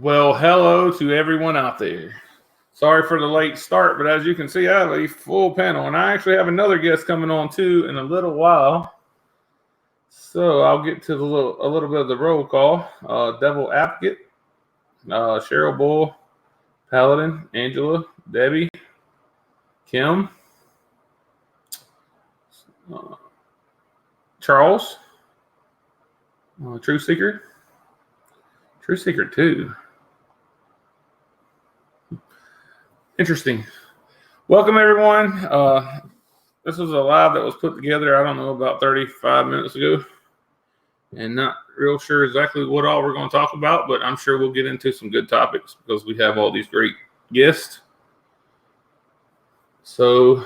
Well, hello to everyone out there. Sorry for the late start, but as you can see, I have a full panel, and I actually have another guest coming on too in a little while. So I'll get to a little bit of the roll call. Devil Advocate, Cheryl Bull, Paladin, Angela, Debbie, Kim, Charles, True Seeker 2. Interesting. Welcome, everyone. This was a live that was put together, I don't know, about 35 minutes ago. And not real sure exactly what all we're going to talk about, but I'm sure we'll get into some good topics because we have all these great guests. So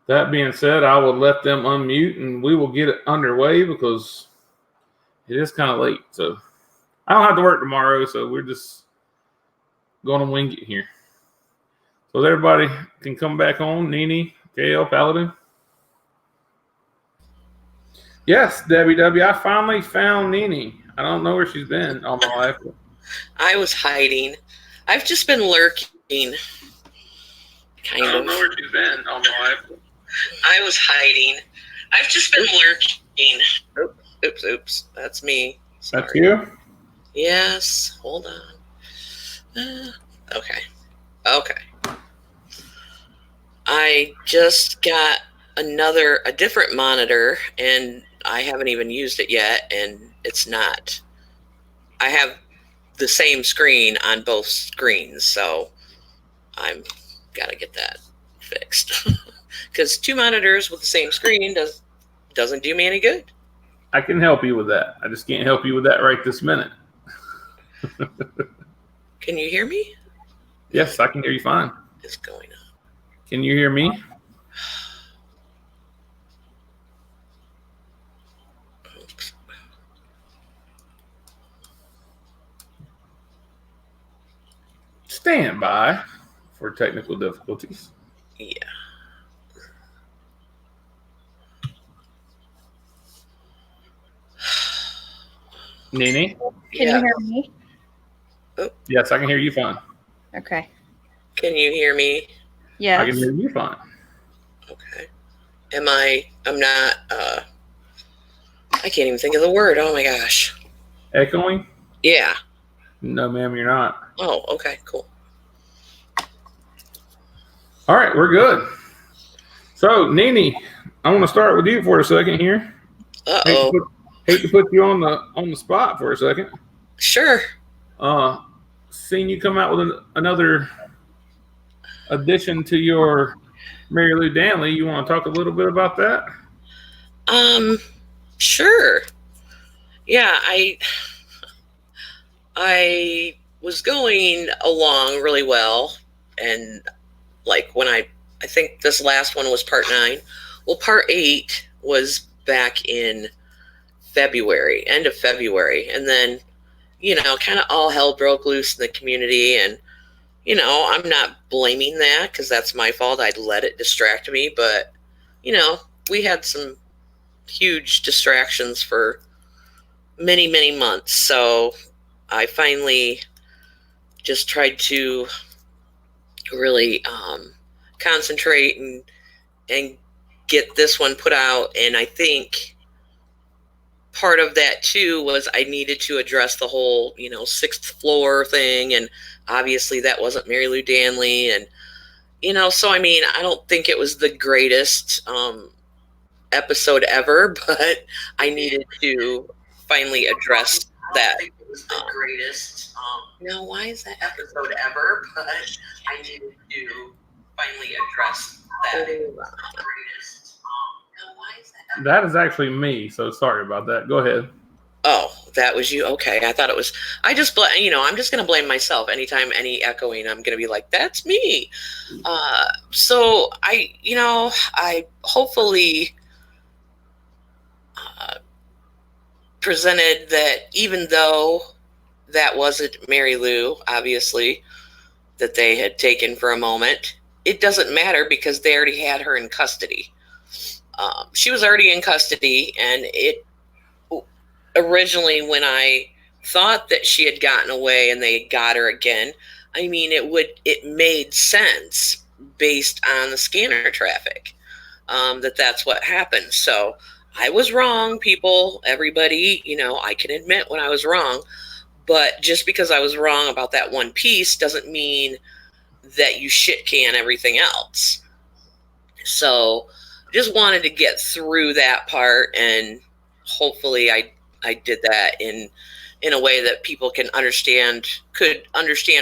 that being said, I will let them unmute and we will get it underway because it is kind of late. So I don't have to work tomorrow, so we're just going to wing it here. So everybody can come back on. Nene, KL, Paladin. Yes, Debbie W. I finally found Nene. I don't know where she's been all my life. I was hiding. I've just been lurking. I don't know where she's been all my life. I was hiding. I've just been lurking. Oops. That's me. Sorry. That's you? Yes. Hold on. Okay. I just got a different monitor, and I haven't even used it yet, and it's not. I have the same screen on both screens, so I'm gotta get that fixed. Because 2 monitors with the same screen doesn't do me any good. I can help you with that. I just can't help you with that right this minute. Can you hear me? Yes, I can hear you fine. What's going on? Can you hear me? Oops. Stand by for technical difficulties. Yeah. Nene? Can you hear me? Oh. Yes, I can hear you fine. Okay. Can you hear me? Yes. I can hear you fine. Okay. I'm not, I can't even think of the word. Oh my gosh. Echoing? Yeah. No, ma'am, you're not. Oh, okay, cool. All right, we're good. So, Nene, I want to start with you for a second here. Uh-oh. Hate to put you on the spot for a second. Sure. Seeing you come out with another addition to your Mary Lou Danley, you want to talk a little bit about that? Sure. Yeah, I was going along really well, and like when I think this last one was part 9. Well, part 8 was back in February, end of February, and then kind of all hell broke loose in the community, and I'm not blaming that because that's my fault. I'd let it distract me, but we had some huge distractions for many, many months. So I finally just tried to really concentrate and get this one put out. And I think part of that too was I needed to address the whole 6th floor thing, and obviously that wasn't Mary Lou Danley, and so I mean, I don't think it was the greatest episode ever, but I needed to finally address that. I don't think it was the greatest no, why is that episode ever? But I needed to finally address that. That is actually me, so sorry about that. Go ahead. Oh, that was you? Okay, I thought it was. I'm just going to blame myself. Anytime any echoing, I'm going to be like, that's me. So I hopefully presented that even though that wasn't Mary Lou, obviously, that they had taken for a moment, it doesn't matter because they already had her in custody. She was already in custody, and it originally, when I thought that she had gotten away and they got her again, I mean, it made sense based on the scanner traffic, that's what happened. So I was wrong, people, everybody, I can admit when I was wrong, but just because I was wrong about that one piece doesn't mean that you shit can everything else. So just wanted to get through that part, and hopefully I did that in a way that people could understand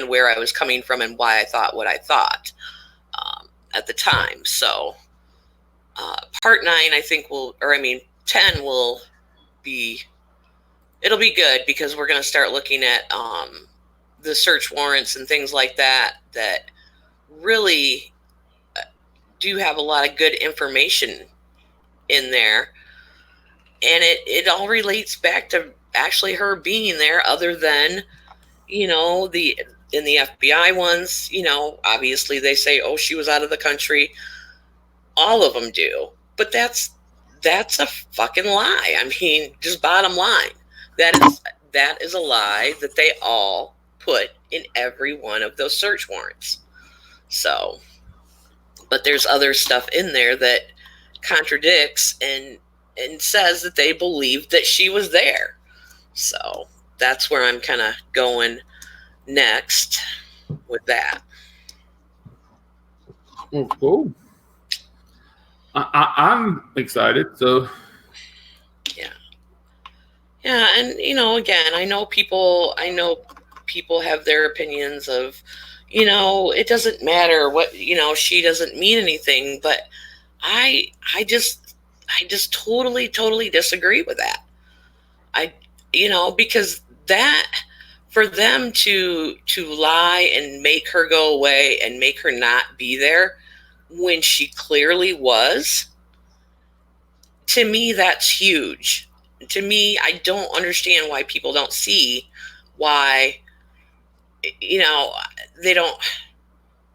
where I was coming from and why I thought what I thought at the time. So part 9, I think 10 will be, it'll be good, because we're going to start looking at the search warrants and things like that really do have a lot of good information in there. And it all relates back to actually her being there, other than, in the FBI ones, obviously they say, oh, she was out of the country. All of them do. But that's a fucking lie. I mean, just bottom line. That is a lie that they all put in every one of those search warrants. So, but there's other stuff in there that contradicts and says that they believe that she was there. So that's where I'm kind of going next with that. Oh, cool. I'm excited. So yeah, and again, I know people have their opinions of, it doesn't matter what, she doesn't mean anything, but I just totally disagree with that. Because that, for them to lie and make her go away and make her not be there when she clearly was, to me, that's huge. To me, I don't understand why people don't see why, they don't,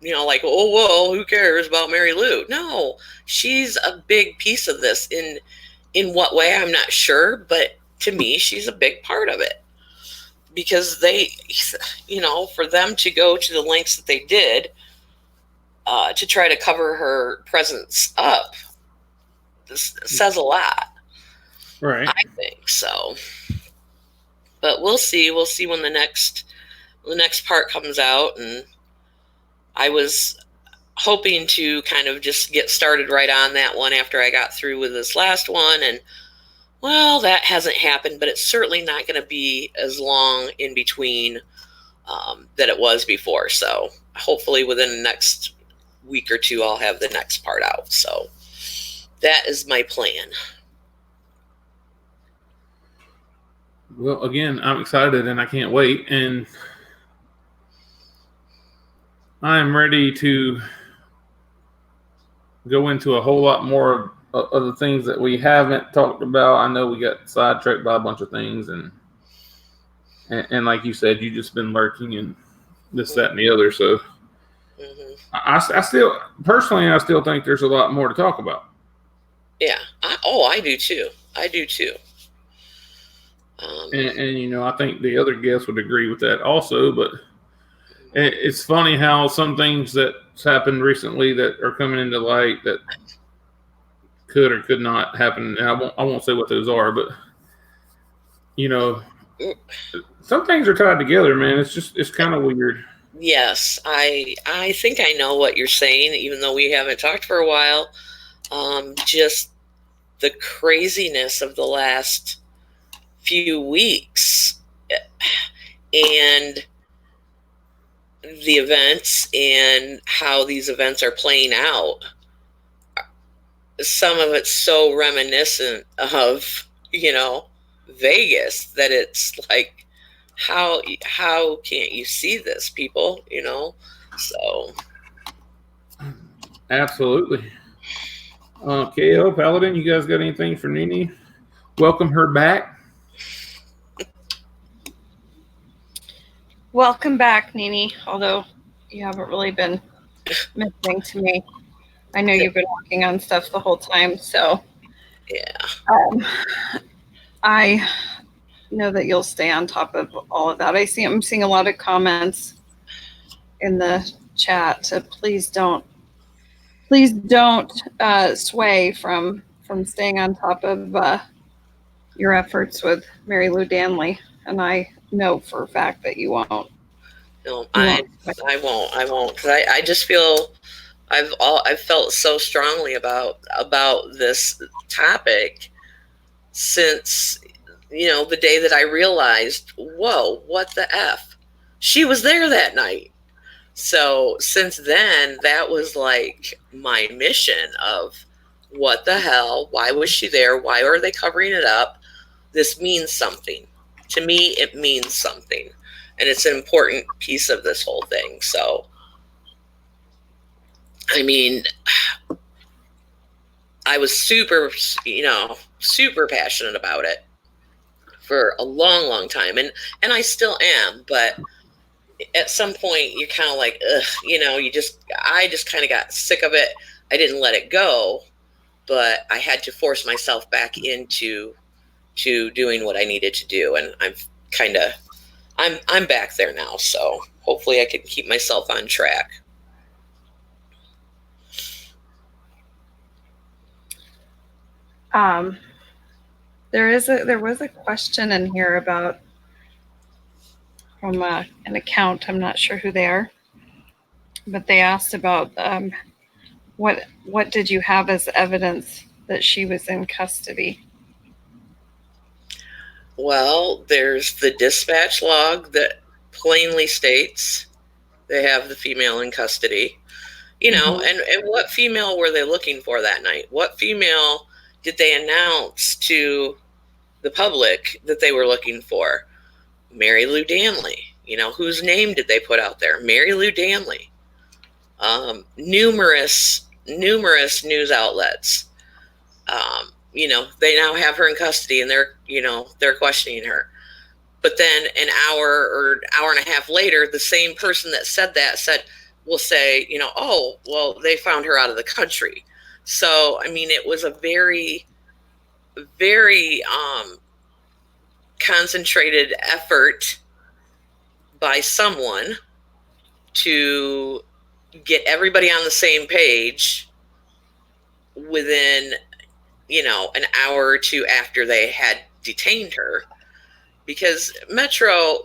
like, oh, well, who cares about Mary Lou? No, she's a big piece of this. In what way, I'm not sure, but to me, she's a big part of it. Because they, for them to go to the lengths that they did to try to cover her presence up, this says a lot. right. I think so. But we'll see. We'll see when the next part comes out. And I was hoping to kind of just get started right on that one after I got through with this last one. And, well, that hasn't happened, but it's certainly not going to be as long in between that it was before. So hopefully within the next week or two, I'll have the next part out. So that is my plan. Well, again, I'm excited and I can't wait. And I'm ready to go into a whole lot more of the things that we haven't talked about. I know we got sidetracked by a bunch of things, and like you said, you just been lurking and this, that, and the other. So I still think there's a lot more to talk about. Yeah. I do too. And I think the other guests would agree with that also. But it's funny how some things that's happened recently that are coming into light that could or could not happen. And I won't say what those are, but some things are tied together, man. It's kind of weird. Yes, I think I know what you're saying, even though we haven't talked for a while. Just the craziness of the last few weeks and the events and how these events are playing out. Some of it's so reminiscent of, Vegas that it's like, how can't you see this, people? So absolutely. KO Paladin, you guys got anything for Nini? Welcome her back. Welcome back, Nini. Although you haven't really been missing to me. I know you've been working on stuff the whole time, so yeah. know that you'll stay on top of all of that. I'm seeing a lot of comments in the chat to please don't sway from staying on top of your efforts with Mary Lou Danley, and I know for a fact that you won't. No, I won't, because I just feel I've felt so strongly about this topic since, you know, the day that I realized, whoa, what the F? She was there that night. So since then, that was like my mission of what the hell? Why was she there? Why are they covering it up? This means something. To me, it means something. And it's an important piece of this whole thing. So, I mean, I was super passionate about it for a long, long time. And I still am, but at some point you're kind of like, ugh, you know, I just kind of got sick of it. I didn't let it go, but I had to force myself back into doing what I needed to do. And I'm back there now. So hopefully I can keep myself on track. There was a question in here about from an account. I'm not sure who they are, but they asked about what did you have as evidence that she was in custody? Well, there's the dispatch log that plainly states they have the female in custody. You know, and what female were they looking for that night? What female did they announce to the public that they were looking for? Mary Lou Danley. You know, whose name did they put out there? Mary Lou Danley. Numerous news outlets. You know, they now have her in custody and they're questioning her. But then an hour or hour and a half later, the same person that said that will say, you know, oh, well, they found her out of the country. So, I mean, it was a very, very concentrated effort by someone to get everybody on the same page within, you know, an hour or two after they had detained her. Because Metro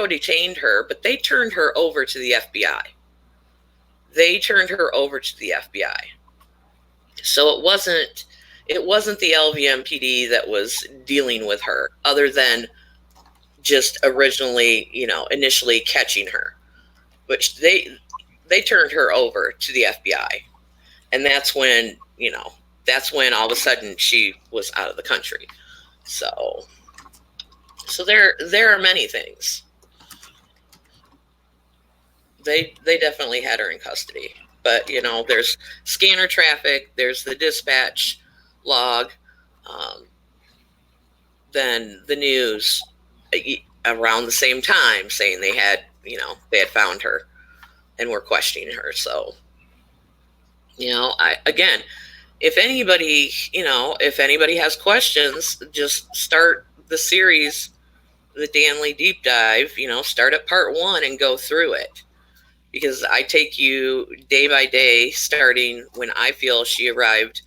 detained her, but they turned her over to the FBI. So it wasn't the LVMPD that was dealing with her, other than just initially catching her. But they turned her over to the FBI. And that's when all of a sudden she was out of the country. So there are many things. They definitely had her in custody. But, you know, there's scanner traffic, there's the dispatch log, then the news around the same time saying they had found her and were questioning her. So, you know, if anybody has questions, just start the series, the Danley deep dive, start at part 1 and go through it. Because I take you day by day, starting when I feel she arrived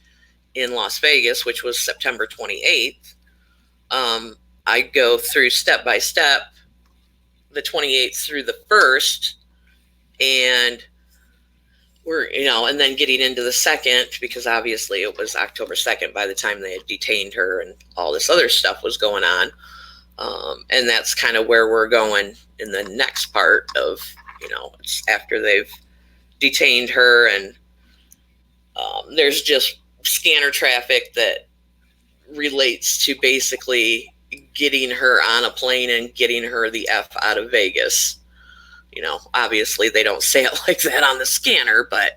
in Las Vegas, which was September 28th. I go through step by step, the 28th through the 1st, and and then getting into the 2nd, because obviously it was October 2nd by the time they had detained her and all this other stuff was going on. And that's kind of where we're going in the next part of, it's after they've detained her, and there's just scanner traffic that relates to basically getting her on a plane and getting her the F out of Vegas. Obviously they don't say it like that on the scanner, but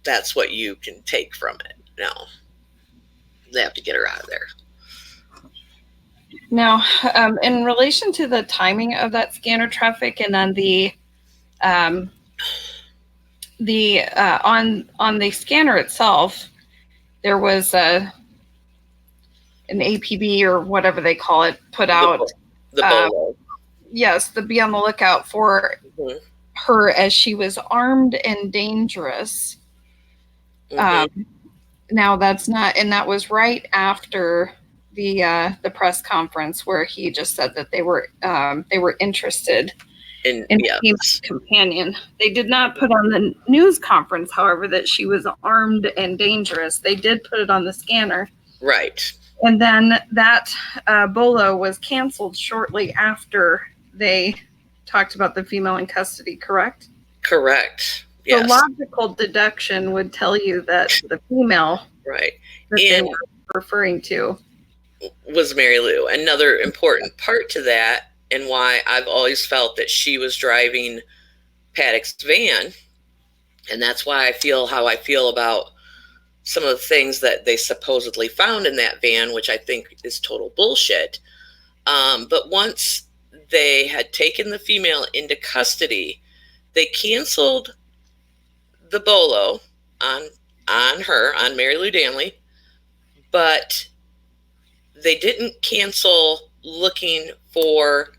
that's what you can take from it. They have to get her out of there. Now, in relation to the timing of that scanner traffic, and then on the scanner itself, there was an APB or whatever they call it put out The bolo. Yes, the be on the lookout for her as she was armed and dangerous. Now that's not, and that was right after the press conference where he just said that they were interested in being a companion. They did not put on the news conference, however, that she was armed and dangerous. They did put it on the scanner. Right. And then that bolo was canceled shortly after they talked about the female in custody, correct? Correct. Yes. The logical deduction would tell you that the female that they were referring to was Mary Lou. Another important part to that, and why I've always felt that she was driving Paddock's van, and that's why I feel how I feel about some of the things that they supposedly found in that van, which I think is total bullshit. But once they had taken the female into custody, they canceled the bolo on Mary Lou Danley, but they didn't cancel looking for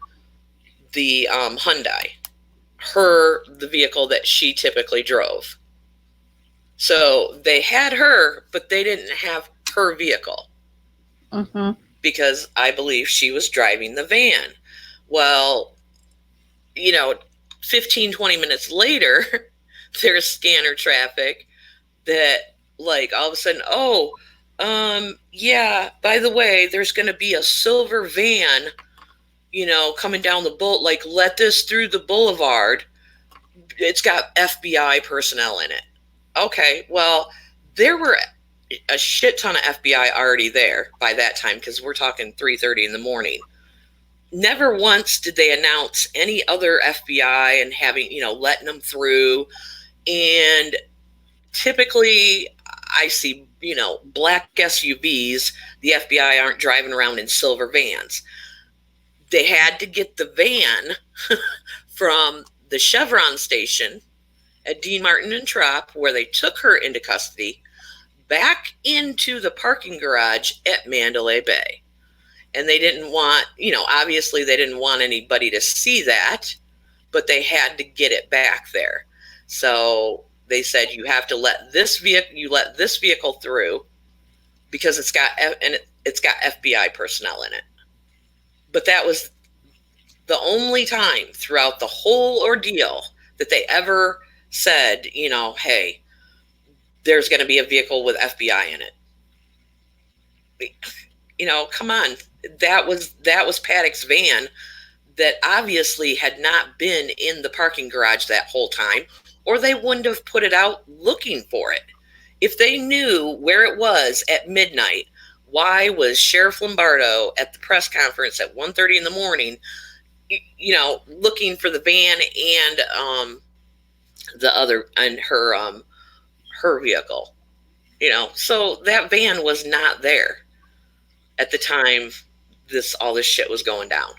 the Hyundai, the vehicle that she typically drove. So they had her, but they didn't have her vehicle because I believe she was driving the van. Well, 15, 20 minutes later, there's scanner traffic that all of a sudden, by the way, there's going to be a silver van, coming down the let this through the boulevard. It's got FBI personnel in it. Okay, well, there were a shit ton of FBI already there by that time, because we're talking 3:30 in the morning. Never once did they announce any other FBI and letting them through. And typically I see, black SUVs. The FBI aren't driving around in silver vans. They had to get the van from the Chevron station at Dean Martin and Trop, where they took her into custody, back into the parking garage at Mandalay Bay. And they didn't want, obviously they didn't want anybody to see that, but they had to get it back there. So they said, you have to let this vehicle through because it's got FBI personnel in it. But that was the only time throughout the whole ordeal that they ever said, hey, there's going to be a vehicle with FBI in it. Come on. That was Paddock's van that obviously had not been in the parking garage that whole time, or they wouldn't have put it out looking for it. If they knew where it was at midnight, why was Sheriff Lombardo at the press conference at 1:30 in the morning, looking for the van and the other and her vehicle? So that van was not there at the time all this shit was going down.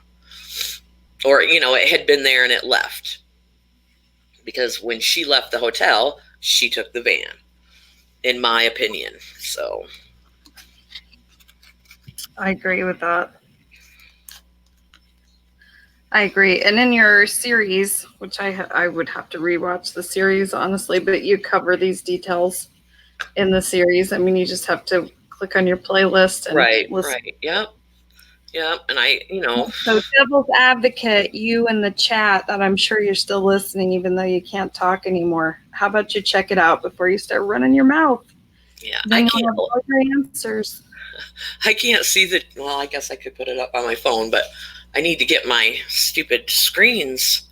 Or, it had been there and it left. Because when she left the hotel, she took the van, in my opinion. So I agree with that. I agree. And in your series, which I would have to rewatch the series, honestly, but you cover these details in the series. I mean, you just have to click on your playlist and listen. Right. Yep. And So devil's advocate, you in the chat, that I'm sure you're still listening, even though you can't talk anymore. How about you check it out before you start running your mouth? Yeah, then I can't have all your answers. I can't see well, I guess I could put it up on my phone, but I need to get my stupid screens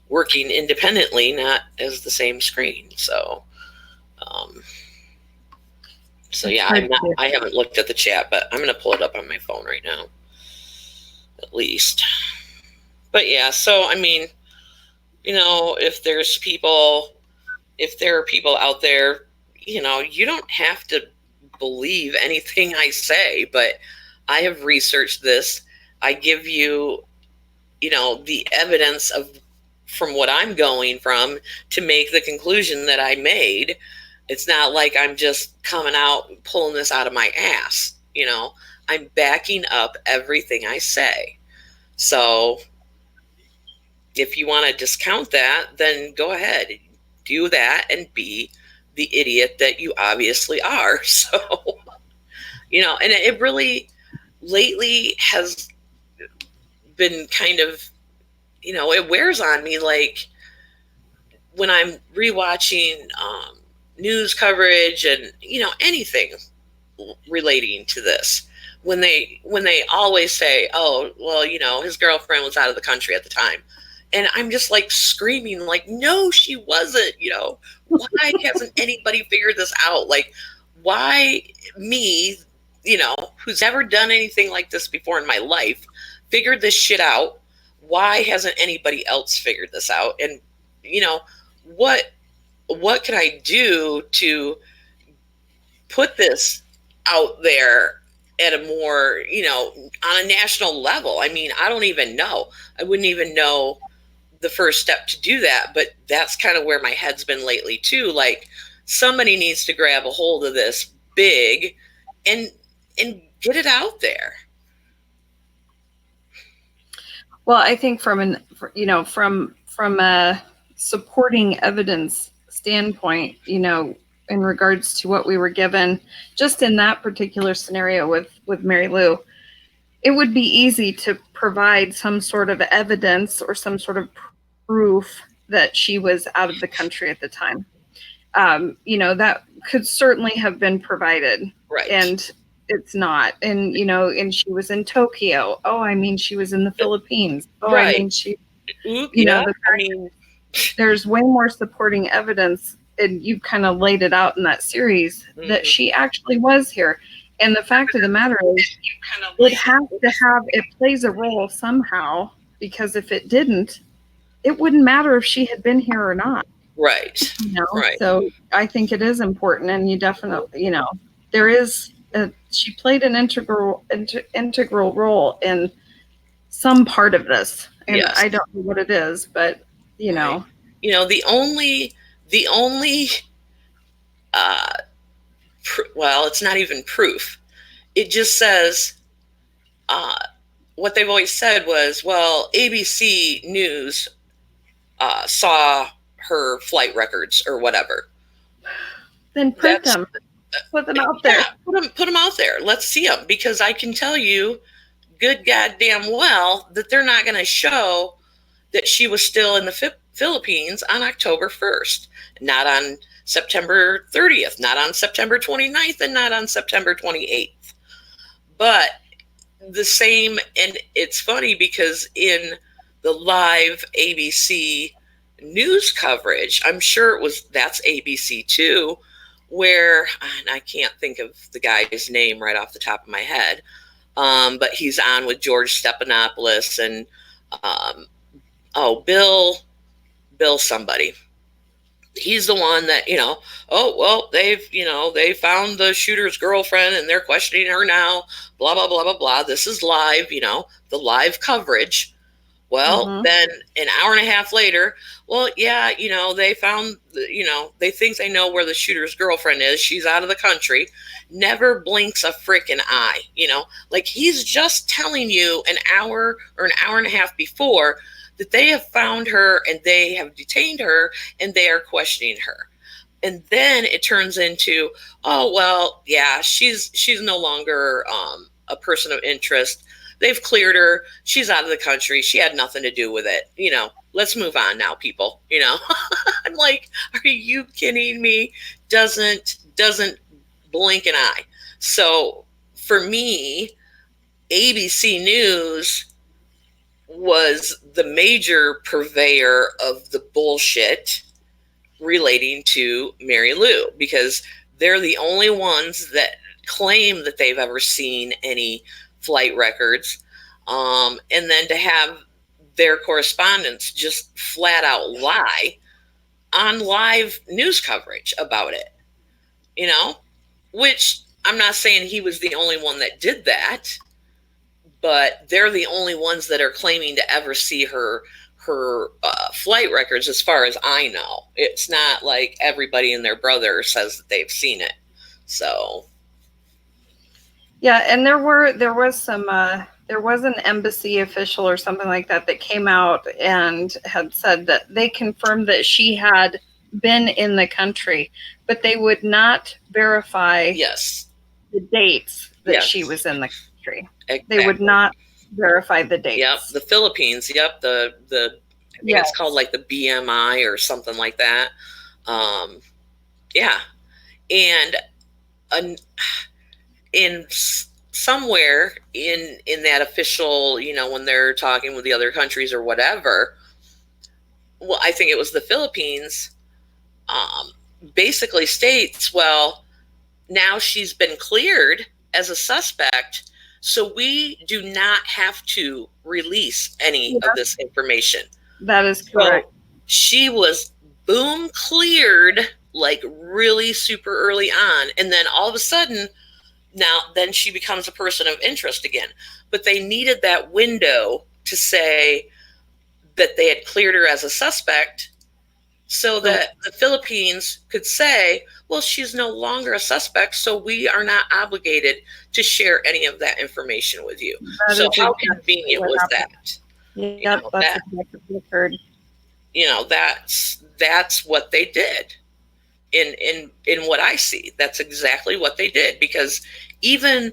working independently, not as the same screen. So, yeah, I haven't looked at the chat, but I'm going to pull it up on my phone right now, at least. But yeah, so, I mean, if there are people out there, you don't have to believe anything I say, but I have researched this. I give you, the evidence from what I'm going from to make the conclusion that I made. It's not like I'm just coming out pulling this out of my ass. I'm backing up everything I say. So if you want to discount that, then go ahead, do that and be the idiot that you obviously are. So, and it really lately has been kind of, it wears on me. Like when I'm rewatching news coverage and, anything relating to this, when they always say, oh, well, his girlfriend was out of the country at the time. And I'm just like screaming, like, no, she wasn't, why hasn't anybody figured this out? Like, why me, who's never done anything like this before in my life, figured this shit out? Why hasn't anybody else figured this out? And, what can I do to put this out there at a more, on a national level? I mean, I don't even know. I wouldn't even know the first step to do that, but that's kind of where my head's been lately too. Like, somebody needs to grab a hold of this big and get it out there. Well, I think from a supporting evidence standpoint, in regards to what we were given just in that particular scenario with Mary Lou, it would be easy to provide some sort of evidence or some sort of proof that she was out of the country at the time. That could certainly have been provided. Right. And it's not. And, and she was in Tokyo. Oh, I mean, she was in the Philippines. Oh, right. I mean, she, yeah, there's way more supporting evidence, and you kind of laid it out in that series, that she actually was here. And the fact of the matter is, it plays a role somehow, because if it didn't, it wouldn't matter if she had been here or not. Right. Right. So I think it is important, and you definitely, she played an integral role in some part of this, and yes. I don't know what it is, but right. The only well, it's not even proof. It just says what they've always said was, well, ABC News saw her flight records or whatever. Then print them. Put them out there. Yeah, put them out there. Let's see them, because I can tell you good goddamn well that they're not going to show that she was still in the Philippines on October 1st, not on September 30th, not on September 29th, and not on September 28th. But the same, and it's funny because in the live ABC news coverage, I'm sure that's ABC too, where, and I can't think of the guy's name right off the top of my head, but he's on with George Stephanopoulos and Bill somebody. He's the one that, they found the shooter's girlfriend and they're questioning her now, blah, blah, blah, blah, blah. This is live, the live coverage. Well, then an hour and a half later, well, yeah, they found, they think they know where the shooter's girlfriend is. She's out of the country. Never blinks a freaking eye, like he's just telling you an hour or an hour and a half before that they have found her and they have detained her and they are questioning her. And then it turns into, oh, well, yeah, she's no longer a person of interest. They've cleared her. She's out of the country. She had nothing to do with it. Let's move on now, people. I'm like, are you kidding me? Doesn't blink an eye. So for me, ABC News was the major purveyor of the bullshit relating to Mary Lou, because they're the only ones that claim that they've ever seen any flight records, and then to have their correspondents just flat out lie on live news coverage about it, which I'm not saying he was the only one that did that, but they're the only ones that are claiming to ever see her flight records, as far as I know. It's not like everybody and their brother says that they've seen it. So yeah, and there was some there was an embassy official or something like that that came out and had said that they confirmed that she had been in the country, but they would not verify Yes. the dates that Yes. she was in the country. Exactly. They would not verify the dates. Yep, the Philippines. Yep, I think it's called like the BMI or something like that. Yeah, and in somewhere in that official, you know, when they're talking with the other countries or whatever, well, I think it was the Philippines, basically states, well, now she's been cleared as a suspect, so we do not have to release any of this information. That is correct. So she was boom cleared, like really super early on, and then all of a sudden, then she becomes a person of interest again. But they needed that window to say that they had cleared her as a suspect so that the Philippines could say, well, she's no longer a suspect, so we are not obligated to share any of that information with you. So how convenient was that? Yeah, that's exactly what occurred. You know, that's what they did. In what I see, that's exactly what they did, because even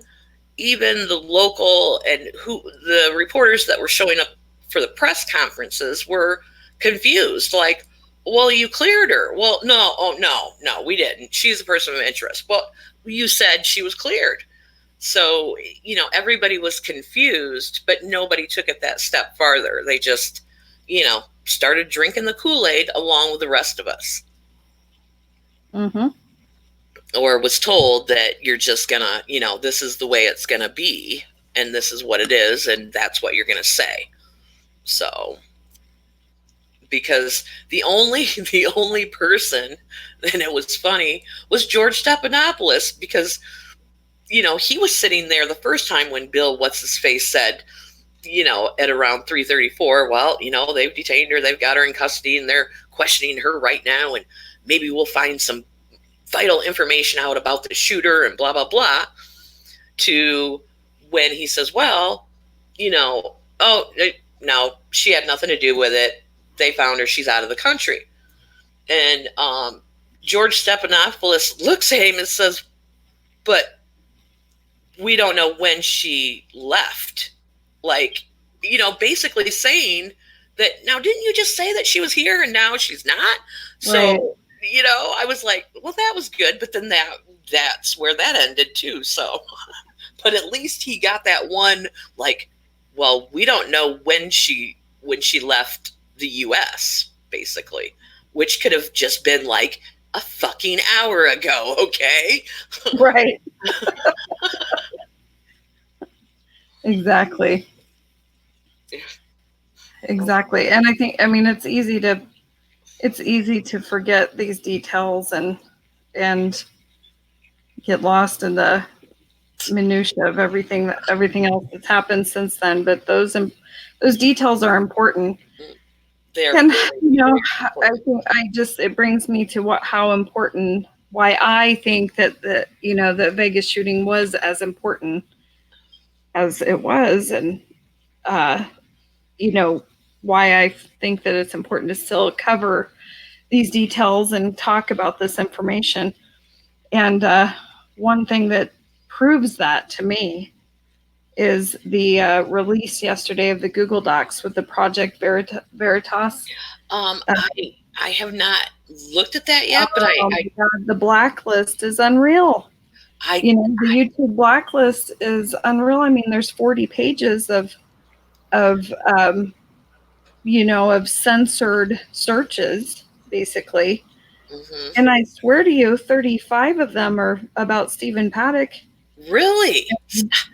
the local and the reporters that were showing up for the press conferences were confused. Like, well, you cleared her. Well, no, we didn't. She's a person of interest. Well, you said she was cleared. So, you know, everybody was confused, but nobody took it that step farther. They just, you know, started drinking the Kool-Aid along with the rest of us. Mm-hmm. Or was told that you're just gonna, you know, this is the way it's gonna be, and this is what it is, and that's what you're gonna say. So, because the only person, and it was funny, was George Stephanopoulos, because, you know, he was sitting there the first time when Bill What's-His-Face said, you know, at around 3:34, well, you know, they've detained her, they've got her in custody, and they're questioning her right now, and maybe we'll find some vital information out about the shooter and blah, blah, blah, to when he says, well, you know, oh, no, she had nothing to do with it. They found her. She's out of the country. And George Stephanopoulos looks at him and says, but we don't know when she left. Like, you know, basically saying that, now, didn't you just say that she was here and now she's not? So, right. You know, I was like, well, that was good. But then that's where that ended too. So, but at least he got that one, like, well, we don't know when she left the U.S., basically, which could have just been like a fucking hour ago. Okay. Right. Exactly. Exactly. And I mean, it's easy to forget these details and get lost in the minutia of everything else that's happened since then. But those details are important. And you know, I think it brings me to why I think that the Vegas shooting was as important as it was, and you know, why I think that it's important to still cover these details and talk about this information. And one thing that proves that to me is the release yesterday of the Google Docs with the Project Veritas. I have looked at that yet, but the blacklist is unreal. The YouTube blacklist is unreal. I mean, there's 40 pages of censored searches, basically. Mm-hmm. And I swear to you, 35 of them are about Stephen Paddock. Really?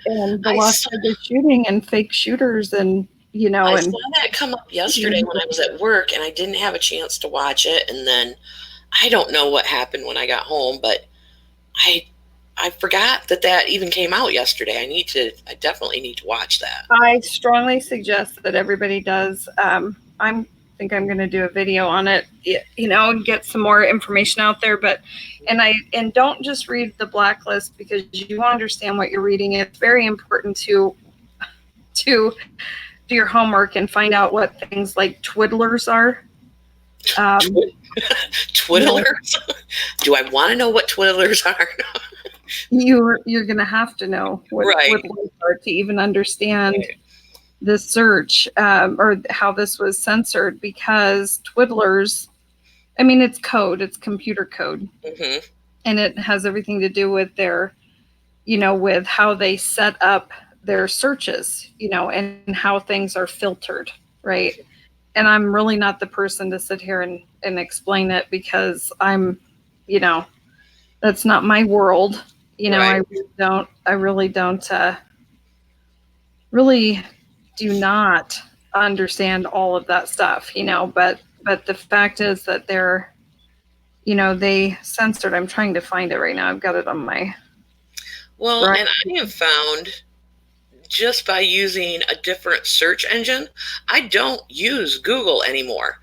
And the Las Vegas shooting and fake shooters, and I saw that come up yesterday when I was at work, and I didn't have a chance to watch it. And then I don't know what happened when I got home, but I forgot that even came out yesterday. I definitely need to watch that. I strongly suggest that everybody does. I think I'm going to do a video on it, and get some more information out there. But and don't just read the blacklist because you understand what you're reading. It's very important to to do your homework and find out what things like twiddlers are. Twiddlers? Do I want to know what twiddlers are? You're going to have to know what twiddlers are to even understand this search or how this was censored, because twiddlers, I mean, it's code, it's computer code. Mm-hmm. And it has everything to do with their, with how they set up their searches, and how things are filtered, right? And I'm really not the person to sit here and explain it, because I'm, that's not my world. I really do not understand all of that stuff, but the fact is that they're, they censored. I'm trying to find it right now. I've got it on my. Well, right. And I have found, just by using a different search engine, I don't use Google anymore.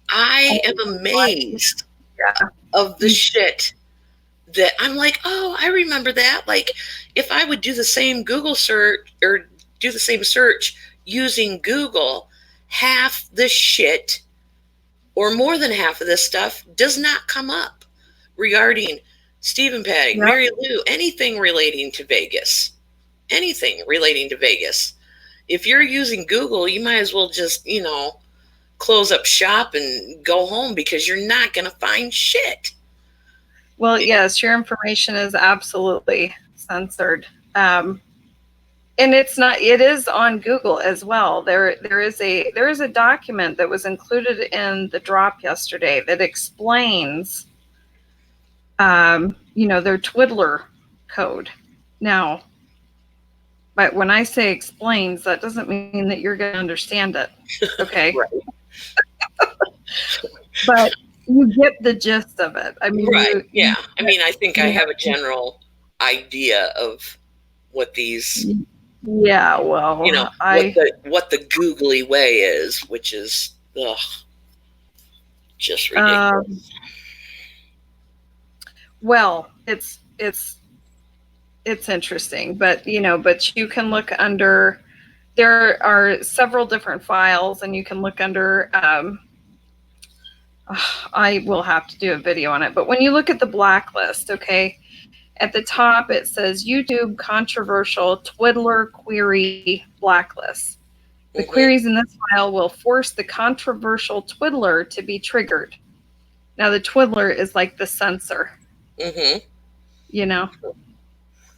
I am amazed of the shit that I'm like, oh, I remember that. Like, if I would do the same Google search or do the same search using Google, half the shit or more than half of this stuff does not come up regarding Stephen Paddock, Mary Lou, anything relating to Vegas. Anything relating to Vegas. If you're using Google, you might as well just, close up shop and go home, because you're not going to find shit. Well, yes, your information is absolutely censored. And it is on Google as well. There is a document that was included in the drop yesterday that explains, their twiddler code. Now, but when I say explains, that doesn't mean that you're going to understand it. Okay. Right. But you get the gist of it. I mean, right. I think I have a general idea of what these. Yeah. Well, what the googly way is, which is just ridiculous. Well, it's interesting, but you can look under. There are several different files, and you can look under. I will have to do a video on it, but when you look at the blacklist, okay, at the top it says YouTube controversial twiddler query blacklist. The queries in this file will force the controversial twiddler to be triggered. Now, the twiddler is like the censor. Mm-hmm.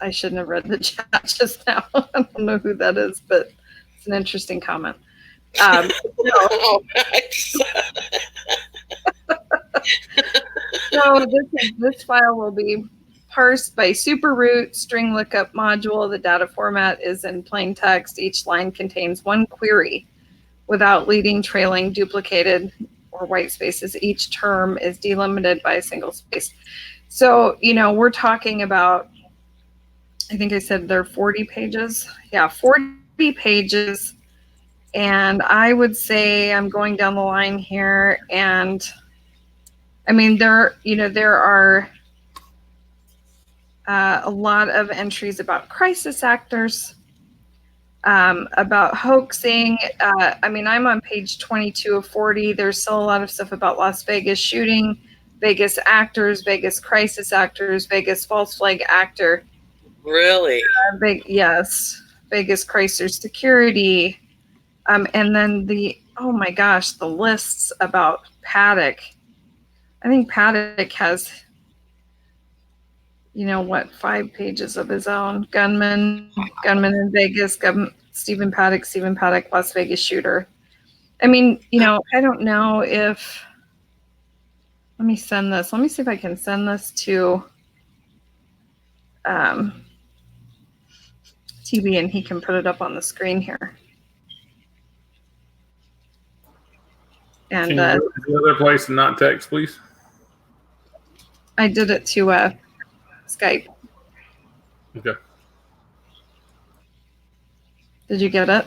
I shouldn't have read the chat just now. I don't know who that is, but it's an interesting comment. So this file will be parsed by superroot string lookup module. The data format is in plain text. Each line contains one query without leading, trailing, duplicated, or white spaces. Each term is delimited by a single space. So, we're talking about, I think I said there are 40 pages. Yeah, 40 pages. And I would say I'm going down the line here, and I mean, there are a lot of entries about crisis actors, about hoaxing. I'm on page 22 of 40. There's still a lot of stuff about Las Vegas shooting, Vegas actors, Vegas crisis actors, Vegas false flag actor. Really? Yes, Vegas crisis security. And then the lists about Paddock. I think Paddock has, 5 pages of his own. Gunman in Vegas, Stephen Paddock, Las Vegas shooter. I mean, I don't know if, let me send this. Let me see if I can send this to TB, and he can put it up on the screen here. And can you go to the other place and not text, please? I did it to Skype. Okay. Did you get it?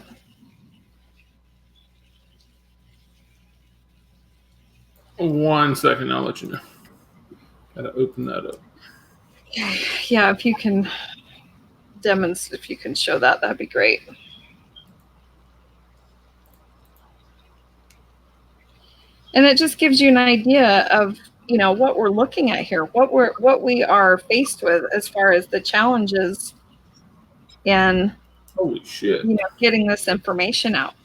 One second, I'll let you know. Gotta open that up. Yeah, if you can demonstrate, if you can show that, that'd be great. And it just gives you an idea of, you know, what we're looking at here, what we are faced with as far as the challenges in, Holy shit. you know, getting this information out.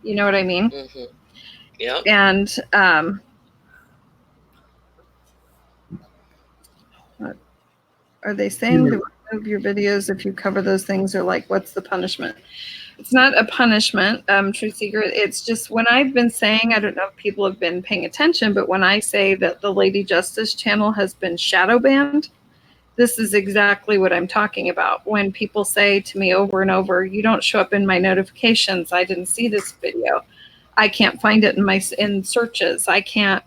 You know what I mean? Mm-hmm. Yep. And what are they saying? To remove your videos if you cover those things, or like, what's the punishment? It's not a punishment, True Secret. It's just when I've been saying, I don't know if people have been paying attention, but when I say that the Lady Justice channel has been shadow banned, this is exactly what I'm talking about. When people say to me over and over, you don't show up in my notifications, I didn't see this video, I can't find it in searches, I can't,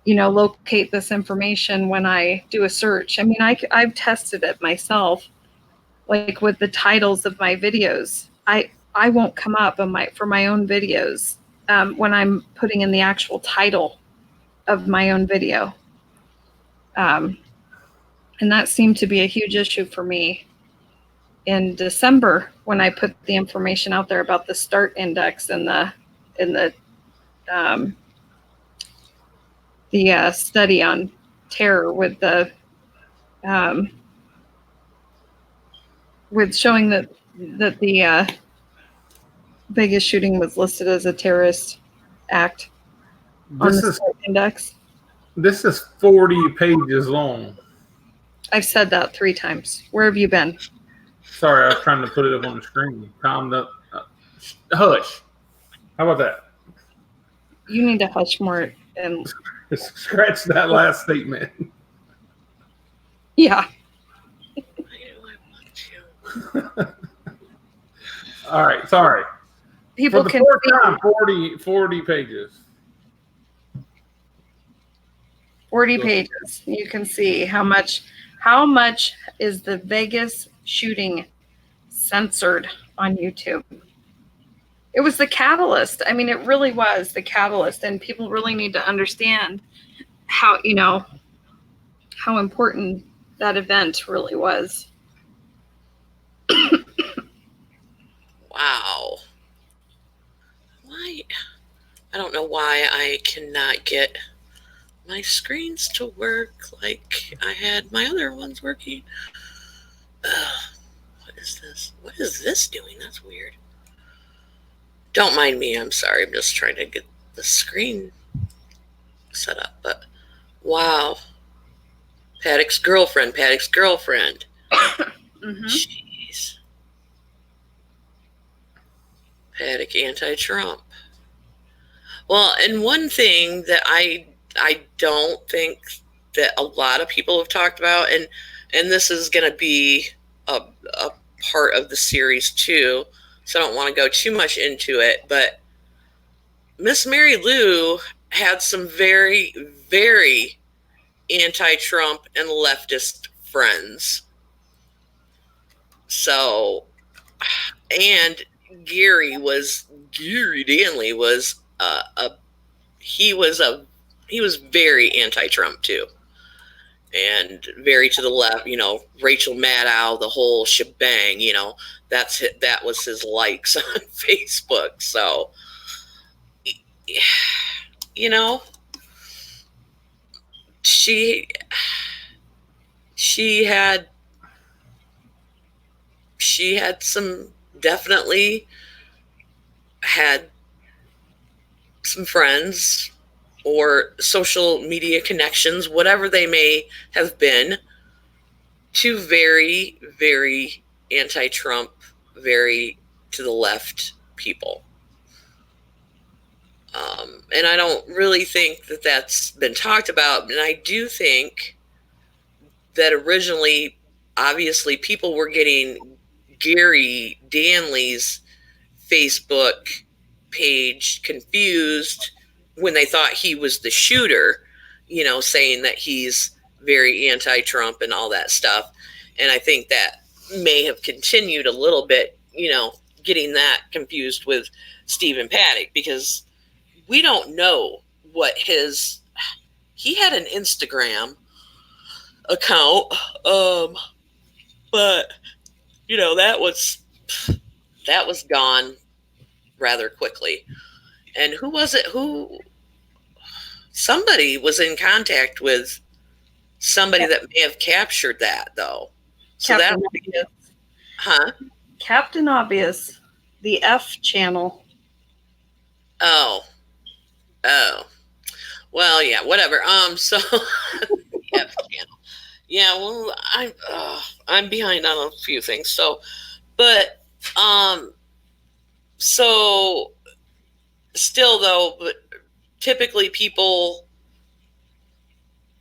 you know, locate this information when I do a search. I mean, I've tested it myself, like with the titles of my videos. I won't come up on for my own videos when I'm putting in the actual title of my own video. And that seemed to be a huge issue for me in December when I put the information out there about the START index and the study on terror with the with showing that the Vegas shooting was listed as a terrorist act on the START index. This is 40 pages long. I've said that 3 times. Where have you been? Sorry, I was trying to put it up on the screen. Calm down. Hush. How about that? You need to hush more and scratch that last statement. Yeah. All right, sorry. People For the can fourth time, 40 pages. 40 pages. You can see how much is the Vegas shooting censored on YouTube. It was the catalyst. I mean, it really was the catalyst, and people really need to understand how, you know, how important that event really was. Wow. Why? I don't know why I cannot get my screens to work like I had my other ones working. What is this? What is this doing? That's weird. Don't mind me. I'm sorry. I'm just trying to get the screen set up. But wow. Paddock's girlfriend. Mm-hmm. Jeez. Paddock anti-Trump. Well, and one thing that I don't think that a lot of people have talked about, and this is going to be a part of the series too, so I don't want to go too much into it, but Miss Mary Lou had some very, very anti-Trump and leftist friends. So, and Gary Danley was he was very anti-Trump too, and very to the left. You know, Rachel Maddow, the whole shebang. You know, that was his likes on Facebook. So, you know, she had some, definitely had some friends or social media connections, whatever they may have been, to very, very anti-Trump, very to the left people. And I don't really think that that's been talked about. And I do think that originally, obviously, people were getting Gary Danley's Facebook page confused when they thought he was the shooter, you know, saying that he's very anti-Trump and all that stuff. And I think that may have continued a little bit, you know, getting that confused with Stephen Paddock, because we don't know what he had an Instagram account, but you know, that was gone rather quickly. And who was it? somebody was in contact with somebody that may have captured that, though. So Captain that, Obvious. huh? Captain Obvious, the F channel. Oh. Well, yeah, whatever. So F channel. Yeah, well, I'm behind on a few things. So, but so still though, but typically people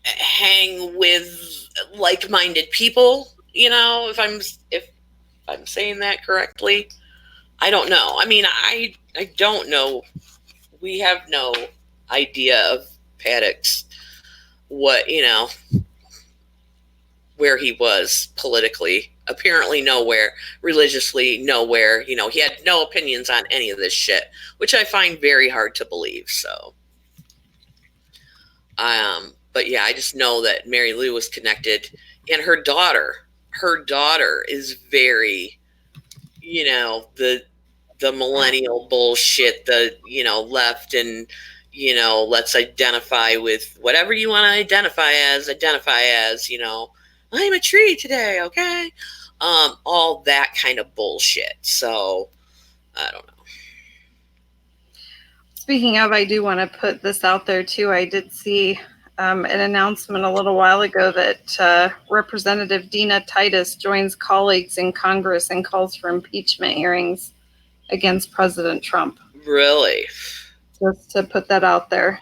hang with like-minded people. You know, if I'm saying that correctly, I don't know. I mean, I don't know. We have no idea of Paddock's what, where he was politically. Apparently nowhere. Religiously nowhere. He had no opinions on any of this shit, which I find very hard to believe. So, but yeah, I just know that Mary Lou was connected, and her daughter is very, the millennial bullshit, the left, and let's identify with whatever you want to identify as, I'm a tree today, okay? All that kind of bullshit. So I don't know. Speaking of, I do want to put this out there too. I did see an announcement a little while ago that Representative Dina Titus joins colleagues in Congress and calls for impeachment hearings against President Trump. Really? Just to put that out there.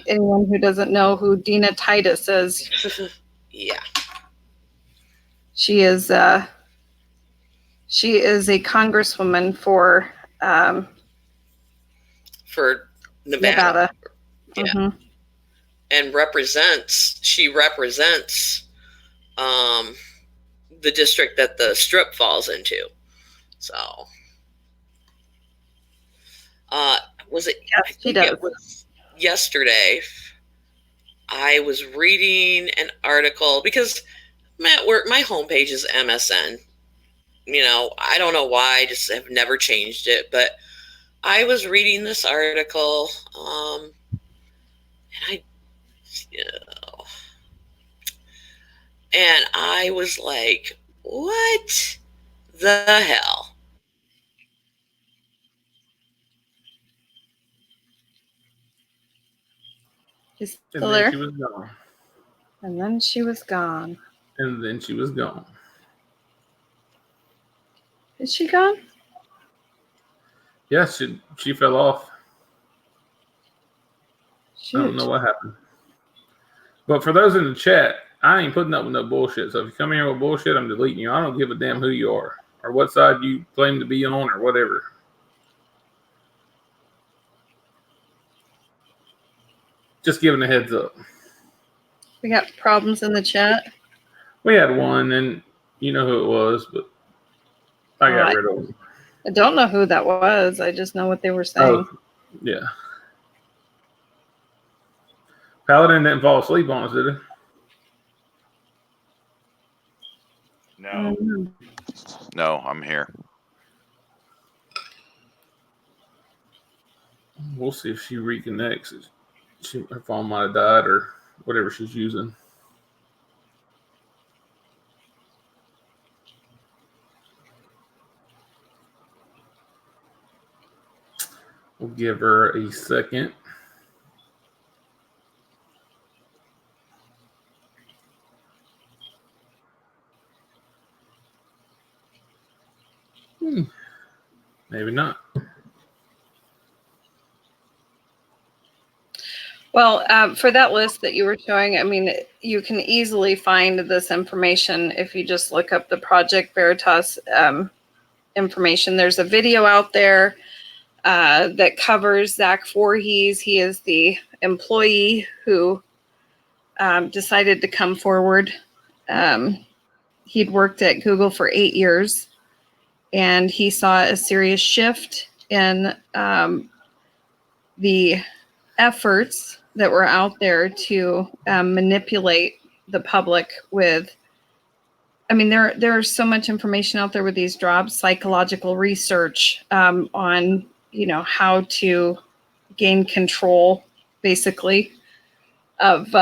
Anyone who doesn't know who Dina Titus is. Yeah. She is a congresswoman for Nevada. Yeah. Mm-hmm. And she represents the district that the strip falls into. So was it? Yes, she does. It was yesterday. I was reading an article because at work, my homepage is MSN. I don't know why, I just have never changed it. But I was reading this article, and I was like, what the hell? She's still there. She was gone. And then she was gone. And then she was gone. Is she gone? Yes, she fell off. Shoot. I don't know what happened. But for those in the chat, I ain't putting up with no bullshit. So if you come here with bullshit, I'm deleting you. I don't give a damn who you are or what side you claim to be on or whatever. Just giving a heads up. We got problems in the chat. We had one, and you know who it was, but I got rid of them. I don't know who that was. I just know what they were saying. Oh, yeah. Paladin didn't fall asleep on us, did he? No. No, I'm here. We'll see if she reconnects. Her phone might have died or whatever she's using. We'll give her a second. Maybe not. Well, for that list that you were showing, I mean, you can easily find this information if you just look up the Project Veritas information. There's a video out there that covers Zach Voorhees. He is the employee who decided to come forward. He'd worked at Google for 8 years, and he saw a serious shift in the efforts that were out there to manipulate the public with, I mean, there's so much information out there with these jobs, psychological research on, how to gain control, basically. of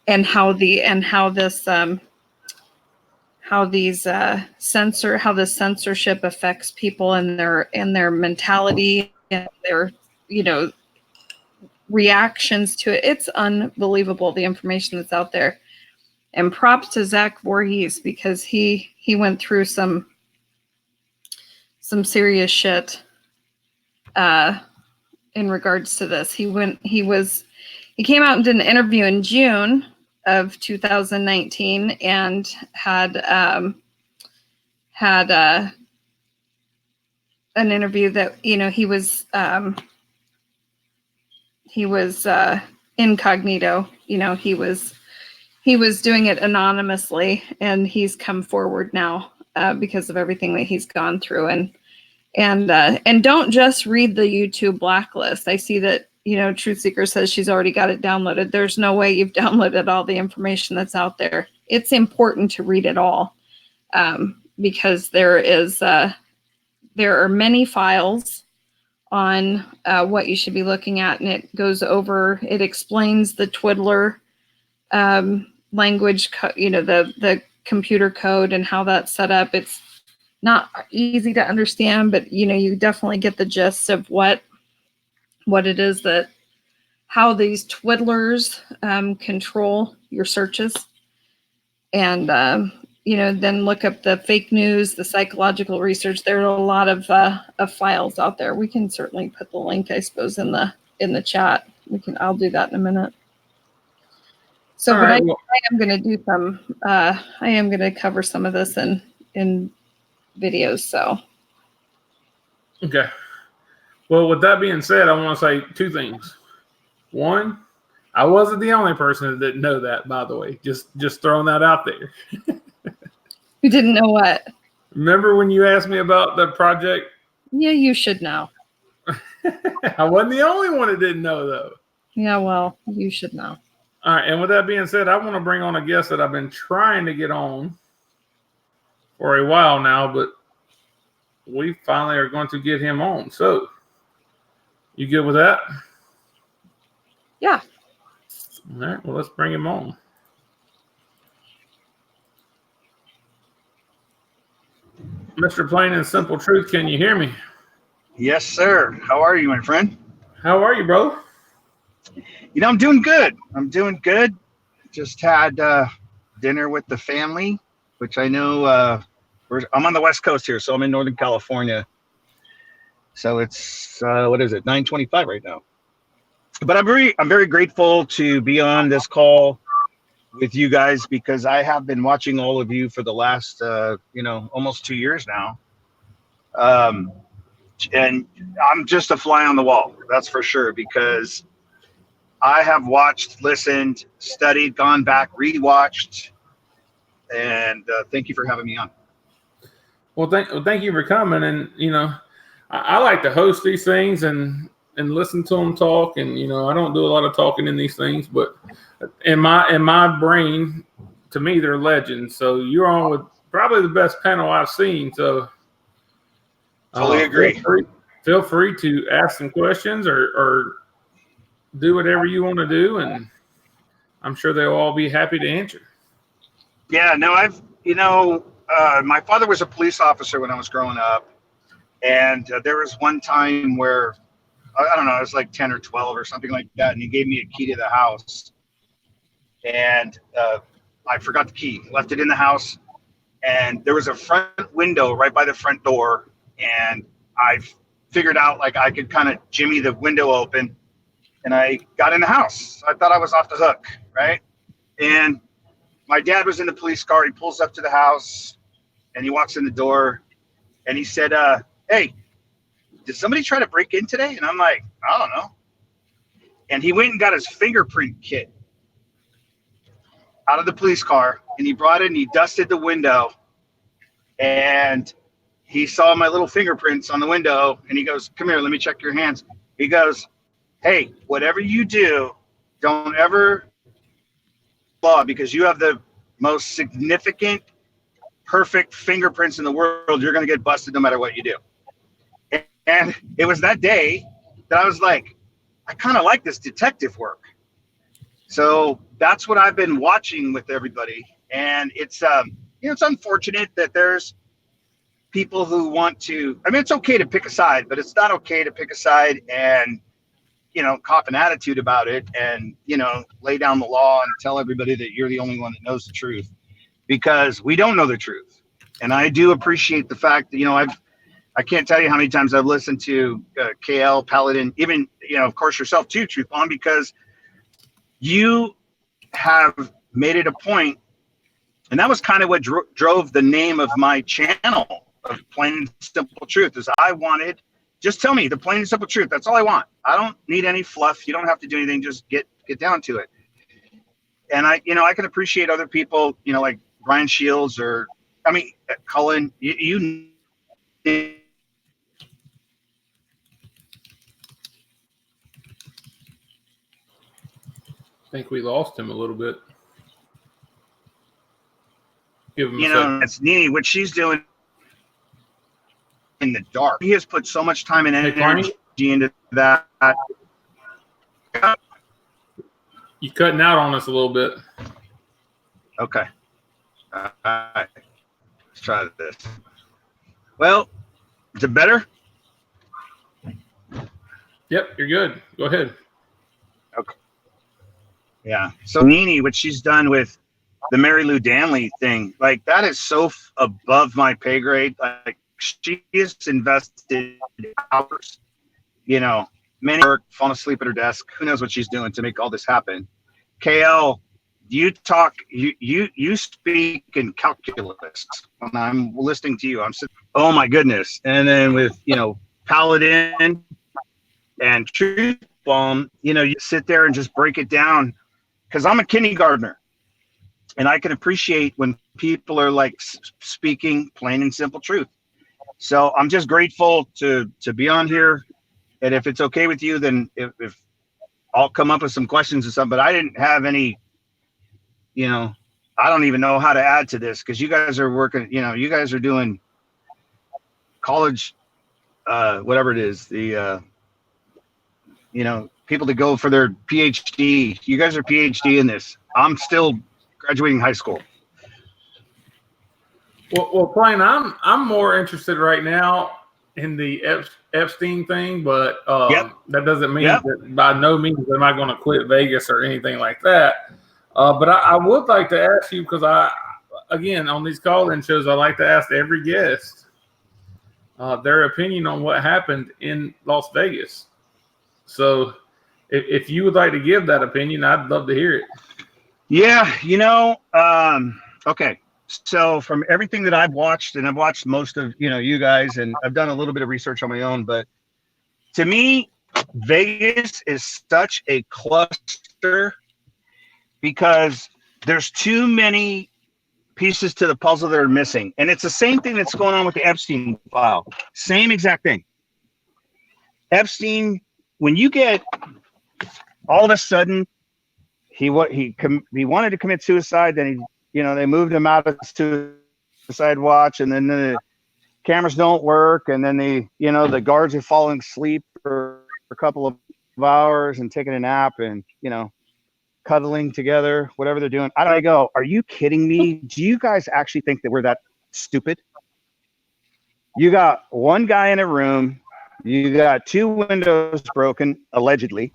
and how this how the censorship affects people and their mentality and their reactions to it. It's unbelievable, the information that's out there. And props to Zach Voorhees, because he went through some serious shit in regards to this. He came out and did an interview in June of 2019 and had an interview that he was incognito. He was doing it anonymously, and he's come forward now because of everything that he's gone through. And don't just read the YouTube blacklist. I see that Truth Seeker says she's already got it downloaded. There's no way you've downloaded all the information that's out there. It's important to read it all because there are many files on what you should be looking at, and it explains the twiddler language, the computer code and how that's set up. It's not easy to understand, but you definitely get the gist of what it is how these twiddlers control your searches. And then look up the fake news, the psychological research. There are a lot of files out there. We can certainly put the link, I suppose, in the chat. I'll do that in a minute. So, but right, I am going to do some. I am going to cover some of this in videos. So. Okay. Well, with that being said, I want to say two things. One, I wasn't the only person that didn't know that, by the way. Just throwing that out there. You didn't know what? Remember when you asked me about the project? Yeah, you should know. I wasn't the only one that didn't know, though. Yeah, well, you should know. All right, and with that being said, I want to bring on a guest that I've been trying to get on for a while now, but we finally are going to get him on. So, you good with that? Yeah. All right, well, let's bring him on. Mr. Plain and Simple Truth, can you hear me? Yes, sir. How are you, my friend? How are you, bro? I'm doing good. Just had dinner with the family, which I know I'm on the West Coast here, so I'm in Northern California. So it's what is it, 9:25 right now. But I'm very grateful to be on this call with you guys, because I have been watching all of you for the last almost 2 years now. And I'm just a fly on the wall, that's for sure, because I have watched, listened, studied, gone back, rewatched, and thank you for having me on. Well, thank you for coming. And I like to host these things and listen to them talk. And I don't do a lot of talking in these things, but in my brain, to me, they're legends. So you're on with probably the best panel I've seen. So fully agree. Feel free to ask some questions or do whatever you want to do, and I'm sure they'll all be happy to answer. Yeah, no, my father was a police officer when I was growing up, and there was one time where, I don't know, I was like 10 or 12 or something like that, and he gave me a key to the house, and I forgot the key, left it in the house, and there was a front window right by the front door, and I figured out like I could kind of jimmy the window open, and I got in the house. I thought I was off the hook, right? And my dad was in the police car. He pulls up to the house, and he walks in the door, and he said, hey, did somebody try to break in today? And I'm like, I don't know. And he went and got his fingerprint kit out of the police car, and he brought it and he dusted the window, and he saw my little fingerprints on the window, and he goes, come here, let me check your hands. He goes, hey, whatever you do, don't ever law, because you have the most significant, perfect fingerprints in the world. You're going to get busted no matter what you do. And it was that day that I was like, I kind of like this detective work. So that's what I've been watching with everybody. And it's, it's unfortunate that there's people who want to, I mean, it's okay to pick a side, but it's not okay to pick a side and, cop an attitude about it and, lay down the law and tell everybody that you're the only one that knows the truth, because we don't know the truth. And I do appreciate the fact that, I can't tell you how many times I've listened to KL, Paladin, even, of course yourself too, TruthBomb, because you have made it a point, and that was kind of what drove the name of my channel, of Plain and Simple Truth, is I wanted, just tell me the plain and simple truth. That's all I want. I don't need any fluff. You don't have to do anything. Just get down to it. And I can appreciate other people, like Brian Shields or, Cullen, I think we lost him a little bit. Give him a second. It's Nini, what she's doing in the dark. He has put so much time and energy into that. You cutting out on us a little bit. Okay. All right. Let's try this. Well, is it better? Yep, you're good. Go ahead. Okay. Yeah. So Nini, what she's done with the Mary Lou Danley thing, like that is so above my pay grade. Like she has invested hours, many work, falling asleep at her desk. Who knows what she's doing to make all this happen? KL, you talk, you speak in calculus. When I'm listening to you, I'm sitting, oh my goodness. And then with, Paladin and TruthBomb, you sit there and just break it down, because I'm a kindergartner. And I can appreciate when people are like speaking plain and simple truth. So I'm just grateful to be on here. And if it's okay with you, then if I'll come up with some questions or something, but I didn't have any, I don't even know how to add to this, because you guys are working, you guys are doing college, whatever it is, the, people to go for their PhD. You guys are PhD in this. I'm still graduating high school. Well, Plain, I'm more interested right now in the Epstein thing, but that doesn't mean that by no means am I going to quit Vegas or anything like that. But I would like to ask you, because again, on these call-in shows, I like to ask every guest their opinion on what happened in Las Vegas. So if you would like to give that opinion, I'd love to hear it. Yeah, okay. So from everything that I've watched, and I've watched most of, you guys, and I've done a little bit of research on my own, but to me, Vegas is such a cluster because there's too many pieces to the puzzle that are missing. And it's the same thing that's going on with the Epstein file. Same exact thing. Epstein, when you get all of a sudden, he wanted to commit suicide, then they moved him out of suicide watch, and then the cameras don't work, and then the guards are falling asleep for a couple of hours and taking a nap and cuddling together, whatever they're doing. I go, are you kidding me? Do you guys actually think that we're that stupid? You got one guy in a room, you got 2 windows broken, allegedly.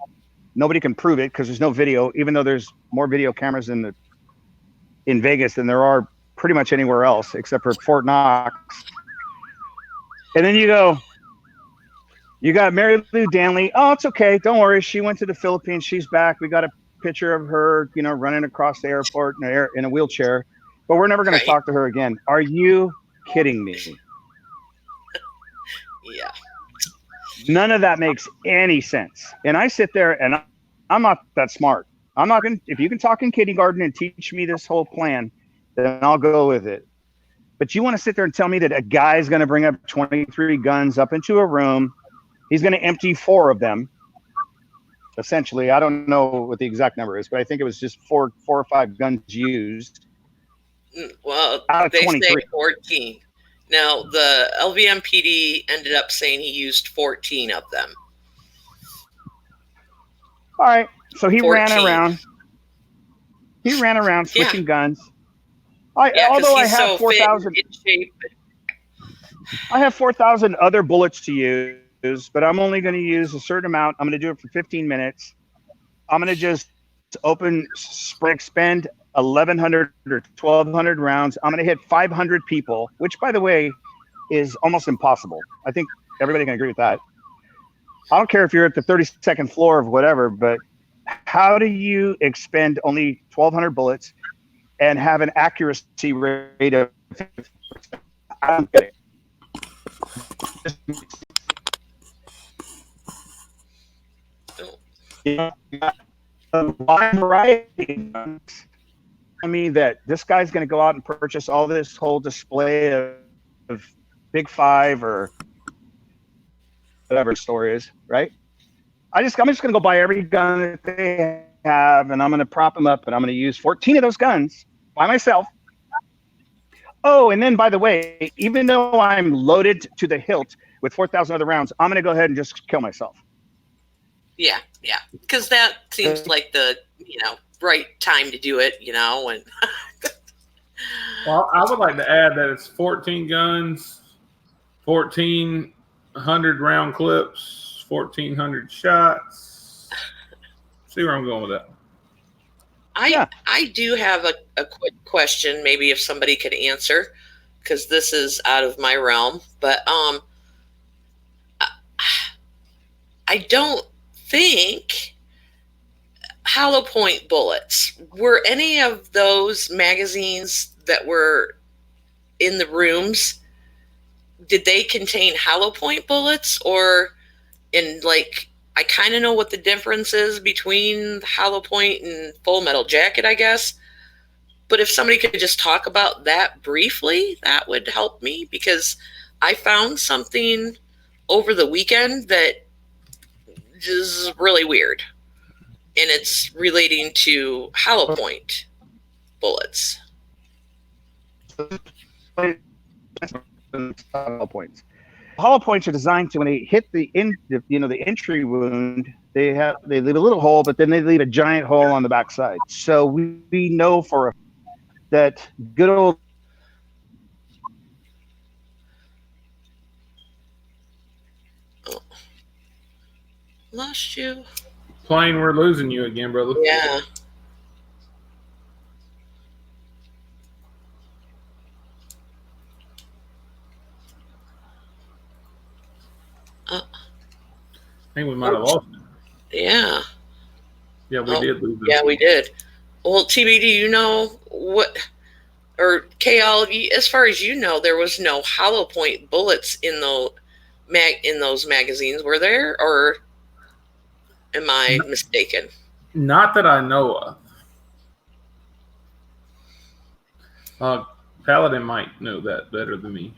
Nobody can prove it because there's no video, even though there's more video cameras in Vegas than there are pretty much anywhere else except for Fort Knox. And then you got Mary Lou Danley. Oh, it's okay. Don't worry. She went to the Philippines. She's back. We got a picture of her, running across the airport in a wheelchair, but we're never going to talk to her again. Are you kidding me? Yeah. None of that makes any sense. And I sit there and I'm not that smart. I'm not going to, if you can talk in kindergarten and teach me this whole plan, then I'll go with it. But you want to sit there and tell me that a guy's going to bring up 23 guns up into a room. He's going to empty 4 of them. Essentially, I don't know what the exact number is, but I think it was just 4 or 5 guns used. Well, out of they 23. say 14. Now, the LVMPD ended up saying he used 14 of them. All right. So he 14. ran around. He ran around Yeah. switching guns. Yeah, Although I he's have so 4,000, fit, in shape. I have 4,000 other bullets to use, but I'm only going to use a certain amount. I'm going to do it for 15 minutes. I'm going to just expend 1,100 or 1,200 rounds. I'm going to hit 500 people, which, by the way, is almost impossible. I think everybody can agree with that. I don't care if you're at the 32nd floor of whatever, but how do you expend only 1,200 bullets and have an accuracy rate of 50%? I don't get it. You know, a wide variety. I mean that this guy's going to go out and purchase all this whole display of Big Five or whatever the store is, right? I'm just going to go buy every gun that they have, and I'm going to prop them up, and I'm going to use 14 of those guns by myself. Oh, and then by the way, even though I'm loaded to the hilt with 4,000 other rounds, I'm going to go ahead and just kill myself. Yeah, because that seems like the right time to do it. And Well, I would like to add that it's 14 guns, 1,400 round clips, 1,400 shots. See where I'm going with that. I do have a quick question, maybe if somebody could answer, because this is out of my realm. But I don't think hollow point bullets were any of those magazines that were in the rooms. Did they contain hollow point bullets, or I kind of know what the difference is between hollow point and full metal jacket, I guess. But if somebody could just talk about that briefly, that would help me, because I found something over the weekend that is really weird, and it's relating to hollow point bullets. Hollow points. Hollow points are designed to, when they hit the entry wound, they leave a little hole, but then they leave a giant hole on the backside. So we know for that good old. Lost you. Plane, we're losing you again, brother. Yeah. I think we might have lost it. Yeah. Yeah, we did lose it. Yeah, we did. Well, TB, do you know what, or KL, as far as you know, there was no hollow point bullets in those magazines, were there, or am I mistaken? Not that I know of. Paladin might know that better than me.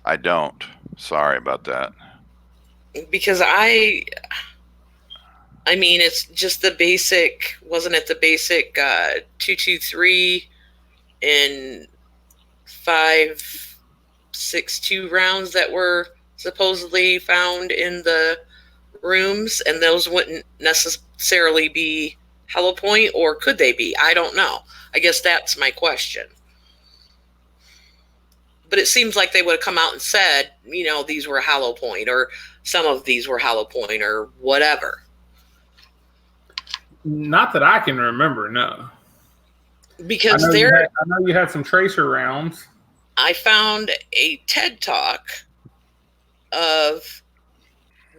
I don't. Sorry about that. Because I mean, it's just the basic, wasn't it the basic 223 and 5.62 rounds that were supposedly found in the rooms, and those wouldn't necessarily be hollow point, or could they be? I don't know. I guess that's my question. But it seems like they would have come out and said, these were hollow point, or some of these were hollow point, or whatever. Not that I can remember, no. Because I know you had some tracer rounds. I found a TED Talk of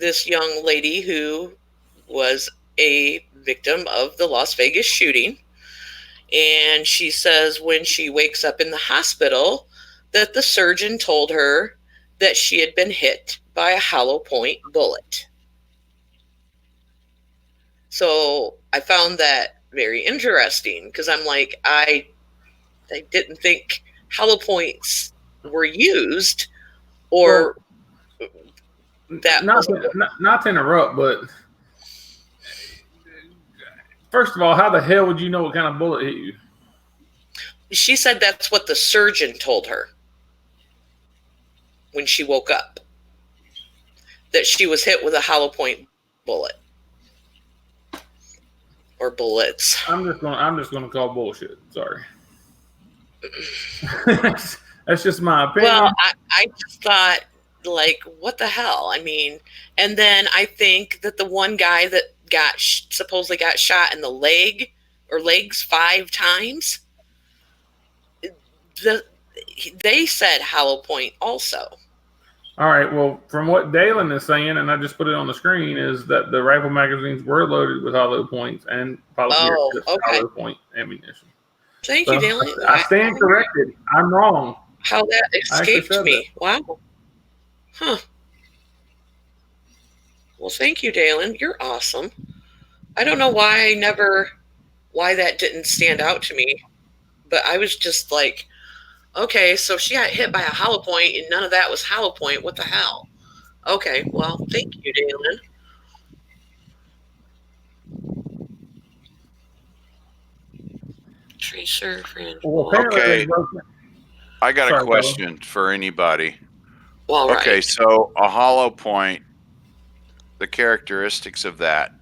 this young lady who was a victim of the Las Vegas shooting. And she says when she wakes up in the hospital that the surgeon told her that she had been hit by a hollow point bullet. So I found that very interesting, because I'm like, I didn't think hollow points were used, or that not to interrupt, but first of all, how the hell would you know what kind of bullet hit you? She said that's what the surgeon told her when she woke up, that she was hit with a hollow point bullet. or bullets. I'm just gonna call bullshit. Sorry. That's just my opinion. Well, I just thought, like, what the hell? I mean, and then I think that the one guy that supposedly got shot in the leg or legs 5 times, they said hollow point also. All right. Well, from what Dayton is saying, and I just put it on the screen, is that the rifle magazines were loaded with hollow points and hollow point ammunition. Thank you, Danley. I stand corrected. I'm wrong. How that escaped me. That. Wow. Huh. Well, thank you, Dalen. You're awesome. I don't know why that didn't stand out to me, but I was just like, okay, so she got hit by a hollow point and none of that was hollow point. What the hell? Okay, well, thank you, Dalen. Tracer, okay. I got a question for anybody. Well, okay, so a hollow point, the characteristics of that,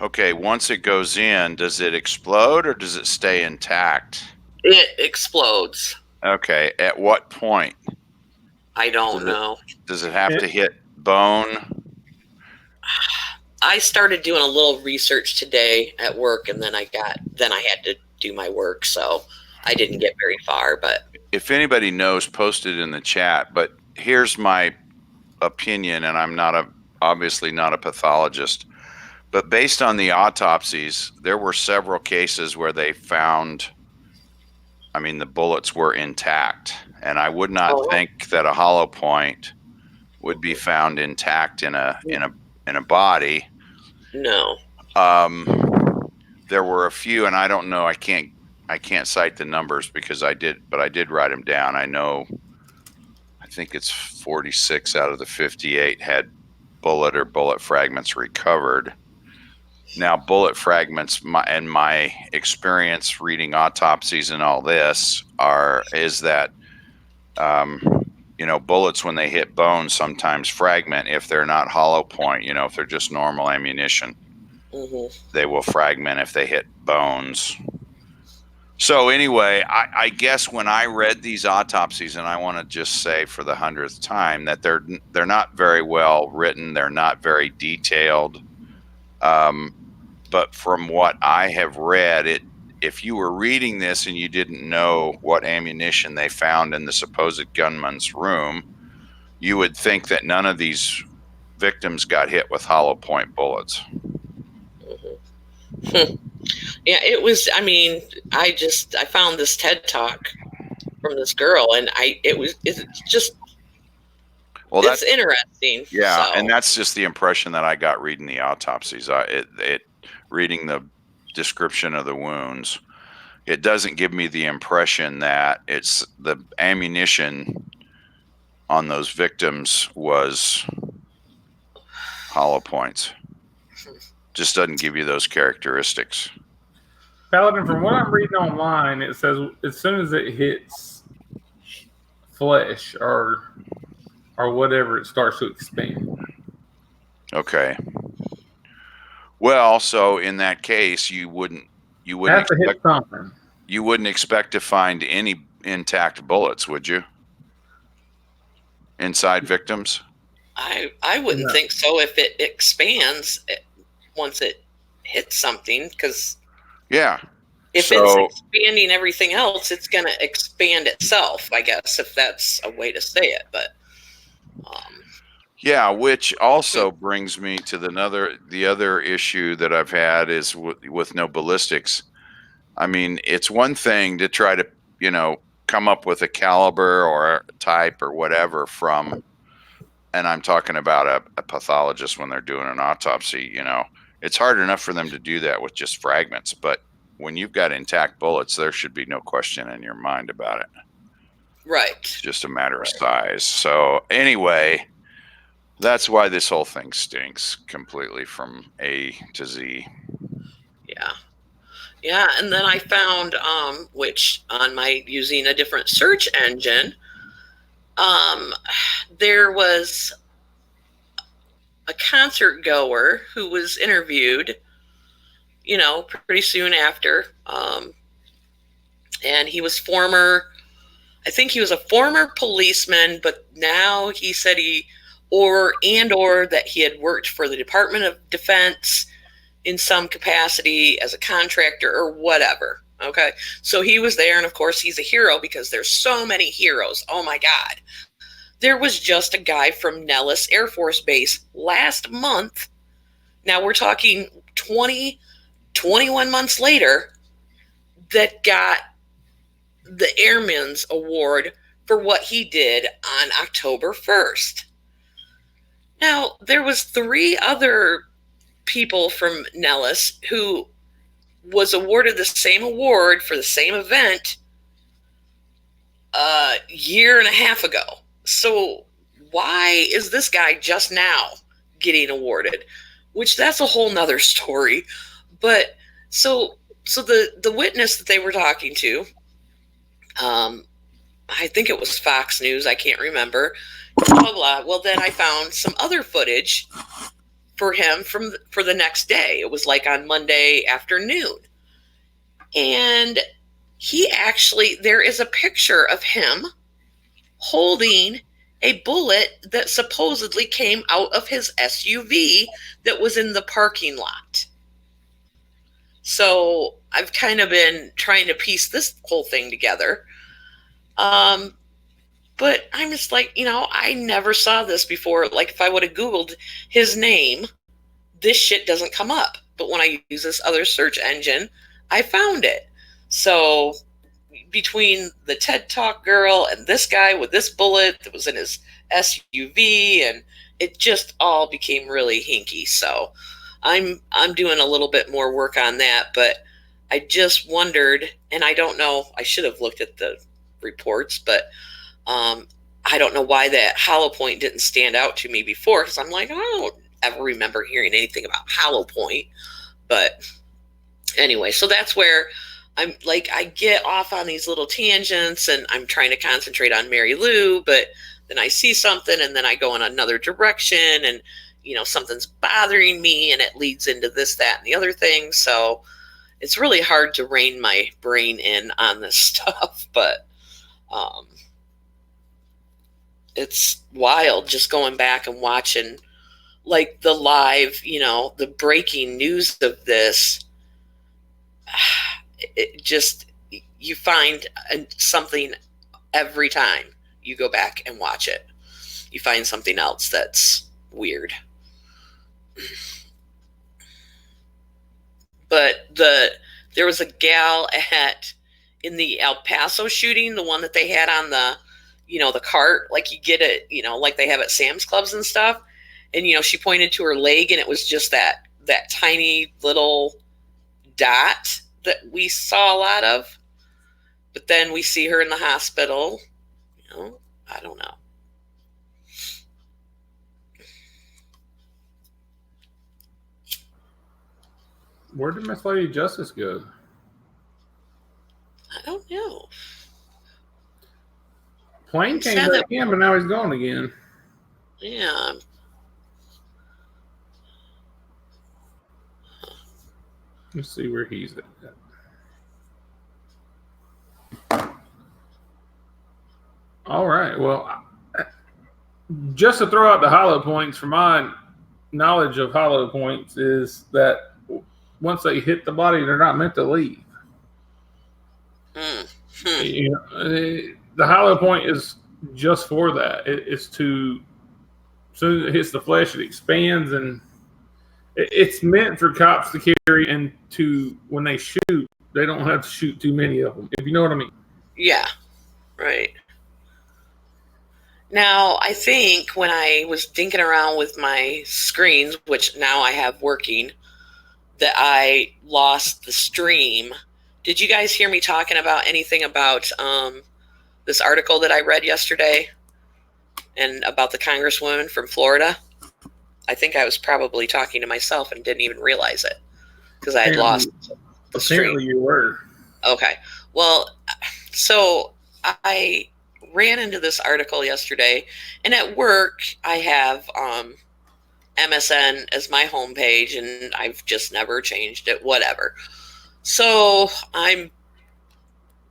once it goes in, does it explode or does it stay intact? It explodes. Okay, at what point? I don't know. Does it have to hit bone? I started doing a little research today at work, and then I had to do my work, so I didn't get very far. But if anybody knows, post it in the chat. But here's my opinion, and I'm obviously not a pathologist, but based on the autopsies, there were several cases where they found, the bullets were intact, and I would not think that a hollow point would be found intact in a body. No. There were a few, and I don't know. I can't cite the numbers because I did write them down. I think it's 46 out of the 58 had bullet fragments recovered. Now, bullet fragments, in my experience reading autopsies and all this, is that bullets, when they hit bone, sometimes fragment if they're not hollow point. If they're just normal ammunition, they will fragment if they hit bones. So anyway, I guess when I read these autopsies, and I want to just say for the 100th time that they're not very well written, they're not very detailed. But from what I have read, if you were reading this and you didn't know what ammunition they found in the supposed gunman's room, you would think that none of these victims got hit with hollow point bullets. Yeah, it was. I found this TED Talk from this girl, and it's just. Well, that's interesting. Yeah, so. And that's just the impression that I got reading the autopsies. Reading the description of the wounds, it doesn't give me the impression that it's the ammunition on those victims was hollow points. Just doesn't give you those characteristics. Paladin, from what I'm reading online, it says as soon as it hits flesh or whatever, it starts to expand. Okay. Well, so in that case, you wouldn't expect to find any intact bullets, would you? Inside victims? I wouldn't think so if it expands once it hits something, because if it's expanding everything else, it's going to expand itself, I guess, if that's a way to say it. But yeah, which also brings me to the other issue that I've had is with no ballistics. It's one thing to try to, come up with a caliber or a type or whatever from, and I'm talking about a pathologist when they're doing an autopsy, it's hard enough for them to do that with just fragments. But when you've got intact bullets, there should be no question in your mind about it. Right. It's just a matter of size. So anyway, that's why this whole thing stinks completely from A to Z. Yeah. Yeah, and then I found, which on using a different search engine, there was a concert goer who was interviewed pretty soon after. And he was I think he was a former policeman, but now he said or that he had worked for the Department of Defense in some capacity as a contractor or whatever. Okay. So he was there. And of course he's a hero because there's so many heroes. Oh my God. There was just a guy from Nellis Air Force Base last month. Now we're talking 21 months later, that got the Airman's Award for what he did on October 1st. Now, there was 3 other people from Nellis who was awarded the same award for the same event a year and a half ago. So why is this guy just now getting awarded? Which that's a whole nother story. But so the witness that they were talking to, I think it was Fox News, I can't remember, blah, blah. Well, then I found some other footage for him for the next day. It was like on Monday afternoon. And there is a picture of him holding a bullet that supposedly came out of his SUV that was in the parking lot. So I've kind of been trying to piece this whole thing together. But I'm just like, I never saw this before. Like if I would have Googled his name, this shit doesn't come up. But when I use this other search engine, I found it. So between the TED Talk girl and this guy with this bullet that was in his SUV, and it just all became really hinky. So I'm doing a little bit more work on that, but I just wondered, and I don't know, I should have looked at the reports, but I don't know why that hollow point didn't stand out to me before, because I'm like, I don't ever remember hearing anything about hollow point. But anyway, so that's where I'm like, I get off on these little tangents and I'm trying to concentrate on Mary Lou, but then I see something and then I go in another direction and, something's bothering me and it leads into this, that, and the other thing. So it's really hard to rein my brain in on this stuff, but it's wild just going back and watching like the live, the breaking news of this. It just, you find something every time you go back and watch it. You find something else that's weird. But there was a gal in the El Paso shooting, the one that they had on the, the cart, like you get it, like they have at Sam's Clubs and stuff. And, she pointed to her leg and it was just that tiny little dot that we saw a lot of. But then we see her in the hospital. I don't know. Where did Miss Lady Justice go? I don't know. Plane came back in, but now he's gone again. Yeah. Let's see where he's at. All right. Well, just to throw out the hollow points, from my knowledge of hollow points, is that once they hit the body, they're not meant to leave. The hollow point is just for that. It's to, as soon as it hits the flesh, it expands, and it's meant for cops to carry, and to, when they shoot, they don't have to shoot too many of them, if you know what I mean. Yeah, right. Now, I think when I was dinking around with my screens, which now I have working, that I lost the stream. Did you guys hear me talking about anything about this article that I read yesterday and about the congresswoman from Florida? I think I was probably talking to myself and didn't even realize it because I had lost the stream. Apparently you were. Okay. Well, so I ran into this article yesterday, and at work I have MSN as my homepage, and I've just never changed it, whatever. So I'm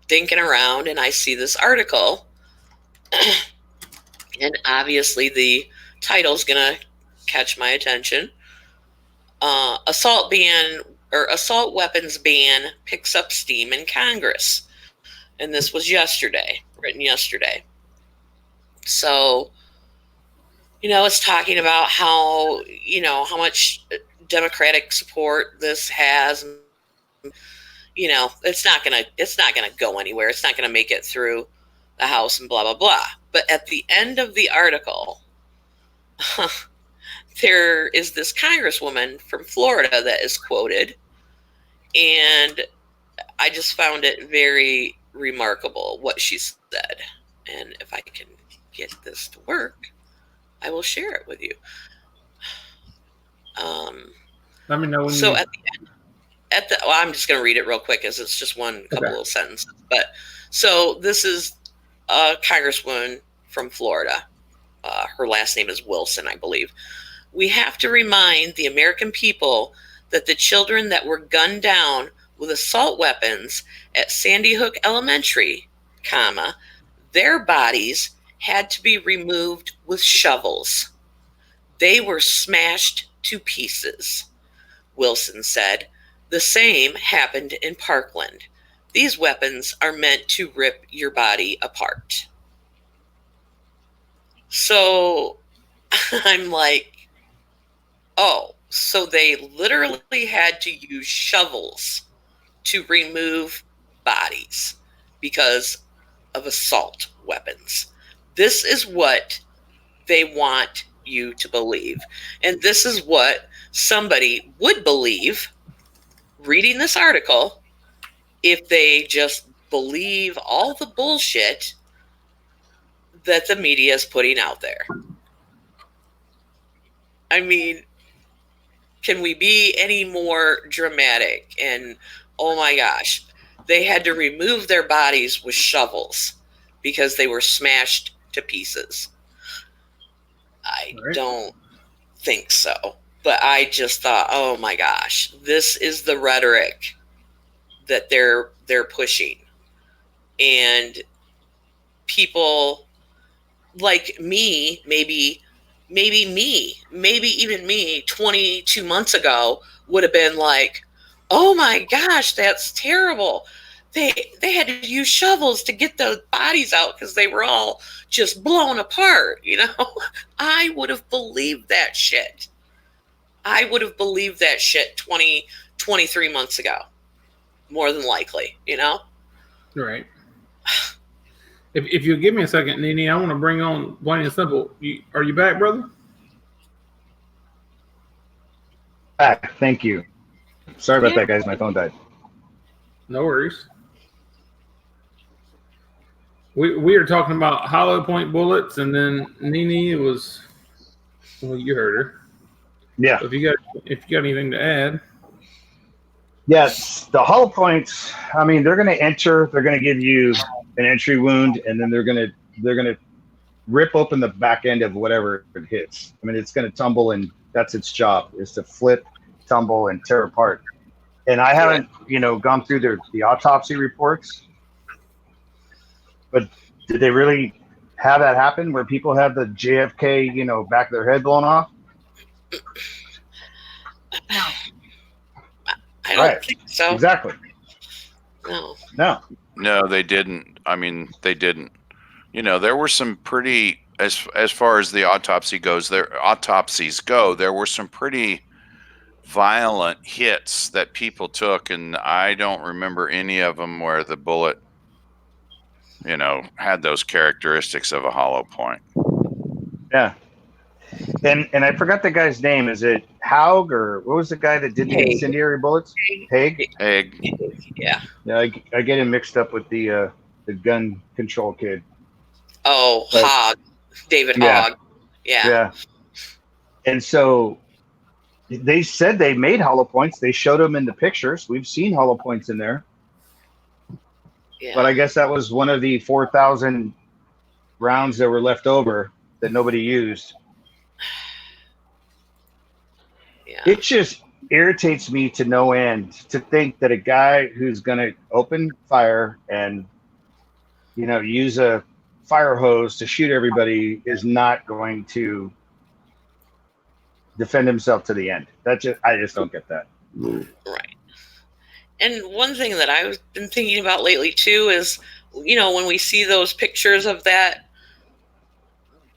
thinking around and I see this article, and obviously the title's gonna catch my attention. Assault weapons ban picks up steam in Congress. And this was written yesterday. So, it's talking about how, how much Democratic support this has. It's not gonna go anywhere. It's not gonna make it through the House and blah blah blah. But at the end of the article, there is this congresswoman from Florida that is quoted, and I just found it very remarkable what she said. And if I can get this to work, I will share it with you. Let me know when so you... at the well, I'm just going to read it real quick, as it's just one couple of sentences. But so this is a congresswoman from Florida. Her last name is Wilson, I believe. We have to remind the American people that the children that were gunned down with assault weapons at Sandy Hook Elementary, their bodies had to be removed with shovels. They were smashed to pieces, Wilson said. The same happened in Parkland. These weapons are meant to rip your body apart. So I'm like, oh, so they literally had to use shovels to remove bodies because of assault weapons. This is what they want you to believe. And this is what somebody would believe reading this article if they just believe all the bullshit that the media is putting out there. I mean, can we be any more dramatic? And oh my gosh, they had to remove their bodies with shovels because they were smashed to pieces. I don't think so. But I just thought, oh my gosh, this is the rhetoric that they're pushing. And people like me, maybe even me 22 months ago would have been like, oh my gosh, that's terrible. They had to use shovels to get the bodies out because they were all just blown apart, I would have believed that shit. I would have believed that shit 23 months ago. More than likely, Right. If you'll give me a second, Nene, I want to bring on plain and simple. Are you back, brother? Back. Thank you. Sorry about that, guys. My phone died. No worries. We are talking about hollow point bullets, and then Nene was, well, you heard her. Yeah. So if you got anything to add. Yes, the hollow points. I mean, they're going to enter. They're going to give you an entry wound, and then they're going to rip open the back end of whatever it hits. I mean, it's going to tumble, and that's its job, is to flip, tumble, and tear apart. And I haven't, gone through the autopsy reports, but did they really have that happen where people have the JFK, back of their head blown off? I don't think so. Exactly. No, they didn't. I mean, they didn't. There were some pretty, as far as the autopsies go, there were some pretty violent hits that people took, and I don't remember any of them where the bullet, had those characteristics of a hollow point. Yeah. And I forgot the guy's name. Is it Haug, or what was the guy that did the incendiary bullets? Haig? Yeah. Yeah, I get him mixed up with the gun control kid. Oh, but, Hogg. David Hogg. Yeah. Yeah. And so they said they made hollow points. They showed them in the pictures. We've seen hollow points in there. Yeah. But I guess that was one of the 4,000 rounds that were left over that nobody used. Yeah. It just irritates me to no end to think that a guy who's going to open fire and, you know, use a fire hose to shoot everybody is not going to defend himself to the end. I just don't get that. Right. And one thing that I've been thinking about lately too is, you know, when we see those pictures of that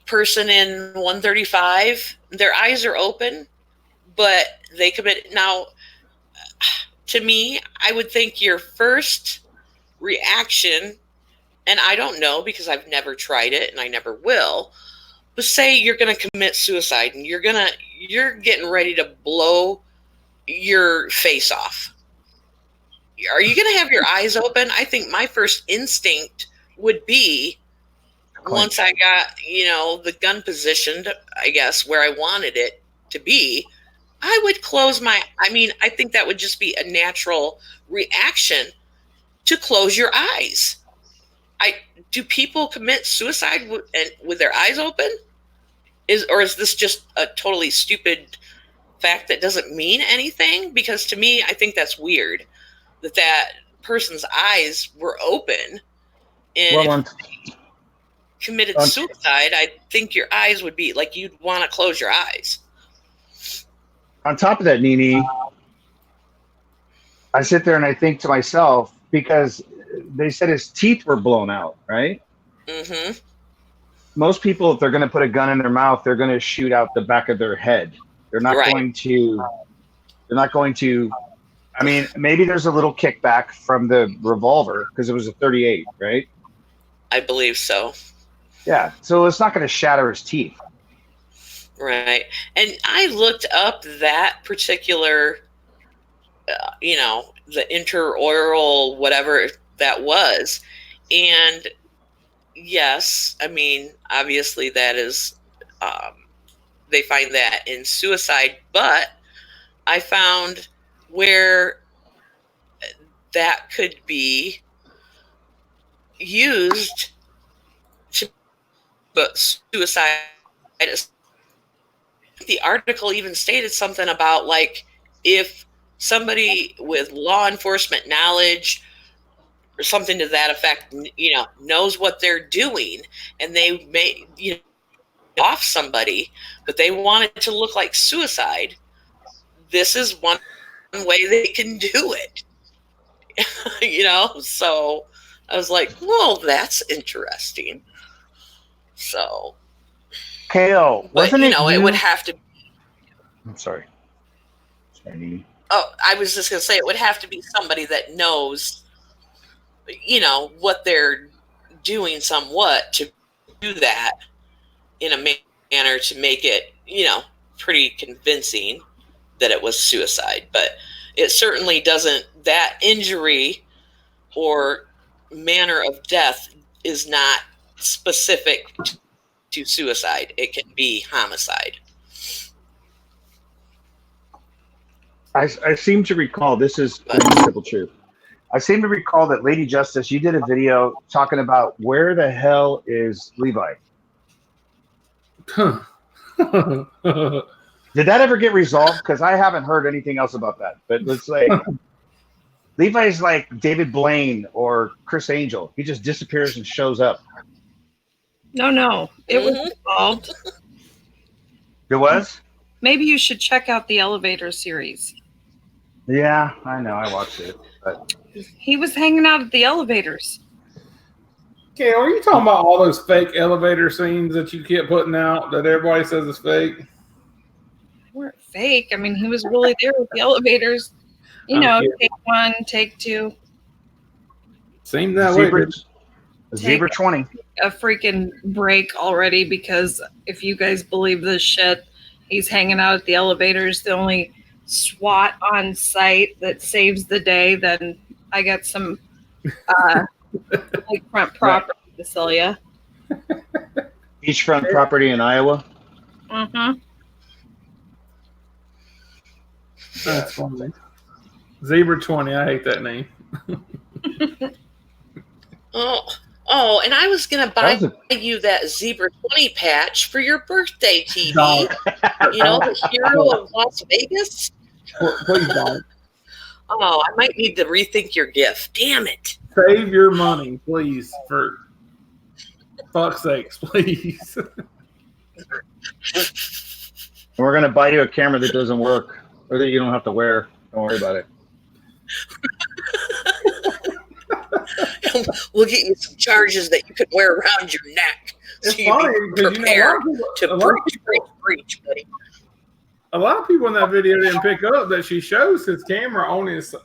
person in 135, their eyes are open, but they commit. Now, to me, I would think your first reaction, and I don't know because I've never tried it and I never will, but say you're going to commit suicide and you're getting ready to blow your face off. Are you going to have your eyes open? I think my first instinct would be, once I got, you know, the gun positioned, I guess, where I wanted it to be, I would close I think that would just be a natural reaction to close your eyes. Do people commit suicide with their eyes open? Or is this just a totally stupid fact that doesn't mean anything? Because to me, I think that's weird that person's eyes were open, and committed suicide, I think your eyes would be like, you'd want to close your eyes. On top of that, Nini, I sit there and I think to myself, because they said his teeth were blown out, right? Mm-hmm. Most people, if they're going to put a gun in their mouth, they're going to shoot out the back of their head. They're not going to, I mean, maybe there's a little kickback from the revolver because it was a 38, right? I believe so. Yeah, so it's not going to shatter his teeth. Right. And I looked up that particular, you know, the interoral, whatever that was. And yes, I mean, obviously that is, they find that in suicide, but I found where that could be used to, but suicide. The article even stated something about, like, if somebody with law enforcement knowledge or something to that effect, you know, knows what they're doing, and they may, you know, off somebody, but they want it to look like suicide, this is one way they can do it. You know, so I was like, well, that's interesting. So, KO, wasn't it would have to. I'm sorry. Oh, I was just going to say, it would have to be somebody that knows, you know, what they're doing somewhat to do that in a manner to make it, you know, pretty convincing that it was suicide. But it certainly doesn't, that injury or manner of death is not specific to suicide. It can be homicide. I seem to recall, this is simple truth. I seem to recall that Lady Justice, you did a video talking about where the hell is Levi? Did that ever get resolved? Because I haven't heard anything else about that. But it's like Levi's like David Blaine or Chris Angel. He just disappears and shows up. No, it was involved. It was? Maybe you should check out the Elevator series. Yeah, I know. I watched it. But he was hanging out at the elevators. Okay, are you talking about all those fake elevator scenes that you kept putting out that everybody says is fake? They weren't fake. I mean, he was really there with the elevators. You know, take one, take two. Seemed that way. Zebra 20. A freaking break already, because if you guys believe this shit, he's hanging out at the elevators. The only SWAT on site that saves the day. Then I got some lakefront property to sell you. Beachfront property in Iowa. Mm-hmm. That's funny. Zebra 20. I hate that name. Oh, Oh, and I was gonna buy That was you that Zebra 20 patch for your birthday, TV. Don't. You know, the hero of Las Vegas. Please don't. Oh, I might need to rethink your gift. Damn it. Save your money, please, for fuck's sakes, please. We're gonna buy you a camera that doesn't work, or that you don't have to wear. Don't worry about it. We'll get you some charges that you could wear around your neck. So It's you funny be because prepared to breach, buddy. a lot of people in that video didn't pick up that she shows his camera on his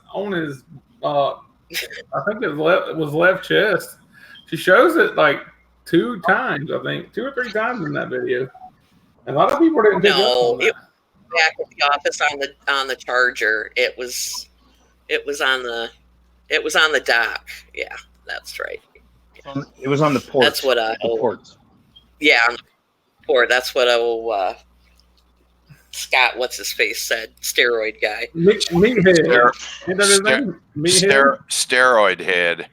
I think it was left chest. She shows it like 2 times, I think 2 or 3 times in that video. And a lot of people didn't pick up on that. It was back at the office on the charger. It was on the dock. Yeah, that's right. It was on the port. That's what ports. Yeah, on the port. That's what Scott, what's his face, said. Steroid guy. Meathead. Isn't that his name? Meathead? Steroid head.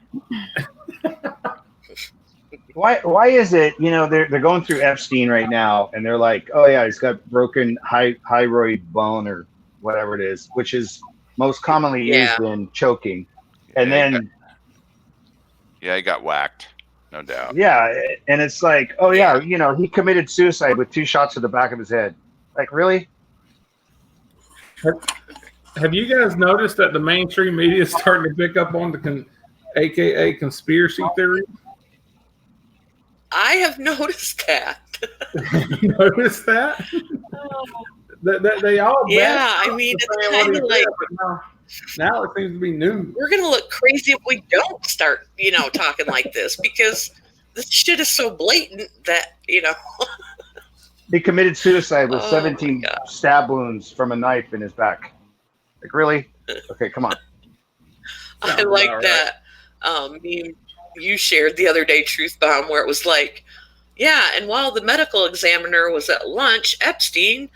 Why is it, they're going through Epstein right now, and they're like, oh yeah, he's got broken hyoid bone or whatever it is, which is most commonly used in choking. And then he got whacked, no doubt. Yeah, and it's like, oh yeah, he committed suicide with 2 shots to the back of his head. Like, really? Have you guys noticed that the mainstream media is starting to pick up on the AKA conspiracy theory? I have noticed that. You noticed that? They all I mean, it's kind of like now it seems to be new. We're gonna look crazy if we don't start, talking like this, because this shit is so blatant that He committed suicide with 17 stab wounds from a knife in his back. Like, really? Okay, come on. I like that meme you shared the other day, TruthBomb, where it was like, yeah, and while the medical examiner was at lunch, Epstein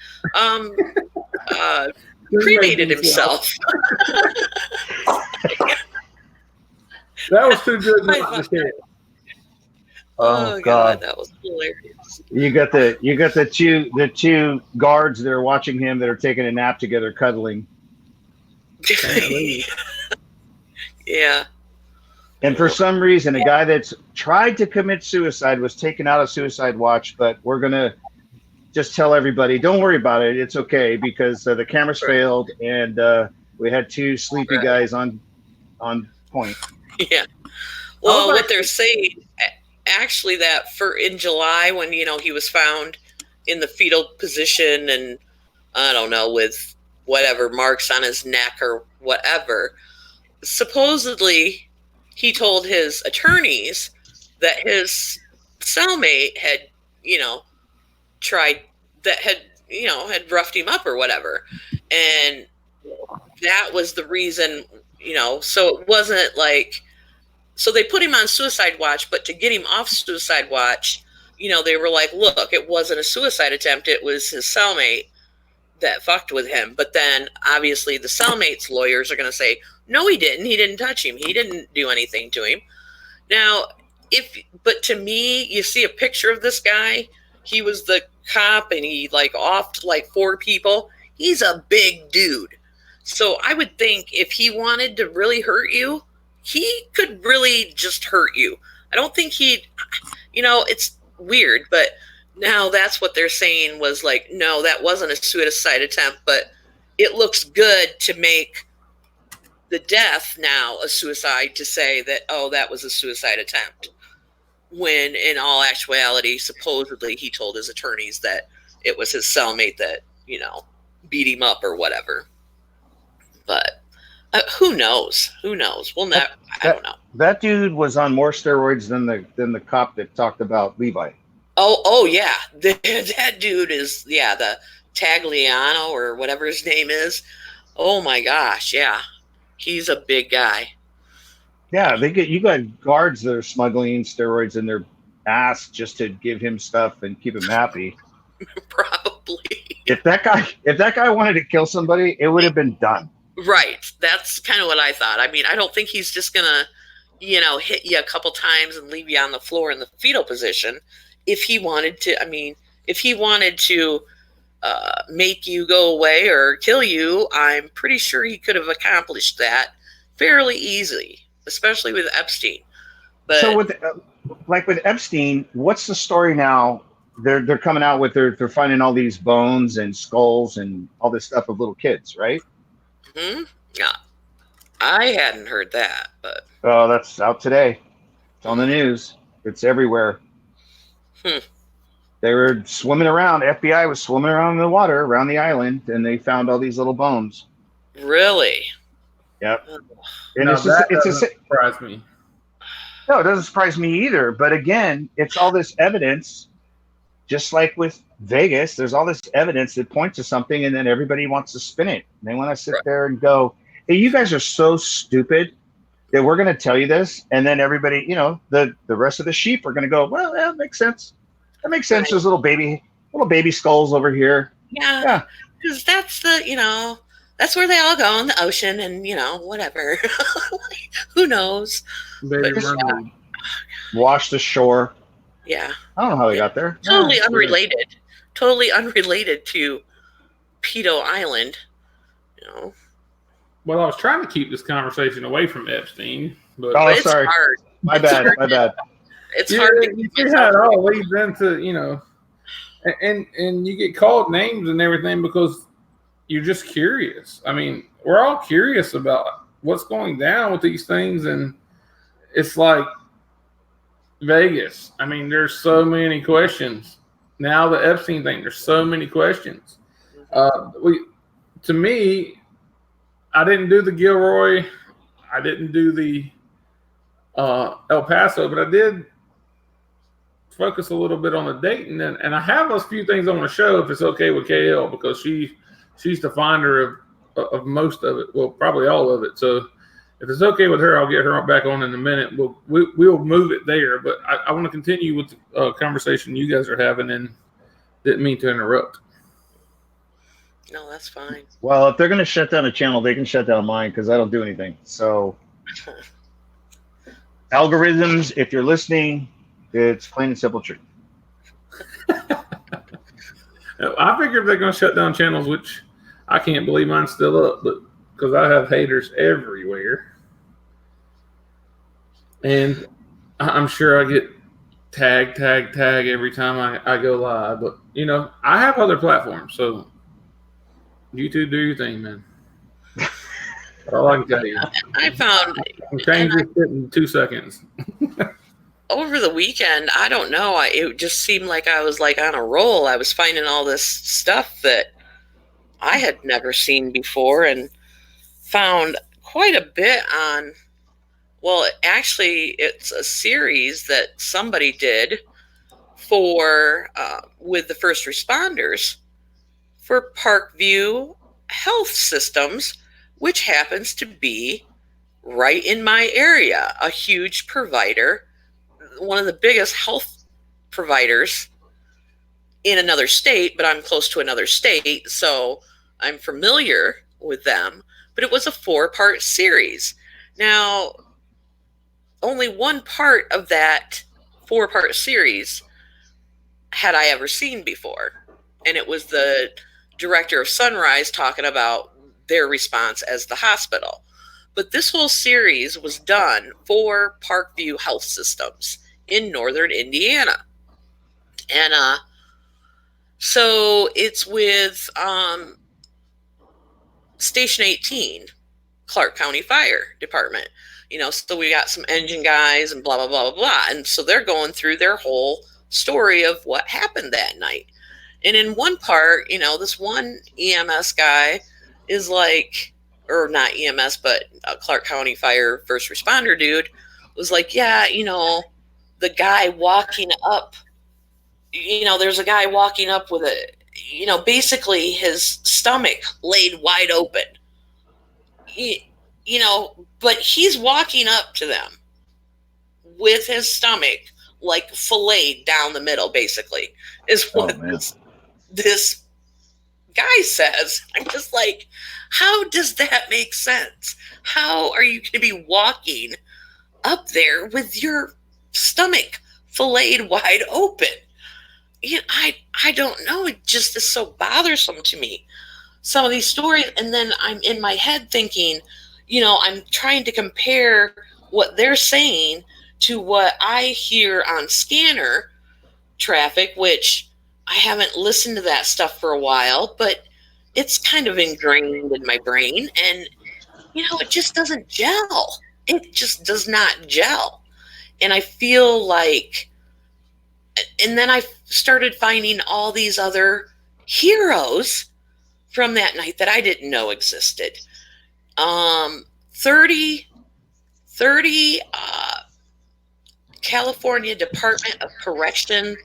cremated himself. That was too good not to share. Oh God, that was hilarious. You got the two guards that are watching him that are taking a nap together, cuddling. Yeah. And for some reason, a guy that's tried to commit suicide was taken out of suicide watch. But we're gonna just tell everybody, don't worry about it. It's okay, because the cameras failed, and we had 2 sleepy guys on point. Yeah. Well, what they're saying, actually, that in July, when he was found in the fetal position, and I don't know, with whatever marks on his neck or whatever, supposedly he told his attorneys that his cellmate had had roughed him up or whatever, and that was the reason, so it wasn't like, so they put him on suicide watch, but to get him off suicide watch, they were like, look, it wasn't a suicide attempt, it was his cellmate that fucked with him. But then obviously the cellmate's lawyers are going to say, no, he didn't touch him, he didn't do anything to him. Now, but to me, you see a picture of this guy, he was the cop, and he offed 4 people. He's a big dude. So I would think if he wanted to really hurt you, he could really just hurt you. I don't think it's weird, but now that's what they're saying was like, no, that wasn't a suicide attempt, but it looks good to make the death now a suicide, to say that, oh, that was a suicide attempt. When in all actuality, supposedly he told his attorneys that it was his cellmate that, beat him up or whatever. But who knows? Well, I don't know. That dude was on more steroids than the cop that talked about Levi. Oh yeah. That dude is, the Tagliano or whatever his name is. Oh my gosh, yeah. He's a big guy. Yeah, you got guards that are smuggling steroids in their ass just to give him stuff and keep him happy. Probably. If that guy wanted to kill somebody, it would have been done. Right. That's kind of what I thought. I mean, I don't think he's just gonna, hit you a couple times and leave you on the floor in the fetal position. If he wanted to, make you go away or kill you, I'm pretty sure he could have accomplished that fairly easily, especially with Epstein. But so with Epstein, what's the story now? They're coming out with they're finding all these bones and skulls and all this stuff of little kids, right? Yeah, I hadn't heard that, but Oh, that's out today. It's on the news. It's everywhere. They were swimming around. FBI was swimming around in the water around the island, and they found all these little bones. Really? Yep. And No, it's that just doesn't surprise me. No, it doesn't surprise me either. But again, it's all this evidence, just like with Vegas, there's all this evidence that points to something, and then everybody wants to spin it. And they want to sit there and go, hey, you guys are so stupid that we're going to tell you this. And then everybody, the rest of the sheep are going to go, well, that makes sense. That makes sense. There's little baby skulls over here. Yeah. Because that's that's where they all go in the ocean and, whatever. Who knows? Baby But, mermaid. Wash the shore. Yeah. I don't know how they got there. Totally Yeah, unrelated. Totally unrelated to Pedo Island. Well, I was trying to keep this conversation away from Epstein, but Oh, it's sorry. hard. My bad. It's yeah, hard to you keep see how it myself. all leads into, and you get called names and everything because you're just curious. I mean, we're all curious about what's going down with these things, and it's like Vegas. I mean, there's so many questions. Now the Epstein thing, there's so many questions. To me, I didn't do the Gilroy. I didn't do the El Paso, but I did focus a little bit on the Dayton, and I have a few things I want to show if it's okay with KL, because she's the finder of most of it, well, probably all of it. So if it's okay with her, I'll get her back on in a minute. We'll move it there, but I want to continue with the conversation you guys are having, and didn't mean to interrupt. No, that's fine. Well, if they're going to shut down a channel, they can shut down mine because I don't do anything. So algorithms, if you're listening, it's plain and simple truth. I figured they're going to shut down channels, which I can't believe mine's still up, but because I have haters everywhere, and I'm sure I get tag every time I go live. But I have other platforms, so you two do your thing, man. That's all I can tell you. I found I can change this shit in 2 seconds. over the weekend, I don't know, it just seemed like I was like on a roll. I was finding all this stuff that I had never seen before, and found quite a bit on, well, actually, it's a series that somebody did for with the first responders for Parkview Health Systems, which happens to be right in my area, a huge provider, one of the biggest health providers in another state, but I'm close to another state, so I'm familiar with them. But it was a 4-part series. Now, only one part of that 4-part series had I ever seen before, and it was the director of Sunrise talking about their response as the hospital. But this whole series was done for Parkview Health Systems in northern Indiana. And so it's with Station 18, Clark County Fire Department. So we got some engine guys and blah, blah, blah, blah, blah. And so they're going through their whole story of what happened that night. And in one part, this one EMS guy is like, or not EMS, but Clark County Fire first responder dude was like, yeah, the guy walking up, there's a guy walking up with basically his stomach laid wide open, but he's walking up to them with his stomach like filleted down the middle, basically, is what this guy says. I'm just like, how does that make sense? How are you going to be walking up there with your stomach filleted wide open? You know, I don't know. It just is so bothersome to me, some of these stories. And then I'm in my head thinking, you know, I'm trying to compare what they're saying to what I hear on scanner traffic, which I haven't listened to that stuff for a while, but it's kind of ingrained in my brain. And, you know, it just doesn't gel. It just does not gel. And I feel like, and then I started finding all these other heroes from that night that I didn't know existed. 30 California Department of Correction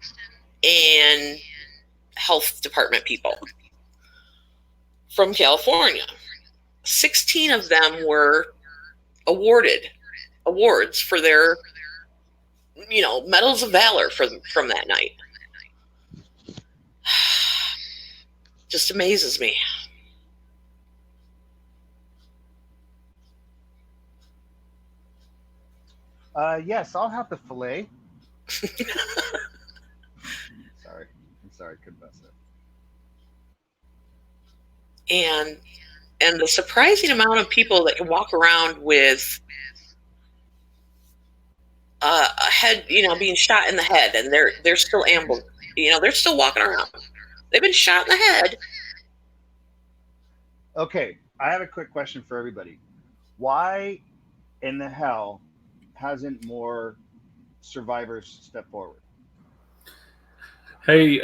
and Health Department people from California. 16 of them were awarded awards for their, you know, medals of valor from that night. Just amazes me. Yes, I'll have the fillet. Sorry, couldn't mess it. And the surprising amount of people that can walk around with a head, you know, being shot in the head, and they're still ambulatory. You know, they're still walking around. They've been shot in the head. Okay, I have a quick question for everybody. Why in the hell hasn't more survivors stepped forward? Hey,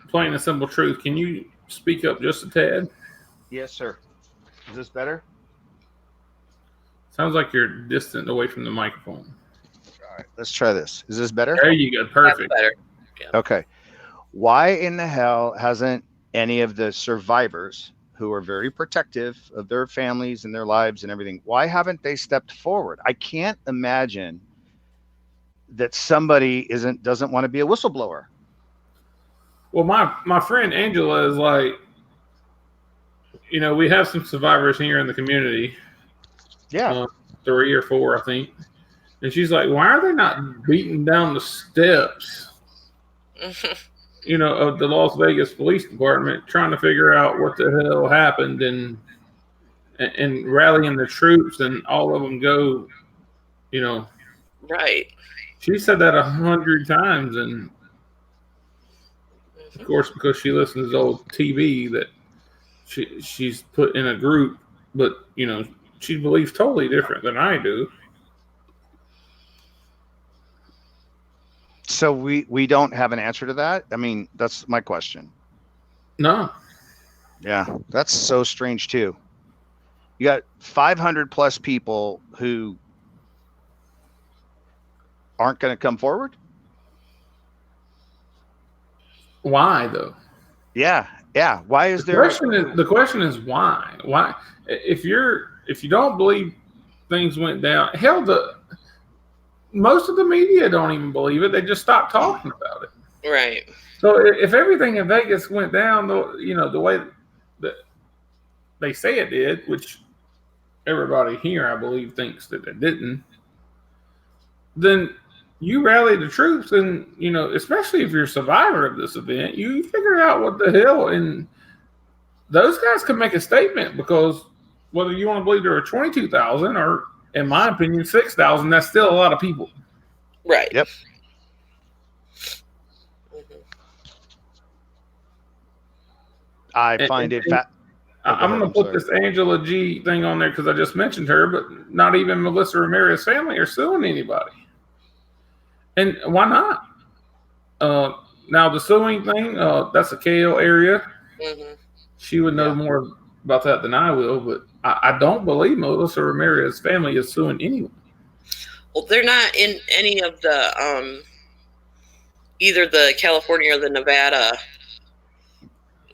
plain and simple truth, can you speak up just a tad? Yes, sir. Is this better? Sounds like you're distant away from the microphone. All right, let's try this. Is this better? There you go. Perfect. That's better. Yeah. Okay. Why in the hell hasn't any of the survivors who are very protective of their families and their lives and everything, why haven't they stepped forward? I can't imagine that somebody doesn't want to be a whistleblower. Well, my friend Angela is like, you know, we have some survivors here in the community. Yeah. 3 or 4, I think. And she's like, why are they not beating down the steps, you know, of the Las Vegas Police Department, trying to figure out what the hell happened and rallying the troops, and all of them go, you know. Right. She said that 100 times, and of course, because she listens to old TV that she's put in a group, but, you know, she believes totally different than I do. So we don't have an answer to that? I mean, that's my question. No. Yeah, that's so strange too. You got 500 plus people who aren't going to come forward? Why, though? Yeah. Why is there? The question is why? Why? If you don't believe things went down, hell, most of the media don't even believe it. They just stop talking about it. Right. So if everything in Vegas went down, you know, the way that they say it did, which everybody here, I believe, thinks that it didn't, then you rally the troops, and, you know, especially if you're a survivor of this event, you figure out what the hell, and those guys can make a statement, because whether you want to believe there are 22,000 or, in my opinion, 6,000, that's still a lot of people. Right. Yep. I find it I'm going to put this Angela G thing on there because I just mentioned her, but not even Melissa Ramirez's family are suing anybody. And why not? Now, the suing thing, that's a KL area. Mm-hmm. She would know more about that than I will, but I don't believe Melissa Ramirez's family is suing anyone. Well, they're not in any of the either the California or the Nevada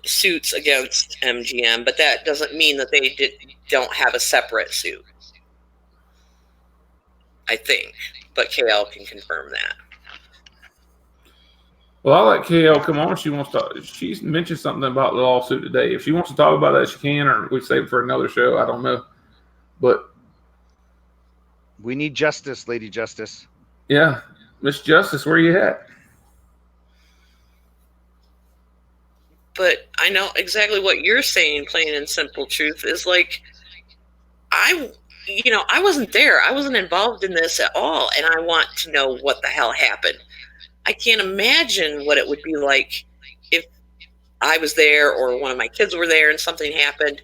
suits against MGM, but that doesn't mean that they don't have a separate suit, I think. But KL can confirm that. Well, I'll let KL come on. She's mentioned something about the lawsuit today. If she wants to talk about that, she can, or we save it for another show. I don't know. But We need justice, Lady Justice. Yeah. Miss Justice, where you at? But I know exactly what you're saying, plain and simple truth, is like, I wasn't there. I wasn't involved in this at all. And I want to know what the hell happened. I can't imagine what it would be like if I was there or one of my kids were there and something happened.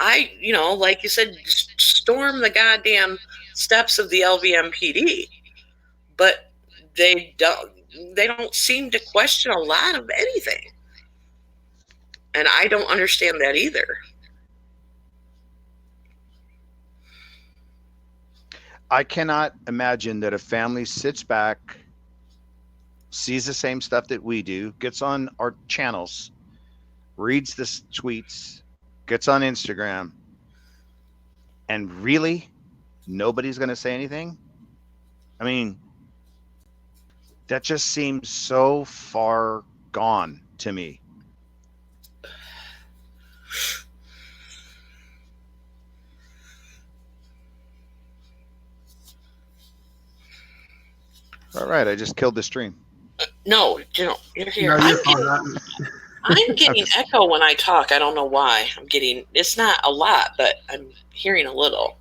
Like you said, storm the goddamn steps of the LVMPD. But they don't seem to question a lot of anything. And I don't understand that either. I cannot imagine that a family sits back, sees the same stuff that we do, gets on our channels, reads the tweets, gets on Instagram, and really nobody's going to say anything. I mean, that just seems so far gone to me. All right, I just killed the stream. No, you're here. No, you're fine. I'm getting echo when I talk. I don't know why. It's not a lot, but I'm hearing a little.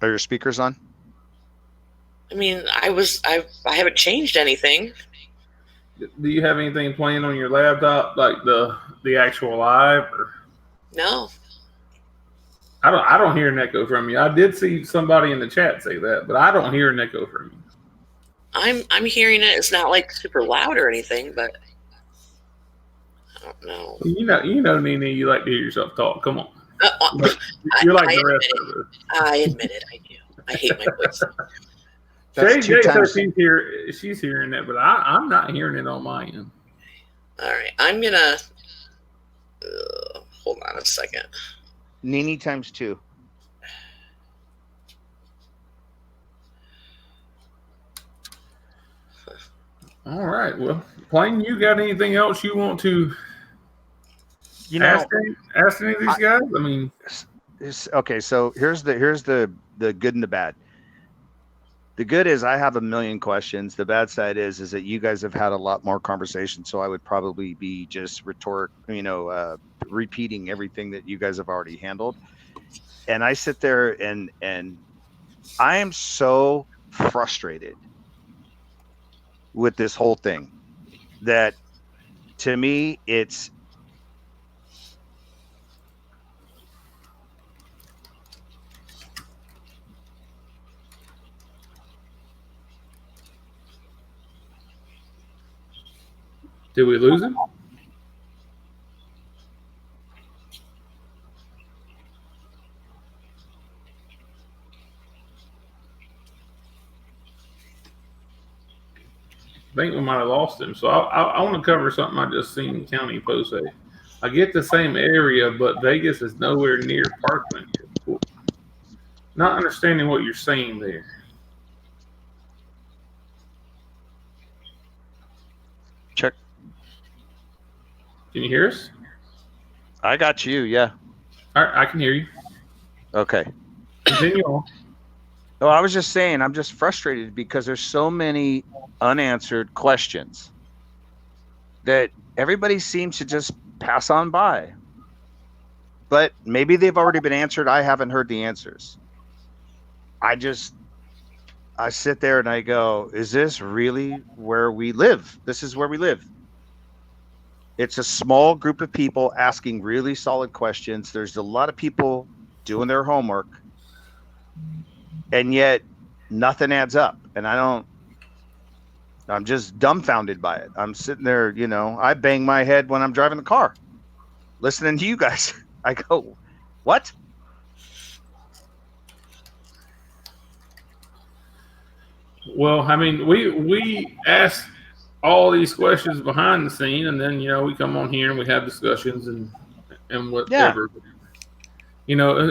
Are your speakers on? I mean, I haven't changed anything. Do you have anything playing on your laptop, like the actual live? Or? No. I don't hear an echo from you. I did see somebody in the chat say that, but I don't hear an echo from you. I'm hearing it. It's not like super loud or anything, but I don't know. You know, Nina, you like to hear yourself talk. Come on. You're like the rest of us. I admit it. I do. I hate my voice. That's Jay says she's hearing it, but I'm not hearing it on my end. All right. I'm going to hold on a second. Nini times 2. All right. Well, Plain, you got anything else you want to ask any of these guys? I mean, okay. So here's the good and the bad. The good is I have a million questions. The bad side is that you guys have had a lot more conversation. So I would probably be just repeating everything that you guys have already handled. And I sit there and I am so frustrated with this whole thing that to me it's did we lose him? I think we might have lost him. So I want to cover something I just seen County Post say. I get the same area, but Vegas is nowhere near Parkland. Not understanding what you're saying there. check. Can you hear us? I got you. Yeah. All right, I can hear you. Okay. Continue on. No, I was just saying, I'm just frustrated because there's so many unanswered questions that everybody seems to just pass on by. But maybe they've already been answered. I haven't heard the answers. I sit there and I go, is this really where we live? This is where we live. It's a small group of people asking really solid questions. There's a lot of people doing their homework. And yet nothing adds up. And I'm just dumbfounded by it. I'm sitting there, I bang my head when I'm driving the car, listening to you guys. I go, what? Well, I mean, we ask all these questions behind the scene, and then, we come on here and we have discussions and whatever. Yeah.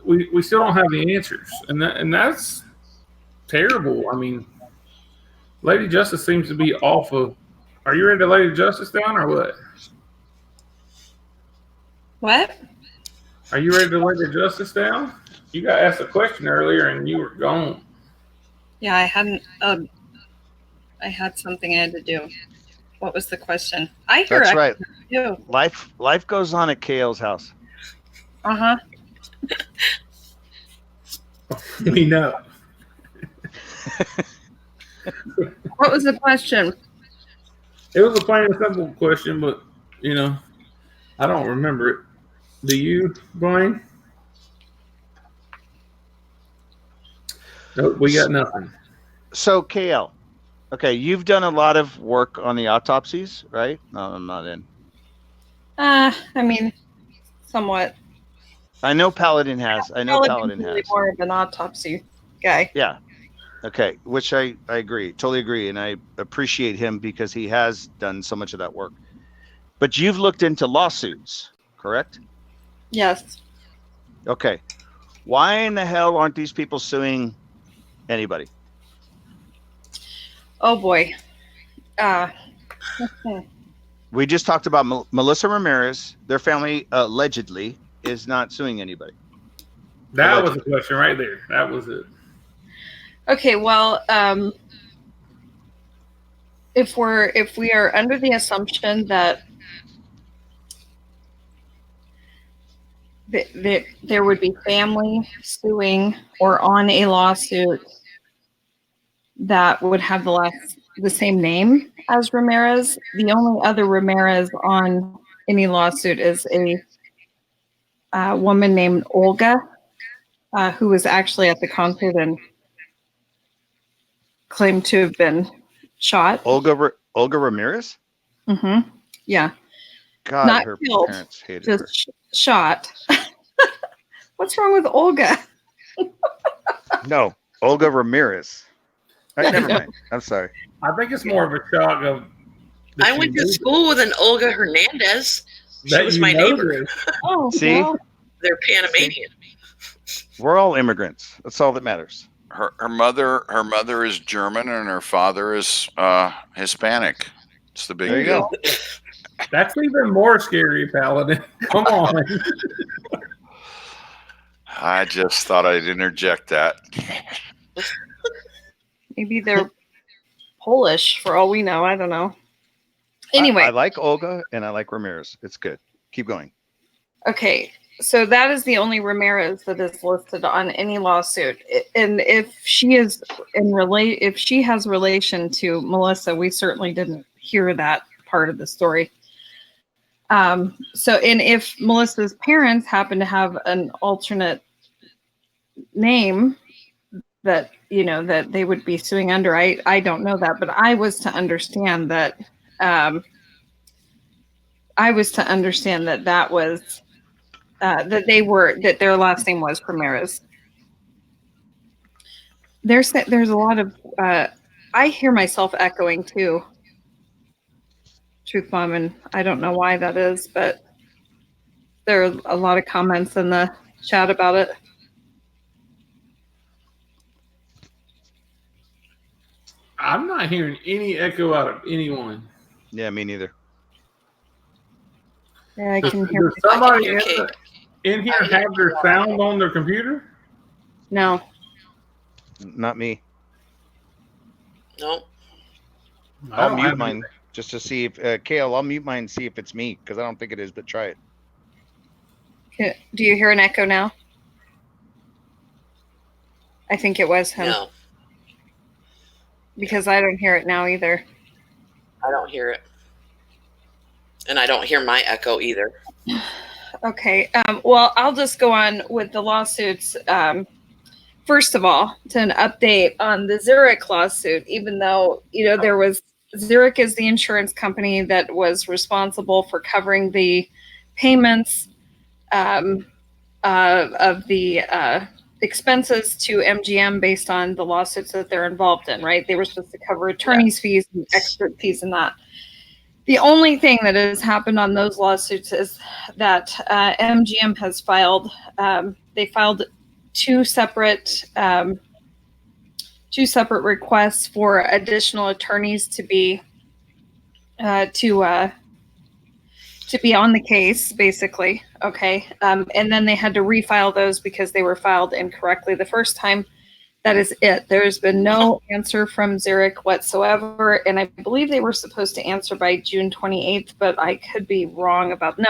We still don't have the answers, and that's terrible. I mean, Lady Justice seems to be off of. Are you ready to lay Justice down or what? What? Are you ready to lay the Justice down? You got asked a question earlier and you were gone. Yeah, I had something I had to do. What was the question? I hear That's right. too. Life goes on at KL's house. Uh-huh. We know. What was the question? It was a plain and simple question, but I don't remember it. Do you, Blaine? Nope, we got nothing. So KL, okay, you've done a lot of work on the autopsies, right? No, I'm not in. I mean, somewhat. I know Paladin has. Paladin really has. more of an autopsy guy. Yeah. Okay, which I agree, totally agree, and I appreciate him because he has done so much of that work. But you've looked into lawsuits, correct? Yes. Okay. Why in the hell aren't these people suing anybody? Oh boy. We just talked about Melissa Ramirez. Their family allegedly is not suing anybody. That was the question right there. That was it. Okay, well, if we are under the assumption that there would be family suing or on a lawsuit that would have the same name as Ramirez, the only other Ramirez on any lawsuit is a woman named Olga, who was actually at the concert and claimed to have been shot. Olga Ramirez? Mm-hmm. Yeah. God, not her killed, parents hated just her. Shot. What's wrong with Olga? No, Olga Ramirez. Never mind. I'm sorry. I think it's more of a shock of. I went to school with an Olga Hernandez. She was my neighbor. Oh, see, well, they're Panamanian. We're all immigrants. That's all that matters. Her mother is German and her father is Hispanic. It's the big There you deal. go. That's even more scary, Paladin. Come on. I just thought I'd interject that. maybe they're Polish for all we know. I don't know. Anyway. I like Olga and I like Ramirez. It's good. Keep going. Okay. So that is the only Ramirez that is listed on any lawsuit. And if she is if she has relation to Melissa, we certainly didn't hear that part of the story. And if Melissa's parents happen to have an alternate name that, that they would be suing under, I don't know that, but I was to understand that, that was, that their last name was Ramirez. There's a lot of, I hear myself echoing too. TruthBomb, and I don't know why that is, but there are a lot of comments in the chat about it. I'm not hearing any echo out of anyone. Yeah, me neither. Yeah, I can hear. Does somebody in here have their sound on their computer? No. Not me. No. I'll mute mine just to see if KL. I'll mute mine and see if it's me because I don't think it is, but try it. Do you hear an echo now? I think it was him. No. Because I don't hear it now either. I don't hear it. And I don't hear my echo either. Okay. Well, I'll just go on with the lawsuits. First of all, to an update on the Zurich lawsuit, even though, there was Zurich is the insurance company that was responsible for covering the payments of the expenses to MGM based on the lawsuits that they're involved in, right? They were supposed to cover attorney's fees and expert fees and that. The only thing that has happened on those lawsuits is that MGM has filed, they filed two separate requests for additional attorneys to be on the case, basically. Okay. And then they had to refile those because they were filed incorrectly the first time. That is it. There's been no answer from Zurich whatsoever, and I believe they were supposed to answer by June 28th, but I could be wrong about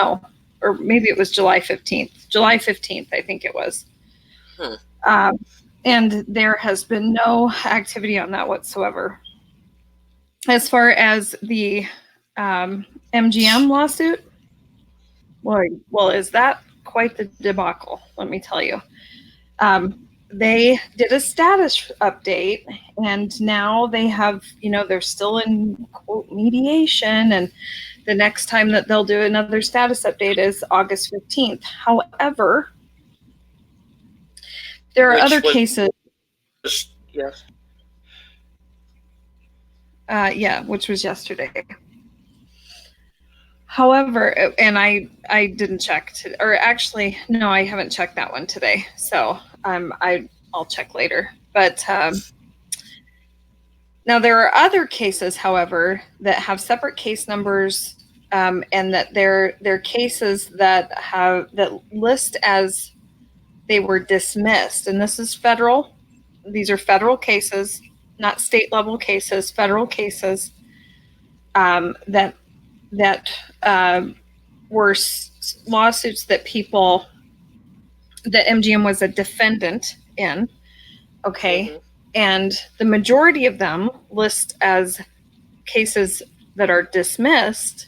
or maybe it was July 15th. July 15th, I think it was. And there has been no activity on that whatsoever. As far as the MGM lawsuit, well, is that quite the debacle? Let me tell you. They did a status update, and now they have, they're still in quote mediation, and the next time that they'll do another status update is August 15th. However, there are other cases. Yes. Which was yesterday. However, and I didn't check, or actually, no, I haven't checked that one today. So I'll check later. But now there are other cases, however, that have separate case numbers, and that they're cases that list as they were dismissed. And this is federal. These are federal cases, not state level cases, federal cases that were lawsuits that MGM was a defendant in. Okay. Mm-hmm. And the majority of them list as cases that are dismissed.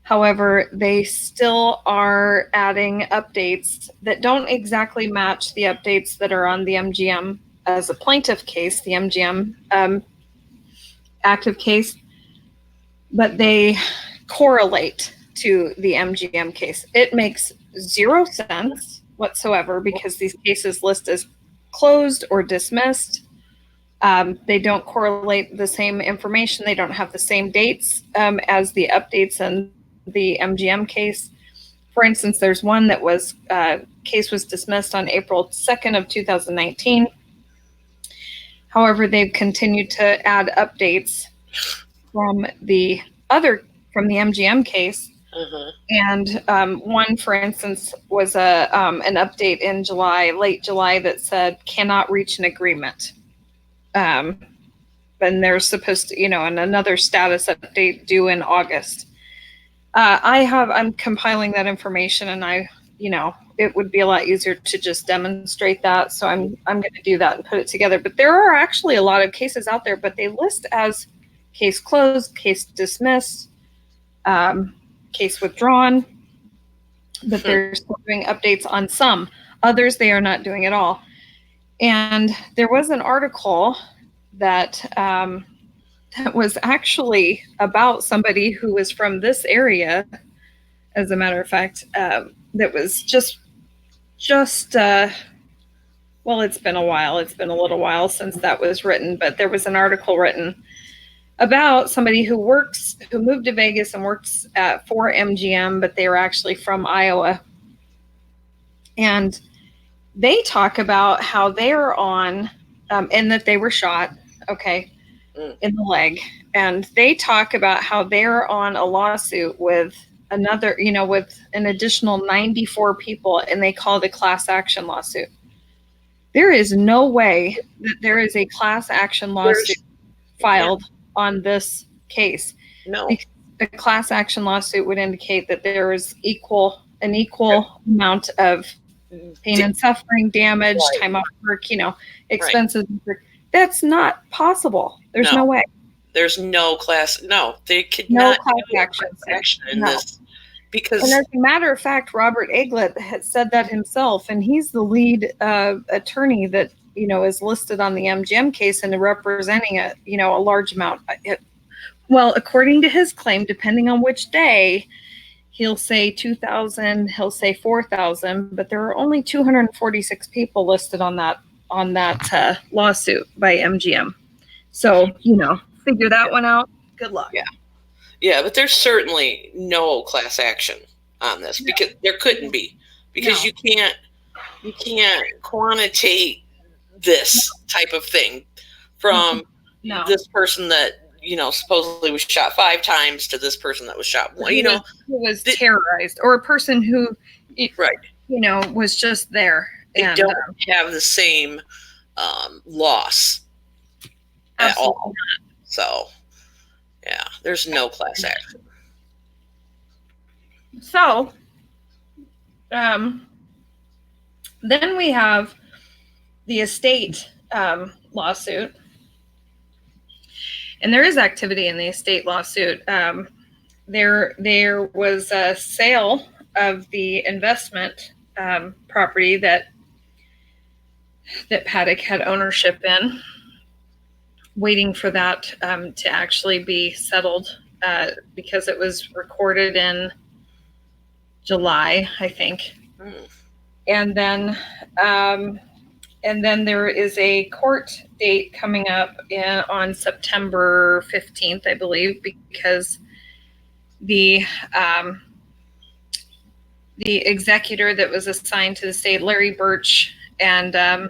However, they still are adding updates that don't exactly match the updates that are on the MGM as a plaintiff case, the MGM active case, but they correlate to the MGM case. It makes zero sense whatsoever because these cases list as closed or dismissed. They don't correlate the same information. They don't have the same dates as the updates in the MGM case. For instance, there's one that case was dismissed on April 2nd of 2019. However, they've continued to add updates from the MGM case. Mm-hmm. And one, for instance, was an update in late July, that said cannot reach an agreement. And they're supposed to, and another status update due in August. I'm compiling that information, and it would be a lot easier to just demonstrate that. So I'm going to do that and put it together. But there are actually a lot of cases out there, but they list as case closed, case dismissed, case withdrawn, but they're still doing updates on some. Others, they are not doing at all. And there was an article that was actually about somebody who was from this area, as a matter of fact, that was just well, it's been a while. It's been a little while since that was written, but there was an article written about somebody who moved to Vegas and works for MGM, but they were actually from Iowa. And they talk about how they're on, and that they were shot, in the leg. And they talk about how they're on a lawsuit with with an additional 94 people, and they call it a class action lawsuit. There is no way that there is a class action lawsuit filed on this case. No. Because a class action lawsuit would indicate that there is an equal amount of pain and suffering, damage, time off work, expenses. Right. That's not possible. There's no way. There's no class. No, they could not do class action in this. Because, and as a matter of fact, Robert Eaglet had said that himself, and he's the lead attorney that is listed on the MGM case and representing a large amount. Well, according to his claim, depending on which day, he'll say 2,000, he'll say 4,000, but there are only 246 people listed on that lawsuit by MGM. So figure that one out. Good luck. Yeah, but there's certainly no class action on this because there couldn't be, because you can't quantitate this type of thing from this person that supposedly was shot 5 times to this person that was shot one. Who was terrorized, or a person who was just there. They don't have the same loss at all. Absolutely. So, yeah, there's no class action. So, then we have the estate lawsuit, and there is activity in the estate lawsuit. There was a sale of the investment property that Paddock had ownership in, waiting for that to actually be settled because it was recorded in July, I think. And then there is a court date coming up on September 15th, I believe, because the executor that was assigned to the state, Larry Birch and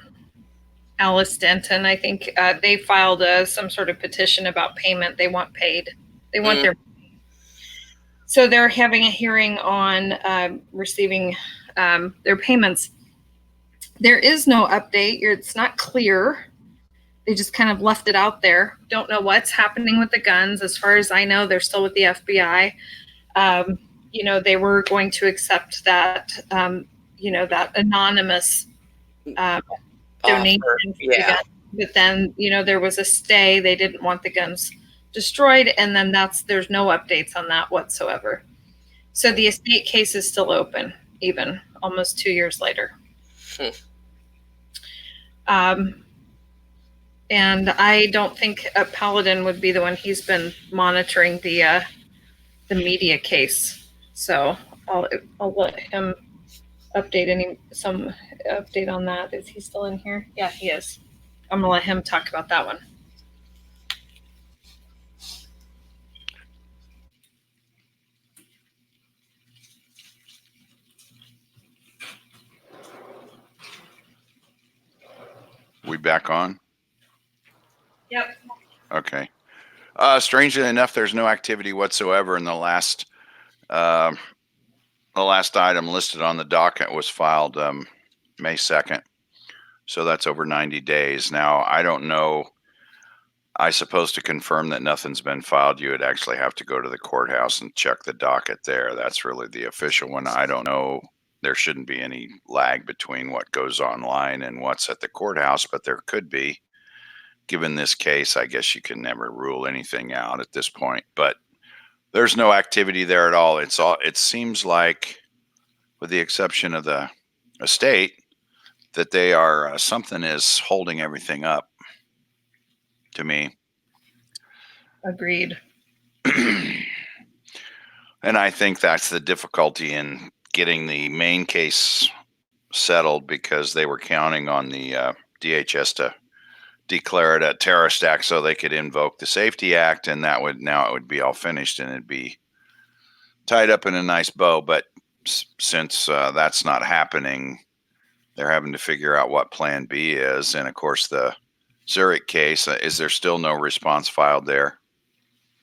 Alice Denton, I think they filed some sort of petition about payment. They want paid. They want their. So they're having a hearing on receiving their payments. There is no update. It's not clear. They just kind of left it out there. Don't know what's happening with the guns. As far as I know, they're still with the FBI. They were going to accept that, that anonymous donation for the gun. But then, there was a stay. They didn't want the guns destroyed. And then there's no updates on that whatsoever. So the estate case is still open, even almost 2 years later. And I don't think Paladin would be the one. He's been monitoring the media case. So I'll let him update some update on that. Is he still in here? Yeah, he is. I'm gonna let him talk about that one. We back on? Yep. Okay. Strangely enough, there's no activity whatsoever in the last item listed on the docket was filed May 2nd. So that's over 90 days. Now, I don't know. I suppose to confirm that nothing's been filed, you would actually have to go to the courthouse and check the docket there. That's really the official one. I don't know. There shouldn't be any lag between what goes online and what's at the courthouse, but there could be. Given this case, I guess you can never rule anything out at this point, but there's no activity there at all. It seems like, with the exception of the estate, that they are, something is holding everything up to me. Agreed. And I think that's the difficulty in getting the main case settled, because they were counting on the DHS to declare it a terrorist act so they could invoke the Safety Act, and it would be all finished and it'd be tied up in a nice bow. But since that's not happening, they're having to figure out what plan B is. And of course, the Zurich case, is there still no response filed there?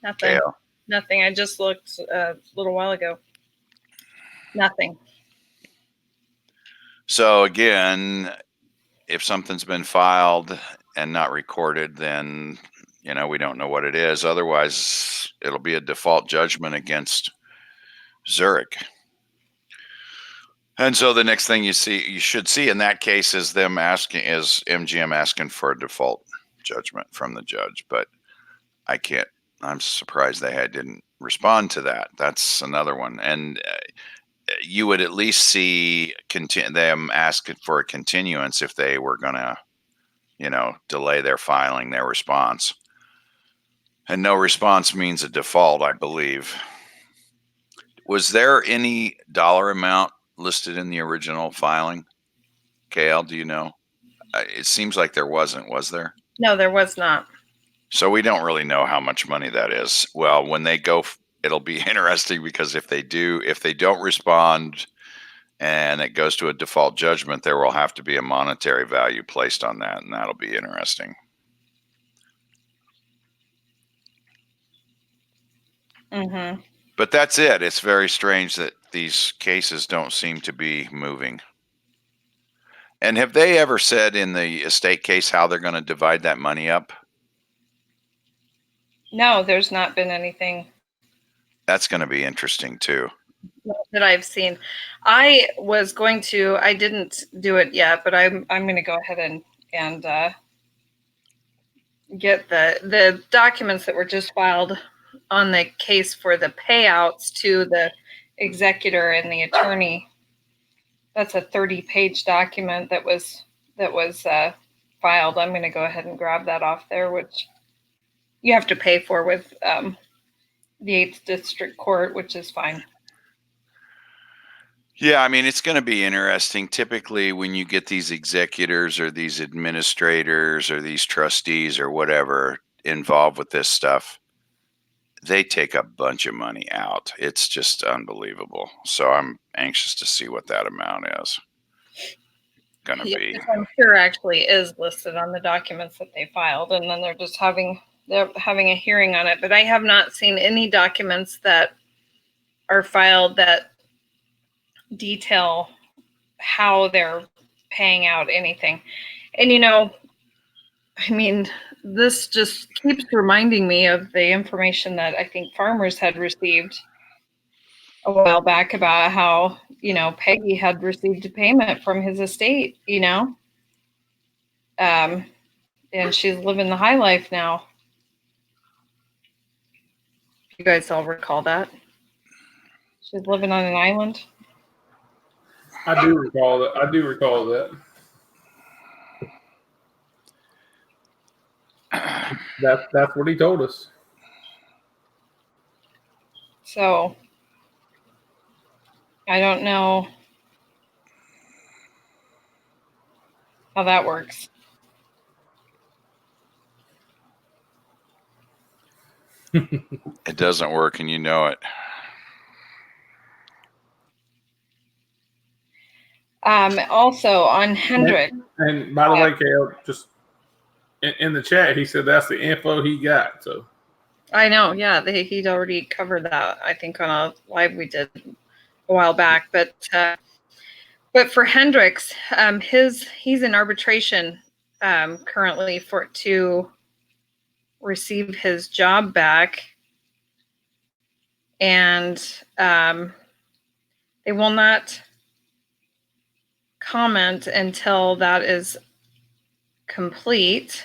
Nothing. Kale? Nothing. I just looked a little while ago. Nothing. So again, if something's been filed and not recorded, then, we don't know what it is. Otherwise, it'll be a default judgment against Zurich. And so the next thing you should see in that case is MGM asking for a default judgment from the judge. But I'm surprised they didn't respond to that. That's another one. And you would at least see them asking for a continuance if they were going to, delay their filing, their response. And no response means a default, I believe. Was there any dollar amount listed in the original filing? KL, do you know? It seems like there wasn't, was there? No, there was not. So we don't really know how much money that is. Well, when they go, it'll be interesting, because if they don't respond and it goes to a default judgment, there will have to be a monetary value placed on that, and that'll be interesting. Mm-hmm. But that's it. It's very strange that these cases don't seem to be moving. And have they ever said in the estate case how they're going to divide that money up? No, there's not been anything That's going to be interesting too. that I've seen. I didn't do it yet, but I'm going to go ahead and get the documents that were just filed on the case for the payouts to the executor and the attorney. That's a 30-page document that was filed. I'm going to go ahead and grab that off there, which you have to pay for with the 8th District Court, which is fine. Yeah, I mean, it's going to be interesting. Typically, when you get these executors or these administrators or these trustees or whatever involved with this stuff, they take a bunch of money out. It's just unbelievable. So I'm anxious to see what that amount is going to be. I'm sure actually is listed on the documents that they filed, and then they're having a hearing on it. But I have not seen any documents that are filed that detail how they're paying out anything. And I mean, this just keeps reminding me of the information that I think farmers had received a while back about how, Peggy had received a payment from his estate, and she's living the high life now. You guys all recall that? She's living on an island. I do recall that. That's what he told us. So I don't know how that works. It doesn't work, and you know it. Also on Hendrick. And by the way, Kale, just in the chat, he said that's the info he got. So I know, yeah, he'd already covered that, I think, on a live we did a while back. But for Hendricks, he's in arbitration currently to receive his job back, and they will not comment until that is complete,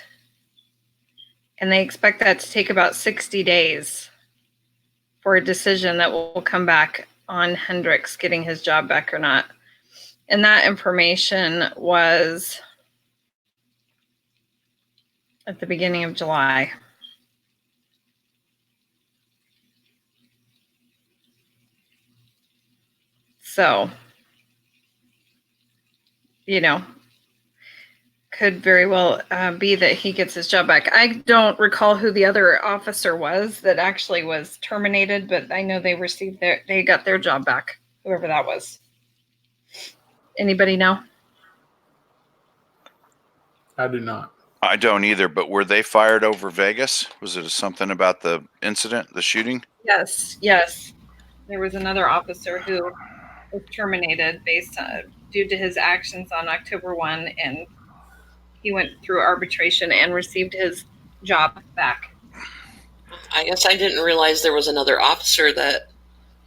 and they expect that to take about 60 days for a decision that will come back on Hendricks getting his job back or not. And that information was at the beginning of July. So, could very well be that he gets his job back. I don't recall who the other officer was that actually was terminated, but I know they got their job back, whoever that was. Anybody know? I do not. I don't either, but were they fired over Vegas? Was it something about the incident, the shooting? Yes. There was another officer who was terminated due to his actions on October 1, and he went through arbitration and received his job back. I guess I didn't realize there was another officer that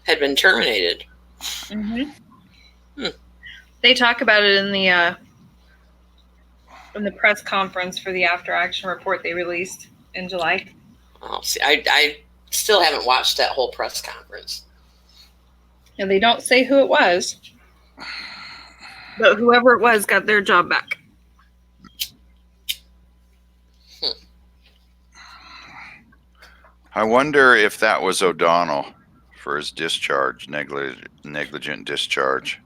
had been terminated. Mm-hmm. They talk about it in the press conference for the after action report they released in July. Oh, see, I still haven't watched that whole press conference. And they don't say who it was, but whoever it was got their job back. I wonder if that was O'Donnell for his discharge, negligent discharge.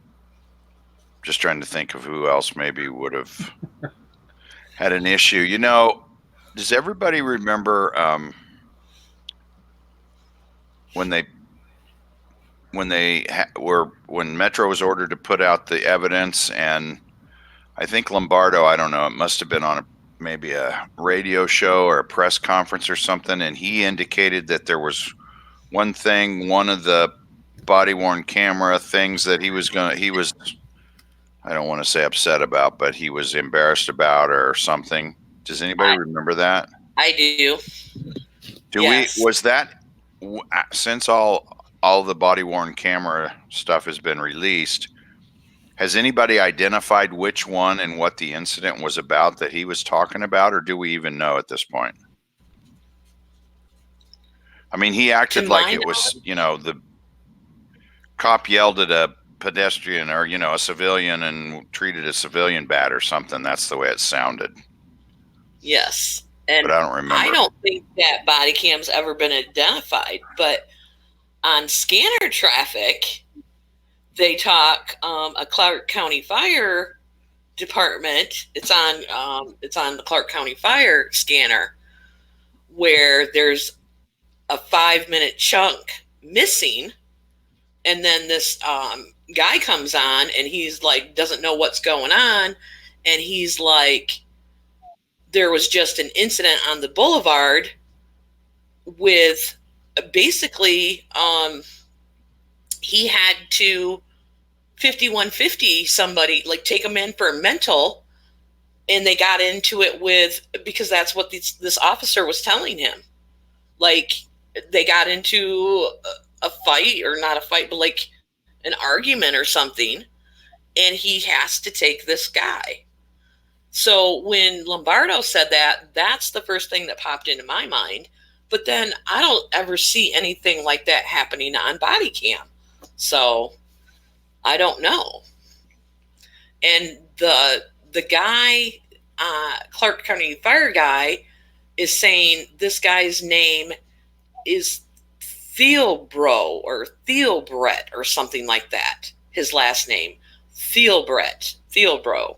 Just trying to think of who else maybe would have had an issue. Does everybody remember when Metro was ordered to put out the evidence, and I think Lombardo, I don't know, it must have been on maybe a radio show or a press conference or something, and he indicated that there was one thing, one of the body worn camera things that he was I don't want to say upset about, but he was embarrassed about or something. Does anybody remember that? I do. Yes. Was that, since all the body worn camera stuff has been released, has anybody identified which one and what the incident was about that he was talking about, or do we even know at this point? I mean, he acted like it was, the cop yelled at a pedestrian or, a civilian and treated a civilian bad or something. That's the way it sounded. Yes. And but I don't remember. I don't think that body cam's ever been identified, but on scanner traffic, they talk a Clark County Fire Department. It's on the Clark County Fire scanner where there's a 5-minute chunk missing, and then this guy comes on and he's like doesn't know what's going on, and he's like, there was just an incident on the boulevard with basically he had to 5150 somebody, like take him in for a mental, and they got into it because that's what this officer was telling him. Like they got into a fight, or not a fight, but like an argument or something, and he has to take this guy. So when Lombardo said that, that's the first thing that popped into my mind. But then I don't ever see anything like that happening on body cam. So I don't know. And the guy, Clark County Fire guy, is saying this guy's name is Thielbro or Thielbrett or something like that. His last name, Thielbro.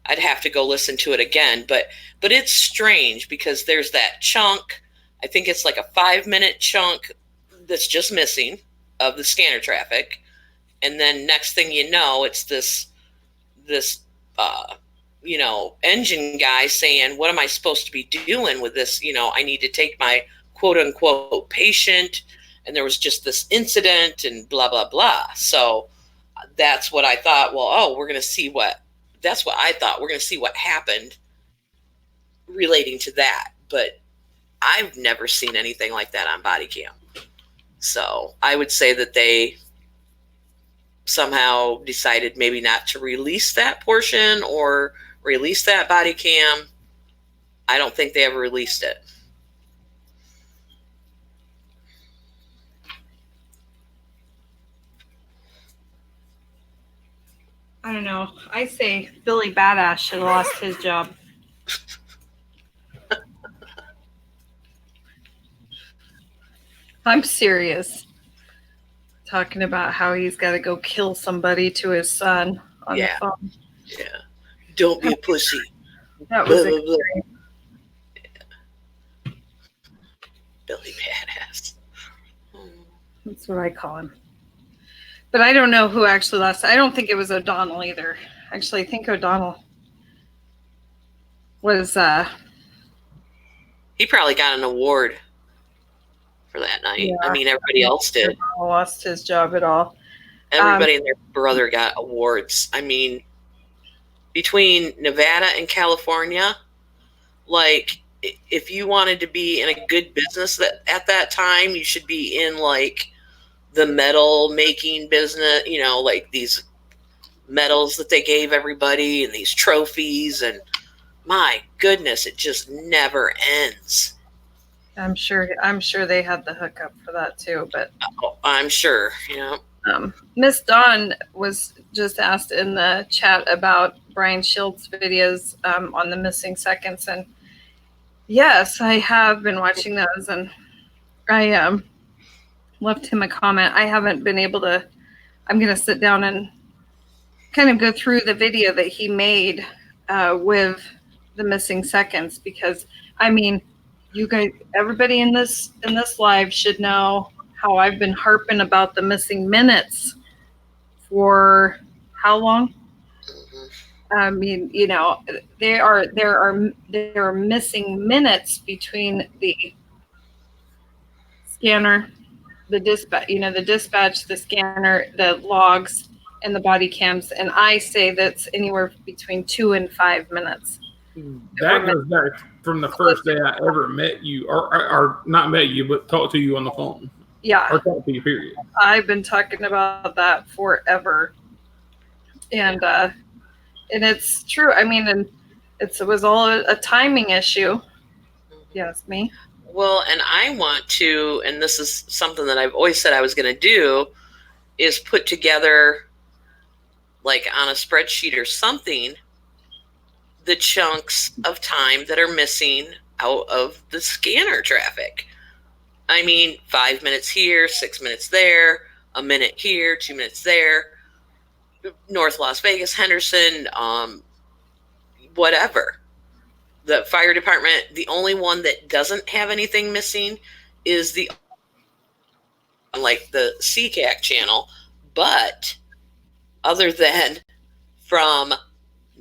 I'd have to go listen to it again, but it's strange because there's that chunk. I think it's like a 5-minute chunk that's just missing of the scanner traffic, and then next thing you know, it's this engine guy saying, "What am I supposed to be doing with this? I need to take my quote unquote patient," and there was just this incident and blah blah blah. So that's what I thought. Well, we're going to see what. That's what I thought. We're going to see what happened relating to that. But I've never seen anything like that on body cam. So I would say that they somehow decided maybe not to release that portion or release that body cam. I don't think they ever released it. I don't know. I say Billy Badass should have lost his job. I'm serious. Talking about how he's got to go kill somebody to his son on the phone. Yeah. Don't be a pussy. That was Billy Badass. That's what I call him. But I don't know who actually lost. I don't think it was O'Donnell either. Actually, I think O'Donnell was... he probably got an award for that night. Yeah. I mean, everybody else did. Lost his job at all. Everybody and their brother got awards. I mean, between Nevada and California, like, if you wanted to be in a good business at that time, you should be in, like, the medal making business, like these medals that they gave everybody and these trophies, and my goodness, it just never ends. I'm sure they had the hookup for that too, but I'm sure, Miss Dawn was just asked in the chat about Brian Shields' videos on the missing seconds, and yes, I have been watching those, and I left him a comment. I haven't been able to. I'm going to sit down and kind of go through the video that he made with the missing seconds, because I mean, you guys, everybody in this live should know how I've been harping about the missing minutes for how long? I mean, there are missing minutes between the scanner, the dispatch, the scanner, the logs, in the body cams, and I say that's anywhere between 2 and 5 minutes. That goes back from the first day I ever met you, or not met you, but talked to you on the phone. Yeah. Or talked to you, period. I've been talking about that forever. And it's true. I mean, and it was all a timing issue. Yes, me. Well, and I want to, and this is something that I've always said I was going to do, is put together, like on a spreadsheet or something, the chunks of time that are missing out of the scanner traffic. I mean, 5 minutes here, 6 minutes there, a minute here, 2 minutes there, North Las Vegas, Henderson, whatever. The fire department, the only one that doesn't have anything missing is the CCAC channel. But other than from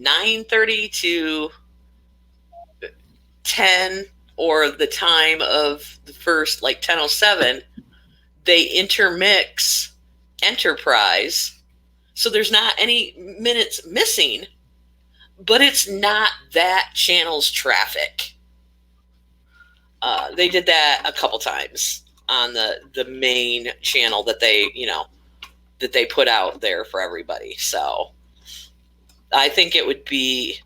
9:30 to 10 or the time of the first, like 10:07, they intermix Enterprise. So there's not any minutes missing, but it's not that channel's traffic. They did that a couple times on the main channel that they put out there for everybody. So I think it would be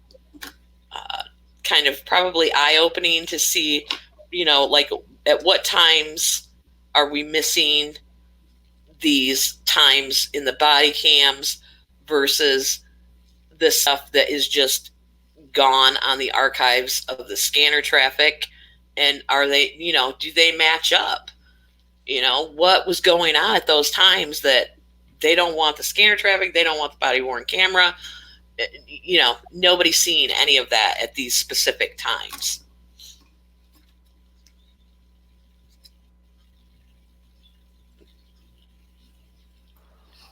kind of probably eye-opening to see, like at what times are we missing these times in the body cams versus the stuff that is just gone on the archives of the scanner traffic. And are they, do they match up? What was going on at those times that they don't want the scanner traffic, they don't want the body worn camera. Nobody's seeing any of that at these specific times.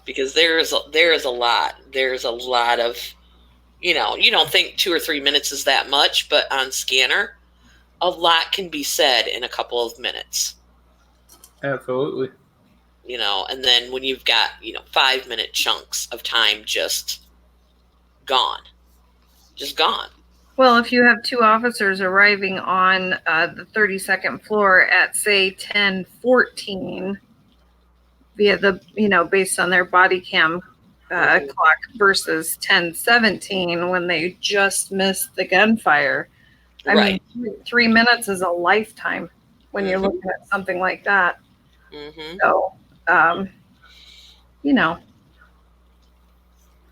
Because there is a lot. There's a lot of, you don't think 2 or 3 minutes is that much, but on scanner, a lot can be said in a couple of minutes. Absolutely. And then when you've got, 5-minute chunks of time just gone. Well, if you have 2 officers arriving on the 32nd floor at, say, 10:14 via the, based on their body cam clock versus 10:17 when they just missed the gunfire. I mean, 3 minutes is a lifetime when you're looking at something like that. Mm-hmm. So,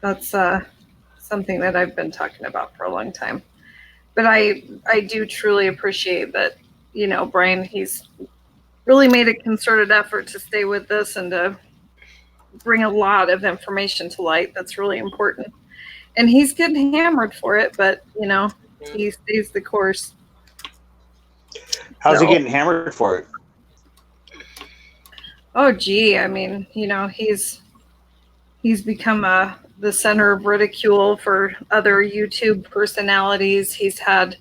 that's something that I've been talking about for a long time. But I do truly appreciate that, Brian, he's really made a concerted effort to stay with this and to bring a lot of information to light. That's really important. And he's getting hammered for it, but, he stays the course. How's he getting hammered for it? Oh, gee. I mean, he's become the center of ridicule for other YouTube personalities. He's had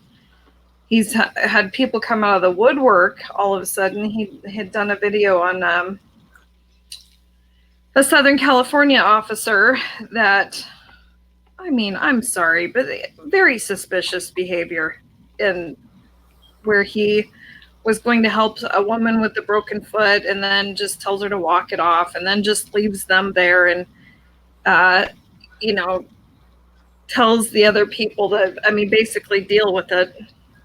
people come out of the woodwork all of a sudden. He had done a video on a Southern California officer that, I mean, I'm sorry, but very suspicious behavior, in where he was going to help a woman with a broken foot and then just tells her to walk it off and then just leaves them there and, tells the other people to, basically deal with it.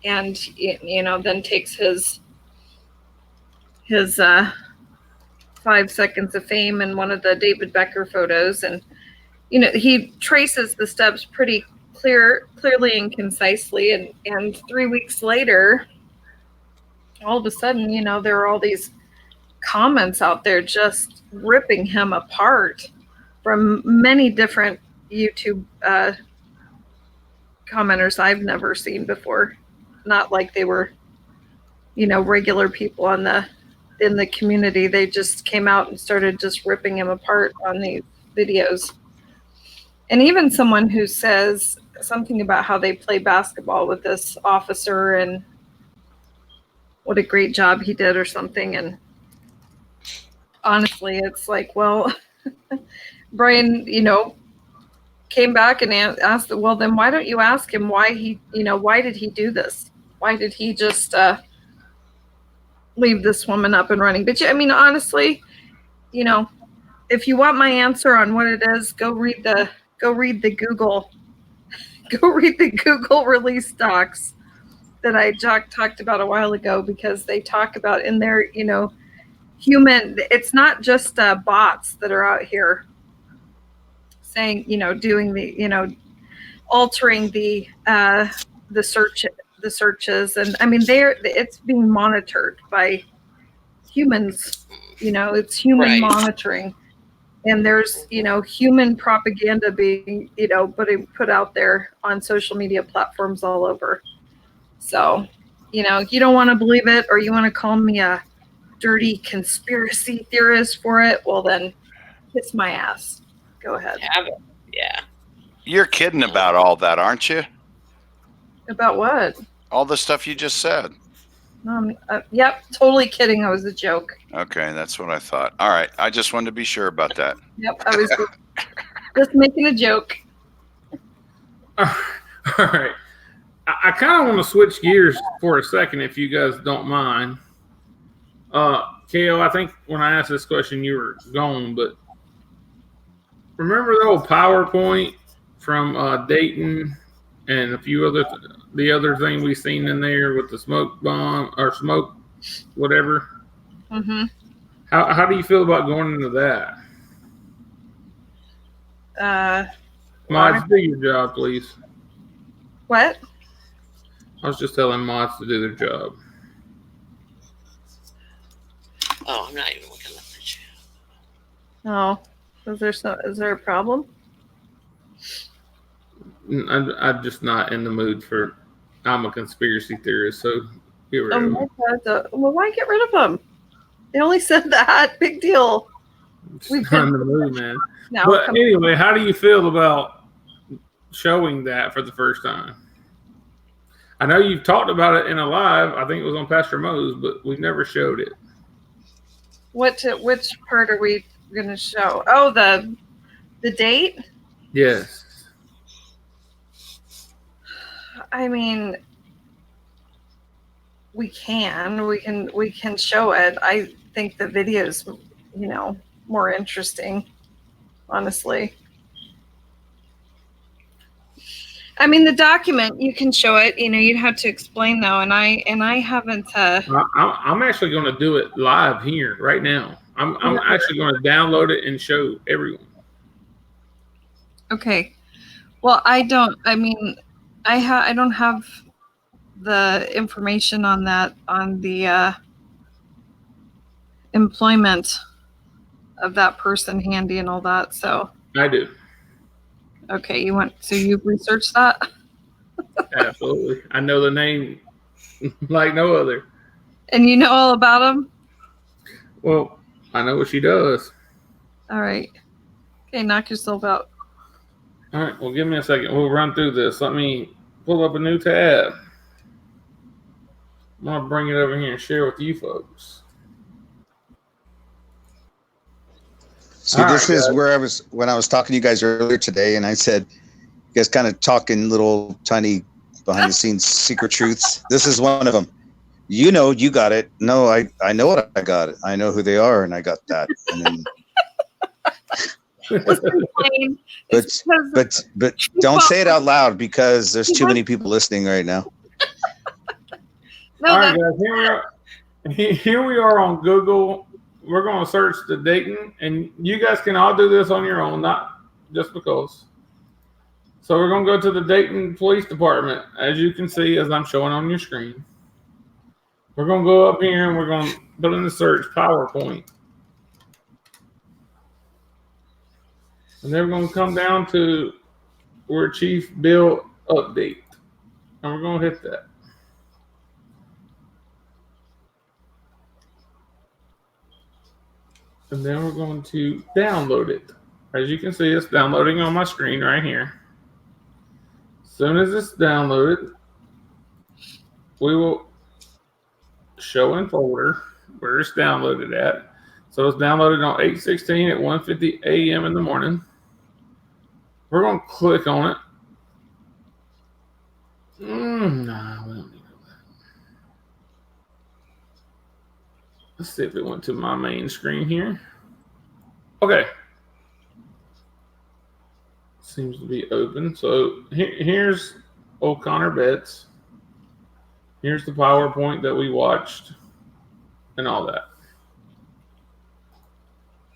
And, then takes his 5 seconds of fame in one of the David Becker photos. And, he traces the steps pretty clearly and concisely. And 3 weeks later, all of a sudden, there are all these comments out there just ripping him apart from many different YouTube commenters I've never seen before. Not like they were, regular people in the community. They just came out and started just ripping him apart on these videos. And even someone who says something about how they play basketball with this officer and what a great job he did or something. And honestly, it's like, well, Brian, came back and asked, well, then why don't you ask him why why did he do this? Why did he just leave this woman up and running? But honestly, if you want my answer on what it is, go read the Google release docs that I talked about a while ago, because they talk about in there, human. It's not just bots that are out here saying, doing the, altering the searches, and it's being monitored by humans. It's human monitoring, and there's human propaganda being put out there on social media platforms all over. So you don't want to believe it, or you want to call me a dirty conspiracy theorist for it, well then kiss my ass. Go ahead. Have it. Yeah. You're kidding about all that, aren't you? About what? All the stuff you just said. Yep, totally kidding. I was a joke. Okay, that's what I thought. All right, I just wanted to be sure about that. Yep, I was just making a joke. All right. I kind of want to switch gears for a second, if you guys don't mind. KO, I think when I asked this question, you were gone, but remember the old PowerPoint from Dayton and a few the other thing we seen in there with the smoke bomb or smoke, whatever? Mm-hmm. How do you feel about going into that? Mods, do your job, please. What? I was just telling mods to do their job. Oh, I'm not even looking at the chat. Oh, is there a problem? I'm just not in the mood for. I'm a conspiracy theorist, so get rid of them. Well, why get rid of them? They only said that. Big deal. We've not in the mood, man. No, but anyway, how do you feel about showing that for the first time? I know you've talked about it in a live. I think it was on Pastor Mo's, but we've never showed it. Which part are we going to show? Oh, the date? Yes. We can show it. I think the video's, more interesting, honestly. The document, you can show it. You'd have to explain though, and I haven't. I'm actually going to do it live here right now. I'm actually going to download it and show everyone. Okay. Well, I don't. I don't have the information on that, on the employment of that person handy and all that. So I do. Okay, you researched that? Absolutely. I know the name like no other. And you know all about him? Well, I know what she does. All right. Okay, knock yourself out. All right, well, give me a second. We'll run through this. Let me pull up a new tab. I'm going to bring it over here and share with you folks. See, this is where I was when I was talking to you guys earlier today, and I said, you guys kind of talking little tiny behind the scenes secret truths. This is one of them. You got it. No, I know what I got. I know who they are, and I got that. And then, but don't say it out loud, because there's too many people listening right now. No, all right, guys, here we are on Google. We're going to search the Dayton, and you guys can all do this on your own, not just because. So we're going to go to the Dayton Police Department, as you can see, as I'm showing on your screen. We're going to go up here, and we're going to put in the search PowerPoint. And then we're going to come down to where Chief Bill Update. And we're going to hit that. And then we're going to download it. As you can see, it's downloading on my screen right here. As soon as it's downloaded, we will show in folder where it's downloaded at. So it's downloaded on 8/16 at 1:50 a.m. in the morning. We're going to click on it. Nah, we don't need that. Let's see if it went to my main screen here. Okay. Seems to be open. So here's O'Connor Betts. Here's the PowerPoint that we watched and all that.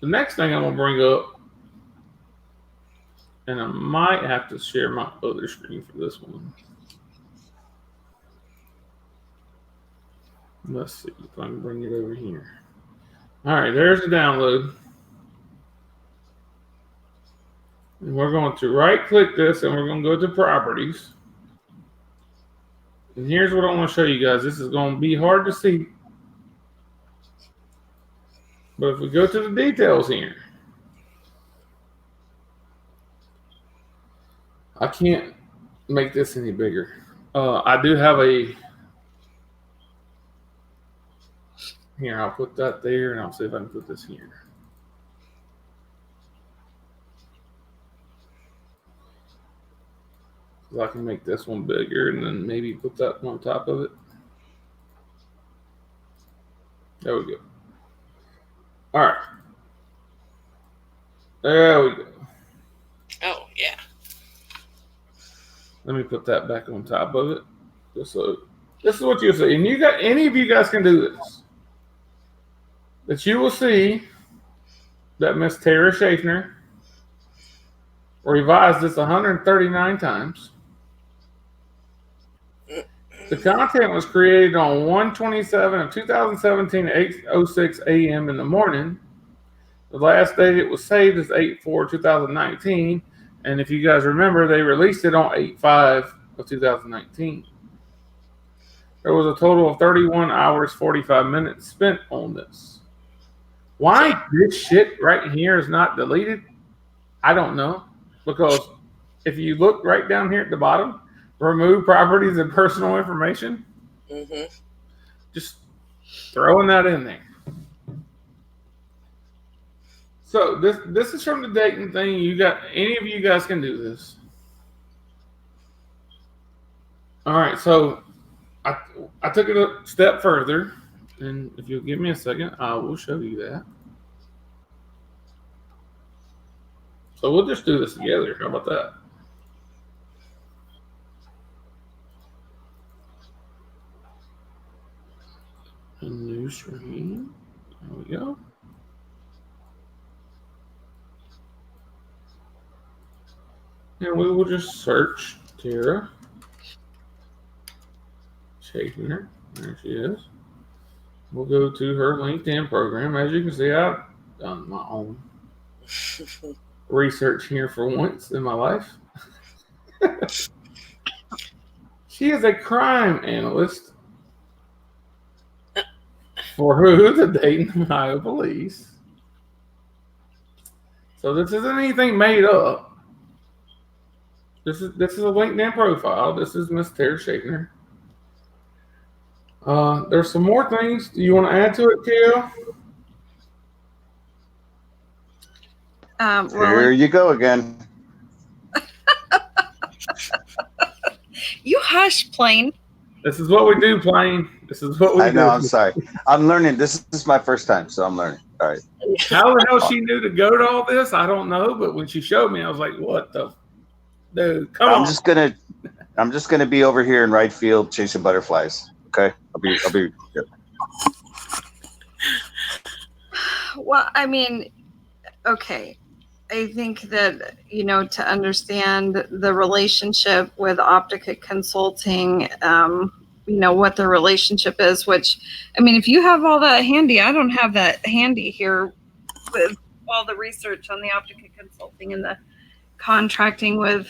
The next thing I'm going to bring up, and I might have to share my other screen for this one. Let's see if I can bring it over here. All right, there's the download. And we're going to right click this and we're going to go to properties. And here's what I want to show you guys. This is going to be hard to see. But if we go to the details here, I can't make this any bigger. I do have a, here, I'll put that there and I'll see if I can put this here. I can make this one bigger and then maybe put that one on top of it. There we go. All right. There we go. Oh, yeah. Let me put that back on top of it. Just so this is what you'll see. And you got any of you guys can do this. That you will see that Miss Tara Schaffner revised this 139 times. The content was created on 1/27 of 2017 at 8:06 a.m. in the morning. The last date it was saved is 8/4/2019. And if you guys remember, they released it on 8/5 of 2019. There was a total of 31 hours, 45 minutes spent on this. Why this shit right here is not deleted, I don't know. Because if you look right down here at the bottom, remove properties and personal information. Just throwing that in there. So this is from the Dayton thing. You got any of you guys can do this. All right, so I took it a step further, and if you'll give me a second, I will show you that. So we'll just do this together. How about that? A new screen. There we go. And we will just search Tara Schaffner. There she is. We'll go to her LinkedIn program. As you can see, I've done my own research here for once in my life. She is a crime analyst for who? The Dayton, Ohio Police. So this isn't anything made up. This is a LinkedIn profile. This is Miss Tara Schaffner. There's some more things. Do you want to add to it, Kale? Here you go again. You hush, Plain. This is what we do, Plain. This is what we do. I know, I'm sorry. I'm learning. This is my first time, so I'm learning. All right. How the hell she knew to go to all this, I don't know. But when she showed me, I was like, what the dude, come on. I'm just gonna be over here in right field chasing butterflies. Okay? I'll be good. Well, I mean, okay. I think that, to understand the relationship with Optica Consulting, what the relationship is, which, I mean, if you have all that handy, I don't have that handy here with all the research on the Optica Consulting and the contracting with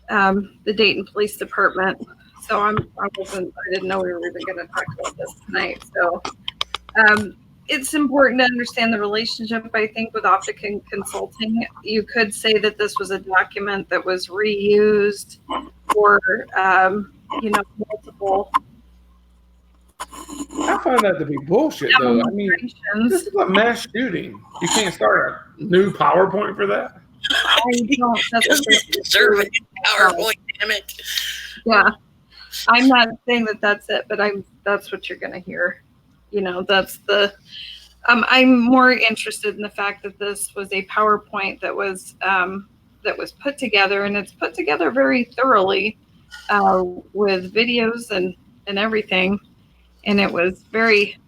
the Dayton Police Department. So I didn't know we were even going to talk about this tonight. So it's important to understand the relationship, I think, with Optica Consulting. You could say that this was a document that was reused for, multiple I find that to be bullshit, though. I mean, this is a mass shooting. You can't start a new PowerPoint for that. I don't. That's what Doesn't deserve it. PowerPoint, damn it. Yeah, I'm not saying that that's it, but that's what you're going to hear. You know, that's the. I'm more interested in the fact that this was a PowerPoint that was put together, and it's put together very thoroughly with videos and everything, and it was very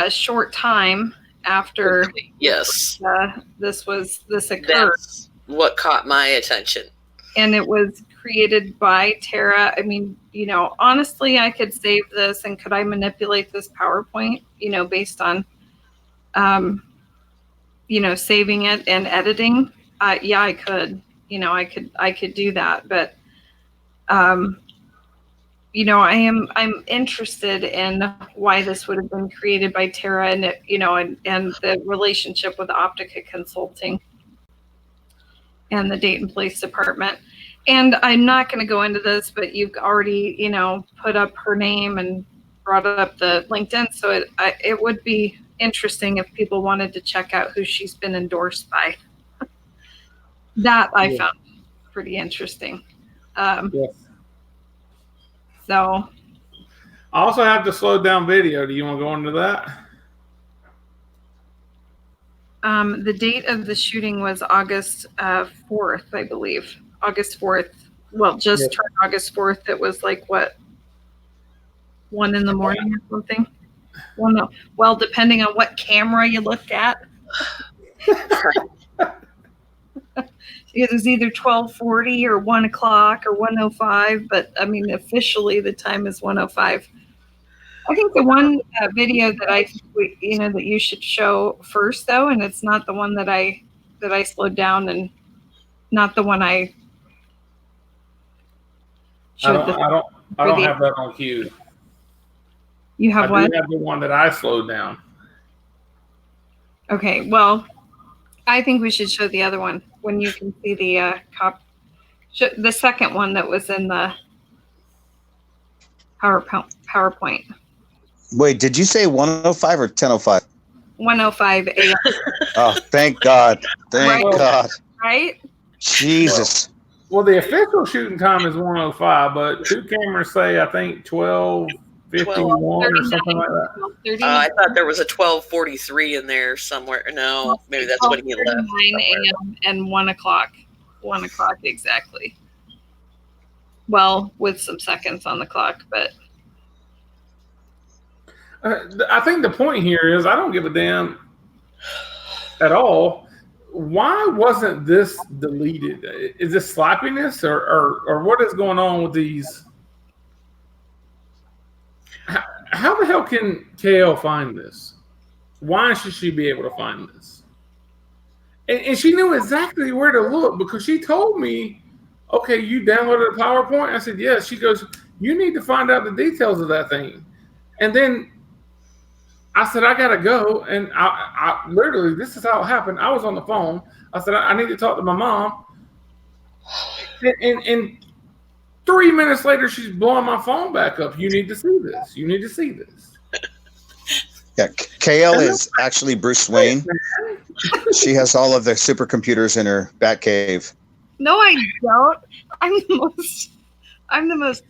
short time after Yes, this occurred. that's what caught my attention. And it was created by Tara. I mean, you know, honestly, I could save this, and could I manipulate this PowerPoint, you know, based on, you know, saving it and editing? Yeah, I could. You know, I could do that, but, you know, I'm interested in why this would have been created by Tara, and it, you know, and the relationship with Optica Consulting and the Dayton Police Department. And I'm not going to go into this, but you've already, you know, put up her name and brought up the LinkedIn. So it would be interesting if people wanted to check out who she's been endorsed by. That I found pretty interesting. Yes. So. I also have the slowed down video. Do you want to go into that? The date of the shooting was August 4th, I believe. August 4th. Well, just turned August 4th. It was like, what, 1 in the morning or something? Well, no. Well, depending on what camera you looked at. It was either 12:40 or 1 o'clock or 1:05, but I mean, officially the time is 1:05. I think the one video that that you should show first, though, and it's not the one that I slowed down, and not the one I showed. I don't have that on cue. You have what? I do have the one that I slowed down. Okay, well, I think we should show the other one when you can see the the second one that was in the PowerPoint. Wait, did you say 105 or 10:05? 1:05 a.m. Oh, thank God. Thank God. Right? Jesus. Well, the official shooting time is 1:05, but two cameras say, I think, 12:51 or something like that. I thought there was a 12:43 in there somewhere. No, maybe that's when he left. 9 a.m. and 1 o'clock. 1 o'clock exactly. Well, with some seconds on the clock, but. I think the point here is I don't give a damn at all. Why wasn't this deleted? Is this sloppiness or what is going on with these? How the hell can KL find this? Why should she be able to find this? And she knew exactly where to look because she told me, okay, you downloaded a PowerPoint? I said, yes. She goes, you need to find out the details of that thing. And then I said, I got to go. And I literally, this is how it happened. I was on the phone. I said, I need to talk to my mom. And 3 minutes later, she's blowing my phone back up. You need to see this. You need to see this. Yeah, KL is actually Bruce Wayne. She has all of the supercomputers in her bat cave. No, I don't. I'm the most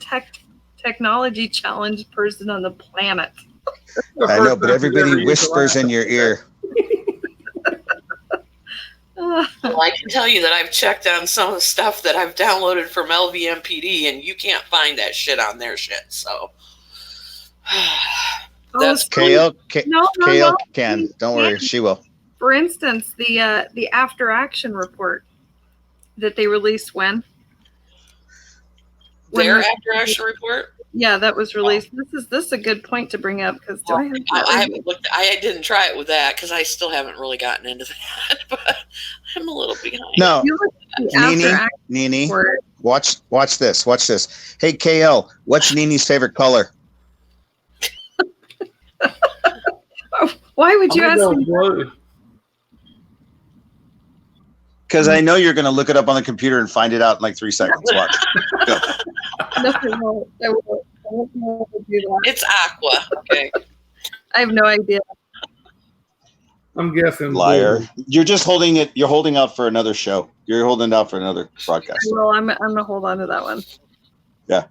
technology challenged person on the planet. I know, but everybody whispers in your ear. Well, I can tell you that I've checked on some of the stuff that I've downloaded from LVMPD, and you can't find that shit on their shit. So that's KL can. Don't worry, she will. For instance, the after action report that they released when their after action report. Yeah, that was released. This is a good point to bring up because I haven't looked. I didn't try it with that because I still haven't really gotten into that. But I'm a little behind. No, Nini, watch this. Watch this. Hey, KL, what's Nini's favorite color? Why would you ask me? Because I know you're going to look it up on the computer and find it out in like 3 seconds. Watch. Go. No, I won't. don't know how to do that. It's Aqua. Okay. I have no idea. I'm guessing. Liar. blue. You're just holding it. You're holding out for another show. You're holding out for another broadcast. Well, I'm gonna hold on to that one. Yeah.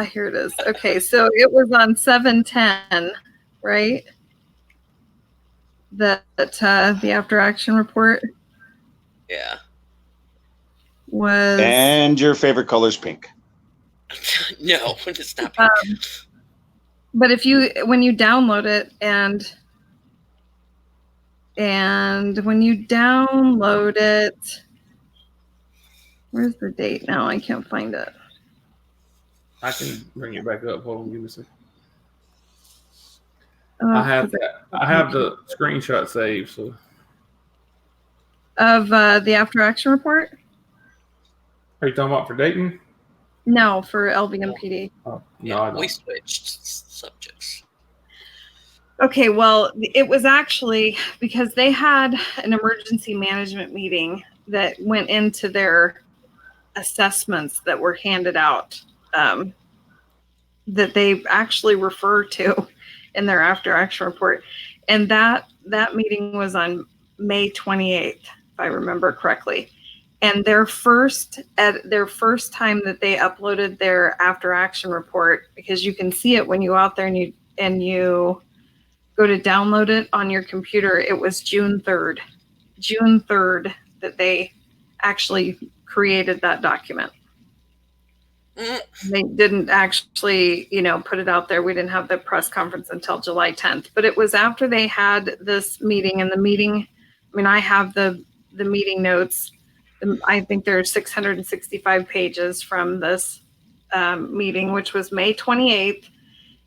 Here it is. Okay, so it was on 7/10, right? That the after action report Yeah. was. And your favorite color is pink. No, it's not pink. But when you download it and when you download it, where's the date now? I can't find it. I can bring it back up. Hold on, give me a second. Oh, I have the screenshot saved. So of the after action report. are you talking about for Dayton? No, for LVMPD. Oh, no, Yeah, I don't. we switched subjects. Okay, well, it was actually because they had an emergency management meeting that went into their assessments that were handed out, that they actually refer to in their after action report. And that meeting was on May 28th, if I remember correctly. And their first time that they uploaded their after action report, because you can see it when you go out there and you go to download it on your computer, it was June 3rd. June 3rd that they actually created that document. They didn't actually, put it out there. We didn't have the press conference until July 10th. But it was after they had this meeting, and the meeting, I have the meeting notes. I think there are 665 pages from this meeting, which was May 28th.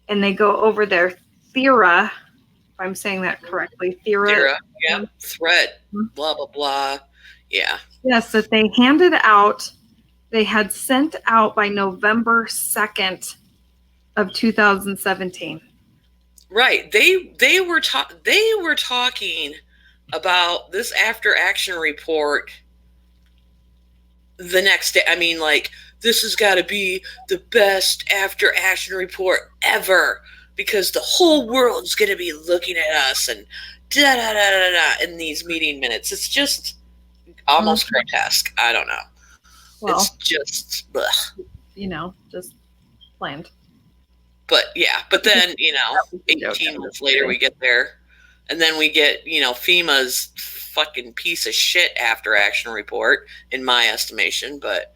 And they go over their THERA, if I'm saying that correctly. THERA. Yeah. Threat, blah, blah, blah. Yeah. Yes, that they handed out. They had sent out by November 2nd of 2017. Right. They were talking about this after action report the next day. This has got to be the best after action report ever because the whole world's going to be looking at us and da da da da da in these meeting minutes. It's just almost grotesque. I don't know. Well, it's just, just planned. But then, 18 months later we get there and then we get, FEMA's fucking piece of shit after action report in my estimation. But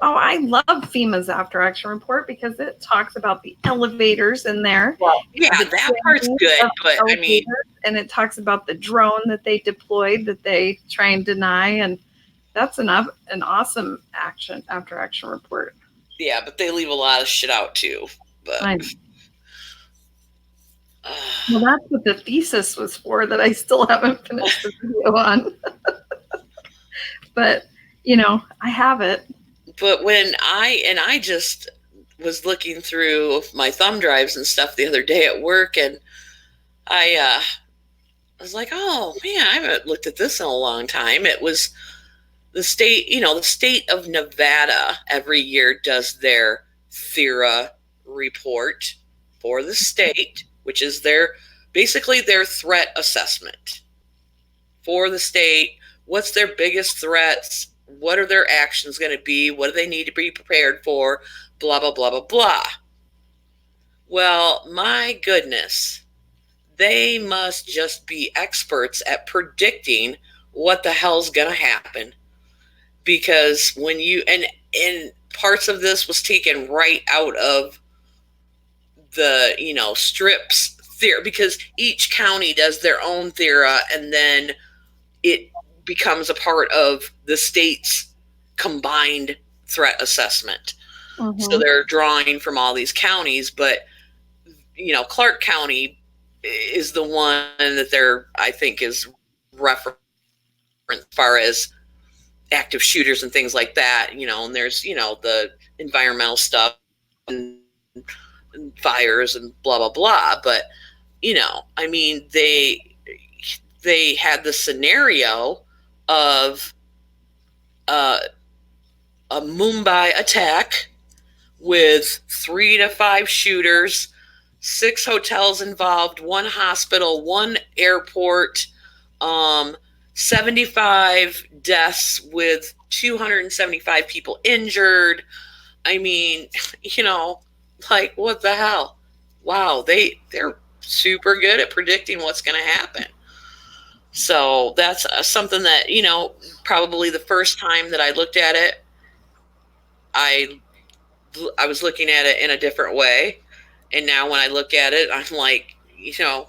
oh, I love FEMA's after action report because it talks about the elevators in there. Well, yeah, that part's good, but and it talks about the drone that they deployed that they try and deny, and that's an awesome after action report. Yeah, but they leave a lot of shit out too. But well, that's what the thesis was for that I still haven't finished the video on. But I have it. But when I just was looking through my thumb drives and stuff the other day at work, and I was like, oh man, I haven't looked at this in a long time. It was the state, the state of Nevada every year does their THERA report for the state, which is basically their threat assessment for the state. What's their biggest threats? What are their actions going to be? What do they need to be prepared for? Blah, blah, blah, blah, blah. Well, my goodness, they must just be experts at predicting what the hell's going to happen. Because when and parts of this was taken right out of the, strips THERA, because each county does their own THERA, and then it becomes a part of the state's combined threat assessment. Mm-hmm. So they're drawing from all these counties, but Clark County is the one that I think is referenced as far as active shooters and things like that, and there's the environmental stuff and fires and blah blah blah, but they had the scenario of a Mumbai attack with 3 to 5 shooters, 6 hotels involved, 1 hospital, 1 airport, 75 deaths with 275 people injured. I mean, you know, like, what the hell? Wow, they're super good at predicting what's going to happen. So that's something that, you know, probably the first time that I looked at it, I was looking at it in a different way. And now when I look at it, I'm like, you know,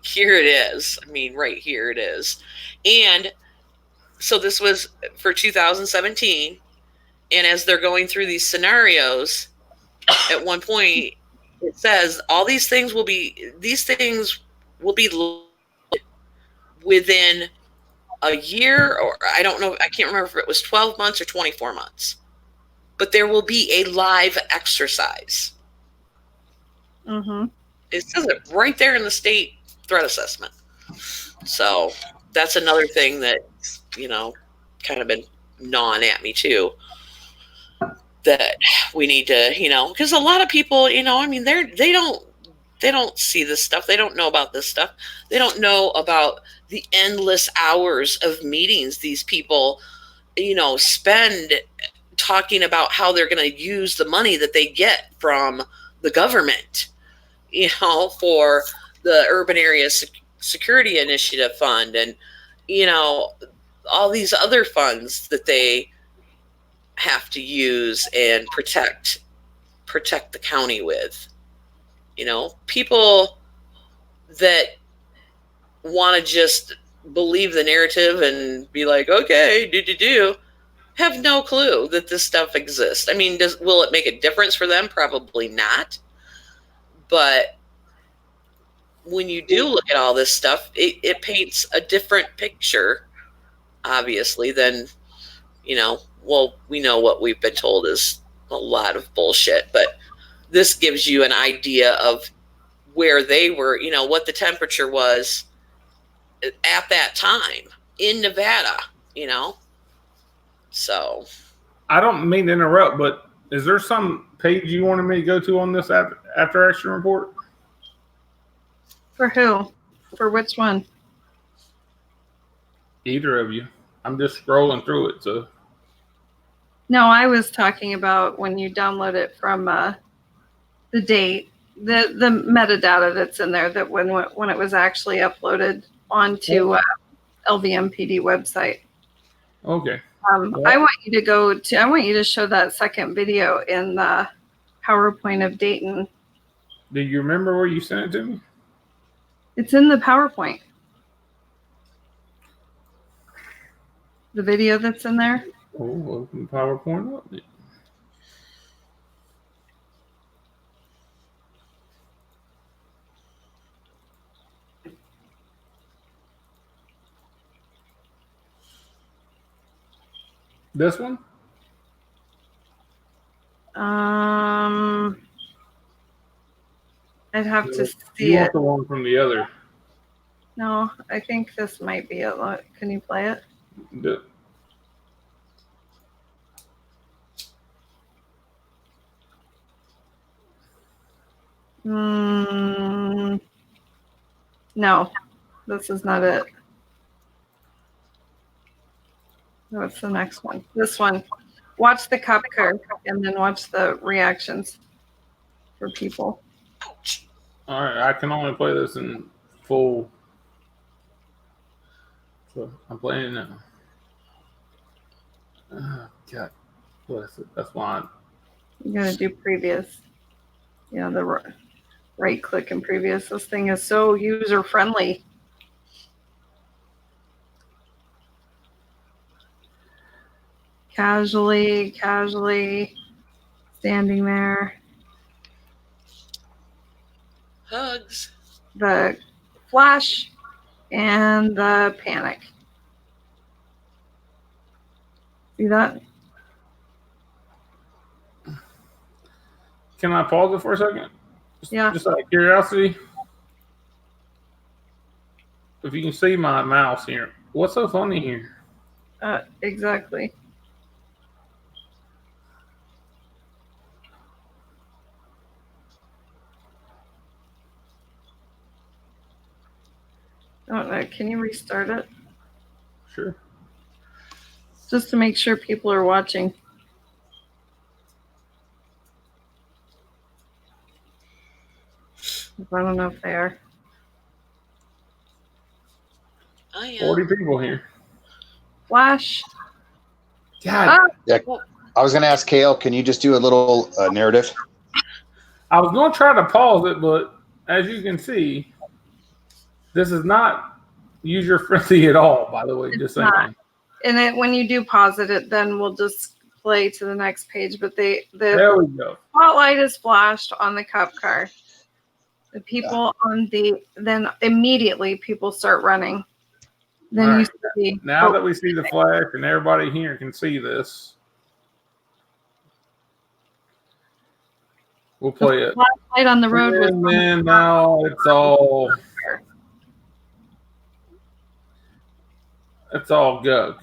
here it is. I mean, right here it is. And so this was for 2017. And as they're going through these scenarios, at one point it says all these things will be within a year, or I don't know, I can't remember if it was 12 months or 24 months. But there will be a live exercise. Mm-hmm. It says it right there in the state threat assessment. So that's another thing that, you know, kind of been gnawing at me too. That we need to, you know, because a lot of people, you know, I mean, they don't see this stuff. They don't know about this stuff. They don't know about the endless hours of meetings these people, you know, spend talking about how they're going to use the money that they get from the government, you know, for the Urban Area Security Initiative Fund and, you know, all these other funds that they have to use and protect the county with. You know, people that want to just believe the narrative and be like, okay, do have no clue that this stuff exists. I mean, will it make a difference for them? Probably not. But when you do look at all this stuff, it paints a different picture, obviously, than, you know, well, we know what we've been told is a lot of bullshit, but this gives you an idea of where they were, you know, what the temperature was at that time in Nevada, you know. So I don't mean to interrupt, but is there some page you wanted me to go to on this after action report? For who? For which one? Either of you. I'm just scrolling through it. So No, I was talking about when you download it from the date, the metadata that's in there, that when it was actually uploaded onto LVMPD website. okay. I want you to show that second video in the PowerPoint of Dayton. Do you remember where you sent it to me? It's in the PowerPoint. The video that's in there. Oh, open PowerPoint up. This one? I'd have to see You want it. the one from the other? No, I think this might be it. Can you play it? No, this is not it. No, it's the next one. This one. Watch the cop car and then watch the reactions for people. All right, I can only play this in full. So I'm playing it now. Oh, God bless it. That's why You gotta do previous. Yeah, the right click and previous. This thing is so user friendly. Casually standing there. hugs. The flash and the panic. See that? Can I pause it for a second? Yeah. Just out of curiosity. If you can see my mouse here, what's so funny here? Exactly. Can you restart it? Sure. Just to make sure people are watching. I don't know if they are. I am. 40 people here. Flash. God, Yeah. I was going to ask Kale, can you just do a little narrative? I was going to try to pause it, but as you can see, this is not user friendly at all, by the way. Just saying. Not. And when you do pause it, then we'll just play to the next page. But the There we go. spotlight is flashed on the cop car. The people then immediately people start running. Then All you right. see. Now that we see the flash and everybody here can see this, we'll play it. Flashlight on the road was. And then now it's all go.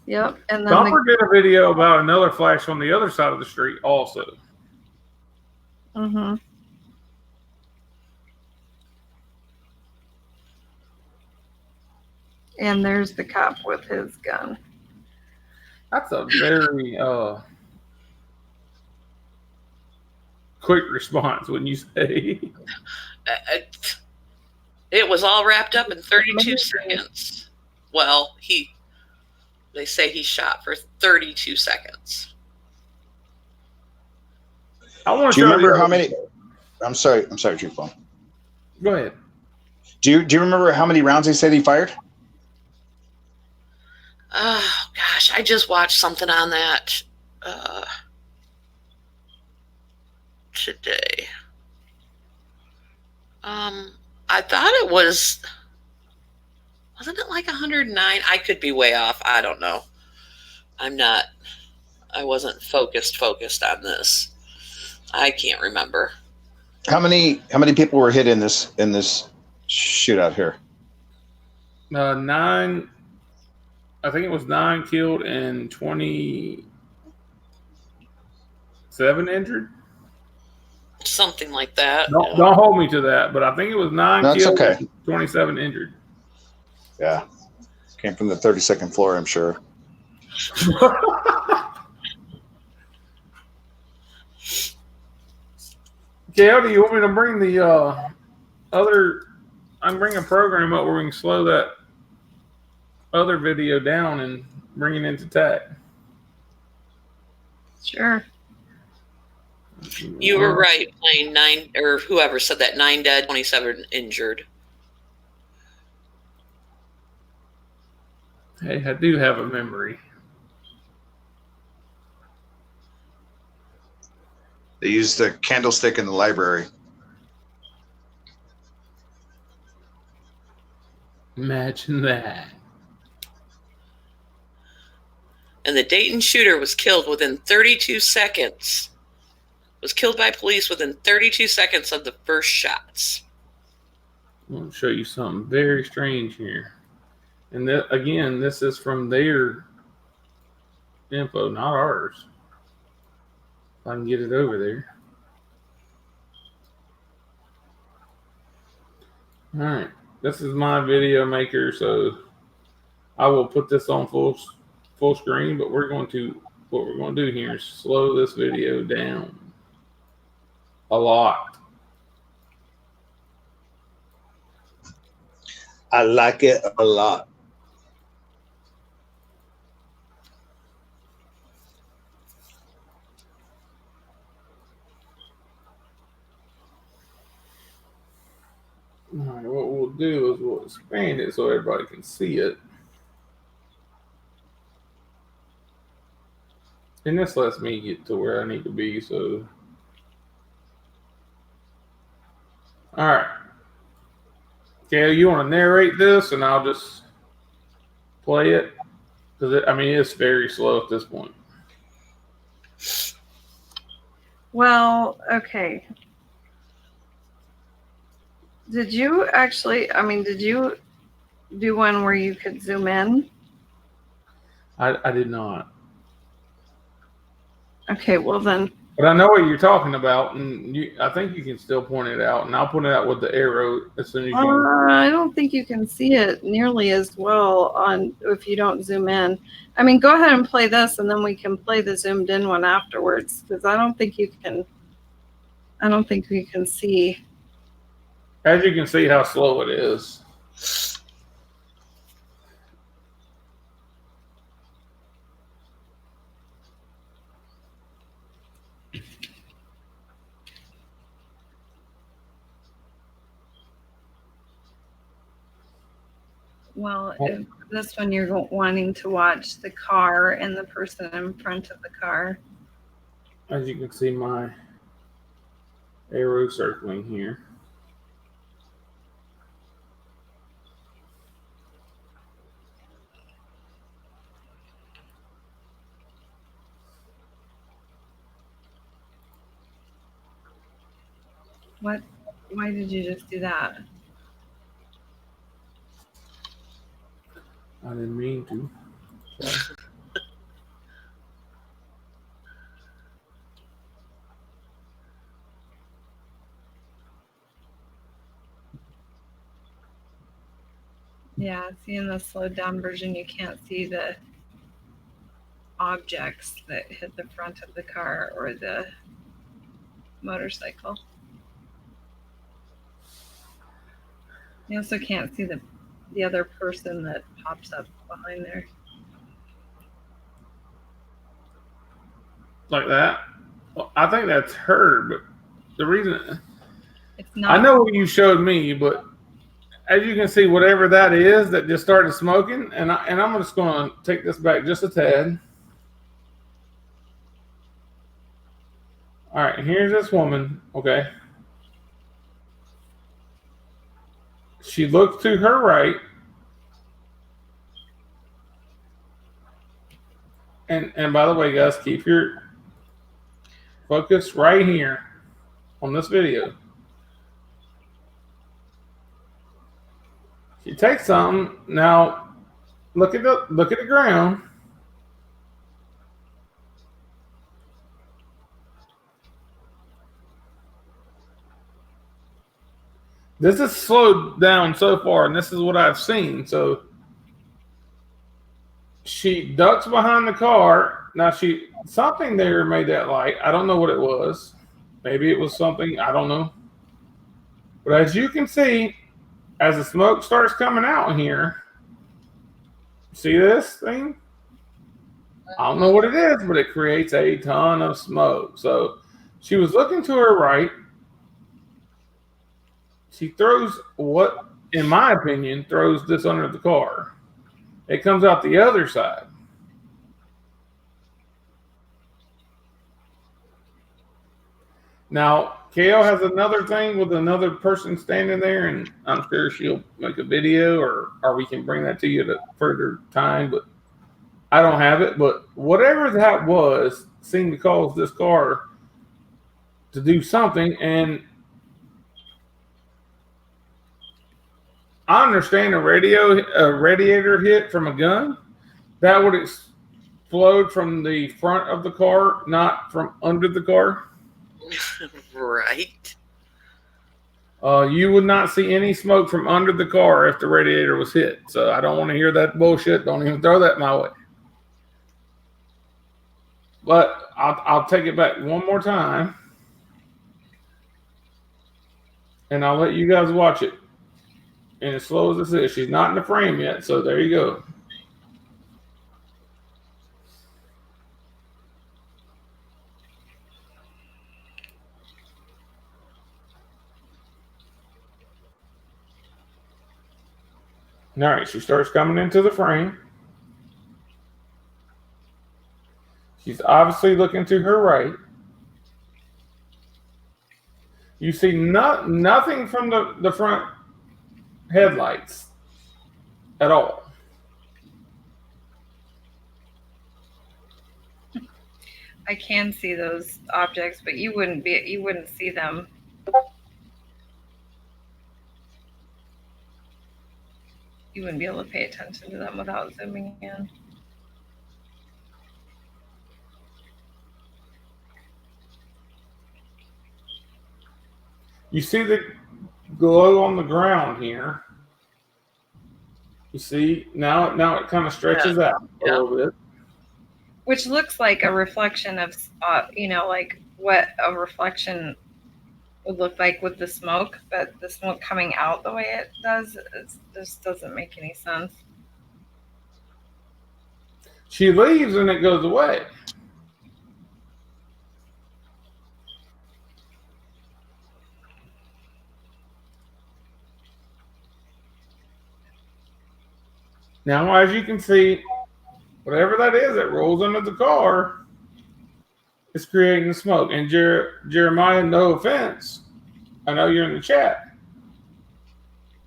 Yep. And then Don't forget a video about another flash on the other side of the street also. Mm-hmm. And there's the cop with his gun. That's a very quick response, wouldn't you say? It was all wrapped up in 32 seconds. Well, they say he shot for 32 seconds. I want Do you remember how many? I'm sorry, TruthBomb. Go ahead. Do you remember how many rounds they said he fired? Oh gosh, I just watched something on that today. I thought it wasn't it like 109? I could be way off. I don't know. I wasn't focused on this. I can't remember. How many people were hit in this shootout here? 9. I think it was 9 killed and 27 injured. Something like that. Don't hold me to that, but I think it was 9 killed and 27 injured. Yeah. Came from the 32nd floor, I'm sure. Gail, do you want me to bring the other? I can bring a program up where we can slow that other video down and bring it into TAC. Sure. You were right, playing 9, or whoever said that, 9 dead, 27 injured. Hey, I do have a memory. They used the candlestick in the library. Imagine that. And the Dayton shooter was killed within 32 seconds. Was killed by police within 32 seconds of the first shots. I'm going to show you something very strange here. And again, this is from their info, not ours. If I can get it over there. All right. This is my video maker, so I will put this on full screen, but what we're going to do here is slow this video down a lot. I like it a lot. All right, what we'll do is we'll expand it so everybody can see it. And this lets me get to where I need to be, so. All right. Okay, you want to narrate this and I'll just play it? Because it's very slow at this point. Well, okay. Did you do one where you could zoom in? I did not. Okay, well then, But I know what you're talking about, and I think you can still point it out, and I'll point it out with the arrow as soon as you. I don't think you can see it nearly as well on if you don't zoom in. I mean, go ahead and play this, and then we can play the zoomed in one afterwards, because I don't think you can. I don't think we can see. As you can see how slow it is. Well, if this one you're wanting to watch the car and the person in front of the car. As you can see, my arrow circling here. What? Why did you just do that? I didn't mean to. Yeah, see in the slowed down version, you can't see the objects that hit the front of the car or the motorcycle. You also can't see the other person that pops up behind there. Like that? Well, I think that's her, but the reason It's not. I know what you showed me, but as you can see, whatever that is that just started smoking, and I'm just going to take this back just a tad. All right, here's this woman, okay? She looks to her right, and by the way, guys, keep your focus right here on this video. She takes something. Now, look at the ground. This is slowed down so far, and this is what I've seen. So she ducks behind the car. Now something there made that light. I don't know what it was. Maybe it was something, I don't know. But as you can see, as the smoke starts coming out here, see this thing? I don't know what it is, but it creates a ton of smoke. So she was looking to her right. She throws what, in my opinion, throws this under the car. It comes out the other side. Now, Kale has another thing with another person standing there, and I'm sure she'll make a video, or we can bring that to you at a further time, but I don't have it. But whatever that was seemed to cause this car to do something, and I understand a radiator hit from a gun. That would explode from the front of the car, not from under the car. Right. You would not see any smoke from under the car if the radiator was hit. So I don't want to hear that bullshit. Don't even throw that my way. But I'll take it back one more time, and I'll let you guys watch it. And as slow as this is, she's not in the frame yet. So there you go. All right, she starts coming into the frame. She's obviously looking to her right. You see nothing from the front headlights at all. I can see those objects, but you wouldn't see them. You wouldn't be able to pay attention to them without zooming in. You see the glow on the ground here. You see now it kind of stretches out a little bit, which looks like a reflection of, like what a reflection would look like with the smoke, but the smoke coming out the way it does, just doesn't make any sense. She leaves and it goes away. Now, as you can see, whatever that is that rolls under the car is creating smoke. And Jeremiah, no offense, I know you're in the chat.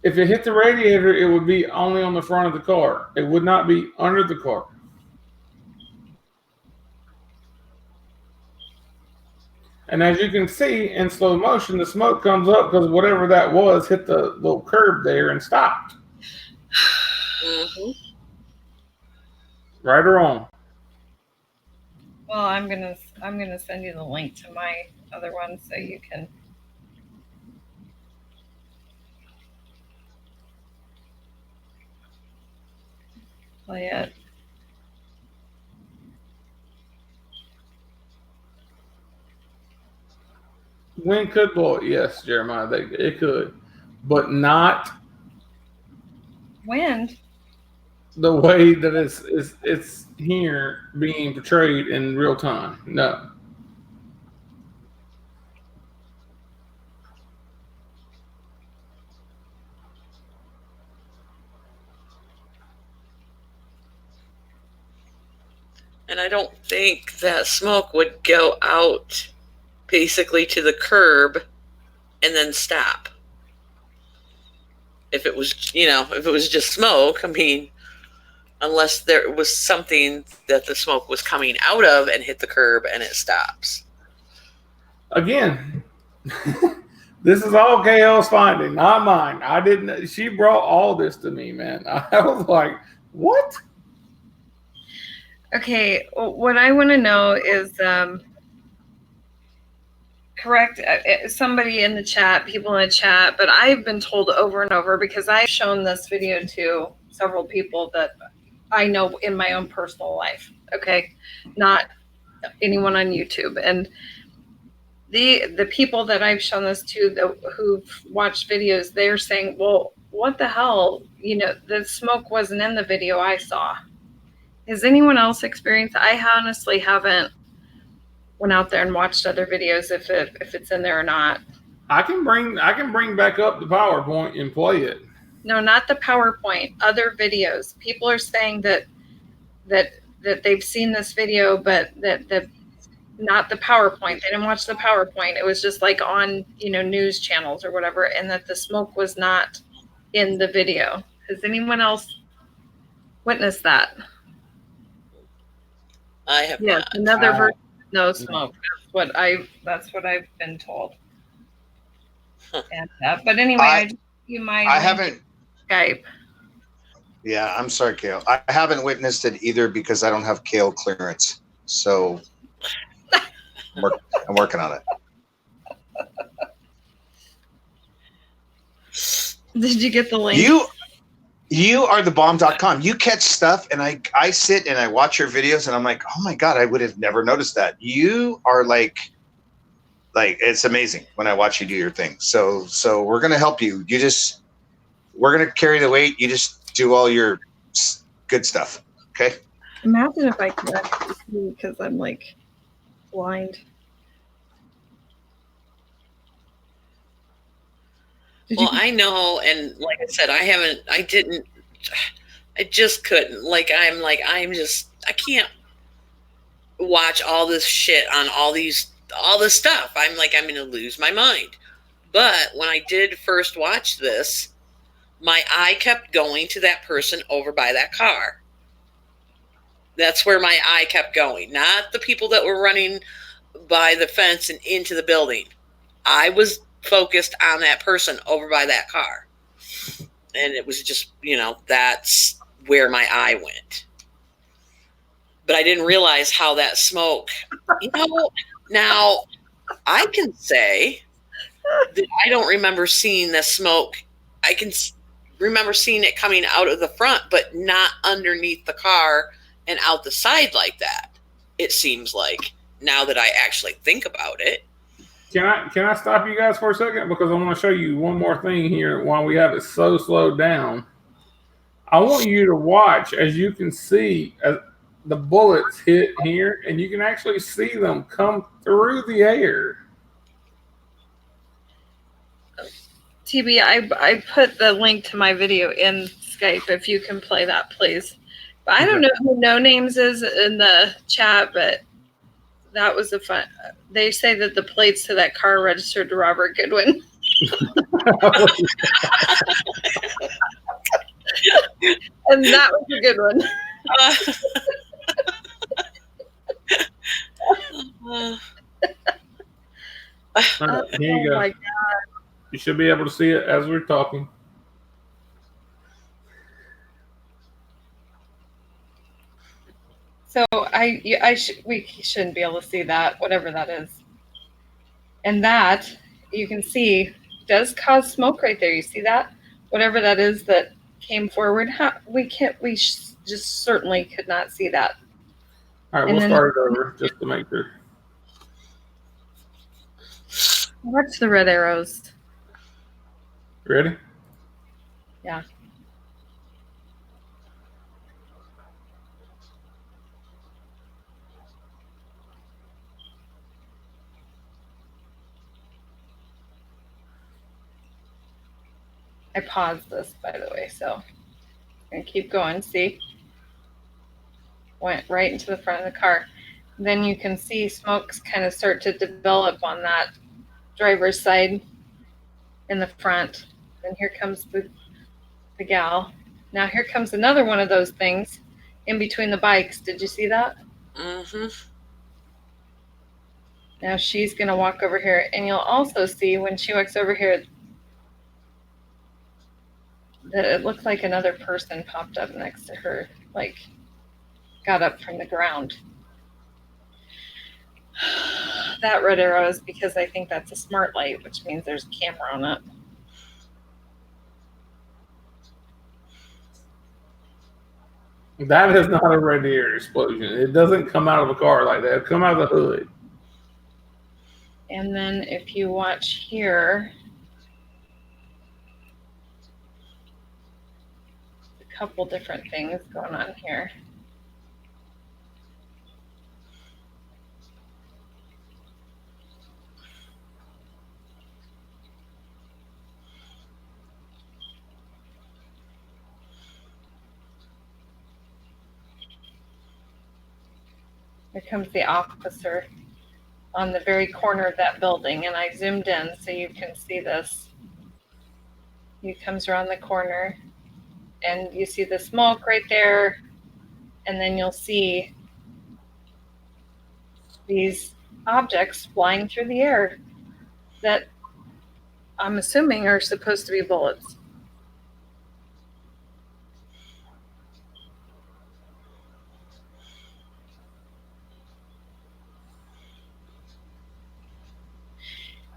If it hit the radiator, it would be only on the front of the car. It would not be under the car. And as you can see in slow motion, the smoke comes up because whatever that was hit the little curb there and stopped. Mm-hmm. Right or wrong? Well, I'm gonna send you the link to my other one so you can play it. Wind could blow it. Yes, Jeremiah, it could, but not Wind. the way that it's here being portrayed in real time. No. And I don't think that smoke would go out basically to the curb and then stop. If it was, if it was just smoke, I mean, unless there was something that the smoke was coming out of and hit the curb and it stops. Again, this is all KL's finding, not mine. I didn't. She brought all this to me, man. I was like, what? Okay, what I want to know is, correct somebody in the chat, people in the chat, but I've been told over and over, because I've shown this video to several people that I know in my own personal life, okay, not anyone on YouTube. And the people that I've shown this to, who've watched videos, they're saying, well, what the hell, the smoke wasn't in the video I saw. Has anyone else experienced? I honestly haven't went out there and watched other videos if it's in there or not. I can bring back up the PowerPoint and play it. No, not the PowerPoint. Other videos. People are saying that they've seen this video, but that not the PowerPoint. They didn't watch the PowerPoint. It was just like on news channels or whatever, and that the smoke was not in the video. Has anyone else witnessed that? I have Yes, not. another version of no smoke. That's what I've been told. Huh. And, but anyway, I haven't. Skype. Yeah, I'm sorry, Kale. I haven't witnessed it either because I don't have Kale clearance. So I'm working on it. Did you get the link? You are the bomb.com. You catch stuff, and I sit and I watch your videos, and I'm like, oh my God, I would have never noticed that. You are like it's amazing when I watch you do your thing. So we're gonna help you. We're gonna carry the weight. You just do all your good stuff. Okay. Imagine if I could actually see, because I'm like blind. Well, I know, and like I said, I just couldn't. I can't watch all this shit on all this stuff. I'm going to lose my mind. But when I did first watch this, my eye kept going to that person over by that car. That's where my eye kept going, not the people that were running by the fence and into the building. I was focused on that person over by that car. And it was just, that's where my eye went. But I didn't realize how that smoke, now I can say I don't remember seeing the smoke. I can remember seeing it coming out of the front, but not underneath the car and out the side like that. It seems like, now that I actually think about it. Can I stop you guys for a second? Because I want to show you one more thing here while we have it so slowed down. I want you to watch, as you can see, the bullets hit here, and you can actually see them come through the air. TB, I put the link to my video in Skype. If you can play that, please. But I don't know who No Names is in the chat, but that was a fun. They say that the plates to that car registered to Robert Goodwin. And that was a good one. Here you go. My God. You should be able to see it as we're talking. So we shouldn't be able to see that, whatever that is. And that, you can see, does cause smoke right there. You see that? Whatever that is that came forward. We just certainly could not see that. All right, we'll start it over just to make sure. Watch the red arrows. Ready? Yeah. I paused this, by the way, so I'm going to keep going. See? Went right into the front of the car. Then you can see smokes kind of start to develop on that driver's side in the front. And here comes the gal. Now here comes another one of those things in between the bikes. Did you see that? Mm-hmm. Now she's going to walk over here. And you'll also see when she walks over here that it looked like another person popped up next to her, like got up from the ground. That red arrow is because I think that's a smart light, which means there's a camera on it. That is not a radiator explosion. It doesn't come out of a car like that. It come out of the hood. And then if you watch here, a couple different things going on here. Here comes the officer on the very corner of that building, and I zoomed in so you can see this. He comes around the corner, and you see the smoke right there, and then you'll see these objects flying through the air that I'm assuming are supposed to be bullets.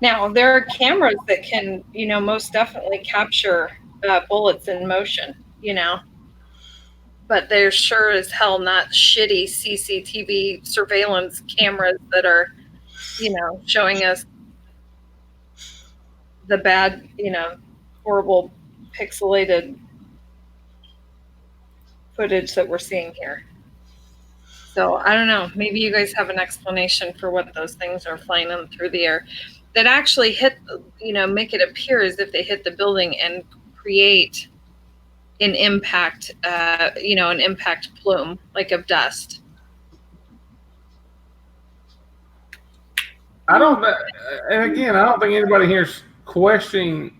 Now, there are cameras that can, most definitely capture bullets in motion, but they're sure as hell not shitty CCTV surveillance cameras that are, showing us the bad, horrible pixelated footage that we're seeing here. So I don't know, maybe you guys have an explanation for what those things are flying in through the air that actually hit, make it appear as if they hit the building and create an impact, an impact plume, like of dust. I don't think anybody here's questioning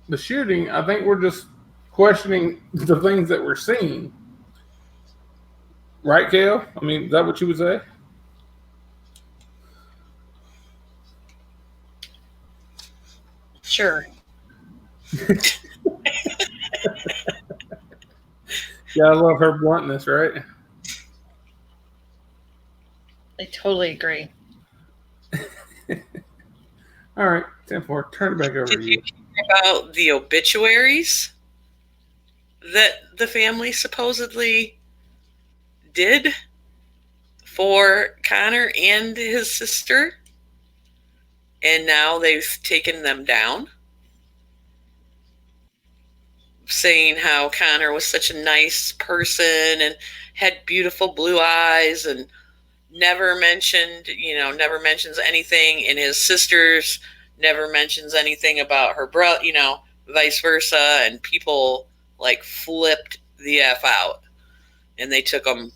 the shooting. I think we're just questioning the things that we're seeing. Right, Kale? I mean, is that what you would say? Sure. Yeah, I love her bluntness, right? I totally agree. All right, 10-4. Turn it back over Did to you you. hear about the obituaries that the family supposedly did for Connor and his sister? And now they've taken them down, saying how Connor was such a nice person and had beautiful blue eyes and never mentions anything, and his sisters never mentions anything about her brother, vice versa, and people like flipped the F out, and they took them,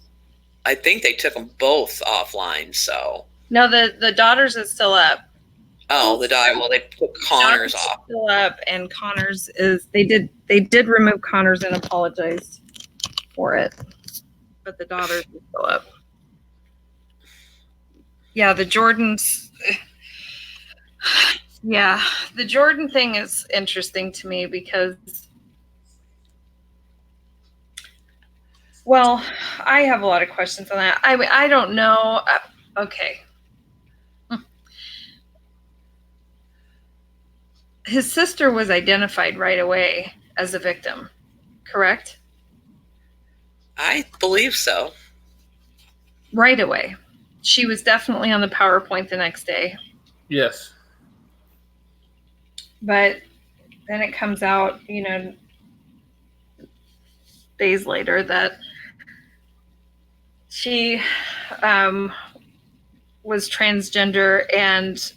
I think they took them both offline, so. No, the daughters is still up. Oh, they put Connor's off. Still up, and Connor's they did remove Connor's and apologized for it, but the daughters is still up. Yeah, the Jordans. Yeah, the Jordan thing is interesting to me because, well, I have a lot of questions on that. I don't know. Okay. His sister was identified right away as a victim, correct? I believe so. Right away. She was definitely on the PowerPoint the next day. Yes. But then it comes out, days later that she was transgender and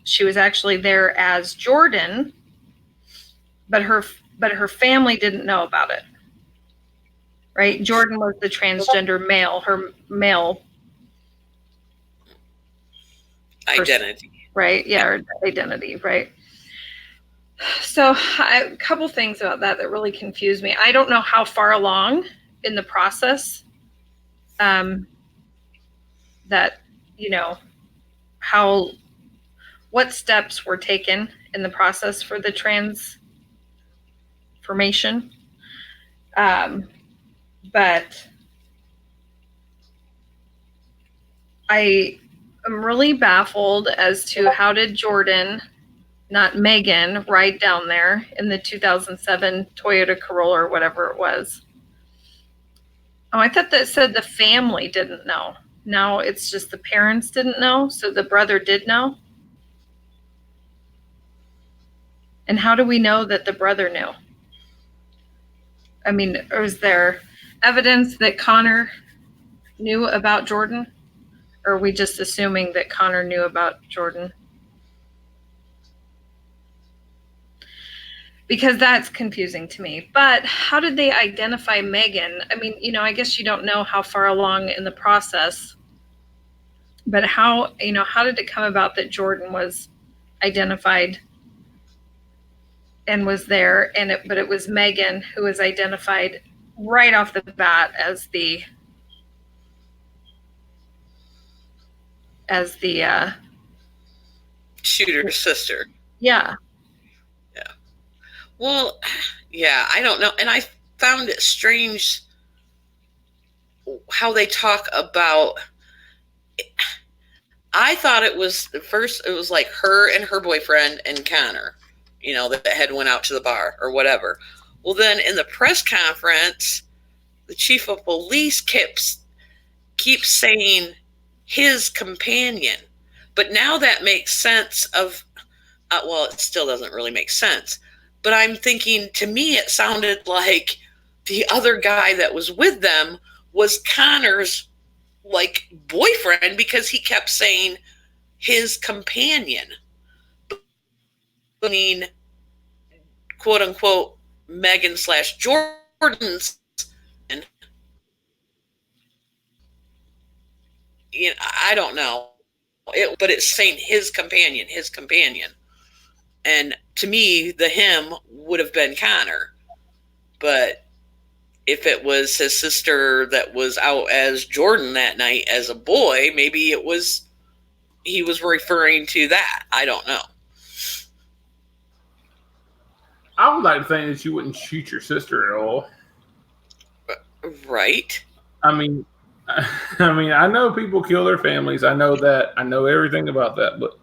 she was actually there as Jordan, but her family didn't know about it. Right? Jordan was the transgender male, her male identity. Right? Yeah, her identity, right? So a couple things about that really confused me. I don't know how far along in the process that, what steps were taken in the process for the transformation. But I am really baffled as to how did Jordan, not Megan, ride down there in the 2007 Toyota Corolla or whatever it was. Oh, I thought that said the family didn't know. Now it's just the parents didn't know, so the brother did know. And how do we know that the brother knew? I mean, is there evidence that Connor knew about Jordan? Or are we just assuming that Connor knew about Jordan? Because that's confusing to me. But how did they identify Megan? I mean, I guess you don't know how far along in the process, but how did it come about that Jordan was identified and was there, but it was Megan who was identified right off the bat as the shooter's sister. Yeah. Well, yeah, I don't know. And I found it strange how they talk about, I thought it was like her and her boyfriend and Connor, that had went out to the bar or whatever. Well, then in the press conference, the chief of police keeps saying his companion. But now that makes sense of, well, it still doesn't really make sense. But I'm thinking, to me, it sounded like the other guy that was with them was Connor's, boyfriend, because he kept saying his companion. I mean, quote unquote, Megan / Jordan's. And, I don't know. But it's saying his companion. And to me, the him would have been Connor. But if it was his sister that was out as Jordan that night as a boy, maybe he was referring to that. I don't know. I would like to think that you wouldn't shoot your sister at all. Right. I mean, I know people kill their families. I know that. I know everything about that. But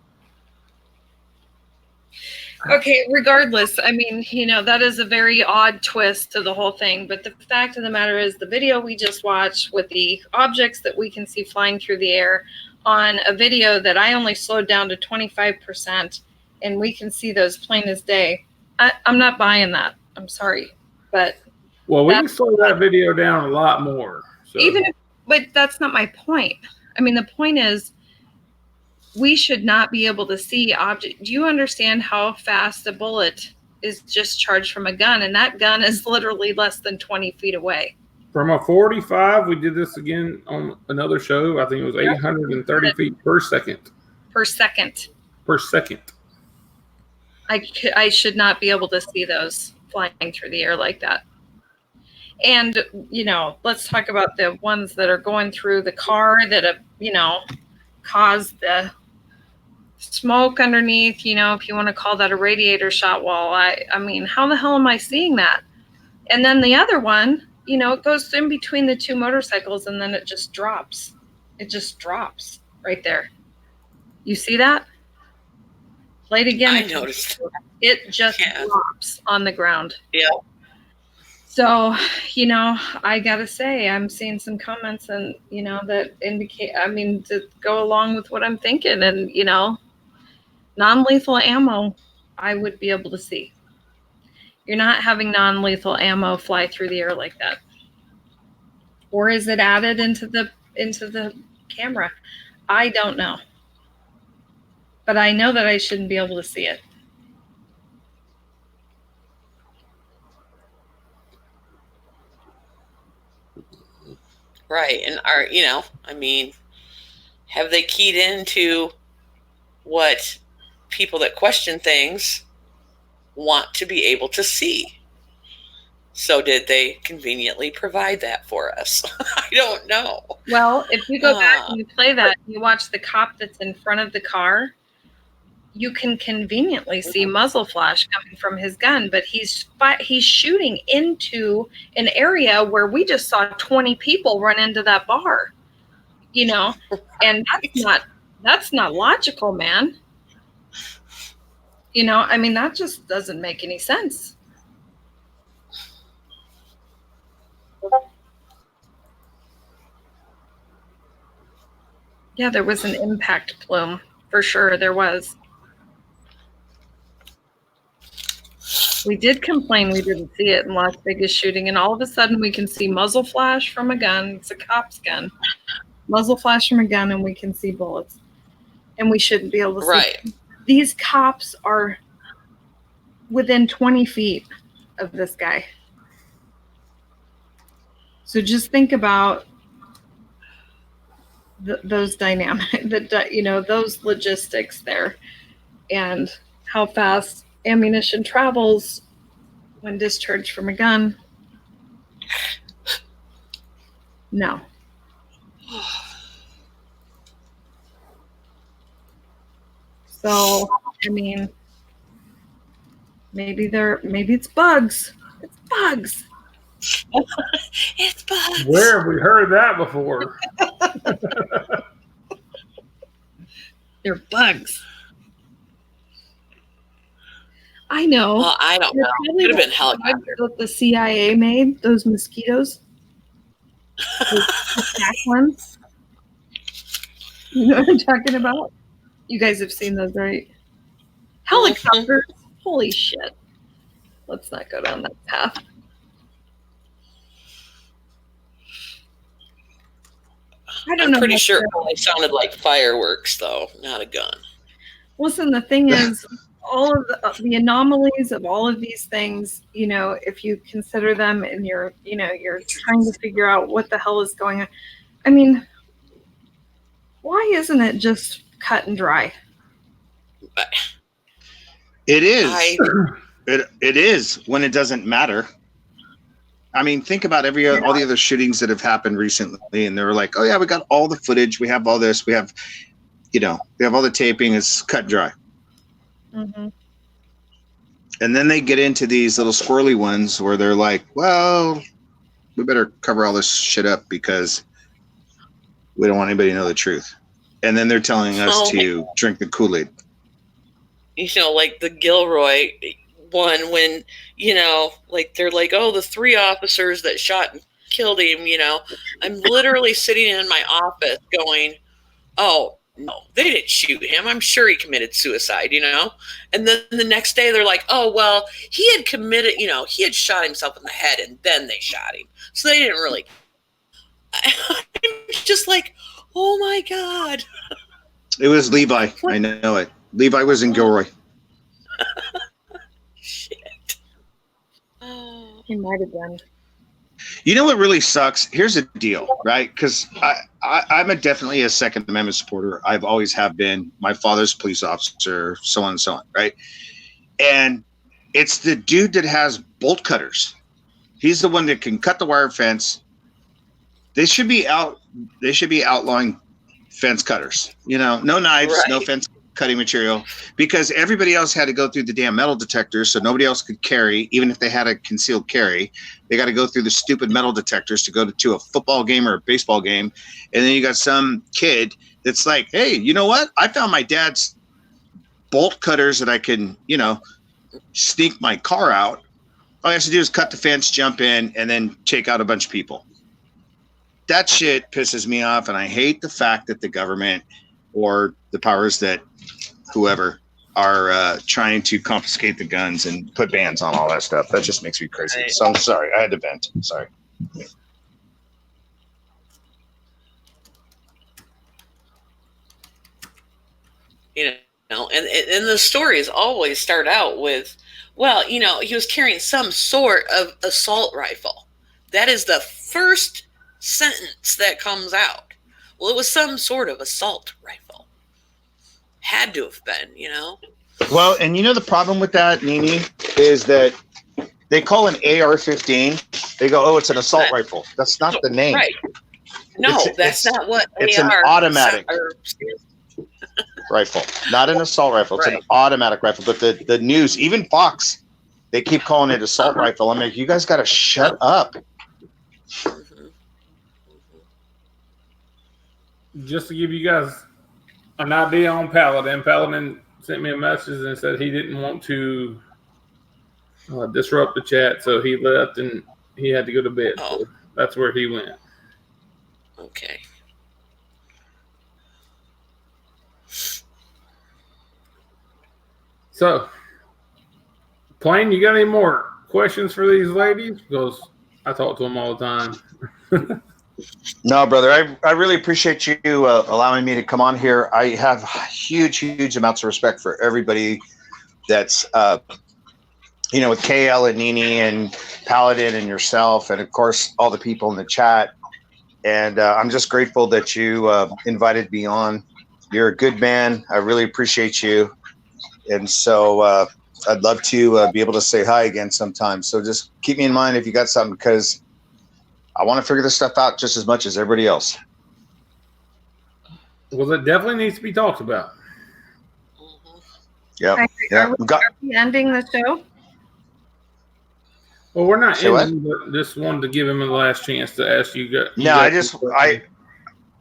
Okay, regardless, I mean, that is a very odd twist to the whole thing. But the fact of the matter is the video we just watched with the objects that we can see flying through the air on a video that I only slowed down to 25%, and we can see those plain as day. I'm not buying that. I'm sorry. But well, we can slow that video down a lot more. So. But that's not my point. I mean, the point is, we should not be able to see object. Do you understand how fast a bullet is discharged from a gun? And that gun is literally less than 20 feet away. From a 45, we did this again on another show. I think it was 830 feet per second. Per second. Per second. I should not be able to see those flying through the air like that. And, let's talk about the ones that are going through the car that have, caused the smoke underneath, if you want to call that a radiator shot. Well, I mean, how the hell am I seeing that? And then the other one, it goes in between the two motorcycles and then it just drops. It just drops right there. You see that? Play it again. I noticed. It just drops on the ground. Yeah. So, I gotta say, I'm seeing some comments and, that indicate, to go along with what I'm thinking. And, non-lethal ammo, I would be able to see. You're not having non-lethal ammo fly through the air like that. Or is it added into the camera? I don't know. But I know that I shouldn't be able to see it. Right. And have they keyed into what people that question things want to be able to see? So did they conveniently provide that for us? I don't know. Well, if you go back and you play that, you watch the cop that's in front of the car, you can conveniently see muzzle flash coming from his gun, but he's shooting into an area where we just saw 20 people run into that bar, and that's not logical, man. That just doesn't make any sense. Yeah, there was an impact plume. For sure, there was. We did complain we didn't see it in Las Vegas shooting, and all of a sudden we can see muzzle flash from a gun. It's a cop's gun. Muzzle flash from a gun, and we can see bullets. And we shouldn't be able to see. Right. These cops are within 20 feet of this guy. So just think about those dynamics, those logistics there, and how fast ammunition travels when discharged from a gun. No. So, maybe it's bugs. It's bugs. It's bugs. Where have we heard that before? They're bugs. I know. Well, I don't know. Could have been helicopter. That the CIA made, those mosquitoes. Those attack ones. You know what I'm talking about? You guys have seen those, right? Helicopters. Holy shit. Let's not go down that path. I'm pretty sure it only sounded like fireworks, though, not a gun. Listen, the thing is, all of the anomalies of all of these things, if you consider them and you're trying to figure out what the hell is going on. Why isn't it just cut and dry? It is. It is when it doesn't matter. Think about all the other shootings that have happened recently, and they were like, "Oh yeah, we got all the footage, we have all this, we have all the taping. It's cut dry." Mm-hmm. And then they get into these little squirrely ones where they're like, "Well, we better cover all this shit up because we don't want anybody to know the truth." And then they're telling us to drink the Kool-Aid. like the Gilroy one when, like they're like, oh, the 3 officers that shot and killed him, I'm literally sitting in my office going, oh, no, they didn't shoot him. I'm sure he committed suicide, And then the next day they're like, oh, well, he had committed, he had shot himself in the head and then they shot him. So they didn't really. I'm just like, oh my God. It was Levi. I know it. Levi was in Gilroy. Shit. Oh. He might have been. You know what really sucks? Here's the deal, right? Because I'm definitely a Second Amendment supporter. I've always have been. My father's a police officer, so on and so on, right? And it's the dude that has bolt cutters. He's the one that can cut the wire fence. They should be outlawing fence cutters. No knives, Right. no fence cutting material, because everybody else had to go through the damn metal detectors, so nobody else could carry, even if they had a concealed carry. They got to go through the stupid metal detectors to go to a football game or a baseball game. And then you got some kid that's like, hey, you know what? I found my dad's bolt cutters that I can, sneak my car out. All I have to do is cut the fence, jump in, and then take out a bunch of people. That shit pisses me off, and I hate the fact that the government or the powers that whoever are trying to confiscate the guns and put bans on all that stuff. That just makes me crazy. So I'm sorry. I had to vent. I'm sorry. And the stories always start out with, well, he was carrying some sort of assault rifle. That is the first sentence that comes out. Well, it was some sort of assault rifle. Had to have been, Well, and the problem with that, Nini, is that they call an AR-15. They go, oh, it's an assault rifle. That's not the name. Right. No, that's not what it's AR an automatic rifle, not an assault rifle. It's an automatic rifle. But the news, even Fox, they keep calling it assault rifle. I'm like, you guys got to shut up. Just to give you guys an idea on Paladin, Paladin sent me a message and said he didn't want to disrupt the chat, so he left and he had to go to bed. Oh. So that's where he went. Okay. So, Plain, you got any more questions for these ladies? Because I talk to them all the time. No, brother, I really appreciate you allowing me to come on here. I have huge amounts of respect for everybody that's, with KL and Nini and Paladin and yourself, and of course, all the people in the chat. And I'm just grateful that you invited me on. You're a good man. I really appreciate you. And so I'd love to be able to say hi again sometime. So just keep me in mind if you got something, because I want to figure this stuff out just as much as everybody else. Well, it definitely needs to be talked about. Yeah. Are we ending the show? Well, we're not So ending, but just wanted to give him a last chance to ask you.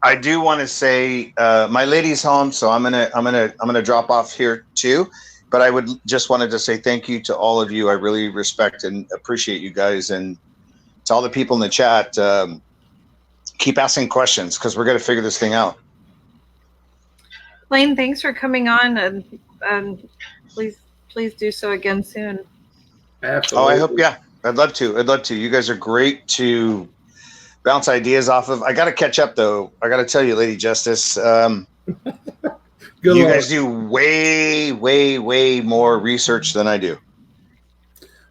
I do want to say my lady's home, so I'm gonna drop off here too. But I would just wanted to say thank you to all of you. I really respect and appreciate you guys, and to all the people in the chat. Keep asking questions, because we're gonna figure this thing out. Lane, thanks for coming on, and please do so again soon. Absolutely. Oh, I hope. Yeah, I'd love to. You guys are great to bounce ideas off of. I got to catch up though. I got to tell you, Lady Justice, you guys do way more research than I do.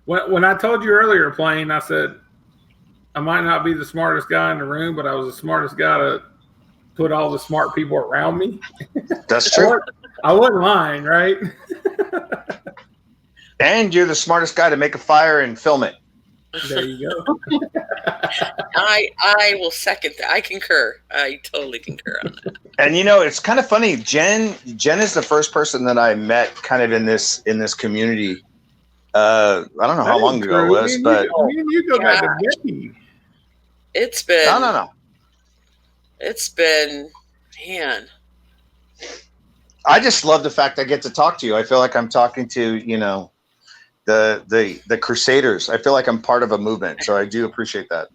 When I told you earlier, Plain, I said I might not be the smartest guy in the room, but I was the smartest guy to put all the smart people around me. That's true. I wasn't lying, right? And you're the smartest guy to make a fire and film it. There you go. I will second that. I concur. I totally concur on that. And it's kind of funny. Jen is the first person that I met kind of in this community. I don't know how long ago it was, but you go back to Becky. It's been no. It's been, man. I just love the fact I get to talk to you. I feel like I'm talking to, you know, the Crusaders. I feel like I'm part of a movement. So I do appreciate that.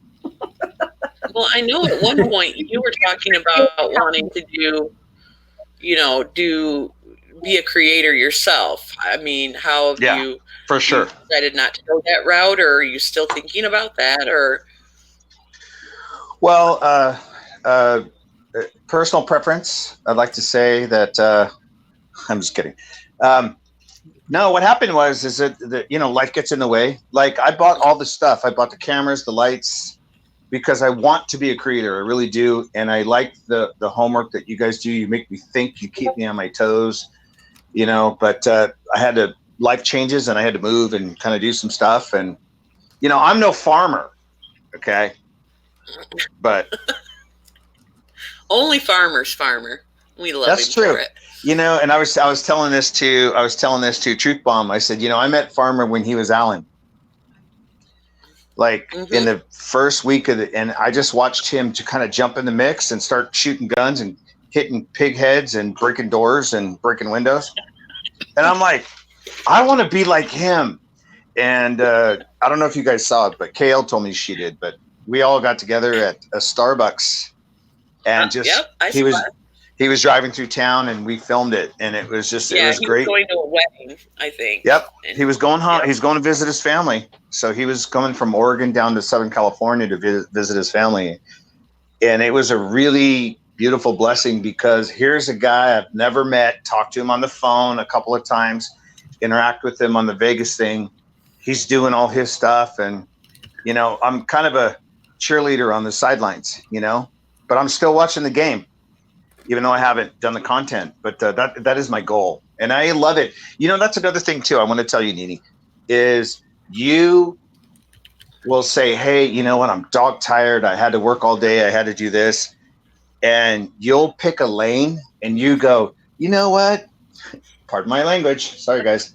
Well, I know at one point you were talking about wanting to do, you know, be a creator yourself. I mean, how have you, for sure, decided not to go that route, or are you still thinking about that, or? Well, personal preference. I'd like to say that I'm just kidding. No, what happened was that you know, life gets in the way. Like, I bought all the stuff. I bought the cameras, the lights, because I want to be a creator. I really do, and I like the homework that you guys do. You make me think. You keep me on my toes. You know, but I had to, life changes, and I had to move and kind of do some stuff. And you know, I'm no farmer, okay, but only farmer. We love that's him true. for it. You know, and I was telling this to TruthBomb. I said, you know, I met Farmer when he was Alan. Like in the first week of and I just watched him to kind of jump in the mix and start shooting guns and hitting pig heads and breaking doors and breaking windows. And I'm like, I want to be like him. And I don't know if you guys saw it, but Kale told me she did. But we all got together at a Starbucks, and he was driving through town, and we filmed it, and it was just it was great. Was going to a wedding, I think. Yep, he was going home. Yep. He's going to visit his family, so he was coming from Oregon down to Southern California to visit his family, and it was a really beautiful blessing because here's a guy I've never met, talked to him on the phone a couple of times, interact with him on the Vegas thing. He's doing all his stuff, and you know, I'm kind of a cheerleader on the sidelines, you know, but I'm still watching the game, even though I haven't done the content. But that is my goal, and I love it. You know, that's another thing too. I want to tell you, Nini, is you will say, "Hey, you know what? I'm dog tired. I had to work all day. I had to do this." And you'll pick a lane and you go, you know what? Pardon my language. Sorry, guys.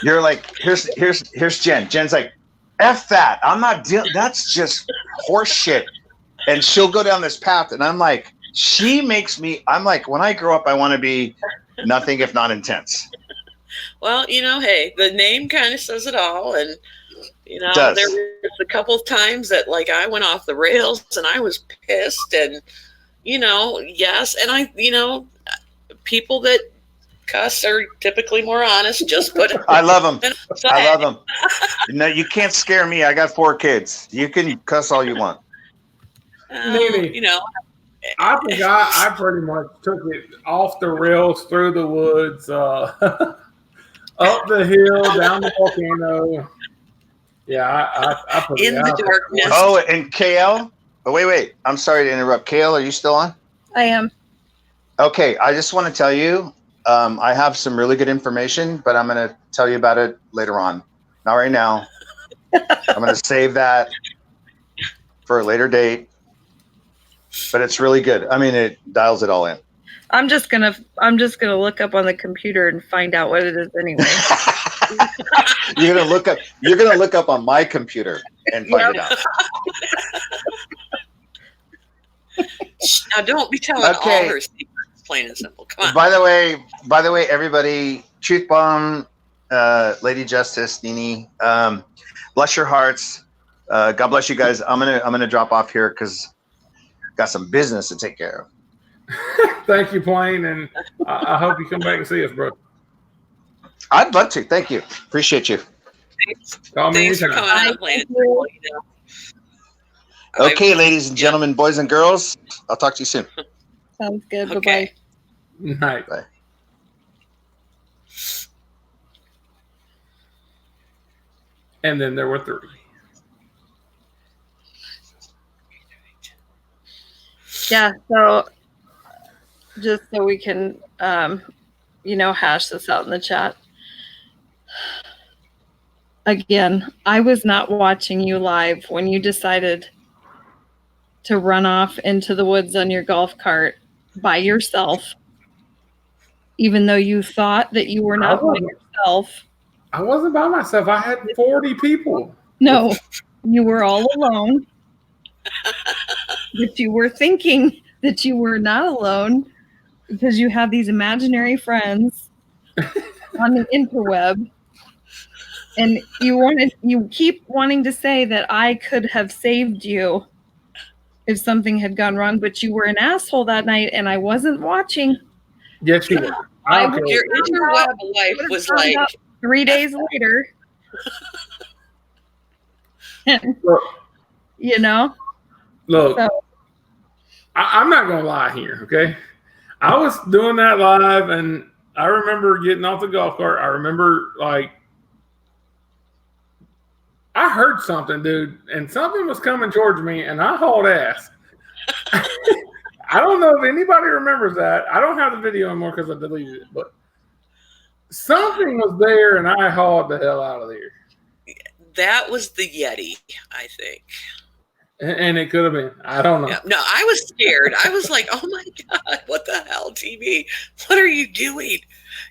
You're like, here's Jen. Jen's like, F that. I'm not dealing. That's just horse shit. And she'll go down this path. And I'm like, she makes me, I'm like, when I grow up, I want to be nothing if not intense. Well, you know, hey, the name kind of says it all. And, you know, there was a couple of times that like I went off the rails and I was pissed, and, you know, yes. And I, you know, people that cuss are typically more honest. Just put it. I love them. I love them. No, you can't scare me. I got 4 kids. You can cuss all you want. You know, I think I pretty much took it off the rails, through the woods, up the hill, down the volcano. Yeah, I put in the darkness. Oh, and KL. Oh, wait. I'm sorry to interrupt. Kale, are you still on? I am. Okay, I just want to tell you, I have some really good information, but I'm going to tell you about it later on. Not right now. I'm going to save that for a later date. But it's really good. I mean, it dials it all in. I'm just gonna look up on the computer and find out what it is anyway. You're gonna look up on my computer and find it out. Now don't be telling all her secrets, plain and simple. Come on. By the way, everybody, TruthBomb, Lady Justice, Nini, bless your hearts. God bless you guys. I'm gonna drop off here because got some business to take care of. Thank you, Plain, and I hope you come back and see us, bro. I'd love to. Thank you. Appreciate you. Thanks for coming on, Plain. Okay, ladies and gentlemen, boys and girls, I'll talk to you soon. Sounds good. Okay. Bye-bye. Night. Bye. And then there were 3. Yeah, so just so we can, hash this out in the chat. Again, I was not watching you live when you decided to run off into the woods on your golf cart by yourself, even though you thought that you were not by yourself. I wasn't by myself. I had 40 people. No, you were all alone. But you were thinking that you were not alone. because you have these imaginary friends on the interweb, and you keep wanting to say that I could have saved you if something had gone wrong, but you were an asshole that night, and I wasn't watching. Yes, you were. Your interweb life was like 3 days later. Look, You know? look, So, I'm not gonna lie here, okay? I was doing that live, and I remember getting off the golf cart. I remember, like, I heard something, dude, and something was coming towards me, and I hauled ass. I don't know if anybody remembers that. I don't have the video anymore because I deleted it, but something was there, and I hauled the hell out of there. that was the Yeti, I think. And it could have been. I don't know. Yeah, no, I was scared. I was like, oh my God, what the hell, TV? What are you doing?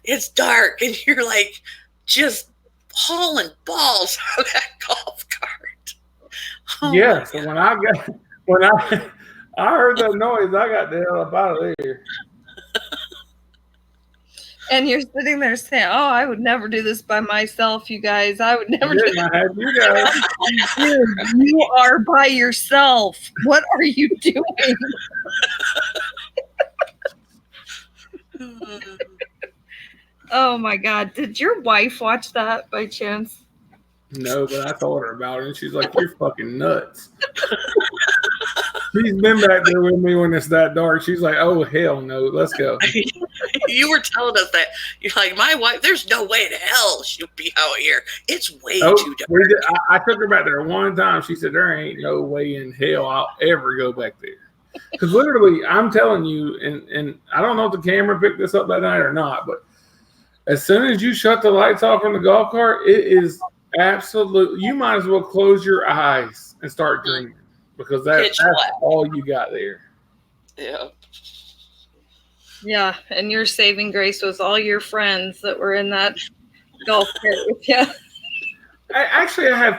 It's dark. And you're like just hauling balls out of that golf cart. Oh Yeah, so when I heard that noise, I got the hell up out of there. and you're sitting there saying, "Oh, I would never do this by myself, you guys. I would never do Yeah, I had you guys. Dude, you are by yourself. What are you doing?" Oh my God. Did your wife watch that by chance? No, but I told her about it, and she's like, "You're fucking nuts." She's been back there with me when it's that dark. She's like, "Oh hell no, let's go." You were telling us that. You're like, my wife, there's no way in hell she'll be out here. It's way too dark. I took her back there one time. She said, "There ain't no way in hell I'll ever go back there." Because literally, I'm telling you, and I don't know if the camera picked this up that night or not, but as soon as you shut the lights off on the golf cart, it is absolute. You might as well close your eyes and start dreaming, because that's all you got there. Yeah. Yeah, and your saving grace was all your friends that were in that golf cart with you. I have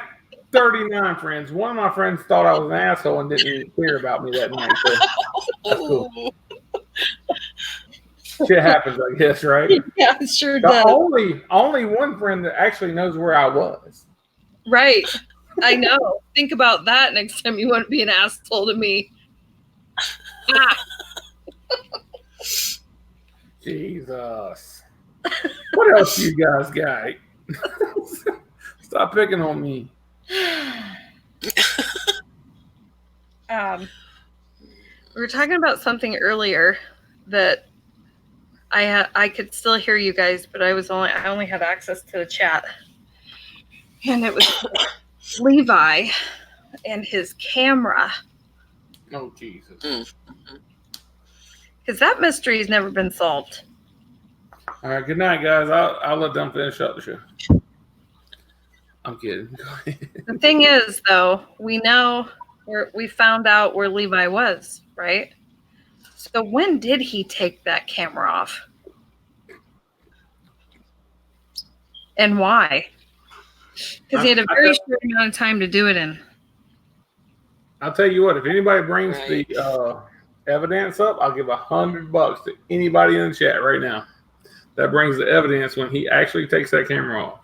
39 friends. One of my friends thought I was an asshole and didn't care about me that night. So that's cool. Shit happens, I guess, right? Yeah, it sure The does. only one friend that actually knows where I was. Right. I know. Think about that next time you want to be an asshole to me. Ah. Jesus. What else you guys got? Stop picking on me. We were talking about something earlier that I could still hear you guys, but I only had access to the chat, and it was Levi and his camera. Oh Jesus! Because that mystery has never been solved. All right, good night, guys. I'll let them finish up the show. I'm kidding. Go ahead. The thing is, though, we found out where Levi was, right? So when did he take that camera off? And why? Because he had a very short amount of time to do it in. I'll tell you what, if anybody brings the evidence up, I'll give $100 to anybody in the chat right now that brings the evidence when he actually takes that camera off.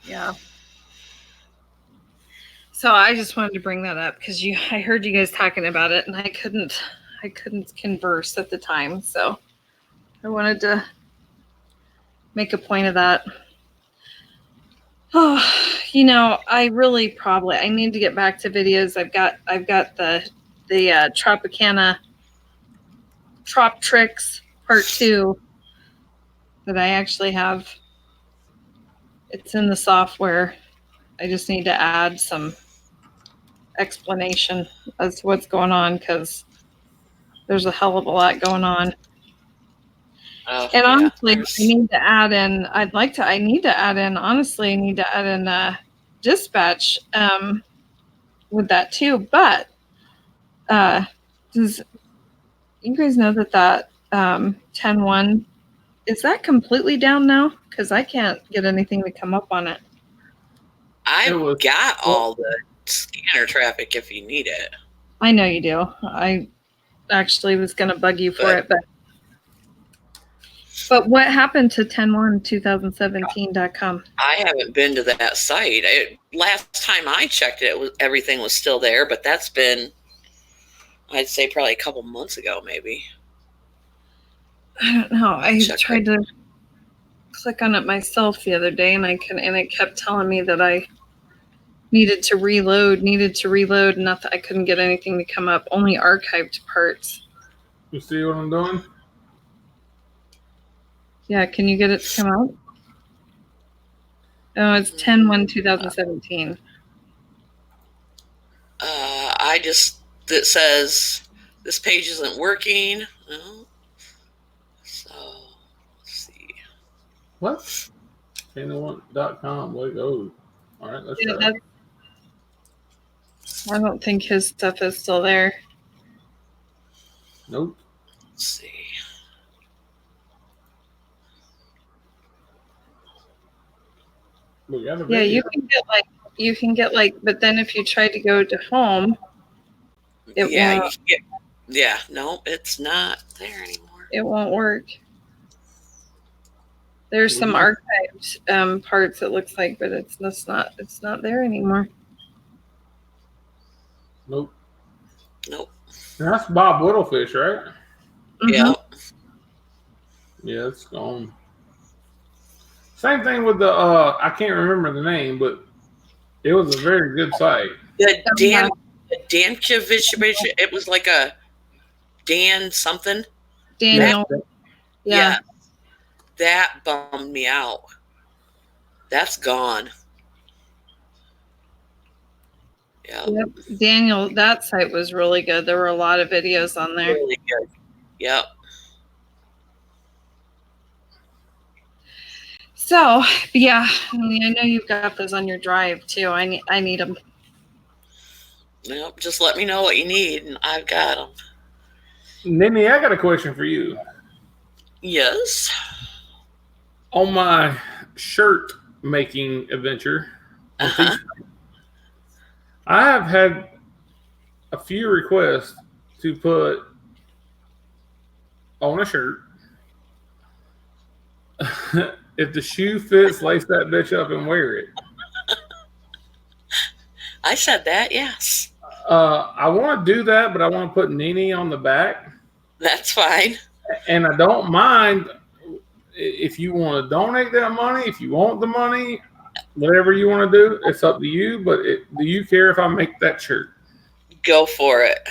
Yeah. So I just wanted to bring that up because I heard you guys talking about it, and I couldn't converse at the time, so I wanted to make a point of that. Oh, I need to get back to videos. I've got the Tropicana Trop Tricks Part 2 that I actually have. It's in the software. I just need to add some explanation as to what's going on, because there's a hell of a lot going on. And honestly, I need to add in dispatch with that too. But does you guys know that 10.1, is that completely down now? Because I can't get anything to come up on it. I've got all the scanner traffic if you need it. I know you do. I actually was going to bug you for it, but what happened to 10/1/2017.com? I haven't been to that site. Last time I checked it, everything was still there, but that's been, I'd say, probably a couple months ago, maybe. I don't know. I tried to click on it myself the other day, and it kept telling me that I needed to reload, nothing. I couldn't get anything to come up, only archived parts. You see what I'm doing? Yeah, can you get it to come out? Oh, it's 10/1/2017. It says this page isn't working. Oh. So, let's see. What? Channel1.com. Like, oh, all right, let's try. I don't think his stuff is still there. Nope. Let's see. Yeah, you can get like, but then if you try to go to home, it won't. No, it's not there anymore. It won't work. There's some archived parts, it looks like, but it's not there anymore. Nope. Nope. That's Bob Whittlefish, right? Mm-hmm. Yeah. Yeah, it's gone. Same thing with the I can't remember the name, but it was a very good site. The Dankovich, it was like a Dan something. Daniel. Yeah. That bummed me out. That's gone. Yeah. Yep. Daniel, that site was really good. There were a lot of videos on there. Really good. Yep. So, yeah, I mean, I know you've got those on your drive too. I need them. Nope, just let me know what you need, and I've got them. Nini, I got a question for you. Yes. On my shirt making adventure, I have had a few requests to put on a shirt. If the shoe fits, lace that bitch up and wear it. I said that, yes. I want to do that, but I want to put Nini on the back. That's fine. And I don't mind if you want to donate that money, if you want the money, whatever you want to do, it's up to you. But do you care if I make that shirt? Go for it.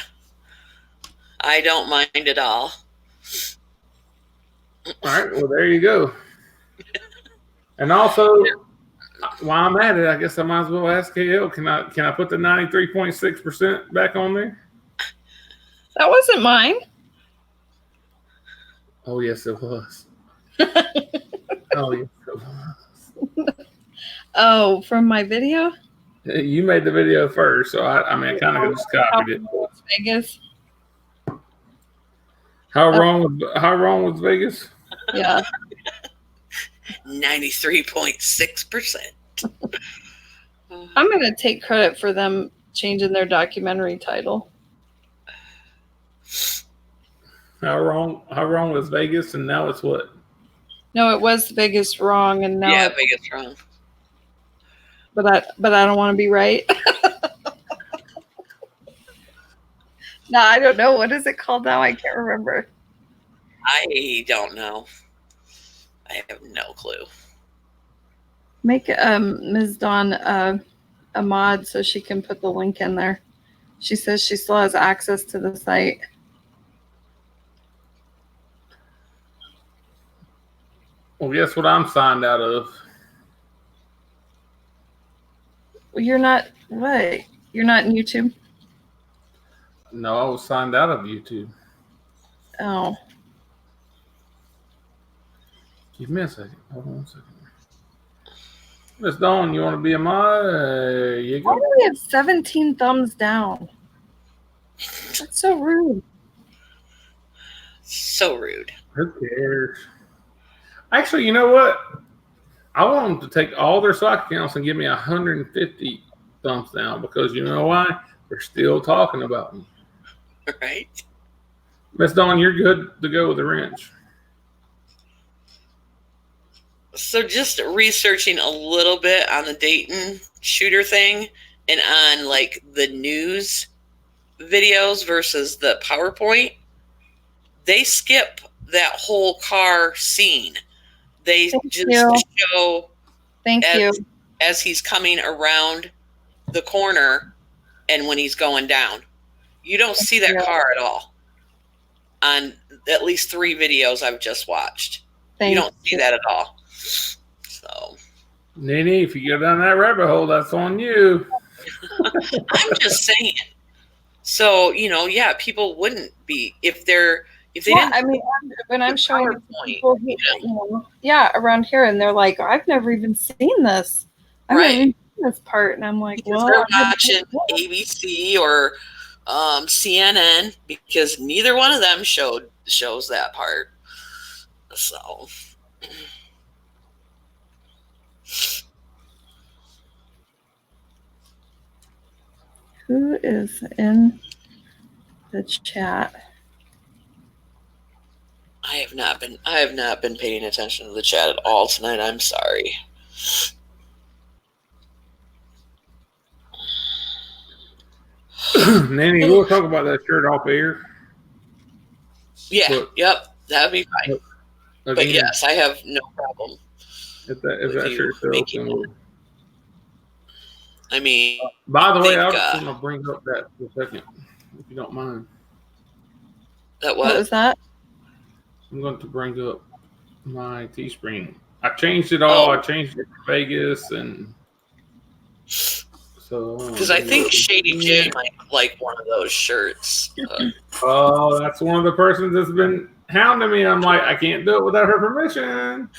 I don't mind at all. All right, well, there you go. And also, while I'm at it, I guess I might as well ask KL, can I put the 93.6% back on there? That wasn't mine. Oh, yes, it was. Oh, yes, it was. Oh, from my video? You made the video first, so I kind of just copied it. Vegas. How wrong was Vegas? Yeah. 93.6%. I'm going to take credit for them changing their documentary title. How wrong was Vegas, and now it's what? No, it was Vegas wrong, and now Vegas wrong. But I don't want to be right. No, I don't know. What is it called now? I can't remember. I don't know. I have no clue. Make Ms. Dawn a mod so she can put the link in there. She says she still has access to the site. Well, guess what I'm signed out of? Well, you're not what? You're not in YouTube? No, I was signed out of YouTube. Oh. Give me a second. Hold on a second. Miss Dawn, you want to be a mod? You go. Why do we have 17 thumbs down? That's so rude. So rude. Who cares? Actually, you know what? I want them to take all their stock accounts and give me 150 thumbs down, because you know why? They're still talking about me. Right? Miss Dawn, you're good to go with the wrench. So just researching a little bit on the Dayton shooter thing and on like the news videos versus the PowerPoint, they skip that whole car scene. They just show as he's coming around the corner and when he's going down. You don't see that car at all on at least 3 videos I've just watched. You don't see that at all. So, Nene, if you go down that rabbit hole, that's on you. I'm just saying. So, yeah, people wouldn't be if they didn't. I mean, when I'm showing people, around here, and they're like, "I've never even seen this. I've never even seen this part," and I'm like, because they're watching ABC or CNN because neither one of them shows that part. So. Who is in the chat? I have not been paying attention to the chat at all tonight. I'm sorry. Nanny, we'll talk about that shirt off air. Yeah, yep, that'd be fine. But Again, yes, I have no problem. If that shirt sells, I mean, by the way, I was going to bring up that for a second, if you don't mind. That what was that? I'm going to bring up my Teespring. I changed it all. I changed it to Vegas, and so because I think Shady J might like one of those shirts. Oh, that's one of the persons that's been hounding me. I'm like, I can't do it without her permission.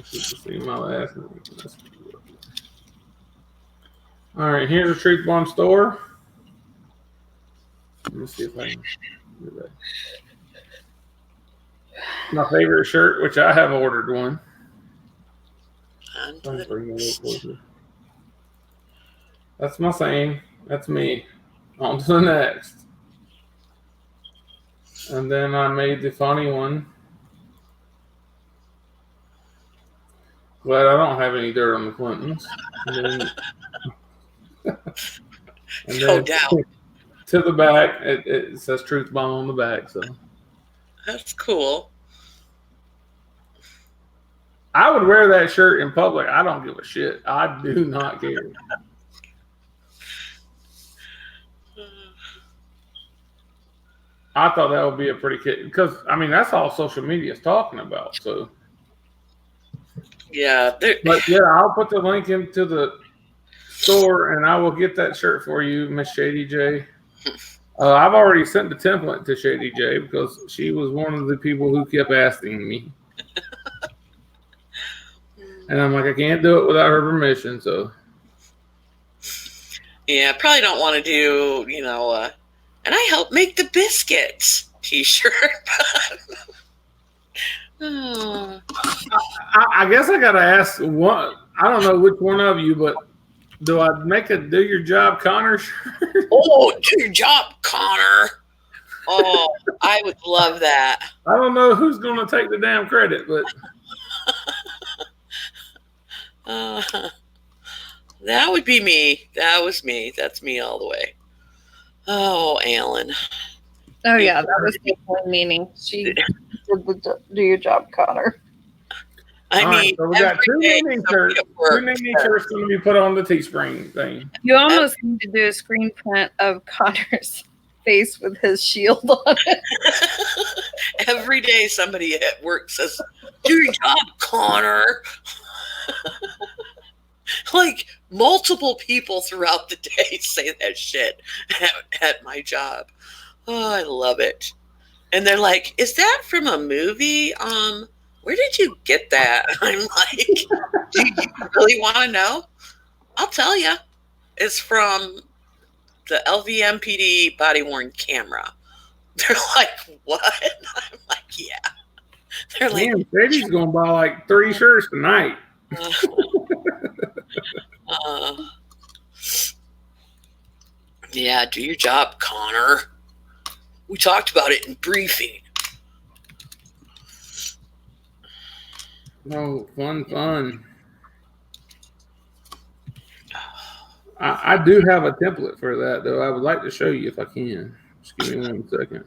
See my last name. All right, here's the TruthBomb store. Let me see if I can do that. My favorite shirt, which I have ordered one. That's my saying. That's me. On to the next. And then I made the funny one. Glad I don't have any dirt on the Clintons. And then No doubt. To the back, it says TruthBomb on the back. So that's cool. I would wear that shirt in public. I don't give a shit. I do not care. I thought that would be a pretty kid because I mean that's all social media is talking about. So yeah, but yeah, I'll put the link into the store and I will get that shirt for you, Miss Shady J. I've already sent the template to Shady J because she was one of the people who kept asking me. And I'm like, I can't do it without her permission. So, yeah, probably don't want to do, and I help make the biscuits t-shirt. I guess I got to ask one. I don't know which one of you, but do I make a Do Your Job Connor shirt? Oh, do your job, Connor. Oh, I would love that. I don't know who's going to take the damn credit, but. That would be me. That was me. That's me all the way. Oh, Alan. Oh, yeah, that was definitely meaning. She did the Do Your Job, Connor. I mean, right, so we got two naming shirts. Two naming shirts going to be put on the Teespring thing. You almost need to do a screen print of Connor's face with his shield on it. Every day somebody at work says, "Do your job, Connor." Like multiple people throughout the day say that shit at my job. Oh, I love it. And they're like, "Is that from a movie? Where did you get that?" I'm like, "Do you really want to know?" I'll tell you. It's from the LVMPD body-worn camera. They're like, "What?" I'm like, "Yeah." They're like, Man, Sadie's gonna buy like 3 shirts tonight. yeah, do your job, Connor. We talked about it in briefing. Oh, fun. I do have a template for that, though. I would like to show you if I can. Just give me 1 second.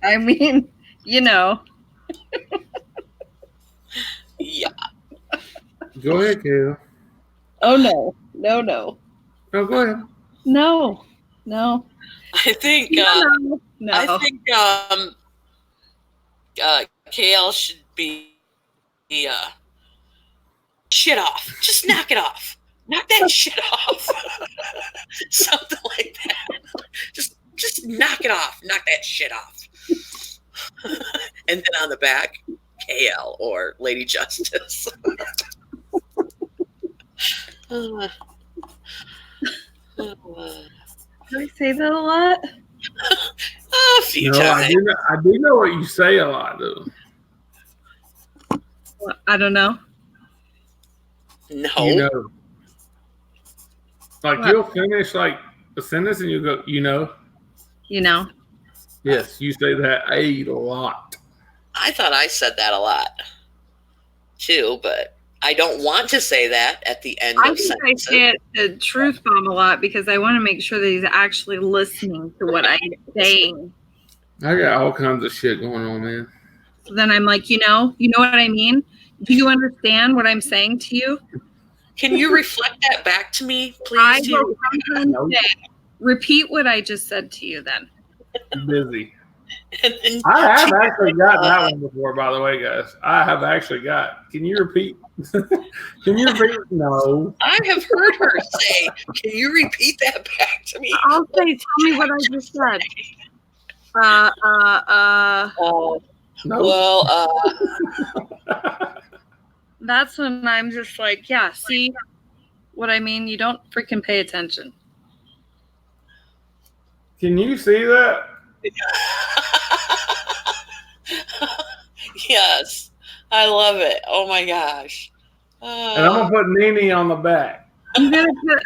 I mean, you know. Yeah. Go ahead, Kayla. Oh no. No, go ahead. No. I think No. I think KL should be shit off. Just knock it off. Knock that shit off. Something like that. Just knock it off. Knock that shit off. And then on the back, KL or Lady Justice. Do I say that a lot? A few times. I do know what you say a lot, though. Well, I don't know. No. You know. Like, you'll finish, like, a sentence and you'll go, you know. You know. Yes, you say that a lot. I thought I said that a lot, too, but I don't want to say that at the end I of think sentences. I say it to TruthBomb a lot because I want to make sure that he's actually listening to what I'm saying. I got all kinds of shit going on, man. So then I'm like, you know what I mean? Do you understand what I'm saying to you? Can you reflect that back to me, please? I dear? will sometimes say, repeat what I just said to you then. I'm busy. And then I have actually gotten that one before, by the way, guys. I have actually got. Can you repeat? Can you repeat? No. I have heard her say, can you repeat that back to me? I'll say, tell me what I just said. No. Well, That's when I'm just like, yeah, see what I mean? You don't freaking pay attention. Can you see that? yes, I love it. Oh my gosh. And I'm gonna put Nene on the back. You gotta put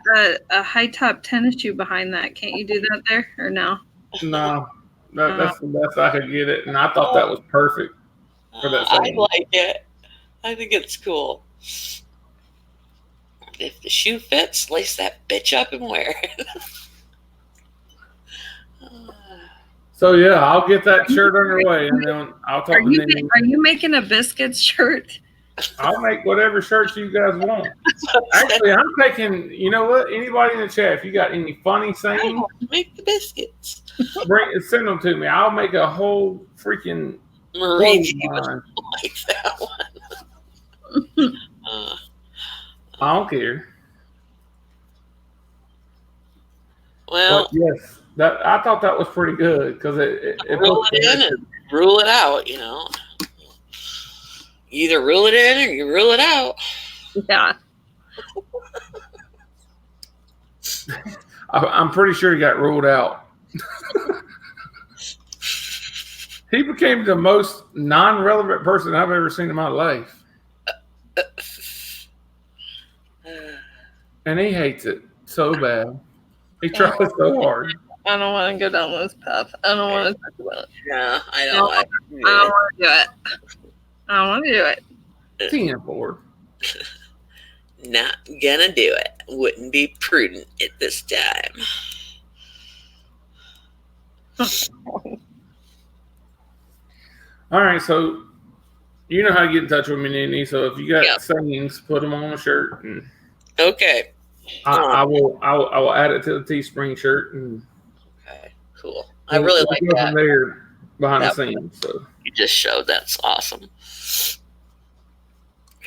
a high top tennis shoe behind that. Can't you do that there or no? No, that's the best I could get it, and I thought that was perfect for that. I like it. I think it's cool. If the shoe fits, lace that bitch up and wear it. So yeah, I'll get that shirt underway, and then I'll talk to Nene. Are you making a biscuits shirt? I'll make whatever shirts you guys want. Actually, I'm taking. You know what? Anybody in the chat, if you got any funny sayings, make the biscuits. Send them to me. I'll make a whole freaking. Marie would like that one. I don't care. Well, but yes, that I thought that was pretty good because it rule it in and rule it out. You know, either rule it in or you rule it out. Yeah. I'm pretty sure he got ruled out. He became the most non-relevant person I've ever seen in my life. And he hates it so bad. He tries so hard. I don't want to go down this path. I don't want to talk about it. Yeah, I know. No, I don't want to do it. I don't want to do it. 10-4. Not gonna do it. Wouldn't be prudent at this time. All right, so you know how to get in touch with me, Nene. So if you got sayings, put them on a shirt, and okay. I will add it to the Teespring shirt, and okay, cool. I really like that. From there behind the scenes. So you just showed that's awesome.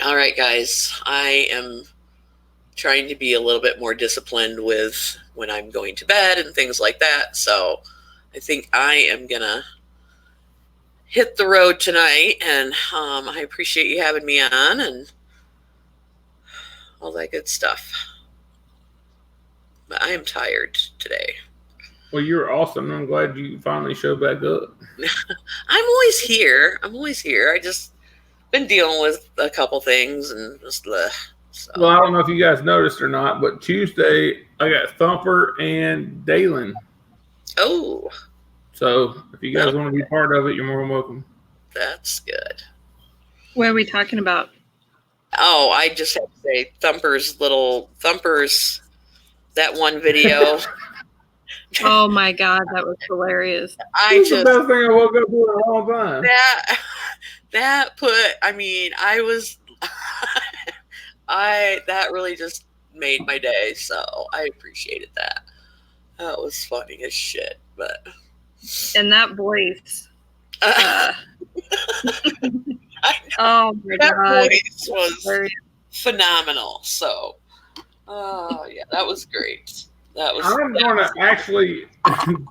All right, guys, I am trying to be a little bit more disciplined with when I'm going to bed and things like that. So I think I am gonna hit the road tonight, and I appreciate you having me on and all that good stuff. But I am tired today. Well, you're awesome. I'm glad you finally showed back up. I'm always here. I just been dealing with a couple things and just so. Well, I don't know if you guys noticed or not, but Tuesday I got Thumper and Dayton. Oh. So if you guys want to be part of it, you're more than welcome. That's good. What are we talking about? Oh, I just have to say Thumper's that one video. Oh my God, that was hilarious. It's the best thing I woke up to in a long time. That really just made my day. So I appreciated that. That was funny as shit, but. And that voice. I know. Oh my that God. voice was phenomenal. So, yeah, that was great. I'm going to actually,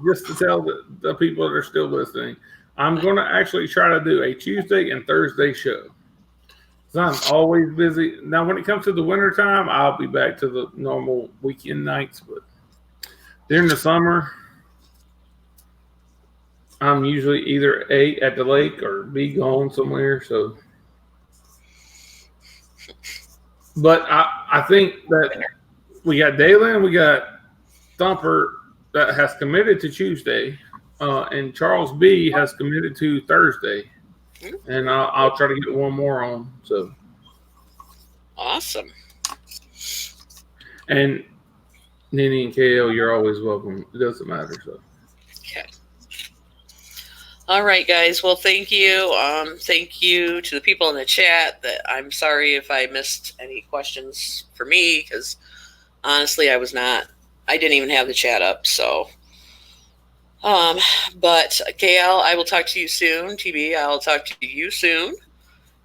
just to tell the people that are still listening, I'm going to actually try to do a Tuesday and Thursday show. Because I'm always busy. Now, when it comes to the wintertime, I'll be back to the normal weekend nights. But during the summer, I'm usually either A, at the lake or B, gone somewhere. So, but I think that we got Daylan, we got Thumper that has committed to Tuesday, and Charles B has committed to Thursday, and I'll try to get one more on. So awesome. And Nini and KL, you're always welcome. It doesn't matter. So okay. All right, guys. Well, thank you. Thank you to the people in the chat. That I'm sorry if I missed any questions for me, because honestly, I didn't even have the chat up. So, but KL, I will talk to you soon. TB, I'll talk to you soon.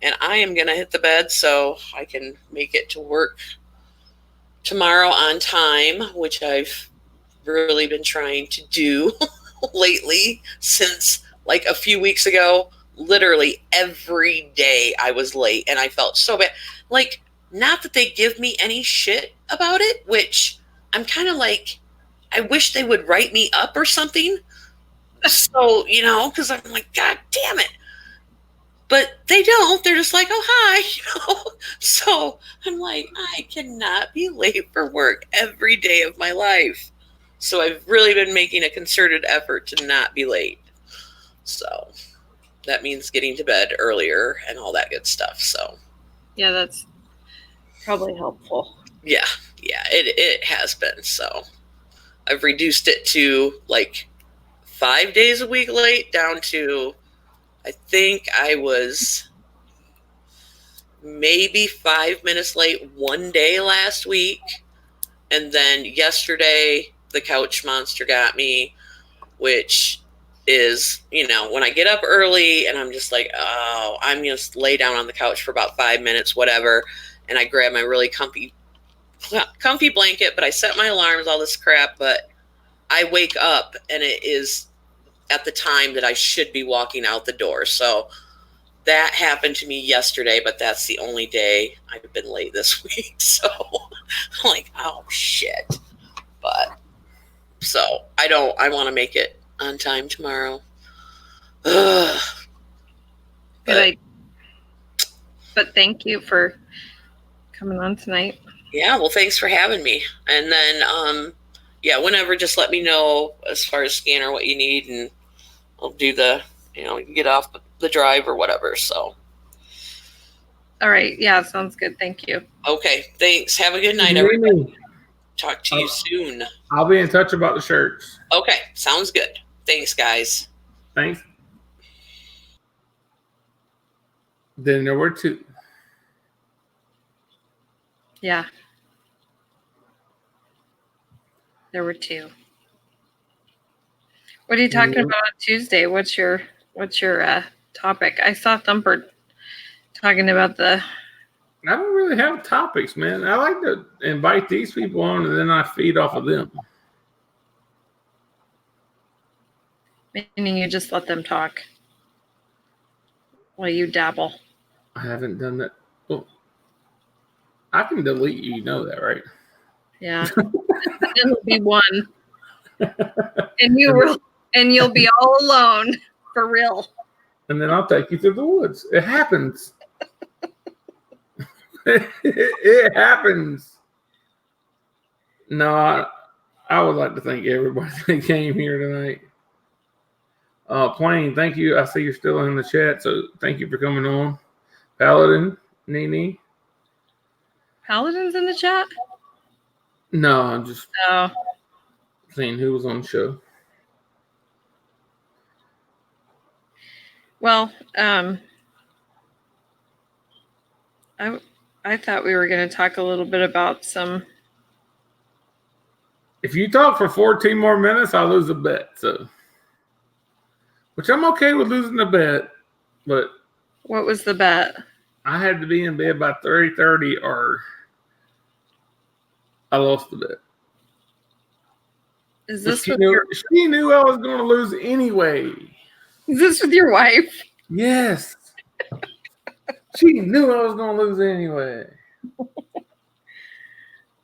And I am going to hit the bed so I can make it to work tomorrow on time, which I've really been trying to do lately since like a few weeks ago. Literally every day I was late and I felt so bad. Like, not that they give me any shit about it, which I'm kind of like, I wish they would write me up or something. So, because I'm like, God damn it. But they don't. They're just like, oh, hi. So I'm like, I cannot be late for work every day of my life. So I've really been making a concerted effort to not be late. So that means getting to bed earlier and all that good stuff. So yeah, that's probably helpful. Yeah, it has been. So I've reduced it to like 5 days a week late, down to, I think I was maybe 5 minutes late one day last week. And then yesterday, the couch monster got me, which is, when I get up early and I'm just like, oh, I'm going to lay down on the couch for about 5 minutes, whatever. And I grab my really comfy blanket, but I set my alarms, all this crap, but I wake up and it is at the time that I should be walking out the door. So that happened to me yesterday, but that's the only day I've been late this week. So I'm like, oh shit. But so I want to make it on time tomorrow. But thank you for coming on tonight. Yeah, well, thanks for having me. And then, whenever, just let me know as far as scanner what you need, and I'll do the, get off the drive or whatever. So. All right. Yeah, sounds good. Thank you. Okay. Thanks. Have a good night, everybody. Talk to you soon. I'll be in touch about the shirts. Okay. Sounds good. Thanks, guys. Thanks. Then there were two. Yeah. There were two. What are you talking about on Tuesday? What's your topic? I saw Thumper talking about I don't really have topics, man. I like to invite these people on and then I feed off of them. Meaning you just let them talk while you dabble. I haven't done that. Well, I can delete you. You know that, right? Yeah. It'll be one. And you'll be all alone for real. And then I'll take you to the woods. It happens. It happens. No, I would like to thank everybody that came here tonight. Plain, thank you. I see you're still in the chat, so thank you for coming on. Paladin, Nene. Paladin's in the chat? No, I'm just No. seeing who was on the show. Well, I thought we were going to talk a little bit about some. If you talk for 14 more minutes, I'll lose a bet. So, which I'm okay with losing the bet, but What was the bet? I had to be in bed by 3:30 or I lost the bet. Is this She with knew I was going to lose anyway. Is this with your wife? Yes. She knew I was going to lose anyway.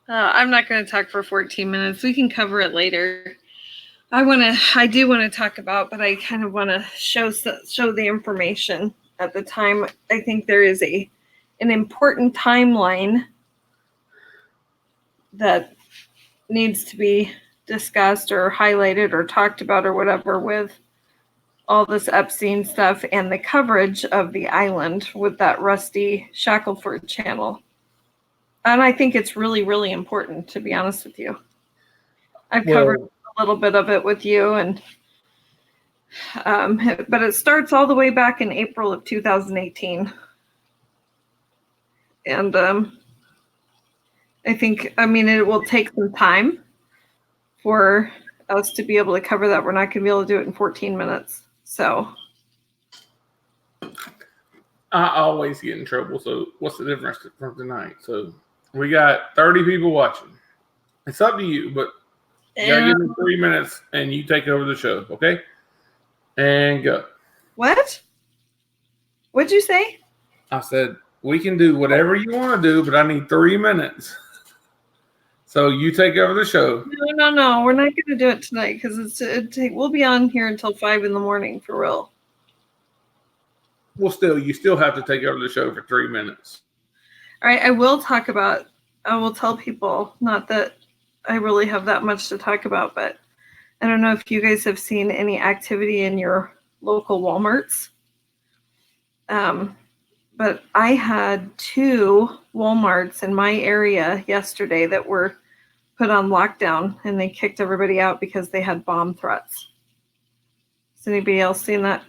I'm not going to talk for 14 minutes. We can cover it later. I do want to talk about, but I kind of want to show the information at the time. I think there is an important timeline that needs to be discussed or highlighted or talked about or whatever with all this Epstein stuff and the coverage of the island with that Rusty Shackelford channel. And I think it's really, really important, to be honest with you. I've covered a little bit of it with you, and but it starts all the way back in April of 2018. And it will take some time for us to be able to cover that. We're not going to be able to do it in 14 minutes. So I always get in trouble. So what's the difference from tonight? So we got 30 people watching. It's up to you, but you gotta give me 3 minutes and you take over the show, okay? And go. What? What'd you say? I said, we can do whatever you want to do, but I need 3 minutes. So you take over the show. No. We're not going to do it tonight because we'll be on here until 5 in the morning for real. Well, you still have to take over the show for 3 minutes. All right. I will tell people, not that I really have that much to talk about, but I don't know if you guys have seen any activity in your local Walmarts. But I had 2 Walmarts in my area yesterday that were put on lockdown, and they kicked everybody out because they had bomb threats. Has anybody else seen that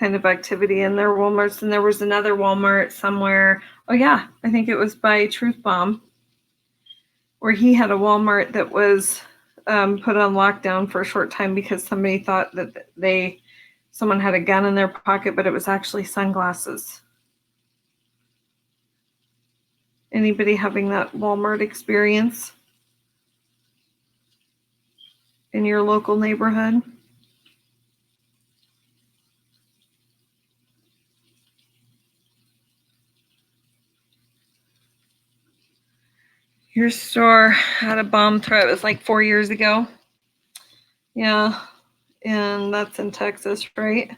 kind of activity in their Walmarts? And there was another Walmart somewhere. Oh yeah, I think it was by TruthBomb, where he had a Walmart that was put on lockdown for a short time because somebody thought that someone had a gun in their pocket, but it was actually sunglasses. Anybody having that Walmart experience in your local neighborhood? Your store had a bomb threat. It was like 4 years ago. Yeah, and that's in Texas, right?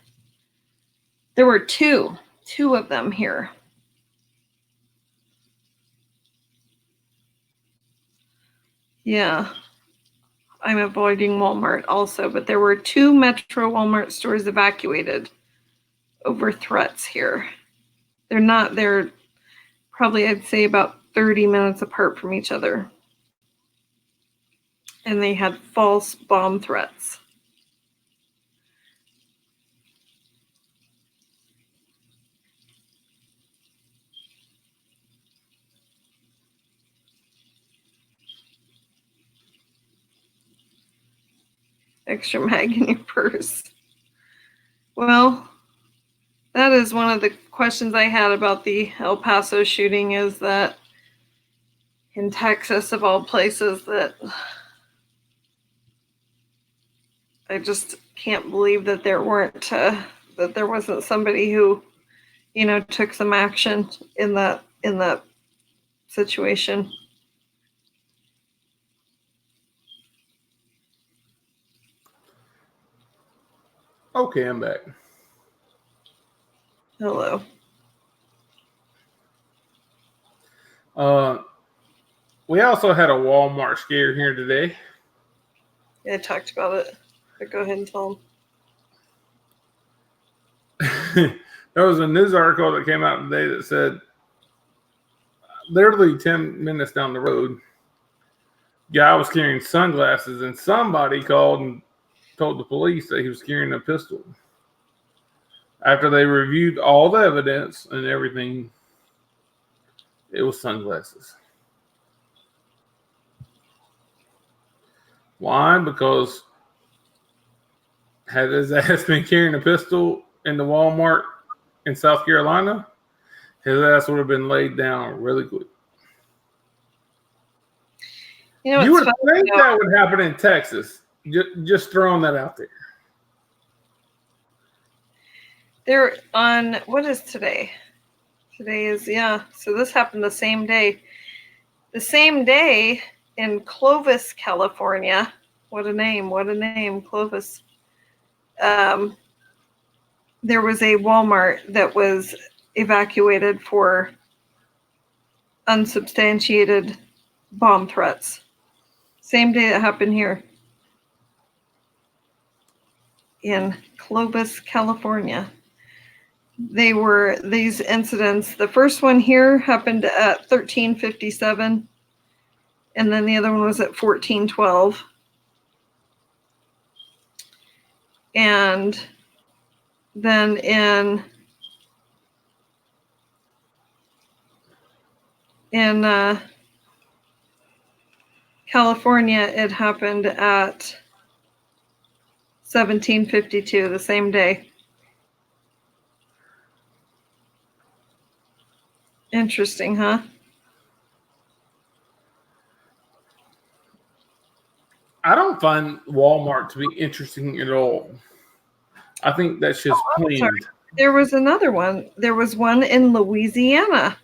There were two of them here. Yeah, I'm avoiding Walmart also, but there were 2 Metro Walmart stores evacuated over threats here. They're probably, I'd say, about 30 minutes apart from each other. And they had false bomb threats. Extra mag in your purse. Well, that is one of the questions I had about the El Paso shooting, is that in Texas, of all places, that I just can't believe that there wasn't somebody who, took some action in that situation. Okay, I'm back. Hello. We also had a Walmart scare here today. Yeah, I talked about it. But go ahead and tell them. There was a news article that came out today that said, literally 10 minutes down the road, guy was carrying sunglasses, and somebody called and told the police that he was carrying a pistol. After they reviewed all the evidence and everything, it was sunglasses. Why? Because had his ass been carrying a pistol in the Walmart in South Carolina, his ass would have been laid down really quick. You would think that would happen in Texas. Just throwing that out there. They're on, what is today? Today is, so this happened the same day. The same day in Clovis, California. What a name, Clovis. There was a Walmart that was evacuated for unsubstantiated bomb threats. Same day that happened here in Clovis, California. These incidents, the first one here happened at 1357, and then the other one was at 1412. And then in California, it happened at 1752, the same day. Interesting, huh? I don't find Walmart to be interesting at all. I think that's just plain. There was another one. There was one in Louisiana.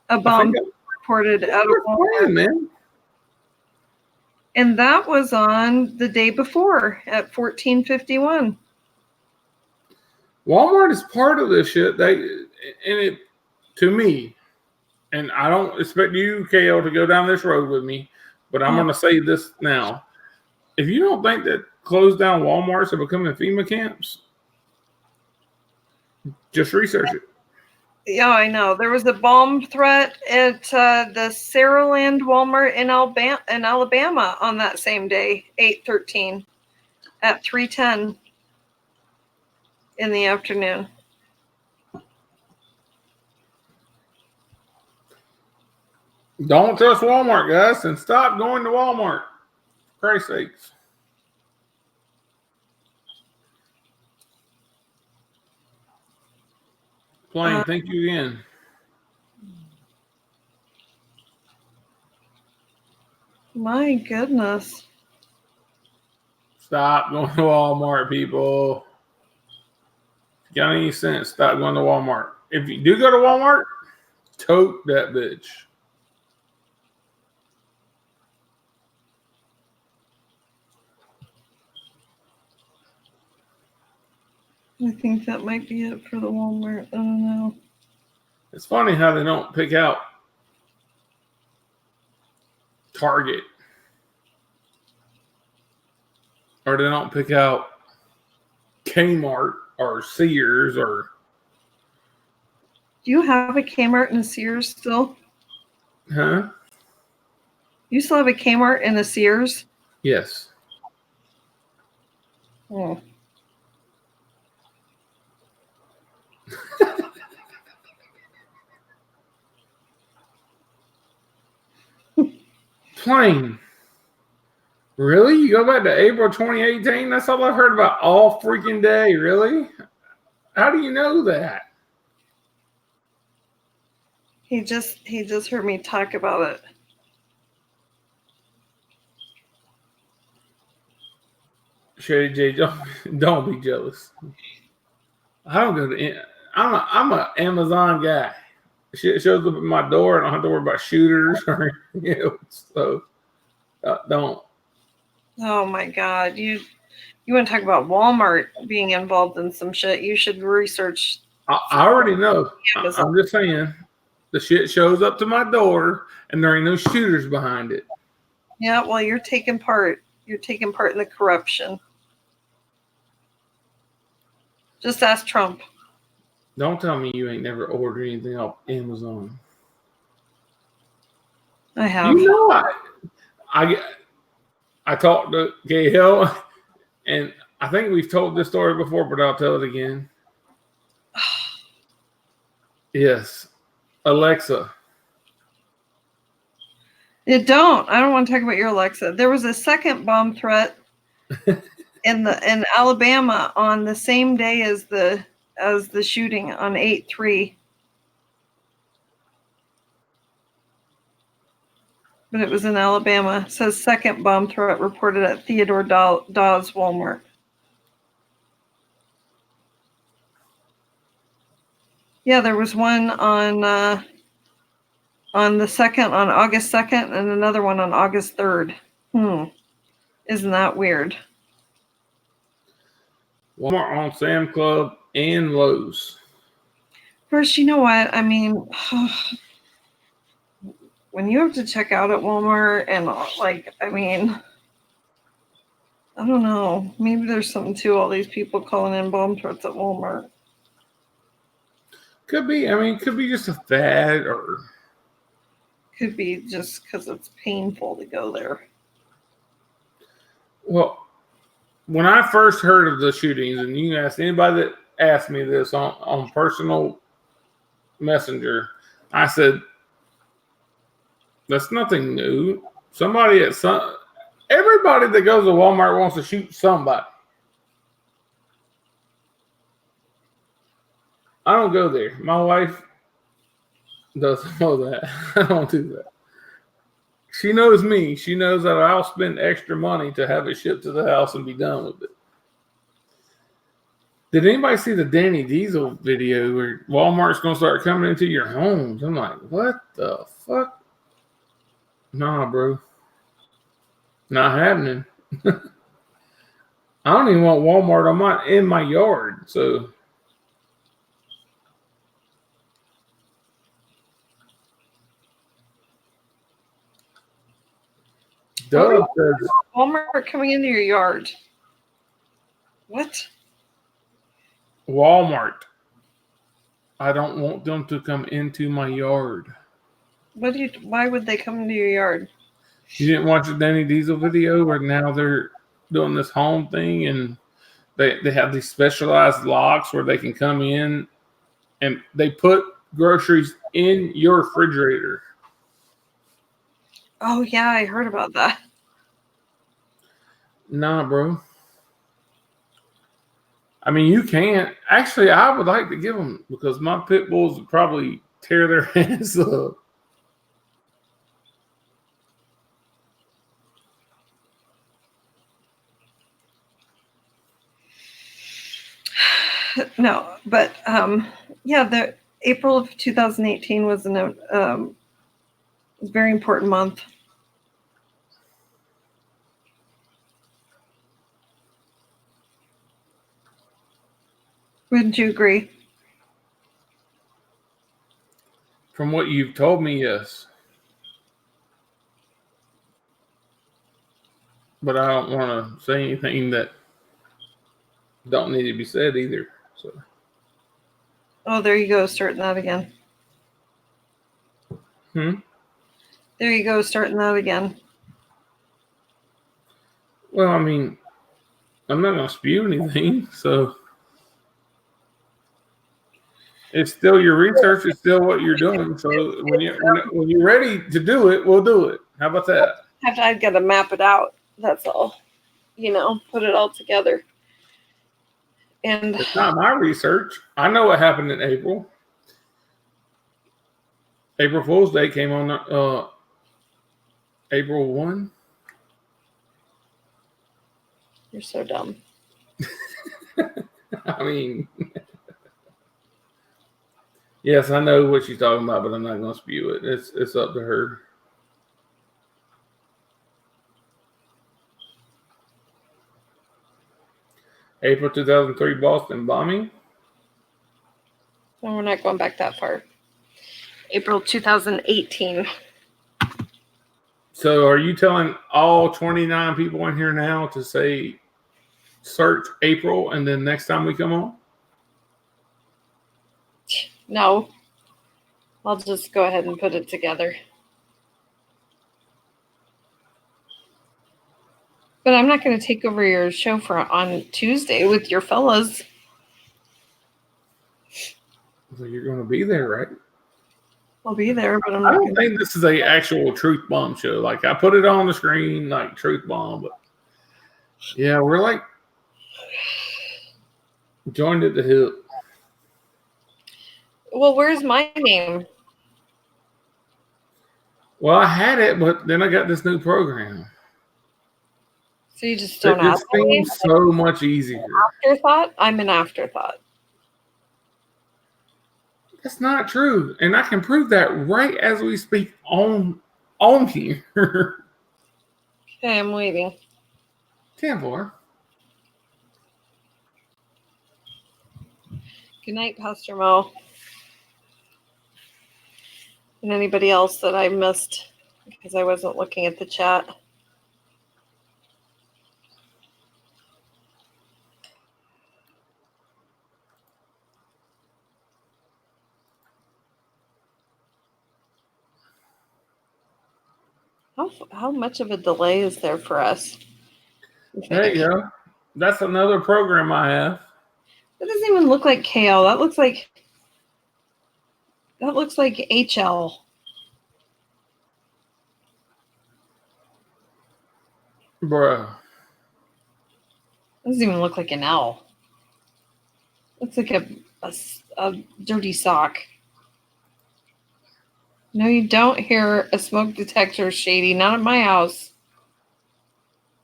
A bomb reported out of Walmart. Man. And that was on the day before at 1451. Walmart is part of this shit. To me, and I don't expect you, KO, to go down this road with me, but I'm going to say this now. If you don't think that closed down Walmarts are becoming FEMA camps, just research it. Yeah, I know. There was a bomb threat at the Saraland Walmart in Alabama on that same day, 8/13, at 3:10 in the afternoon. Don't trust Walmart, guys, and stop going to Walmart. For Christ's sakes. Plain, thank you again. My goodness. Stop going to Walmart, people. If you got any sense, stop going to Walmart. If you do go to Walmart, tote that bitch. I think that might be it for the Walmart. I don't know. It's funny how they don't pick out Target. Or they don't pick out Kmart or Sears or... Do you have a Kmart and a Sears still? Huh? You still have a Kmart and a Sears? Yes. Oh. Plain. Really? You go back to April 2018? That's all I've heard about all freaking day. Really? How do you know that? He just heard me talk about it. Shady J, don't be jealous. I don't go to. I'm a Amazon guy. It shows up at my door. I don't have to worry about shooters or so. Don't. Oh my God, you You want to talk about Walmart being involved in some shit? You should research. I already know. Amazon. I'm just saying, the shit shows up to my door, and there ain't no shooters behind it. Yeah, well, you're taking part. You're taking part in the corruption. Just ask Trump. Don't tell me you ain't never ordered anything off Amazon. I have. You know, I talked to Gail, and I think we've told this story before, but I'll tell it again. Yes, Alexa. I don't want to talk about your Alexa. There was a second bomb threat in Alabama on the same day as the shooting on 8/3. But it was in Alabama. It says second bomb threat reported at Theodore Dawes Walmart. Yeah, there was one on the 2nd, on August 2nd, and another one on August 3rd. Isn't that weird? Walmart on Sam Club and Lowe's. First, you know what? I mean, when you have to check out at Walmart and I don't know. Maybe there's something to all these people calling in bomb threats at Walmart. Could be. I mean, could be just a fad, or could be just because it's painful to go there. Well, when I first heard of the shootings, and you can ask anybody that asked me this on personal messenger, I said, that's nothing new. Everybody that goes to Walmart wants to shoot somebody. I don't go there. My wife doesn't know that. I don't do that. She knows me. She knows that I'll spend extra money to have it shipped to the house and be done with it. Did anybody see the Danny Diesel video where Walmart's going to start coming into your homes? I'm like, what the fuck? Nah, bro. Not happening. I don't even want Walmart in my yard. So Doug says, Walmart coming into your yard. What? Walmart. I don't want them to come into my yard. Why would they come into your yard? You didn't watch the Danny Diesel video where now they're doing this home thing, and they have these specialized locks where they can come in, and they put groceries in your refrigerator. Oh, yeah, I heard about that. Nah, bro. I mean, you can't. Actually, I would like to give them, because my pit bulls would probably tear their hands up. No, but yeah, the April of 2018 was a very important month. Wouldn't you agree? From what you've told me, yes. But I don't want to say anything that don't need to be said either. So. Oh, there you go, starting that again. There you go, starting that again. Well, I mean, I'm not going to spew anything, so it's still your research. It's still what you're doing. So when you're ready to do it, we'll do it. How about that? I've got to map it out. That's all. Put it all together. And it's not my research. I know what happened in April. April Fool's Day came on April 1. You're so dumb. I mean, yes, I know what she's talking about, but I'm not going to spew it. It's up to her. April 2003 Boston bombing. No, we're not going back that far. April 2018. So are you telling all 29 people in here now to say search April and then next time we come on? No. I'll just go ahead and put it together. But I'm not going to take over your show on Tuesday with your fellas. So you're going to be there, right? I'll be there, but I'm I not don't think this is a actual Truth Bomb show. Like I put it on the screen like Truth Bomb, but yeah, we're like joined at the hip. Well, where's my name? Well, I had it, but then I got this new program. So you just don't It ask just seems so much easier. Afterthought? I'm an afterthought. That's not true. And I can prove that right as we speak on here. Okay, I'm waiting. 10-4. Good night, Pastor Mo. And anybody else that I missed because I wasn't looking at the chat. How much of a delay is there for us? There you go. That's another program I have. That doesn't even look like KL. That looks like HL. Bruh. Doesn't even look like an L. Looks like a dirty sock. No, you don't hear a smoke detector, Shady. Not at my house.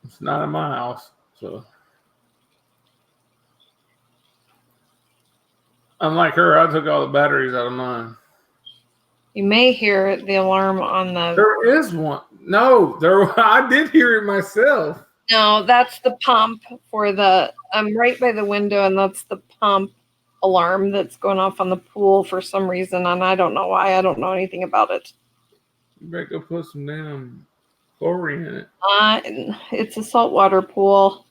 It's not in my house. So unlike her, I took all the batteries out of mine. You may hear the alarm on the... There is one. No, I did hear it myself. No, that's the pump for the... I'm right by the window, and that's the pump alarm that's going off on the pool for some reason, and I don't know why. I don't know anything about it. You better go put some damn chlorine in it. It's a saltwater pool,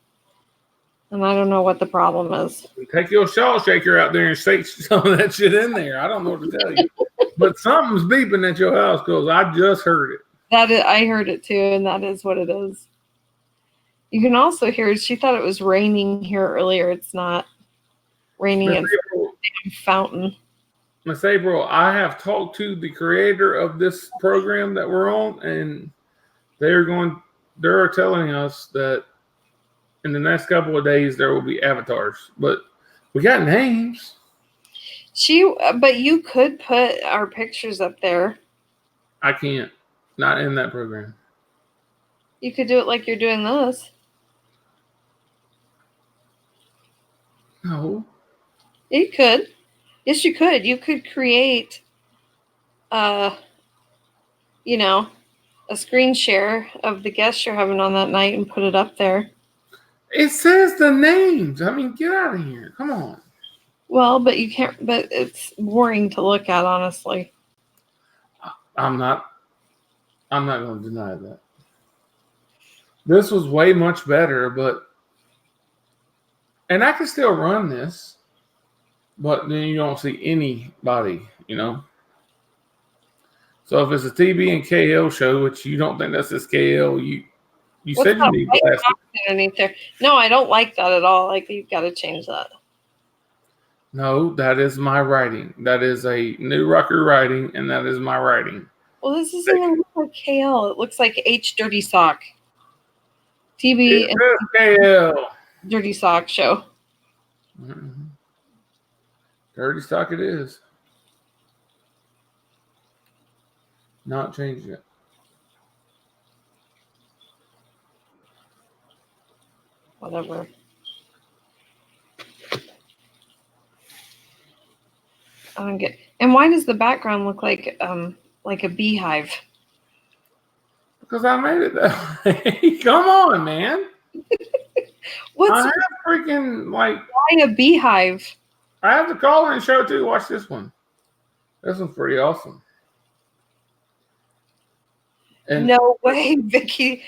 and I don't know what the problem is. Take your shawl shaker out there and shake some of that shit in there. I don't know what to tell you. But something's beeping at your house because I just heard it. I heard it too, and that is what it is. You can also hear, she thought it was raining here earlier. It's not raining. It's a damn fountain. Miss April, I have talked to the creator of this program that we're on, and they're telling us that in the next couple of days there will be avatars. But we got names. But you could put our pictures up there. I can't. Not in that program. You could do it like you're doing this. No. You could. Yes, you could. You could create, a screen share of the guests you're having on that night and put it up there. It says the names. I mean, get out of here. Come on. Well, but you can't. But it's boring to look at, honestly. I'm not going to deny that. This was way much better, and I can still run this, but then you don't see anybody, So if it's a TB and KL show, which you don't think that's this KL, you said you need glasses underneath there. No, I don't like that at all. Like, you've got to change that. No, that is my writing. That is a new rocker writing, and that is my writing. Well, this doesn't even look like KL. It looks like H Dirty Sock. TB and KL. Dirty Sock show. Mm-hmm. Dirty Sock it is. Not changing it. Whatever. I don't get. And why does the background look like a beehive? Because I made it that way. Come on, man. What's I have freaking like why a beehive? I have the call-in show too. Watch this one. This one's pretty awesome. And No way, Vicky.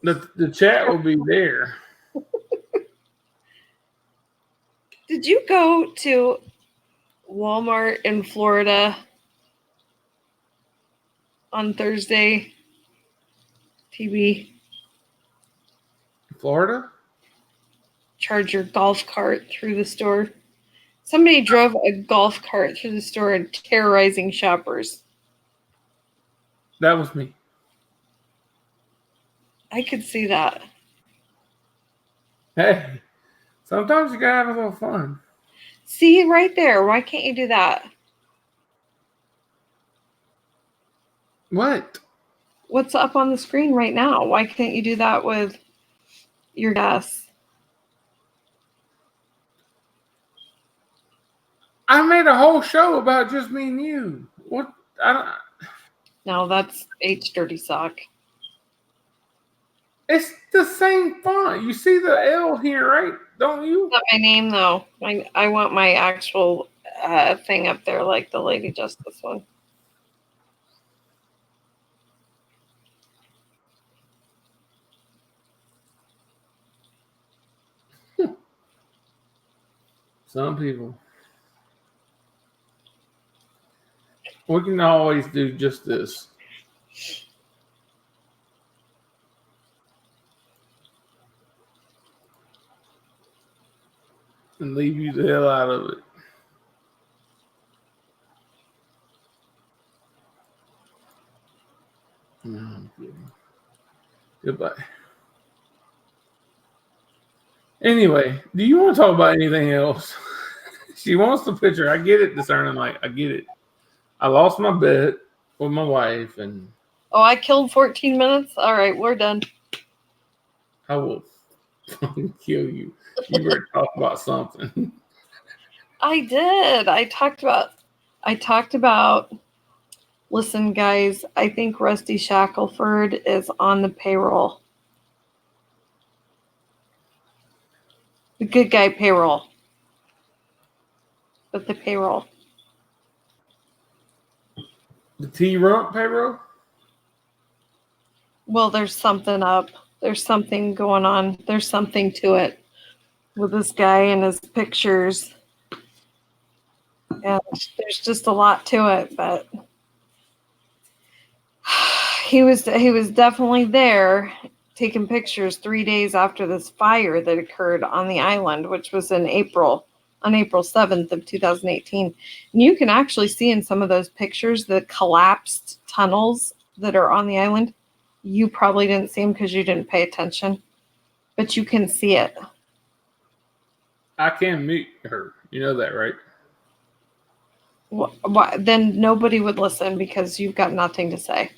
the chat will be there. Did you go to Walmart in Florida on Thursday? TV. Florida? Charge your golf cart through the store. Somebody drove a golf cart through the store and terrorizing shoppers. That was me. I could see that. Hey, sometimes you gotta have a little fun. See right there. Why can't you do that? What? What's up on the screen right now? Why can't you do that with your guests? I made a whole show about just me and you. What? I don't. No, that's H Dirty Sock. It's the same font. You see the L here, right? Don't you? Not my name though. I want my actual thing up there, like the Lady Justice one. Some people. We can always do just this. And leave you the hell out of it. No, I'm kidding. Goodbye. Anyway, do you want to talk about anything else? She wants the picture. I get it, discerning light. I get it. I lost my bet with my wife, and Oh, I killed 14 minutes? All right, we're done. I will fucking kill you. You better talk about something. I did. I talked about, listen, guys, I think Rusty Shackelford is on the payroll. The good guy payroll. But the payroll. The T-Rump payroll? Well, there's something up. There's something going on. There's something to it with this guy and his pictures. And there's just a lot to it, but he was definitely there taking pictures 3 days after this fire that occurred on the island, which was on April 7th of 2018. And you can actually see in some of those pictures the collapsed tunnels that are on the island. You probably didn't see them because you didn't pay attention, but you can see it. I can mute her. You know that, right? Why, then nobody would listen because you've got nothing to say.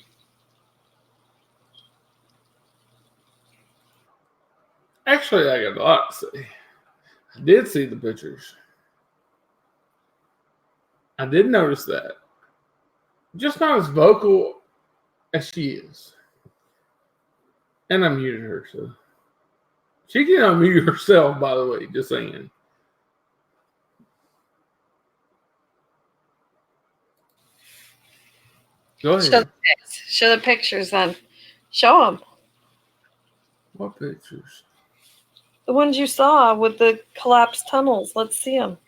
Actually, I got a lot to say. I did see the pictures. I did notice that. Just not as vocal as she is. And I muted her, so she can unmute herself, by the way, just saying. Go ahead. Show the pictures then. Show them. What pictures? The ones you saw with the collapsed tunnels. Let's see them.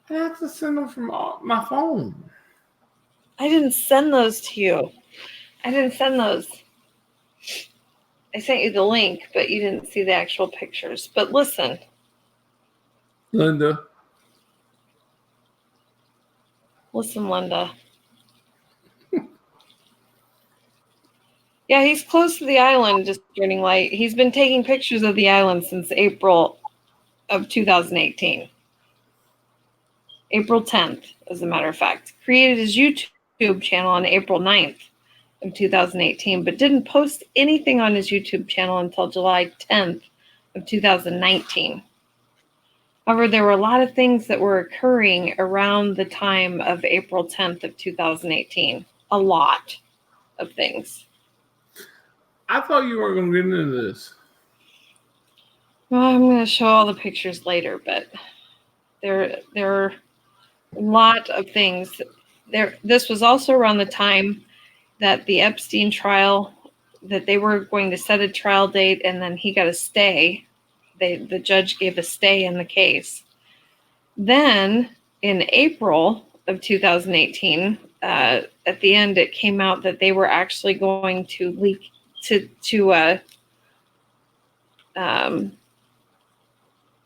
I have to send them from my phone. I didn't send those to you. I didn't send those. I sent you the link, but you didn't see the actual pictures. But listen. Linda. Listen, Linda. Yeah, he's close to the island, just turning light. He's been taking pictures of the island since April of 2018. April 10th, as a matter of fact. Created his YouTube channel on April 9th of 2018, but didn't post anything on his YouTube channel until July 10th of 2019. However, there were a lot of things that were occurring around the time of April 10th of 2018. A lot of things. I thought you weren't going to get into this. Well, I'm going to show all the pictures later, but there are a lot of things. This was also around the time that the Epstein trial, that they were going to set a trial date, and then he got a stay. The judge gave a stay in the case. Then in April of 2018, at the end, it came out that they were actually going to leak to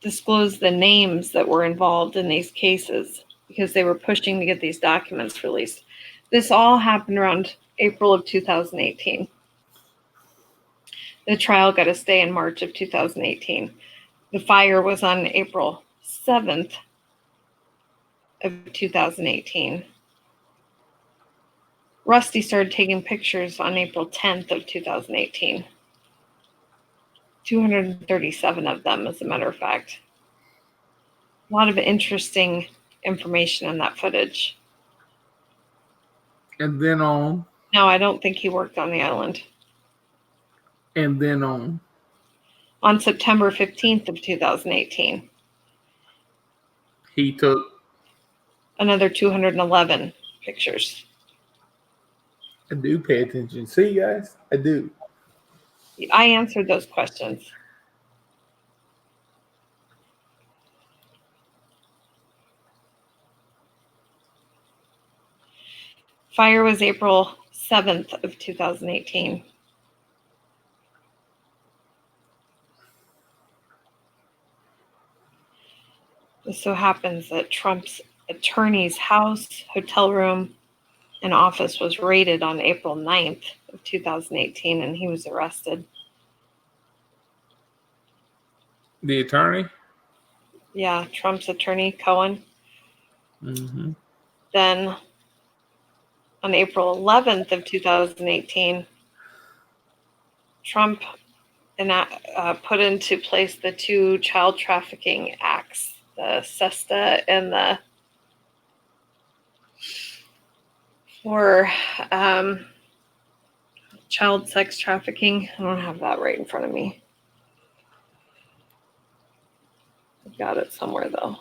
disclose the names that were involved in these cases because they were pushing to get these documents released. This all happened around April of 2018. The trial got a stay in March of 2018. The fire was on April 7th of 2018. Rusty started taking pictures on April 10th of 2018. 237 of them, as a matter of fact. A lot of interesting information in that footage. And then on. No, I don't think he worked on the island. And then on. On September 15th of 2018. He took another 211 pictures. I do pay attention. See, guys? I do. I answered those questions. Fire was April 7th of 2018. It so happens that Trump's attorney's house, hotel room, and office was raided on April 9th of 2018, and he was arrested. The attorney? Yeah, Trump's attorney, Cohen. Mm-hmm. Then on April 11th of 2018, Trump put into place the two child trafficking acts, the SESTA and the for child sex trafficking. I don't have that right in front of me. I've got it somewhere though.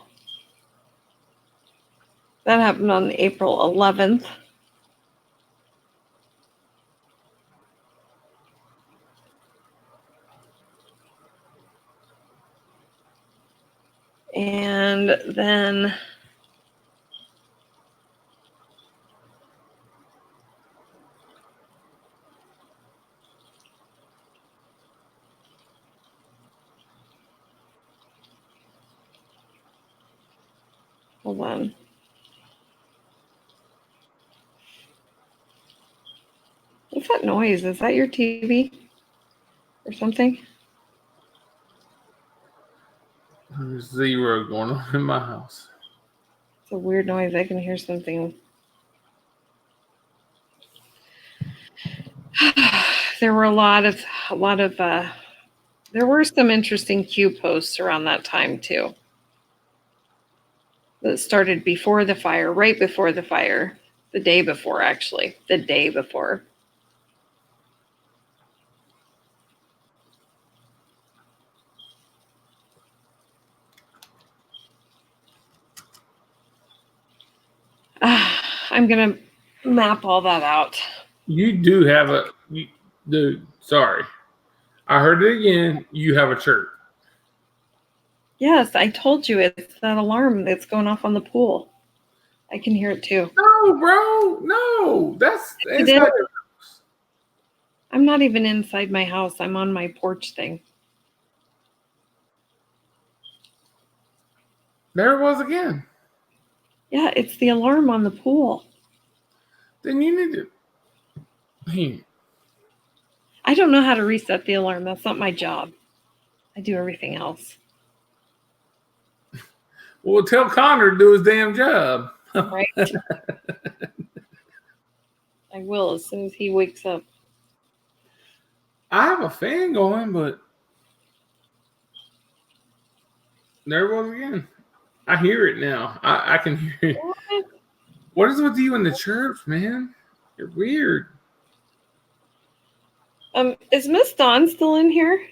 That happened on April 11th. And then hold on. What's that noise? Is that your TV or something? There's zero going on in my house. It's a weird noise. I can hear something. There were a lot of there were some interesting Q posts around that time too. That started before the fire, right before the fire, the day before actually, the day before. I'm gonna map all that out. You do have dude, sorry. I heard it again. You have a chirp. Yes, I told you it's that alarm that's going off on the pool. I can hear it too. No, bro. No. That's inside. I'm not even inside my house. I'm on my porch thing. There it was again. Yeah, it's the alarm on the pool. Then you need to. I don't know how to reset the alarm. That's not my job. I do everything else. Well, tell Connor to do his damn job. Right? I will as soon as he wakes up. I have a fan going, but there it was again. I hear it now. I can hear it. What is with you in the church, man? You're weird. Is Miss Dawn still in here?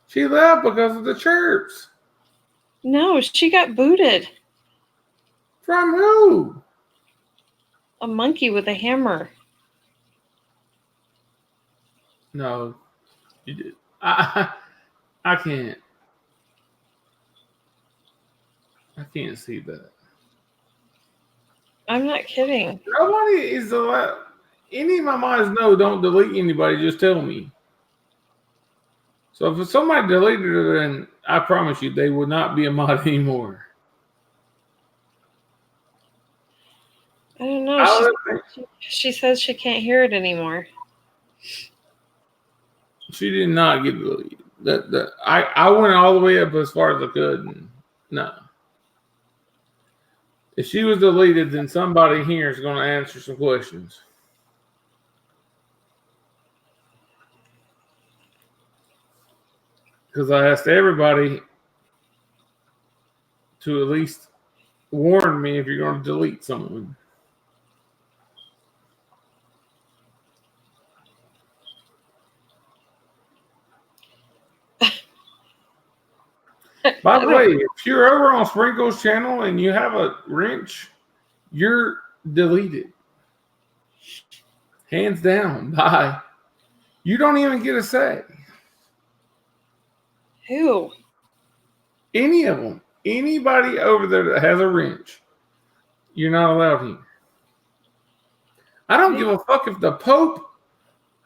She left because of the chirps. No, she got booted. From who? A monkey with a hammer. No, you did. I can't. I can't see that. I'm not kidding. Nobody is allowed. Any of my mods know don't delete anybody. Just tell me. So if somebody deleted it, then I promise you they would not be a mod anymore. I don't know. She says she can't hear it anymore. She did not get deleted. I went all the way up as far as I could. And no. If she was deleted, then somebody here is going to answer some questions. Because I asked everybody to at least warn me if you're going to delete someone. By the way, if you're over on Sprinkle's channel and you have a wrench, you're deleted. Hands down. Bye. You don't even get a say. Who? Any of them. Anybody over there that has a wrench, you're not allowed here. I don't give a fuck if the Pope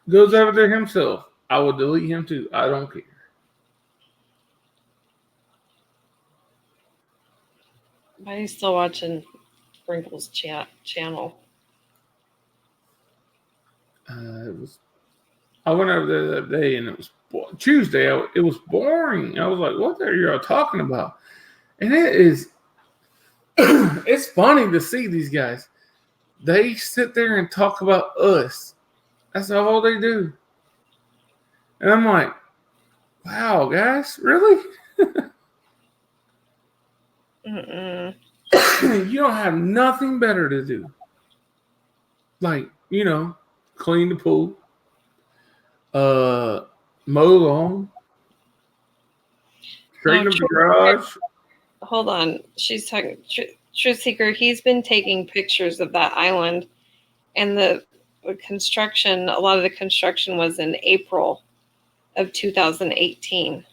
goes over there himself. I will delete him too. I don't care. Why are you still watching Sprinkle's channel? I went over there that day and it was Tuesday. It was boring. I was like, what are you all talking about? And it is, it's funny to see these guys. They sit there and talk about us. That's all they do. And I'm like, wow, guys, really? You don't have nothing better to do. Like, clean the pool, mow lawn, straighten up the garage. Hold on. She's talking, Truth Seeker, he's been taking pictures of that island, and the construction, a lot of the construction was in April of 2018.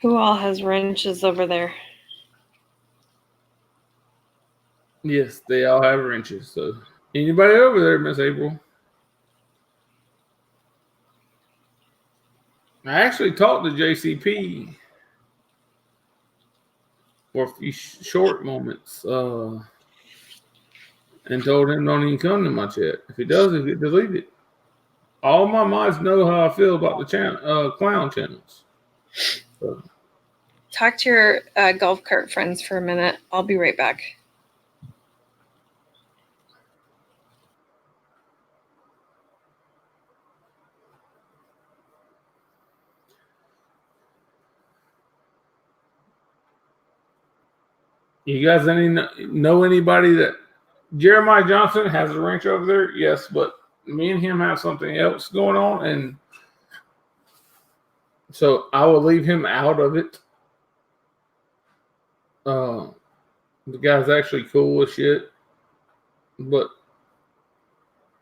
Who all has wrenches over there? Yes, they all have wrenches. So anybody over there, Miss April? I actually talked to JCP for a few short moments and told him don't even come to my chat. If he does, he'll get deleted. All my mods know how I feel about the clown channels. So. Talk to your golf cart friends for a minute. I'll be right back. You guys know anybody that Jeremiah Johnson has a wrench over there? Yes, but me and him have something else going on, and so I will leave him out of it. The guy's actually cool as shit, but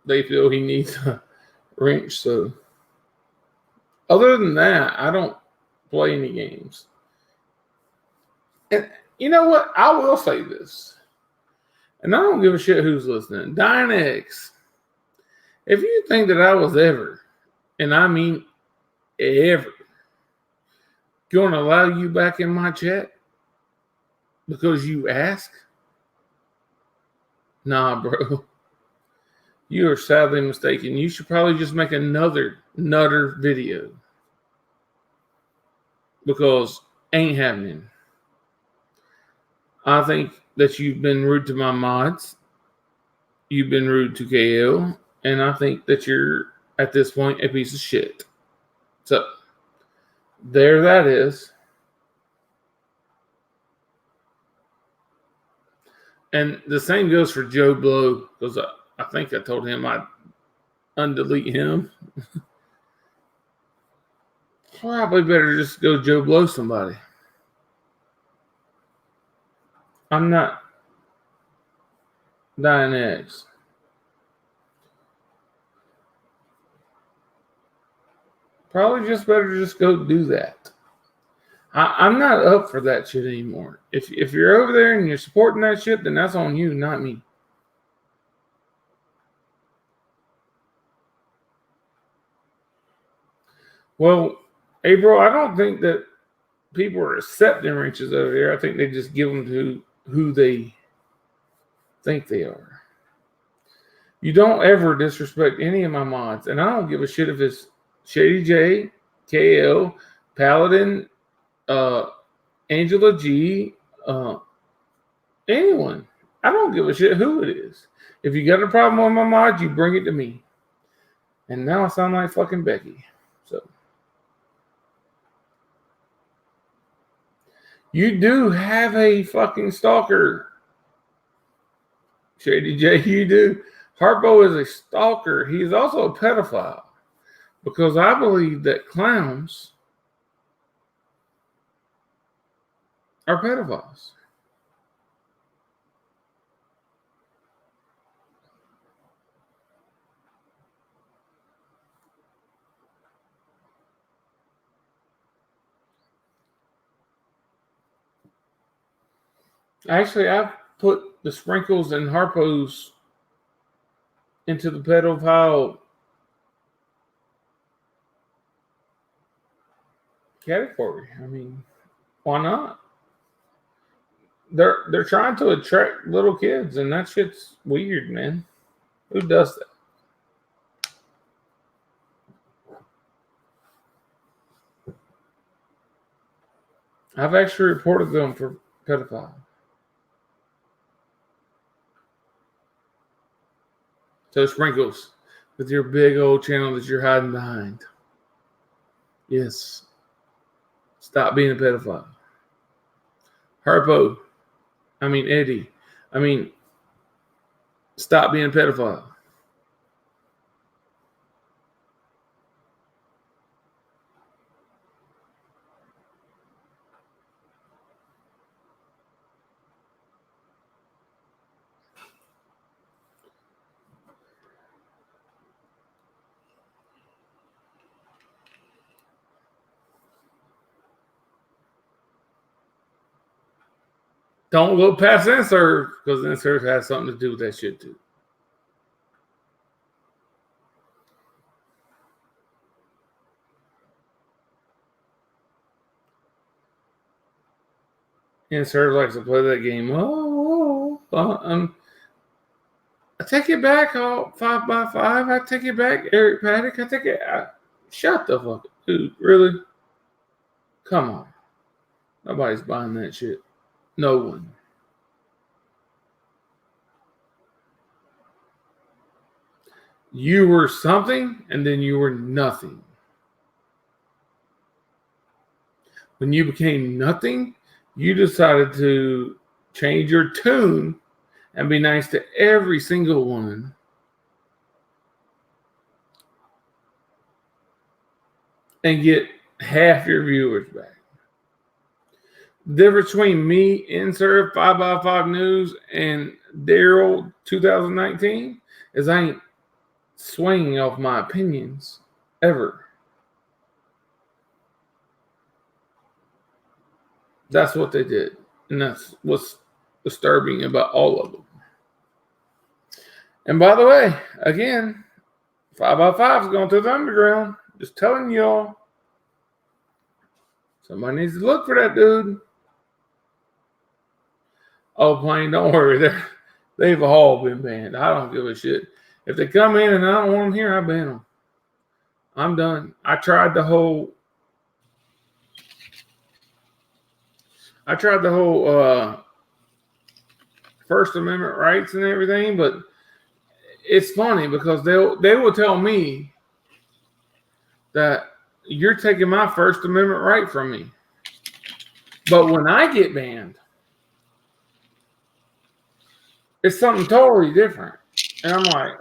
they feel he needs a wrench. So other than that, I don't play any games. And you know what? I will say this, and I don't give a shit who's listening. Dynex, if you think that I was ever, and I mean ever, going to allow you back in my chat because you ask, nah, bro. You are sadly mistaken. You should probably just make another nutter video because ain't happening. I think that you've been rude to my mods. you've been rude to KL, and I think that you're, at this point, a piece of shit. So, there that is. And the same goes for Joe Blow, because I think I told him I'd undelete him. Probably better just go Joe Blow somebody. I'm not dying eggs. Probably just better just go do that. I'm not up for that shit anymore. If you're over there and you're supporting that shit, then that's on you, not me. Well, April, I don't think that people are accepting wrenches over here. I think they just give them to who they think they are. You don't ever disrespect any of my mods, and I don't give a shit if it's Shady J, KL, Paladin, Angela G, anyone. I don't give a shit who it is. If you got a problem with my mod, you bring it to me. And now I sound like fucking Becky. So you do have a fucking stalker, Shady J. You do. Harpo is a stalker. He's also a pedophile, because I believe that clowns are pedophiles. Actually, I've put the Sprinkles and Harpos into the pedophile category. I mean, why not? They're trying to attract little kids, and that shit's weird, man. Who does that? I've actually reported them for pedophile. So Sprinkles, with your big old channel that you're hiding behind. Yes. Stop being a pedophile. Harpo. Eddie. Stop being a pedophile. Don't look past insert, because insert has something to do with that shit too. Insert likes to play that game. I take it back, 5x5. I take it back, Eric Paddock. I take it. Shut the fuck up, dude. Really? Come on. Nobody's buying that shit. No one. You were something, and then you were nothing. When you became nothing, you decided to change your tune and be nice to every single one. And get half your viewers back. The difference between me, Insert, 5x5 News, and Daryl 2019 is I ain't swinging off my opinions ever. That's what they did. And that's what's disturbing about all of them. And by the way, again, 5x5 is going through the underground. Just telling y'all. Somebody needs to look for that dude. Oh, Plain, don't worry. They've all been banned. I don't give a shit. If they come in and I don't want them here, I ban them. I'm done. I tried the whole First Amendment rights and everything, but it's funny because they will tell me that you're taking my First Amendment right from me. But when I get banned, it's something totally different. And I'm like,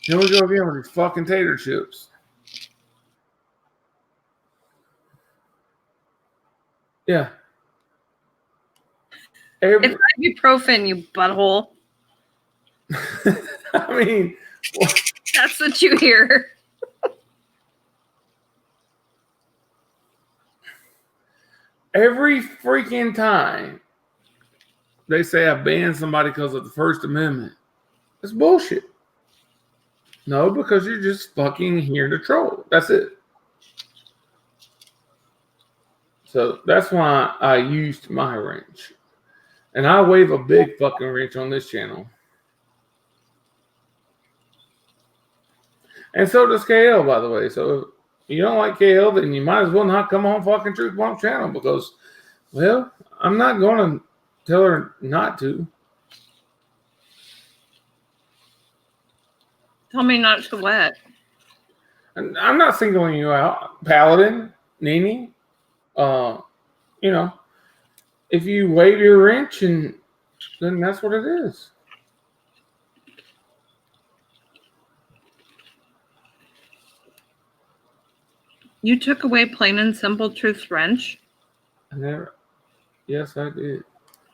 here we go again with these fucking tater chips. Yeah. It's ibuprofen, you butthole. I mean, That's what you hear. every freaking time they say I banned somebody because of the First Amendment, it's bullshit. No, because you're just fucking here to troll. That's it. So that's why I used my wrench. And I wave a big fucking wrench on this channel. And so does KL, by the way. So if you don't like KL, then you might as well not come on fucking TruthBomb channel because, well, I'm not going to tell her not to. Tell me not to what? And I'm not singling you out. Paladin, Nini, you know, if you wave your wrench, and then that's what it is. You took away plain and simple truth's wrench? Yes, I did.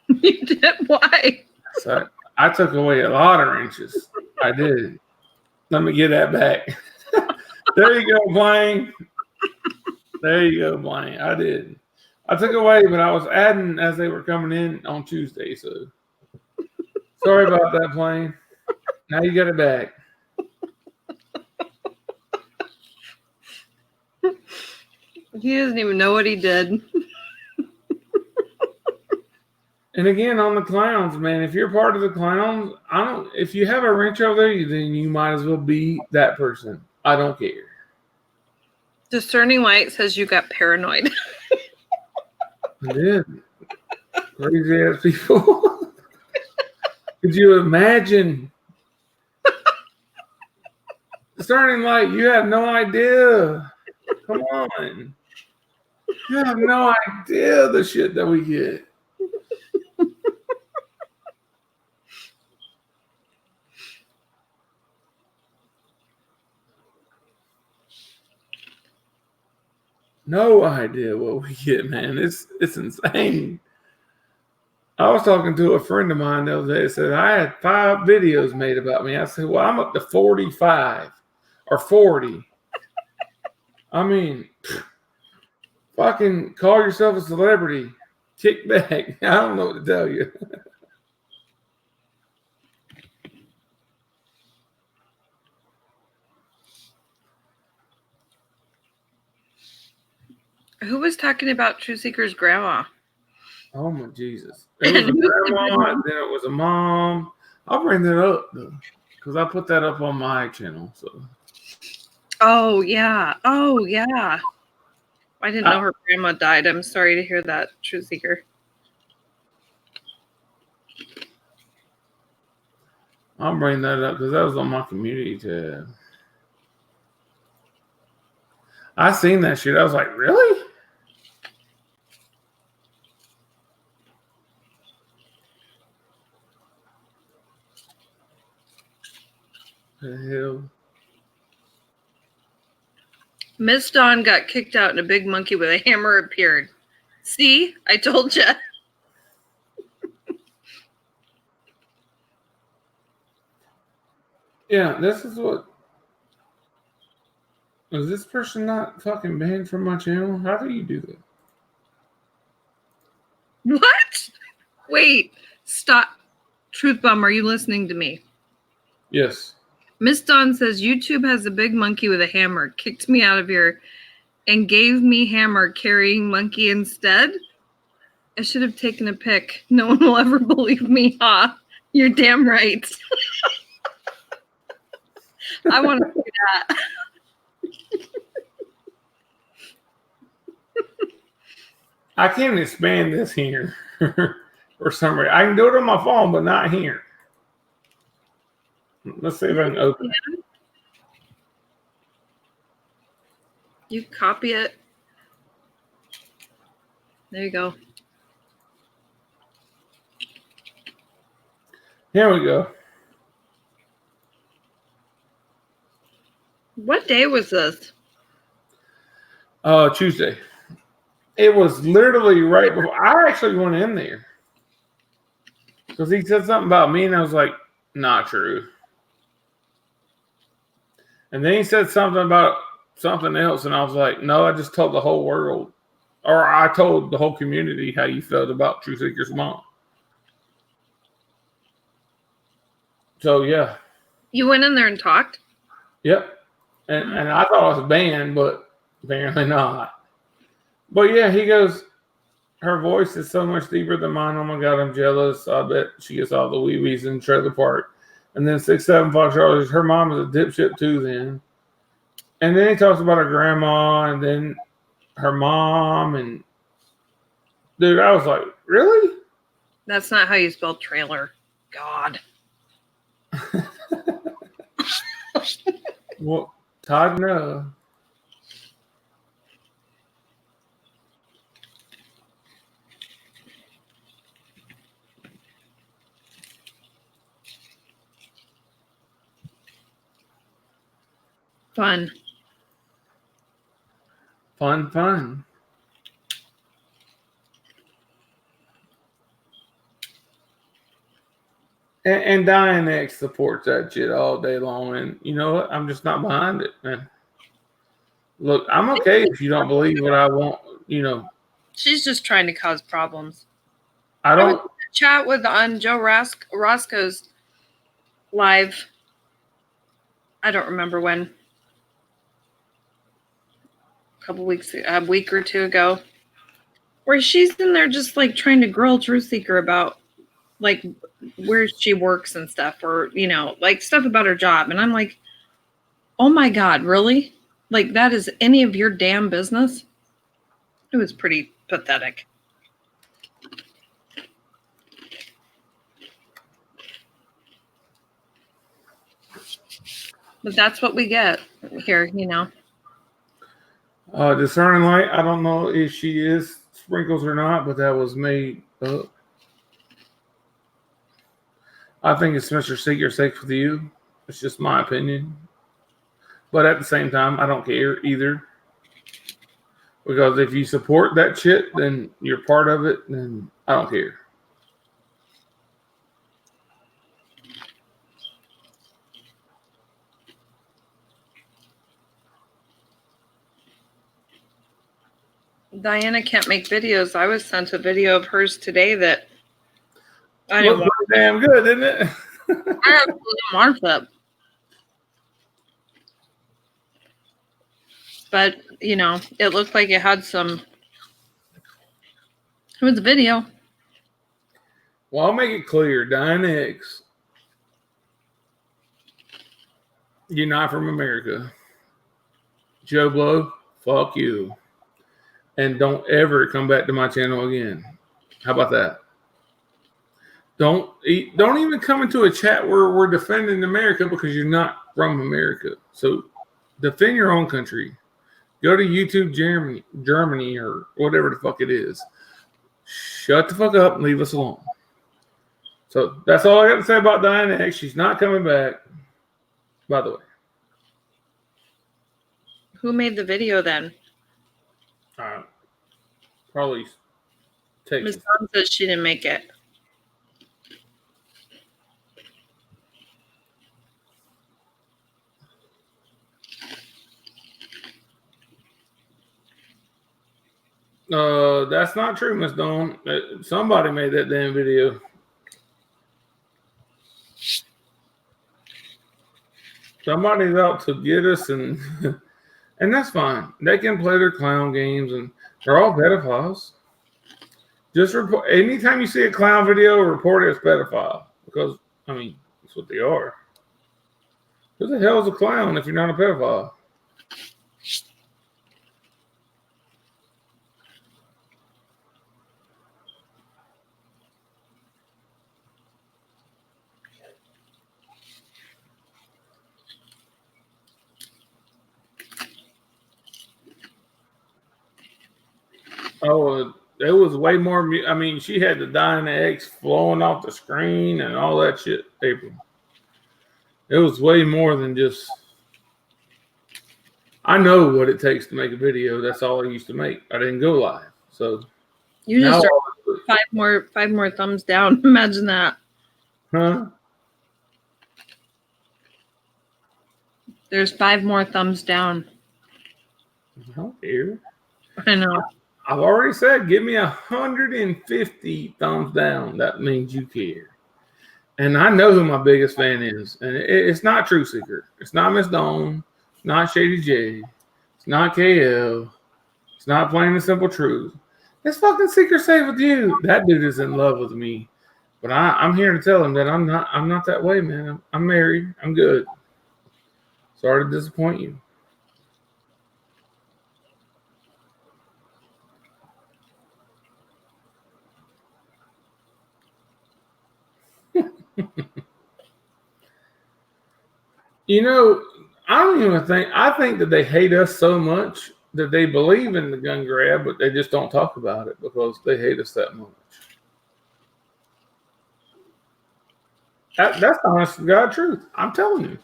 You did? Why? So I took away a lot of wrenches. I did. Let me get that back. There you go, Blaine. There you go, Blaine. I did. I took away, but I was adding as they were coming in on Tuesday. So sorry about that, Blaine. Now you got it back. He doesn't even know what he did. And again, on the clowns, man, if you're part of the clowns, if you have a wrench over there, then you might as well be that person. I don't care. Discerning Light says you got paranoid. I did. Crazy ass people. Could you imagine? Discerning Light, you have no idea. Come on. You have no idea the shit that we get. No idea what we get, man. It's insane. I was talking to a friend of mine the other day. Said I had 5 videos made about me. I said, well, I'm up to 45 or 40. I mean, fucking call yourself a celebrity. Kick back. I don't know what to tell you. Who was talking about Truth Seeker's grandma? Oh my Jesus. It was a grandma, and then it was a mom. I'll bring that up though, because I put that up on my channel. So Oh yeah. Oh yeah. I didn't know her grandma died. I'm sorry to hear that, Truth Seeker. I'll bring that up because that was on my community tab. I seen that shit. I was like, really? The hell? Miss Dawn got kicked out and a big monkey with a hammer appeared. See? I told you. Yeah, this is what. Is this person not fucking banned from my channel? How do you do that? What? Wait. Stop. TruthBomb, are you listening to me? Yes. Miss Dawn says YouTube has a big monkey with a hammer, kicked me out of here, and gave me hammer carrying monkey instead. I should have taken a pic. No one will ever believe me, huh? You're damn right. I want to see that. I can't expand this here for some reason. I can do it on my phone, but not here. Let's see if I can open it. You copy it. There you go. Here we go. What day was this? Tuesday. It was literally right before. I actually went in there because he said something about me, and I was like, not true. And then he said something about something else, and I was like, no, I just told the whole world, or I told the whole community how you felt about Truth Seeker's mom. So, yeah. You went in there and talked? Yep. And I thought I was banned, but apparently not. But, yeah, he goes, her voice is so much deeper than mine. Oh, my God, I'm jealous. I bet she gets all the wee-wees in the trailer park. And then 6'7" Fox Charles, her mom is a dipshit too then. And then he talks about her grandma and then her mom. And, dude, I was like, really? That's not how you spell trailer. God. Well, Todd, no. Fun. Fun. And Diane X supports that shit all day long. And you know what? I'm just not behind it, man. Look, I'm okay if you don't believe what I want, you know. She's just trying to cause problems. I I was don't. in a chat with on Joe Roscoe's live. I don't remember when. A week or two ago, where she's in there just like trying to grill Truth Seeker about like where she works and stuff, or you know, like stuff about her job, and I'm like, oh my God, really? Like that is any of your damn business? It was pretty pathetic. But that's what we get here, you know. Discerning light. I don't know if she is sprinkles or not, but that was made up. I think it's Mr. Seeker safe with you. It's just my opinion. But at the same time, I don't care either. Because if you support that shit, then you're part of it, then I don't care. Diana can't make videos. I was sent a video of hers today that I didn't Looked pretty damn good, didn't it? I have Martha. But, you know, it looked like it had some. It was a video. Well, I'll make it clear. Diane X, you're not from America. Joe Blow, fuck you. And don't ever come back to my channel again. How about that? Don't even come into a chat where we're defending America because you're not from America. So defend your own country. Go to YouTube Germany or whatever the fuck it is. Shut the fuck up and leave us alone. So that's all I got to say about Diane X. She's not coming back, by the way. Who made the video then? Probably take Miss Dawn says she didn't make it. That's not true, Miss Dawn. Somebody made that damn video. Somebody's out to get us, and and that's fine. They can play their clown games, and they're all pedophiles. Just report anytime you see a clown video, report it as pedophile because I mean that's what they are. Who the hell is a clown if you're not a pedophile? Oh, it was way more. I mean, she had the Dynex flowing off the screen and all that shit, April. It was way more than just. I know what it takes to make a video. That's all I used to make. I didn't go live, so You just start five more thumbs down. Imagine that. Huh? There's 5 more thumbs down. I don't care. I know. I've already said, give me 150 thumbs down. That means you care. And I know who my biggest fan is. And it's not True Seeker. It's not Miss Dawn. It's not Shady J. It's not KL. It's not Plain and Simple Truth. It's fucking Seeker Save with You. That dude is in love with me. But I'm here to tell him that I'm not that way, man. I'm married. I'm good. Sorry to disappoint you. You know, I think that they hate us so much that they believe in the gun grab, but they just don't talk about it because they hate us that much. That's the honest to God truth. I'm telling you.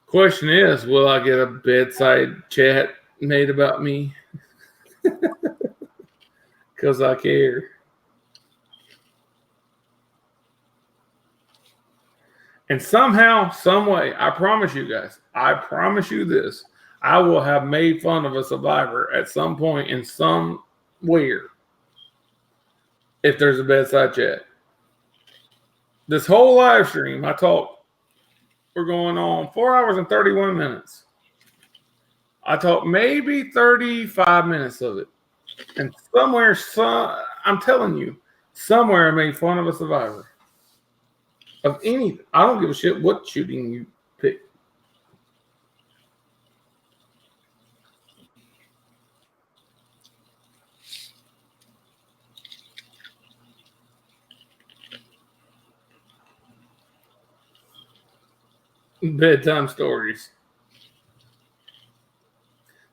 Question is, will I get a bedside chat made about me? Because I care. And somehow, some way, I promise you guys, I promise you this, I will have made fun of a survivor at some point in somewhere if there's a bedside chat. This whole live stream, we're going on 4 hours and 31 minutes. I talked maybe 35 minutes of it. And somewhere, I'm telling you, somewhere I made fun of a survivor. Of anything. I don't give a shit what shooting you pick. Bedtime stories.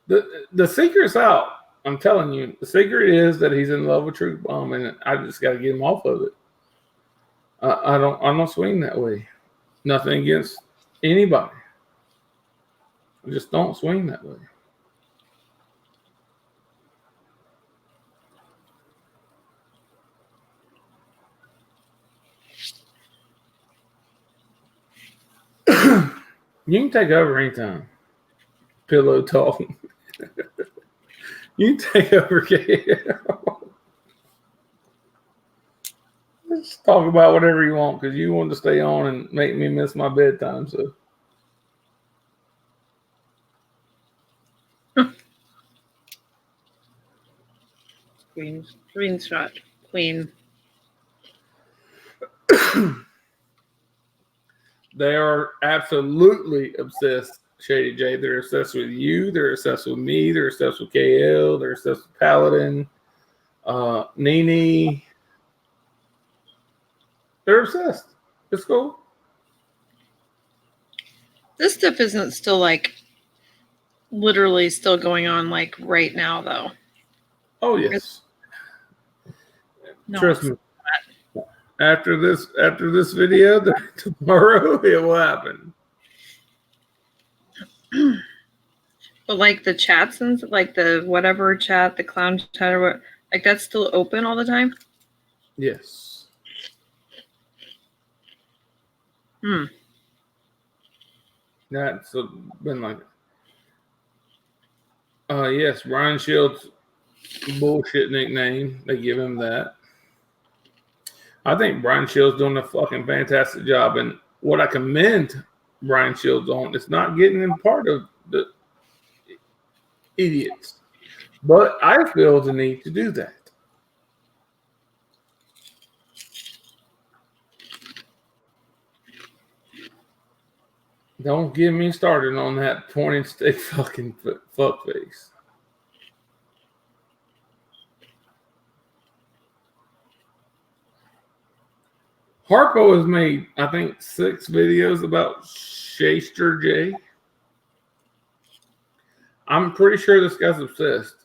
The secret's out. I'm telling you, the secret is that he's in love with TruthBomb, and I just got to get him off of it. I don't swing that way. Nothing against anybody. I just don't swing that way. You can take over anytime. Pillow talk. You can take over. Let's talk about whatever you want because you want to stay on and make me miss my bedtime. So. Screenshot Queen. They are absolutely obsessed, Shady J. They're obsessed with you. They're obsessed with me. They're obsessed with KL. They're obsessed with Paladin. Nene. They're obsessed. It's cool. This stuff isn't still like literally still going on like right now though. Oh yes. No, trust me. After this video, tomorrow it will happen. But like the chats and like the whatever chat, the clown chat or what, like that's still open all the time? Yes. That's been like yes, Brian Shields' bullshit nickname. They give him that. I think Brian Shields doing a fucking fantastic job. And what I commend Brian Shields on is not getting in part of the idiots. But I feel the need to do that. Don't get me started on that pointing stick fucking fuck face. Harpo has made, I think, 6 videos about Shaster J. I'm pretty sure this guy's obsessed.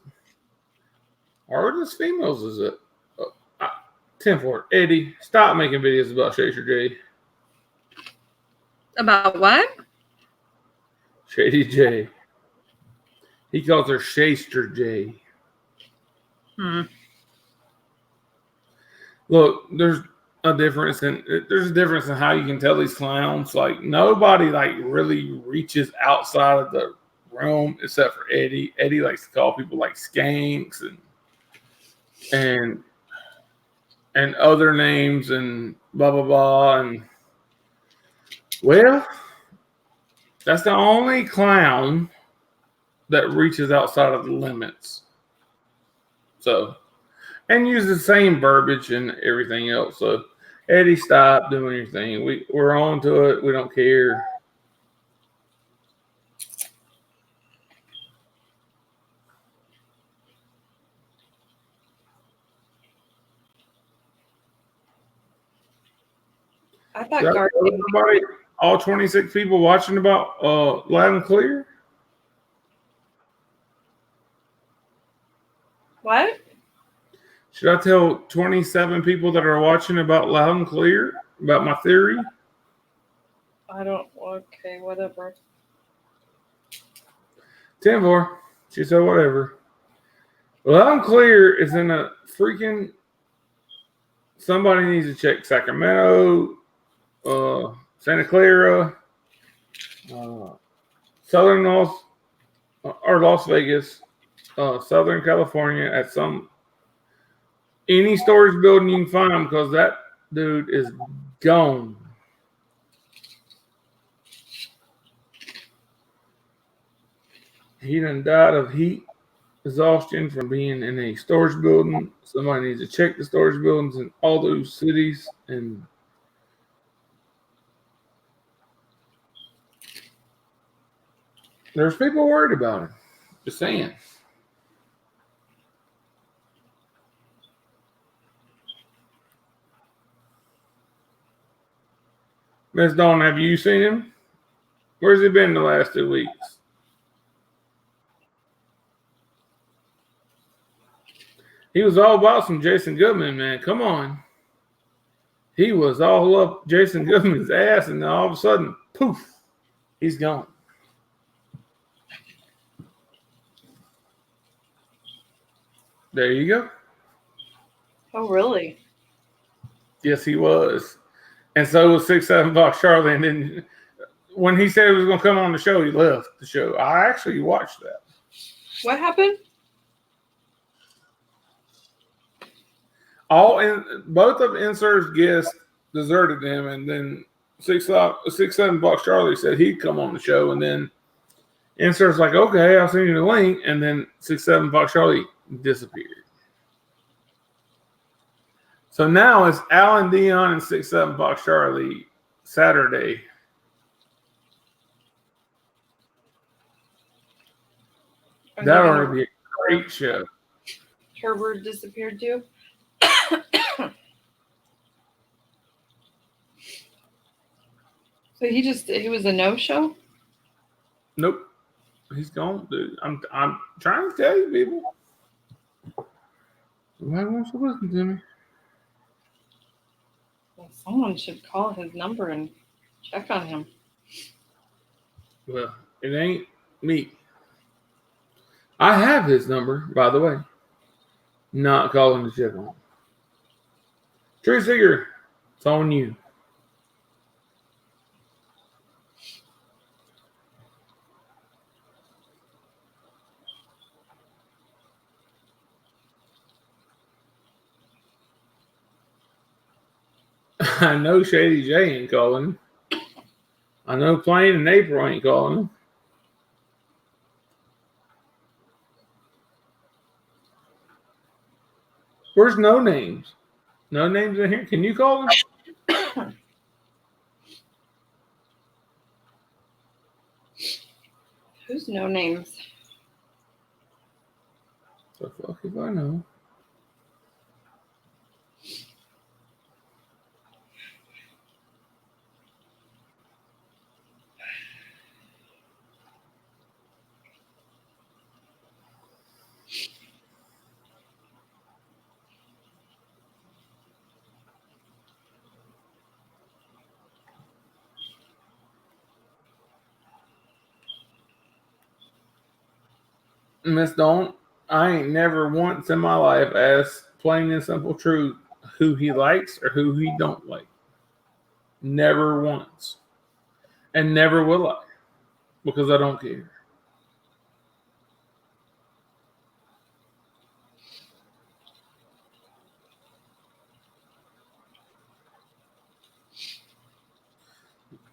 Or just females, is it? 10-4. Eddie, stop making videos about Shaster J. About what? Shady J. He calls her Shaster J. Look, there's a difference in how you can tell these clowns. Like, nobody like really reaches outside of the realm except for Eddie. Eddie likes to call people like skanks and other names and blah blah blah. And well, that's the only clown that reaches outside of the limits. So, and use the same verbiage and everything else. So, Eddie, stop doing your thing. We're on to it. We don't care. I thought Garth. Everybody, all 26 people watching about Loud and Clear. What? Should I tell 27 people that are watching about Loud and Clear about my theory? I don't. Okay, whatever. 10-4. She said whatever. Loud and Clear is in a freaking. Somebody needs to check Sacramento, Santa Clara, Southern North, or Las Vegas, Southern California at any storage building you can find, because that dude is gone. He done died of heat exhaustion from being in a storage building. Somebody needs to check the storage buildings in all those cities, and there's people worried about him. Just saying. Miss Dawn, have you seen him? Where's he been the last 2 weeks? He was all about some Jason Goodman, man. Come on. He was all up Jason Goodman's ass, and then all of a sudden, poof, he's gone. There you go. Oh, really? Yes, he was. And so was 6'7" Box Charlie. And then when he said he was going to come on the show, he left the show. I actually watched that. What happened? Both of Insert's guests deserted him, and then 6'7" Box Charlie said he'd come on the show, and then Insert's like, okay, I'll send you the link, and then 6'7" Box Charlie disappeared. So now it's Alan Dion and 6'7" Box Charlie Saturday. That ought to be a great show. Herbert disappeared too. So he was a no-show? Nope. He's gone, dude. I'm trying to tell you, people. Somebody wants to listen to me. Well, someone should call his number and check on him. Well, it ain't me. I have his number, by the way. Not calling to check on him. True Seeger, it's on you. I know Shady J ain't calling him. I know Plain and April ain't calling him. Where's No Names? No Names in here? Can you call him? Who's No Names? The fuck if I know. Miss Don't, I ain't never once in my life asked plain and simple truth who he likes or who he don't like. Never once. And never will I. Because I don't care.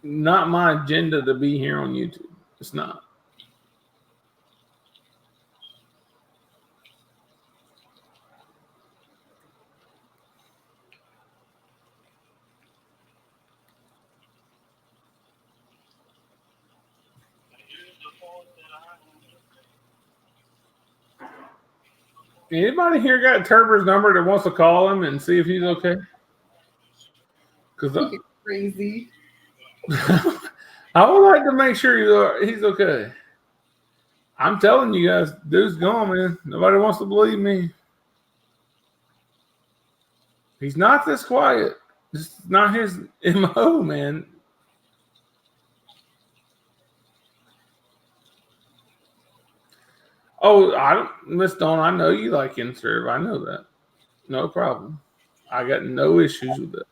Not my agenda to be here on YouTube. It's not. Anybody here got Turber's number that wants to call him and see if he's okay? Because Crazy. I would like to make sure he's okay. I'm telling you guys, dude's gone, man. Nobody wants to believe me. He's not this quiet. This is not his MO, man. Oh, Miss Dawn, I know you like InServe. I know that. No problem. I got no issues with it.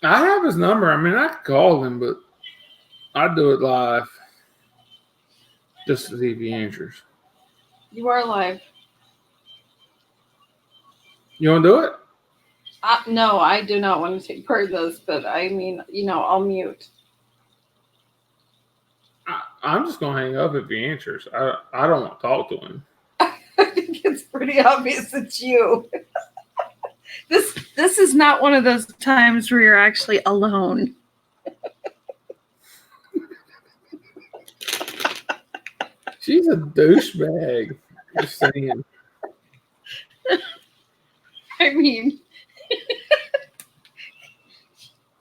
I have his number. I mean, I could call him, but I'd do it live just to see if he answers. You are live. You want to do it? No, I do not want to take part of this, but I mean, I'll mute. I'm just going to hang up if he answers. I don't want to talk to him. I think it's pretty obvious it's you. This is not one of those times where you're actually alone. She's a douchebag. Just saying. I mean,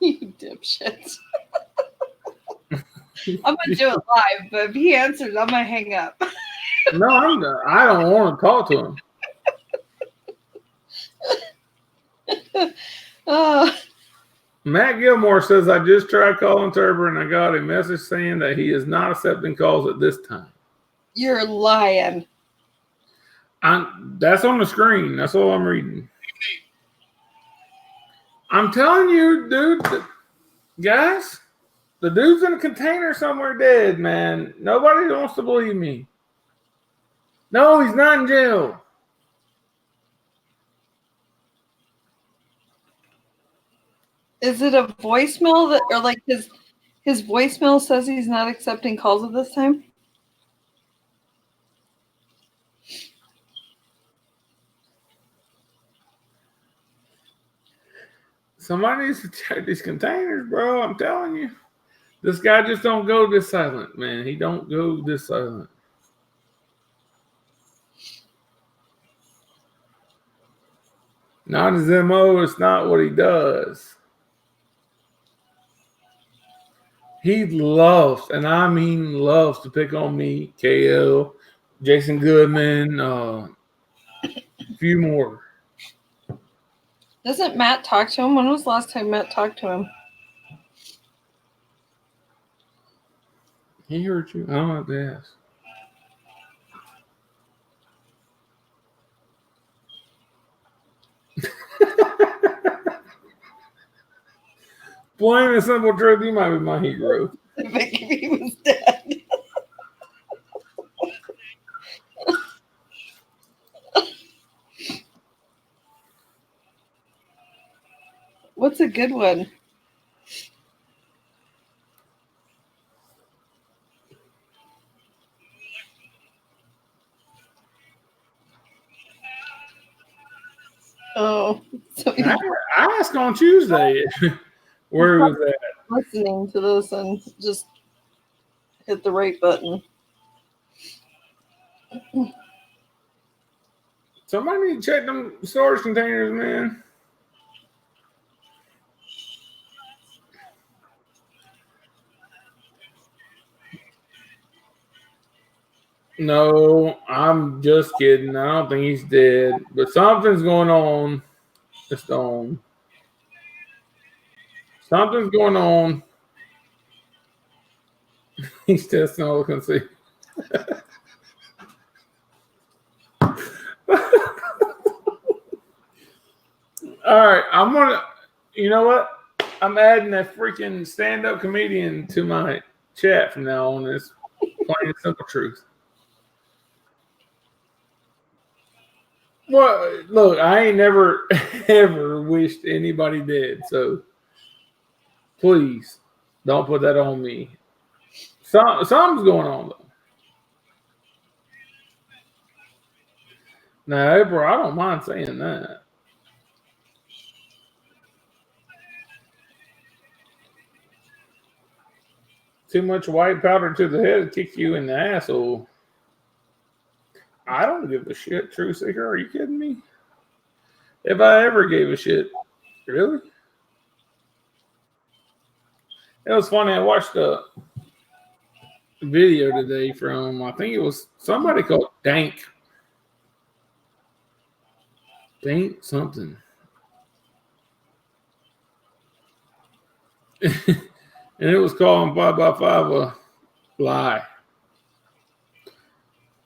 you dipshit. I'm going to do it live, but if he answers, I'm going to hang up. No, I don't want to talk to him. Matt Gilmore says, I just tried calling Turber and I got a message saying that he is not accepting calls at this time. You're lying. That's on the screen. That's all I'm reading. I'm telling you, dude, guys, the dude's in a container somewhere dead, man. Nobody wants to believe me. No, he's not in jail. Is it a voicemail or like his voicemail says he's not accepting calls at this time? Somebody needs to check these containers, bro. I'm telling you. This guy just don't go this silent, man. He don't go this silent. Not his MO. It's not what he does. He loves, and I mean loves, to pick on me, KL, Jason Goodman, a few more. Doesn't Matt talk to him? When was the last time Matt talked to him? He hurt you. I don't have to ask. Plain and simple truth, you might be my hero. If he was dead. What's a good one? Oh, so I asked on Tuesday where was that? Listening to this and just hit the right button. Somebody need to check them storage containers, man. No, I'm just kidding. I don't think he's dead. But something's going on. It's on. Something's going on. He's testing all the see. All right, I'm gonna. You know what? I'm adding a freaking stand-up comedian to my chat from now on. It's plain and simple truth. Well, look, I ain't never ever wished anybody dead, so please don't put that on me. Something's going on though. Now, April, I don't mind saying that. Too much white powder to the head kick you in the asshole. I don't give a shit, True Seeker. Are you kidding me? If I ever gave a shit, really? It was funny. I watched a video today from, I think it was somebody called Dank. Dank something. And it was calling 5x5 a lie.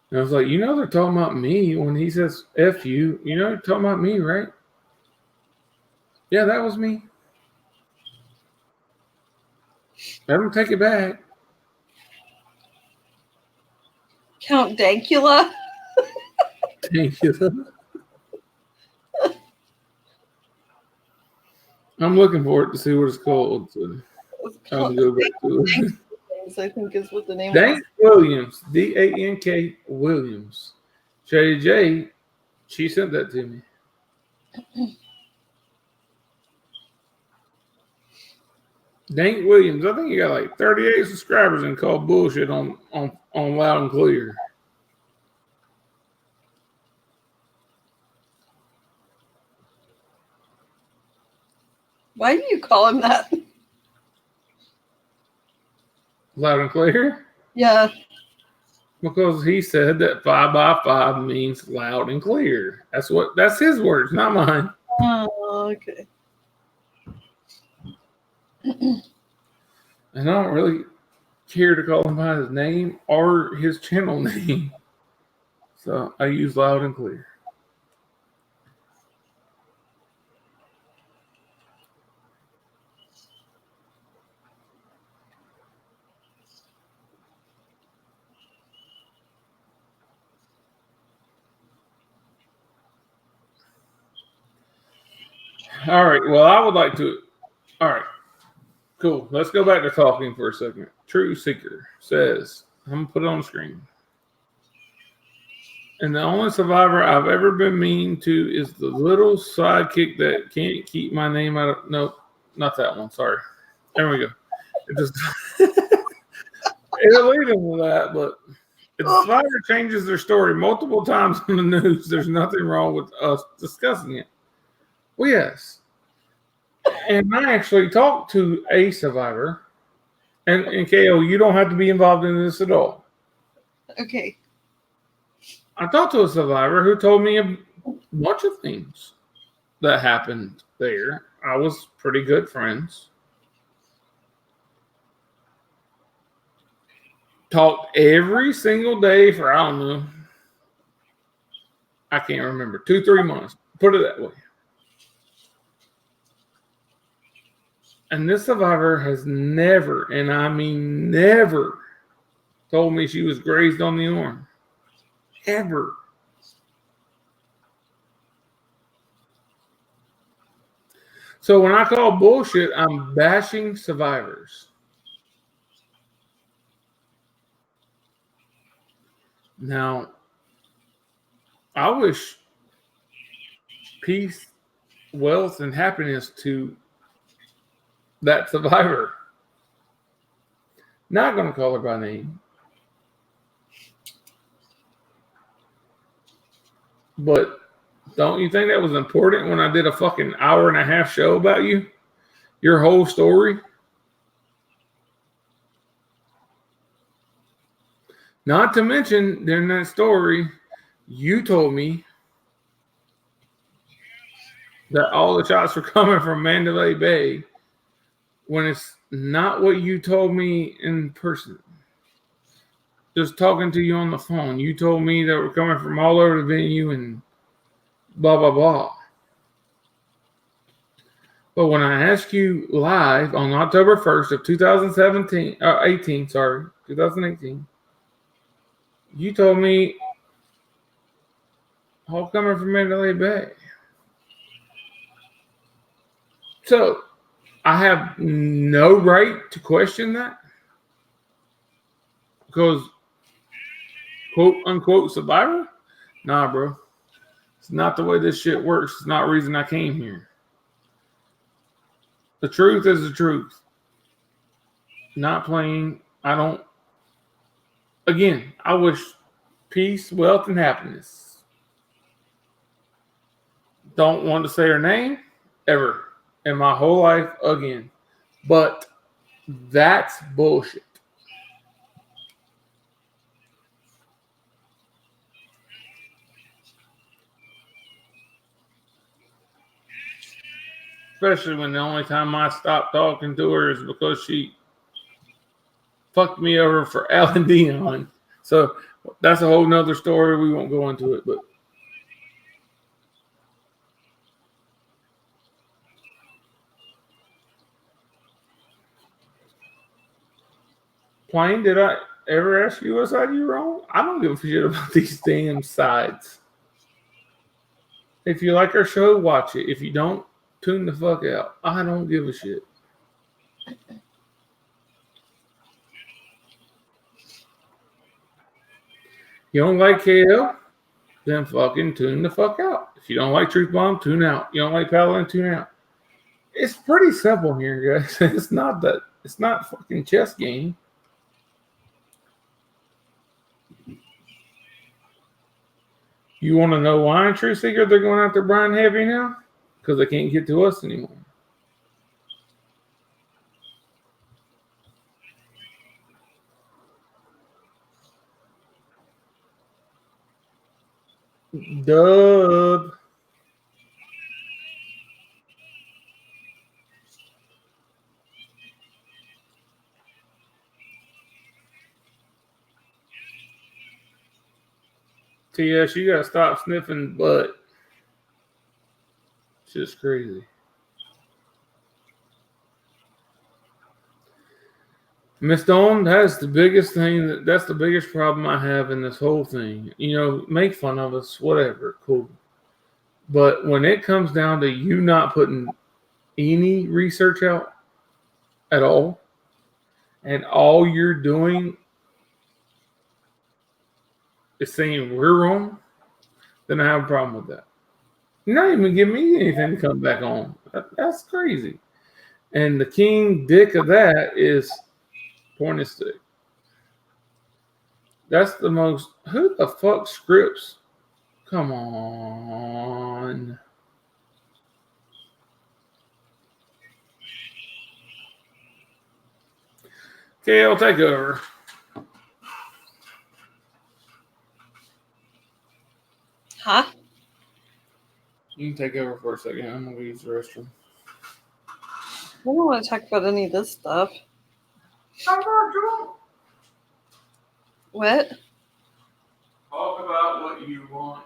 And I was like, they're talking about me when he says F you. They're talking about me, right? Yeah, that was me. Let him take it back. Count Dankula. Dankula. I'm looking for it to see what it's called. So I'm gonna go back to it. I think is what the name Dank is. Williams, Dank Williams. JJ, she sent that to me. Dank Williams, I think you got like 38 subscribers and called bullshit on Loud and Clear. Why do you call him that? Loud and Clear? Yeah. Because he said that 5x5 means loud and clear. That's his words, not mine. Oh, okay. And I don't really care to call him by his name or his channel name. So I use loud and clear. All right. Well, I would like to. All right. Cool. Let's go back to talking for a second. True Seeker says, I'm going to put it on the screen. And the only survivor I've ever been mean to is the little sidekick that can't keep my name out of. Nope, not that one. Sorry. There we go. It just. It'll lead into that, but if the survivor changes their story multiple times on the news, there's nothing wrong with us discussing it. Well, yes. And I actually talked to a survivor. And KO, you don't have to be involved in this at all. Okay. I talked to a survivor who told me a bunch of things that happened there. I was pretty good friends. Talked every single day for, I don't know, I can't remember, 2-3 months. Put it that way. And this survivor has never, and I mean never, told me she was grazed on the arm. Ever. So when I call bullshit, I'm bashing survivors. Now, I wish peace, wealth, and happiness to that survivor. Not going to call her by name. But don't you think that was important when I did a fucking 1.5-hour show about you? Your whole story? Not to mention, during that story, you told me that all the shots were coming from Mandalay Bay when it's not what you told me in person. Just talking to you on the phone, you told me that we're coming from all over the venue and blah, blah, blah. But when I asked you live on October 1st of 2018, you told me all coming from Mandalay Bay. So I have no right to question that because quote unquote survivor? Nah, bro. It's not the way this shit works. It's not the reason I came here. The truth is the truth. Not playing. Again, I wish peace, wealth, and happiness. Don't want to say her name ever in my whole life again. But that's bullshit. Especially when the only time I stopped talking to her is because she fucked me over for Alan Dion. So that's a whole nother story. We won't go into it, but Plain, did I ever ask you what side you were on? I don't give a shit about these damn sides. If you like our show, watch it. If you don't, tune the fuck out. I don't give a shit. You don't like KO? Then fucking tune the fuck out. If you don't like TruthBomb, tune out. You don't like Paladin, tune out. It's pretty simple here, guys. It's not fucking chess game. You want to know why in True Secret they're going after Brian Heavy now? Because they can't get to us anymore. Dub. TS, you gotta stop sniffing butt. It's just crazy. Miss Dawn, that's the biggest thing. That's the biggest problem I have in this whole thing. You know, make fun of us, whatever, cool. But when it comes down to you not putting any research out at all, and all you're doing is saying we're wrong, then I have a problem with that. You're not even giving me anything to come back on. That's crazy. And the king dick of that is point is stick. That's the most. Who the fuck scripts? Come on. Okay, I'll take over. Huh? You can take over for a second. I'm gonna use the restroom. I don't want to talk about any of this stuff. What? Talk about what you want.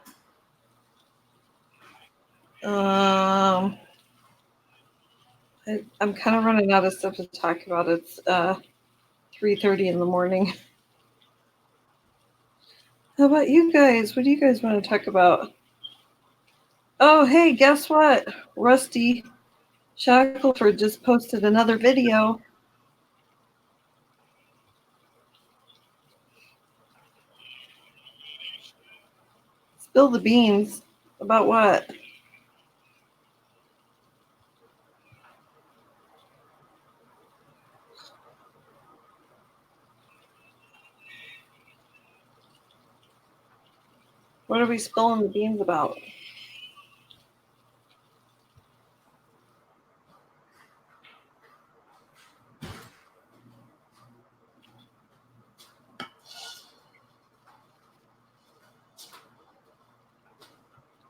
I'm kind of running out of stuff to talk about. It's 3:30 in the morning. How about you guys? What do you guys want to talk about? Oh, hey, guess what? Rusty Shackelford just posted another video. Spill the beans. About what? What are we spilling the beans about?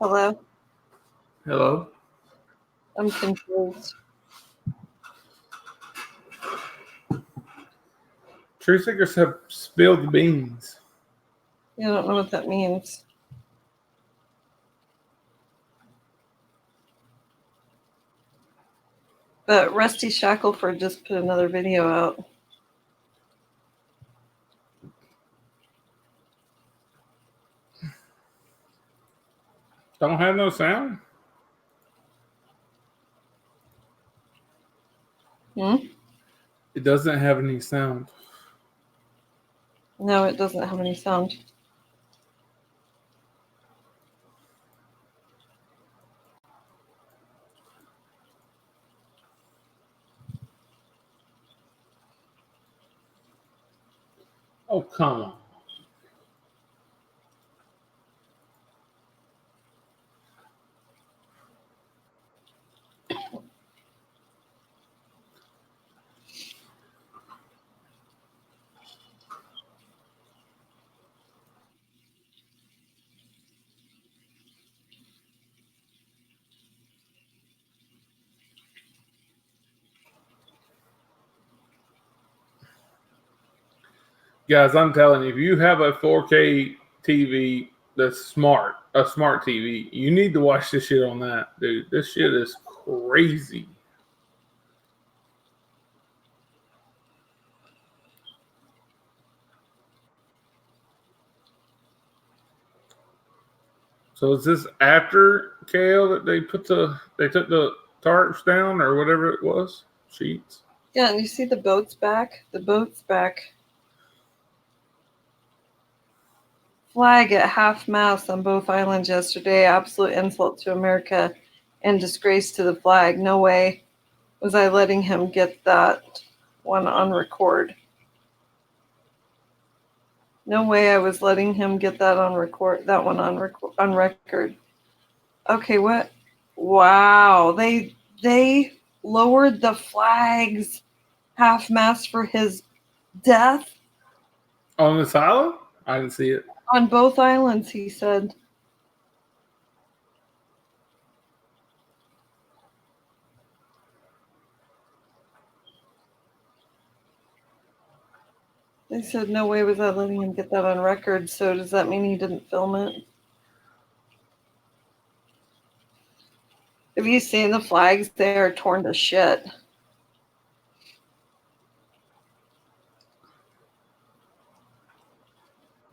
Hello? Hello? I'm confused. Truth seekers have spilled the beans. I don't know what that means. But Rusty Shackelford just put another video out. Don't have no sound? Hmm? It doesn't have any sound. No, it doesn't have any sound. Oh, come on. Guys, I'm telling you, if you have a 4K TV that's smart, a smart TV, you need to watch this shit on that, dude. This shit is crazy. So is this after Kale that they took the tarps down or whatever it was? Sheets? Yeah, and you see the boat's back? The boat's back. Flag at half mast on both islands yesterday. Absolute insult to America and disgrace to the flag. No way was I letting him get that one on record. No way I was letting him get that on record. That one on record. Okay, what? Wow, they lowered the flags half mast for his death On this island? I didn't see it. on both islands. He said. They said no way was I letting him get that on record. So does that mean he didn't film it? Have you seen the flags? They are torn to shit.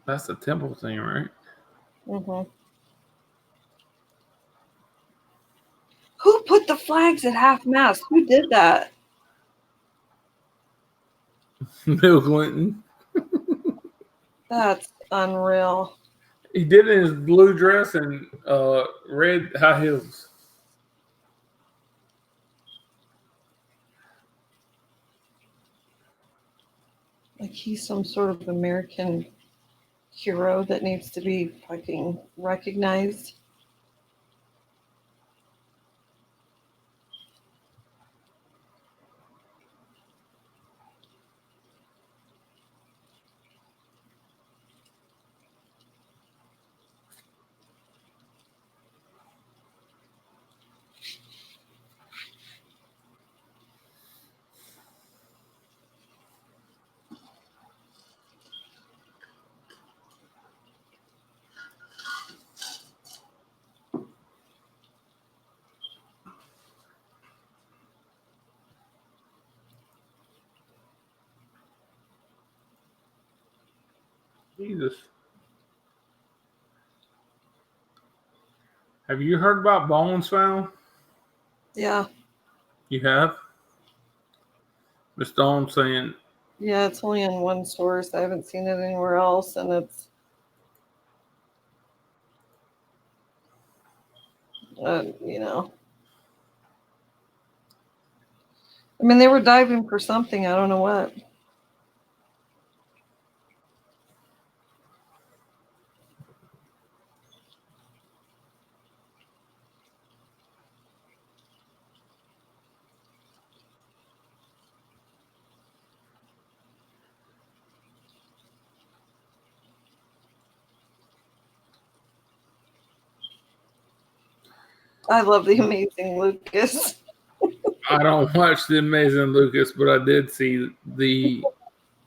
That's the temple thing, right? Mm-hmm. Who put the flags at half mast? Who did that? Bill Clinton. That's unreal. He did it in his blue dress and red high heels. Like he's some sort of American hero that needs to be fucking recognized. Jesus. Have you heard about bones found? Yeah. You have? Miss Dawn saying, Yeah, it's only in one source. I haven't seen it anywhere else, and it's you know. I mean, they were diving for something. I don't know what. I love the Amazing Lucas. I don't watch The Amazing Lucas, but I did see the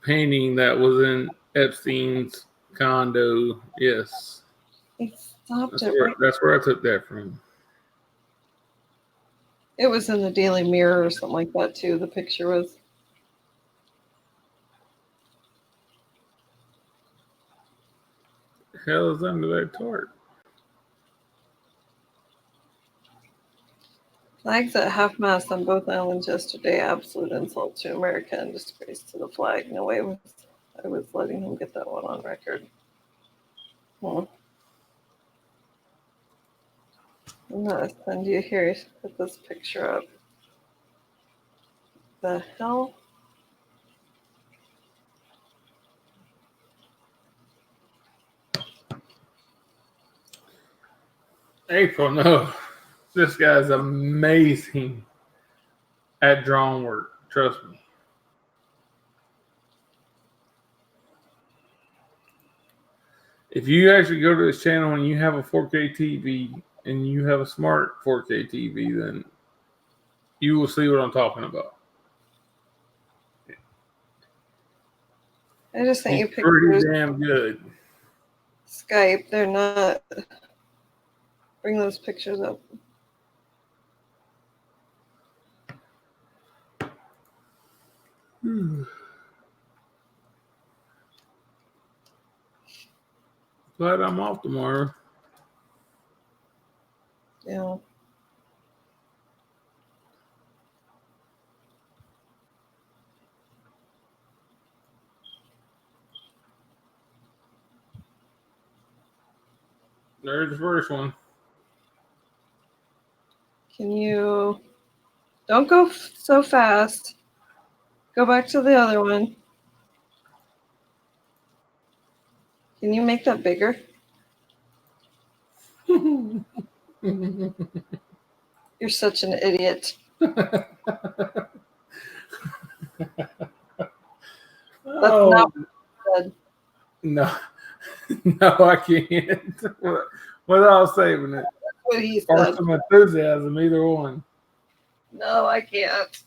painting that was in Epstein's condo. Yes. He stopped That's it. where I took that from. It was in the Daily Mirror or something like that too. The picture was. The hell is under that tarp? Flags at half mast on both islands yesterday. Absolute insult to America and disgrace to the flag. No way I was letting him get that one on record. I'm gonna send you here. Put this picture up. The hell? April, no. This guy's amazing at drawing work. Trust me. If you actually go to this channel and you have a 4K TV and you have a smart 4K TV, then you will see what I'm talking about. I just sent you He's pretty pictures. damn good. Skype. They're not. Bring those pictures up. Glad I'm off tomorrow. Yeah. There's the first one. Can you? Don't go so fast. Go back to the other one. Can you make that bigger? You're such an idiot. Oh, not what I said. no. No, I can't. Without saving it. That's what he Or said. some enthusiasm, either one. No, I can't.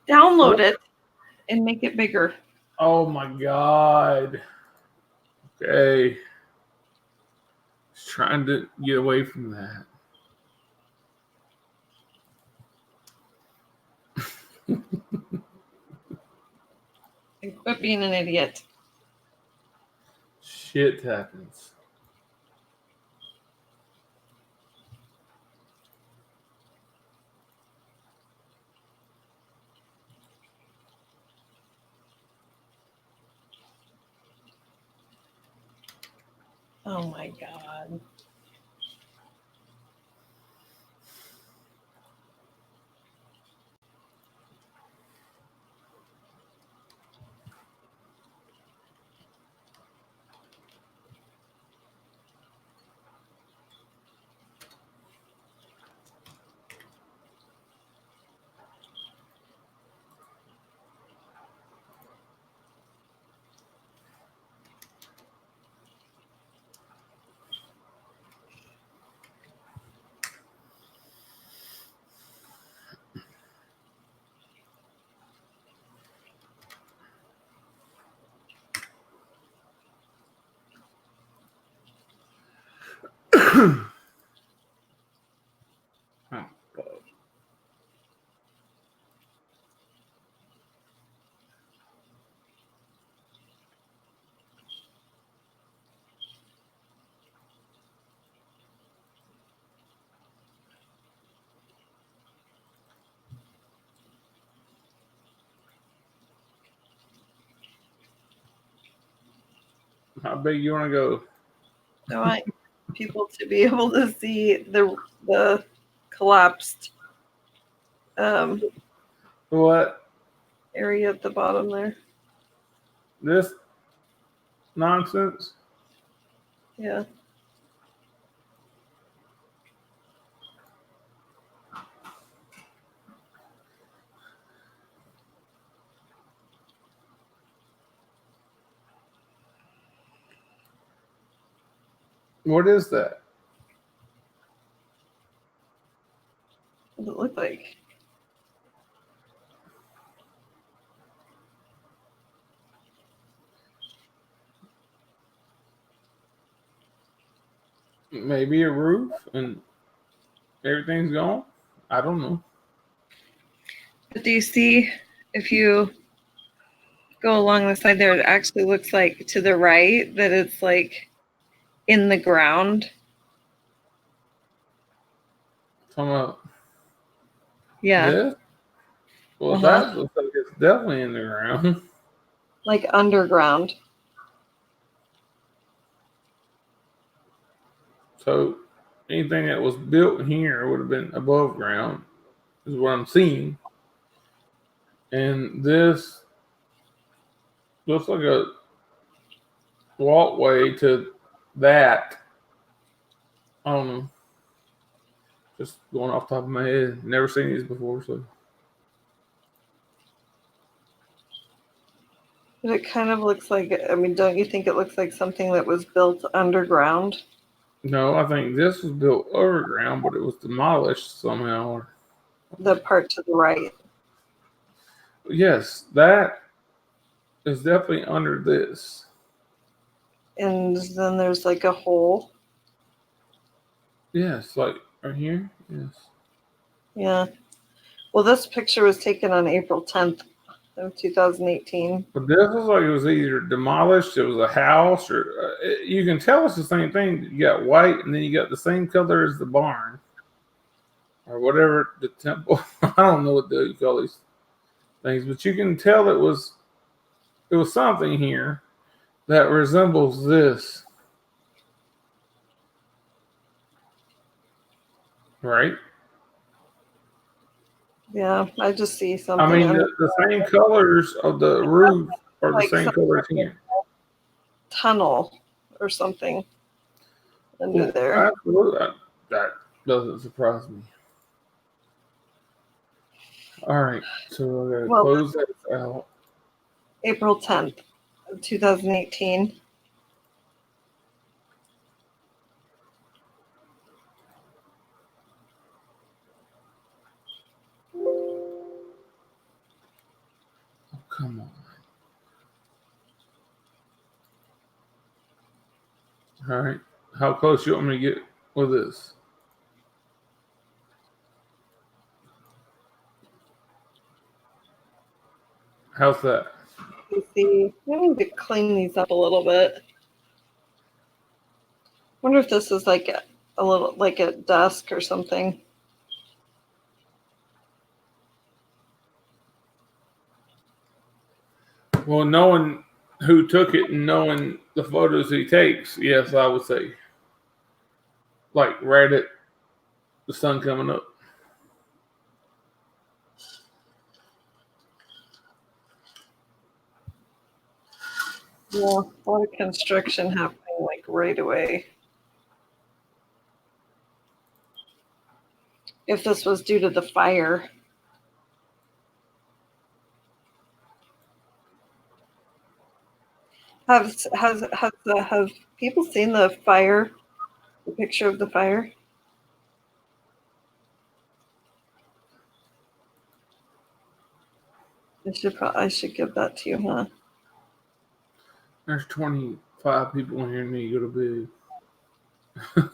Download it and make it bigger. Oh my God. Okay. Just trying to get away from that. And quit being an idiot. Shit happens. Oh my God. Oh, God. How big you want to go? I want people to be able to see the collapsed What? area at the bottom there. This nonsense? Yeah. What is that? What does it look like? Maybe a roof and everything's gone. I don't know. But do you see if you go along the side there, it actually looks like to the right that it's like in the ground. Talking about Yeah. this? Well, Uh-huh. that looks like it's definitely in the ground. Like underground. So anything that was built here would have been above ground, is what I'm seeing. And this looks like a walkway to that. I don't know. Just going off the top of my head. Never seen these before, so. But it kind of looks like, I mean, don't you think it looks like something that was built underground? No, I think this was built overground, but it was demolished somehow. The part to the right. Yes, that is definitely under this. And then there's like a hole. Yes, like right here. Yes. Yeah. Well, this picture was taken on April 10th of 2018. But this looks like it was either demolished, it was a house, or you can tell it's the same thing. You got white, and then you got the same color as the barn, or whatever the temple. I don't know what you call these things, but you can tell it was something here that resembles this, right? Yeah, I just see something. I mean, the same colors of the roof are the like same colors here. Tunnel or something under Well, there. absolutely. That doesn't surprise me. All right, so I gotta close that out. April 10th of 2018. Oh, come on. All right, how close you want me to get with this? How's that? You see, I need to clean these up a little bit. Wonder if this is like a little like a desk or something. Well, knowing who took it and knowing the photos he takes, yes, I would say. Like right at the sun coming up. Yeah, a lot of construction happening like right away. If this was due to the fire. Have people seen the fire? The picture of the fire? I should give that to you, huh? There's 25 people in here and need to go to bed.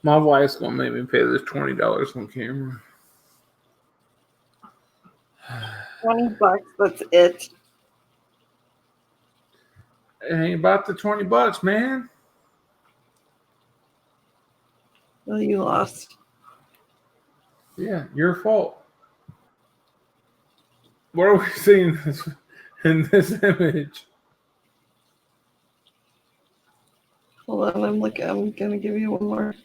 My wife's gonna make me pay this $20 on camera. $20, that's it. It ain't about the $20, man. Well, you lost. Yeah, your fault. What are we seeing in this image? Hold on, I'm gonna give you one more.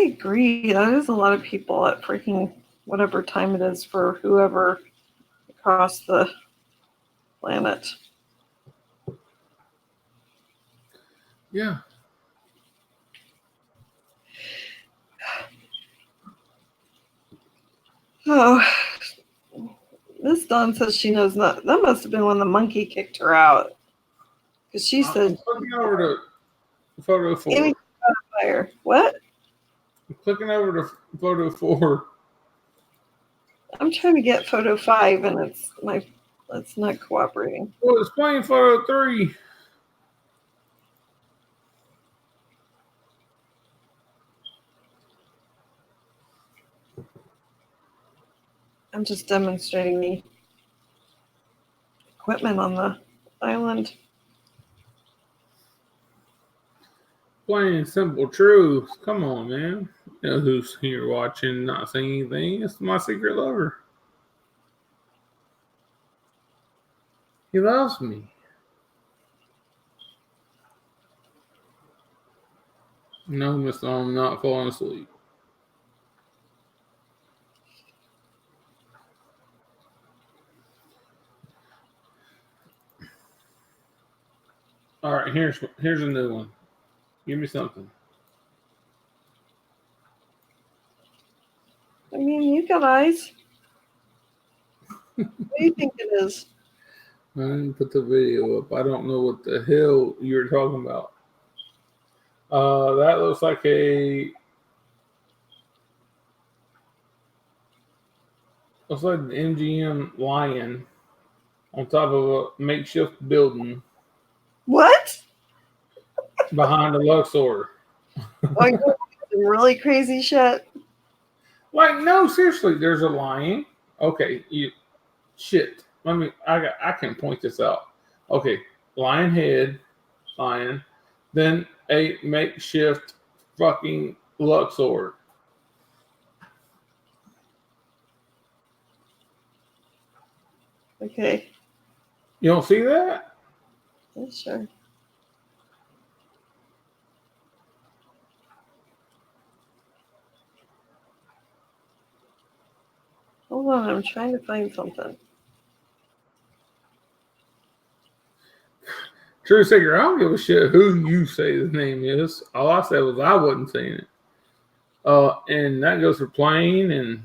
agree. That is a lot of people at freaking whatever time it is for whoever across the planet. Yeah. Oh, Miss Dawn says she knows not. That must have been when the monkey kicked her out. Because she said, I'm clicking over to photo 4. "Any fire." What? I'm clicking over to photo 4. I'm trying to get photo 5 and it's not cooperating. Well, it's playing photo 3. I'm just demonstrating the equipment on the island. Plain simple truth. Come on, man. You know who's here watching, not saying anything? It's my secret lover. He loves me. No, Miss Dawn, I'm not falling asleep. All right, here's a new one. Give me something. I mean, you got eyes. What do you think it is? I didn't put the video up. I don't know what the hell you're talking about. That looks like looks like an MGM lion on top of a makeshift building What? behind a Luxor. Oh, you're doing some really crazy shit. Like, no, seriously, there's a lion. Okay, shit. I can point this out. Okay, lion head, lion, then a makeshift fucking Luxor. Okay. You don't see that? Yeah, sure. Hold on, I'm trying to find something. True Seeker, I don't give a shit who you say his name is. All I said was I wasn't saying it. And that goes for Plain and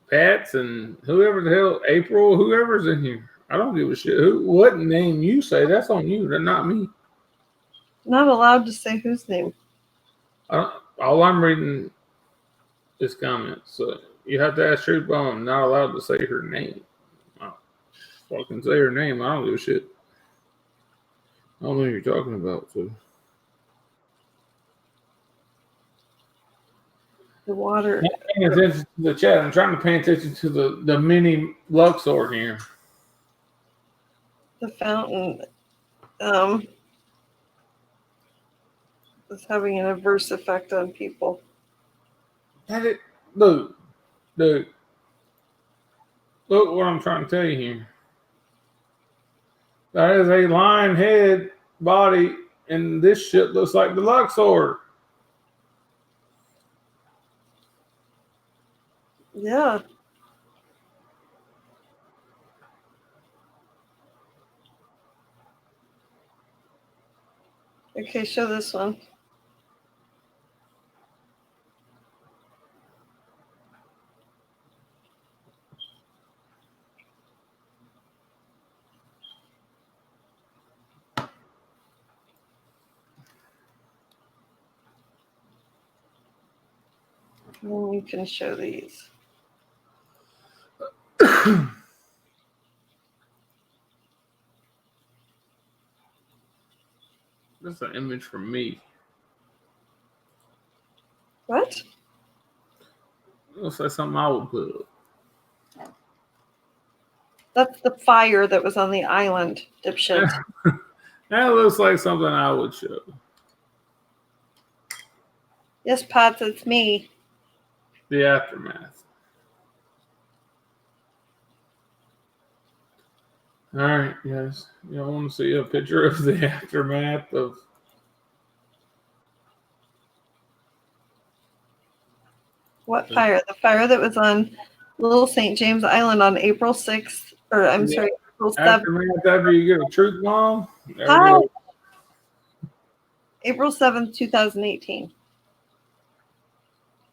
Pats and whoever the hell, April, whoever's in here. I don't give a shit what name you say. That's on you. They're not me. Not allowed to say whose name. All I'm reading is comments. So you have to ask TruthBomb. I'm not allowed to say her name. I fucking say her name. I don't give a shit. I don't know what you're talking about. So. The water. I'm paying attention to the chat. I'm trying to pay attention to the mini Luxor here. The fountain is having an adverse effect on people. Look what I'm trying to tell you here. That is a lion head body, and this shit looks like the Luxor. Yeah. Okay, show this one. And then you can show these. This is an image from me. What? Looks like something I would put up. That's the fire that was on the island, dipshit. That looks like something I would show. Yes, Potts, it's me. The aftermath. All right, guys. Y'all want to see a picture of the aftermath of What fire? The fire that was on Little St. James Island on April 6th, or I'm Yeah. sorry, April 7th. After you get a truth bomb. there we Hi. go. April 7th, 2018.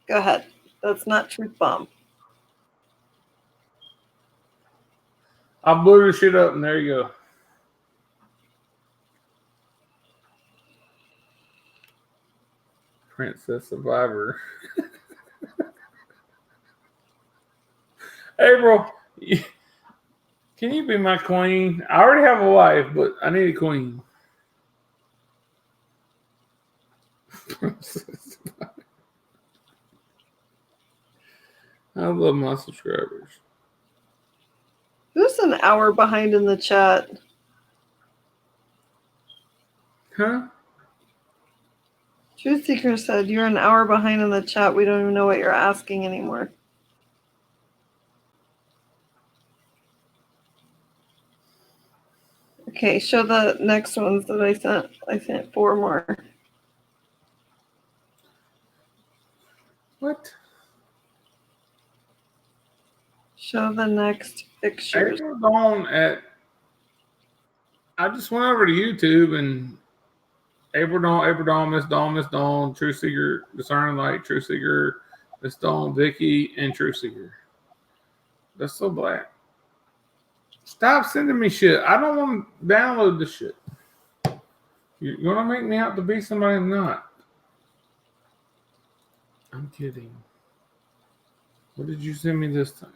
Go ahead. That's not Truth Bomb. I blew the shit up, and there you go. Princess Survivor. April, can you be my queen? I already have a wife, but I need a queen. I love my subscribers. Who's an hour behind in the chat? Huh? Truth Seeker said, you're an hour behind in the chat. We don't even know what you're asking anymore. Okay, show the next ones that I sent. I sent 4 more. What? Show the next pictures. April Dawn I just went over to YouTube and April Dawn, Miss Dawn, True Seeker, Discerning Light, True Seeker, Miss Dawn, Vicky, and True Seeker. That's so black. Stop sending me shit. I don't want to download this shit. You're going to make me out to be somebody I'm not. I'm kidding. What did you send me this time?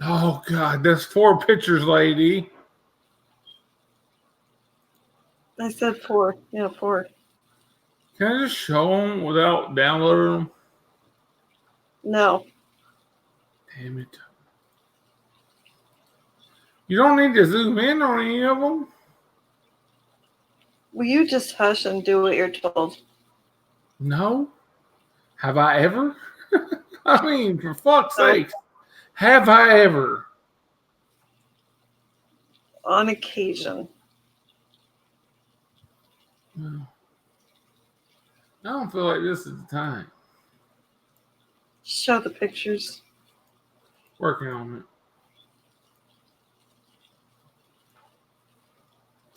Oh, God, that's 4 pictures, lady. I said 4. Yeah, 4. Can I just show them without downloading them? No. Damn it. You don't need to zoom in on any of them. Will you just hush and do what you're told? No. Have I ever? I mean, for fuck's sake. Have I ever? On occasion. No. I don't feel like this is the time. Show the pictures. Working on it.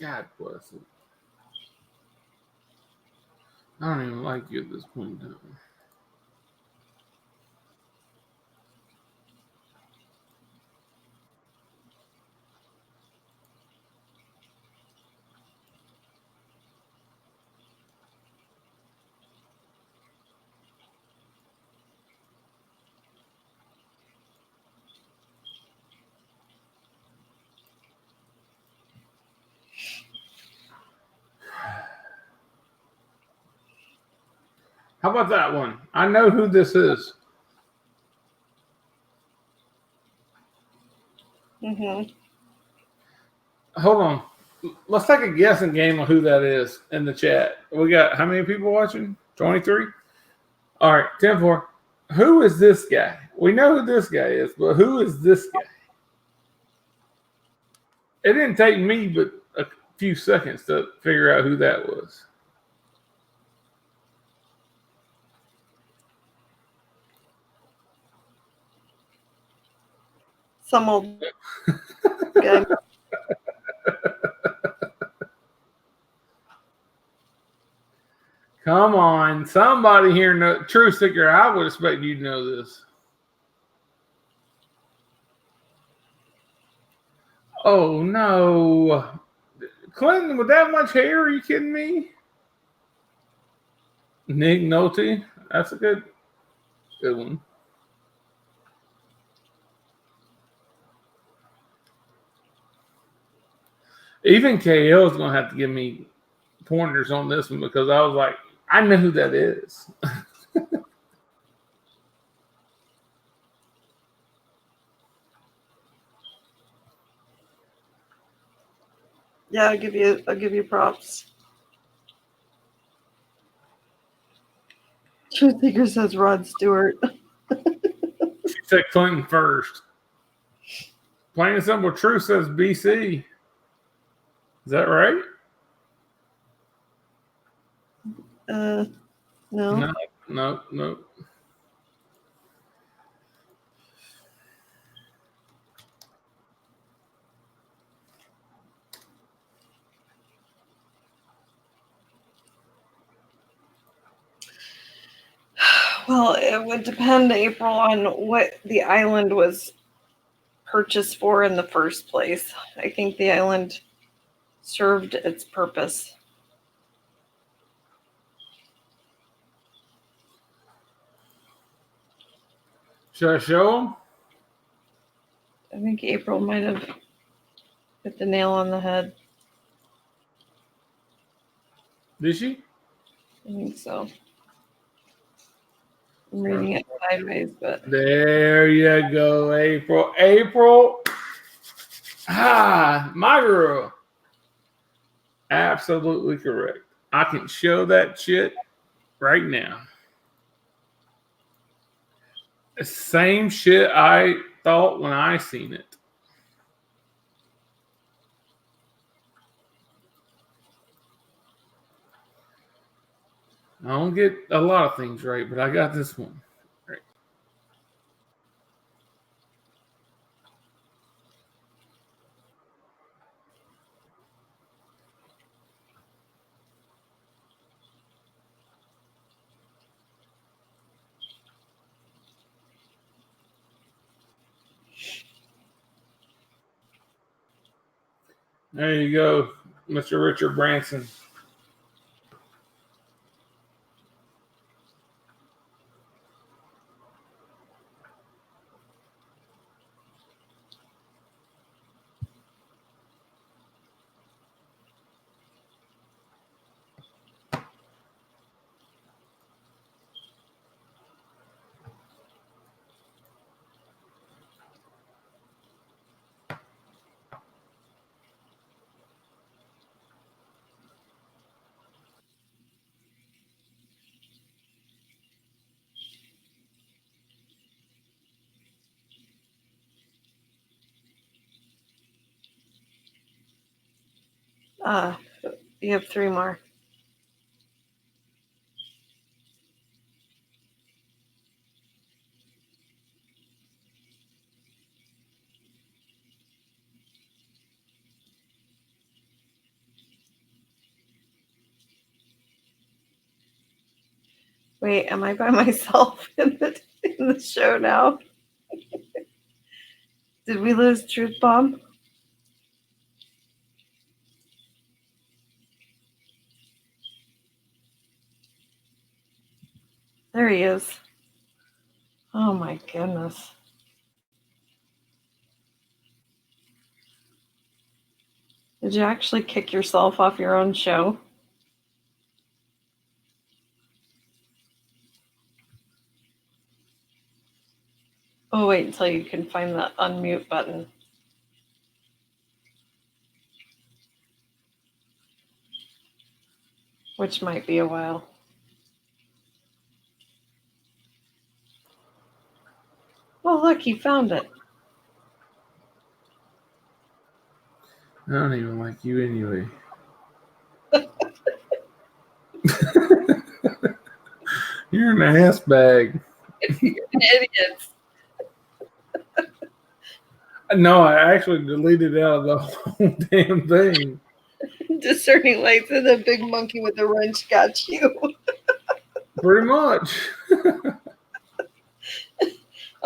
God bless it. I don't even like you at this point in time. How about that one? I know who this is. Mm-hmm. Hold on. Let's take a guessing game of who that is in the chat. We got how many people watching? 23? All right, 10-4. Who is this guy? We know who this guy is, but who is this guy? It didn't take me but a few seconds to figure out who that was. Some old guy. Come on, somebody here know. True Seeker, I would expect you to know this. Oh no, Clinton with that much hair? Are you kidding me? Nick Nolte, that's a good one. Even KL is gonna have to give me pointers on this one because I was like, I know who that is. Yeah, I'll give you props. Truth Seeker says Rod Stewart. She said Clinton first. Plain and simple truth says BC. Is that right? No. No. Well, it would depend, April, on what the island was purchased for in the first place. I think the island served its purpose. Should I show them? I think April might have hit the nail on the head. Did she? I think so. I'm reading it sideways, but There you go, April. April. My girl. Absolutely correct. I can show that shit right now. The same shit I thought when I seen it. I don't get a lot of things right, but I got this one right. There you go, Mr. Richard Branson. you have 3 more. Wait, am I by myself in the show now? Did we lose TruthBomb? There he is. Oh my goodness. Did you actually kick yourself off your own show? Oh, wait until you can find the unmute button. Which might be a while. Oh, look, he found it. I don't even like you anyway. You're an ass bag. You're an idiot. No, I actually deleted out of the whole damn thing. Discerning lights and the big monkey with the wrench got you. Pretty much.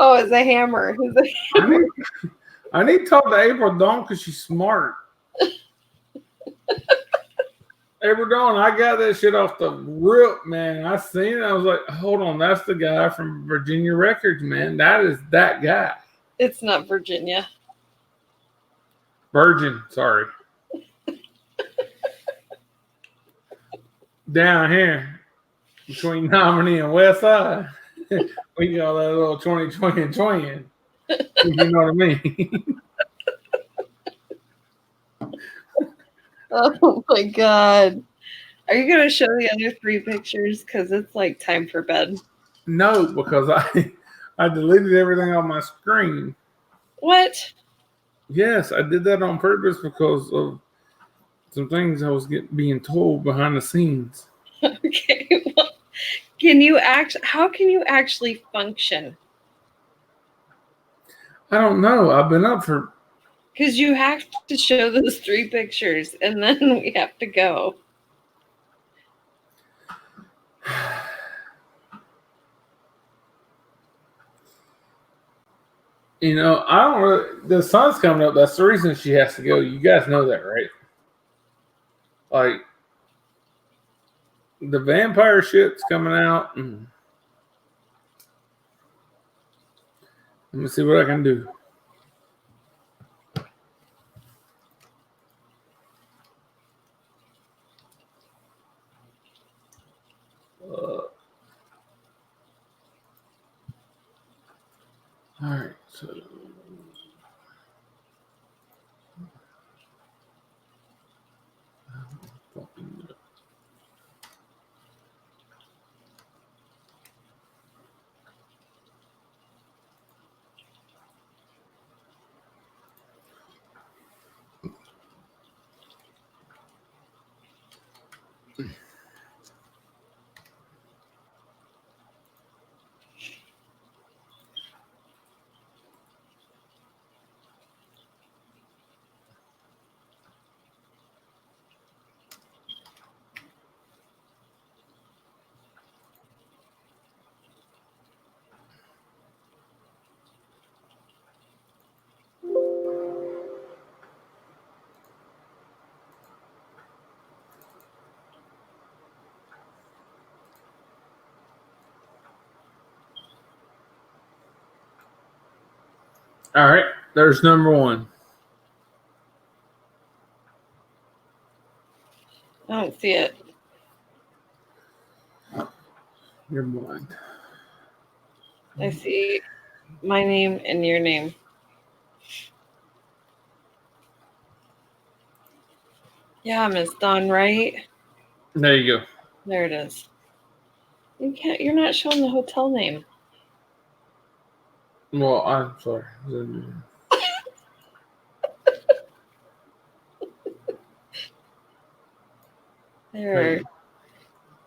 Oh, it's a hammer. I need to talk to April Dawn because she's smart. April Dawn, I got that shit off the rip, man. I seen it. I was like, hold on, that's the guy from Virginia Records, man. That is that guy. It's not Virginia. Virgin, sorry. Down here, between Nominee and West Side, we got that little 2020. You know what I mean? Oh my God. Are you going to show the other 3 pictures? Because it's like time for bed. No, because I deleted everything on my screen. What? Yes, I did that on purpose because of some things I was being told behind the scenes. Okay. Well, how can you actually function? I don't know. I've been up for... Because you have to show those 3 pictures, and then we have to go. You know, I don't really... The sun's coming up. That's the reason she has to go. You guys know that, right? Like, the vampire shit's coming out. And let me see what I can do. All right, so... All right, there's number 1. I don't see it. You're blind. I see my name and your name. Yeah, Miss Dawn, right? There you go. There it is. You're not showing the hotel name. Well, I'm sorry. There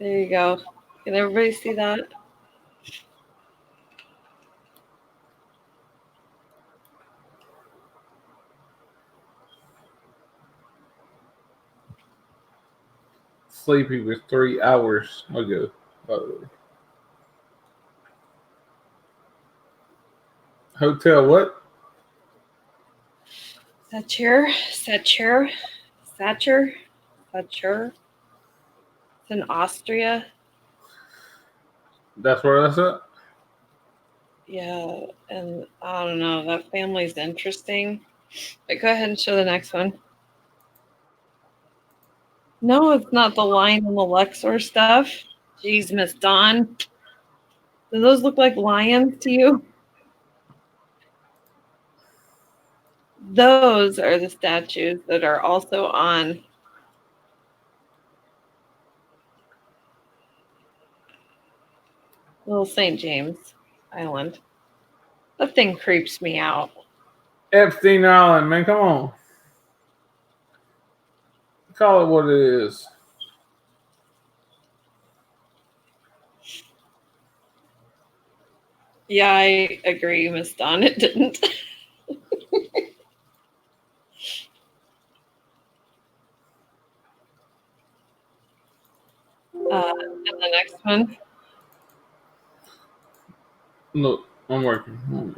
you go. Can everybody see that? Sleepy was 3 hours ago, by the way. Hotel what? Satcher. It's in Austria. That's where that's at? Yeah, and I don't know. That family's interesting. But go ahead and show the next one. No, it's not the lion and the Luxor stuff. Jeez, Miss Dawn. Do those look like lions to you? Those are the statues that are also on Little St. James Island. That thing creeps me out. Epstein Island, man, come on. Call it what it is. Yeah, I agree, Miss Dawn. It didn't. And the next one. Look, I'm working.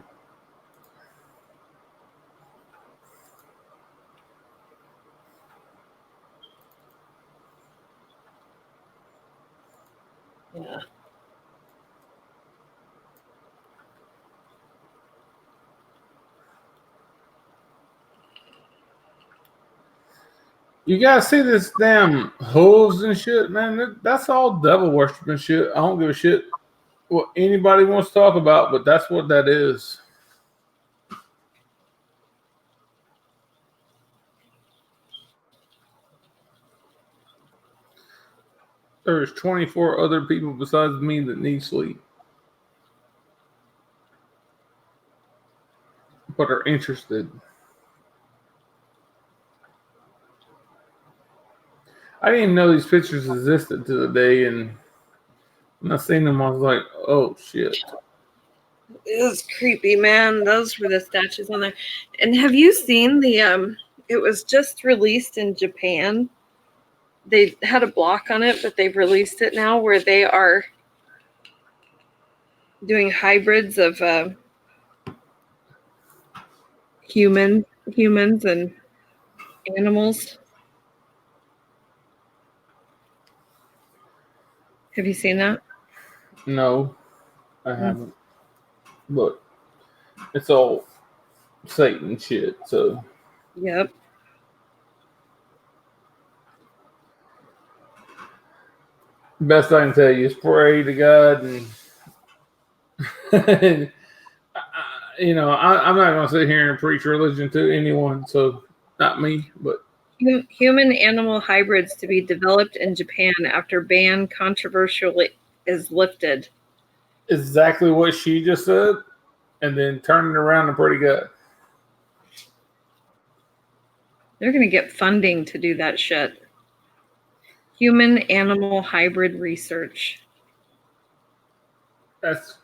Yeah. You guys see this damn hooves and shit, man? That's all devil worshiping shit. I don't give a shit what anybody wants to talk about, but that's what that is. There's 24 other people besides me that need sleep. but are interested. I didn't even know these pictures existed to the day, and when I seen them, I was like, "Oh shit!" It was creepy, man. Those were the statues on there. And have you seen the? It was just released in Japan. They had a block on it, but they've released it now, where they are doing hybrids of humans and animals. Have you seen that? No, I haven't. But it's all Satan shit. So Yep. best I can tell you is pray to God, and you know, I'm not going to sit here and preach religion to anyone. So not me, but Human animal hybrids to be developed in Japan after ban controversially is lifted. exactly what she just said, and then turn it around and pray to God. They're going to get funding to do that shit. Human animal hybrid research. That's,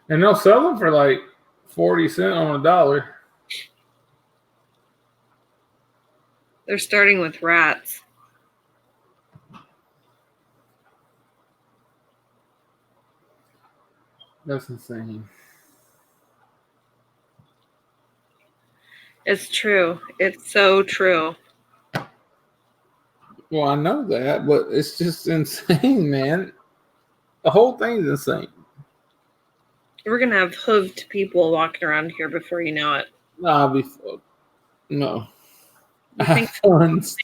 and they'll sell them for like 40 cents on a dollar. They're starting with rats. That's insane. It's true. It's so true. Well, I know that, but it's just insane, man. The whole thing's insane. We're going to have hooved people walking around here before you know it. I'll be fucked. No. You think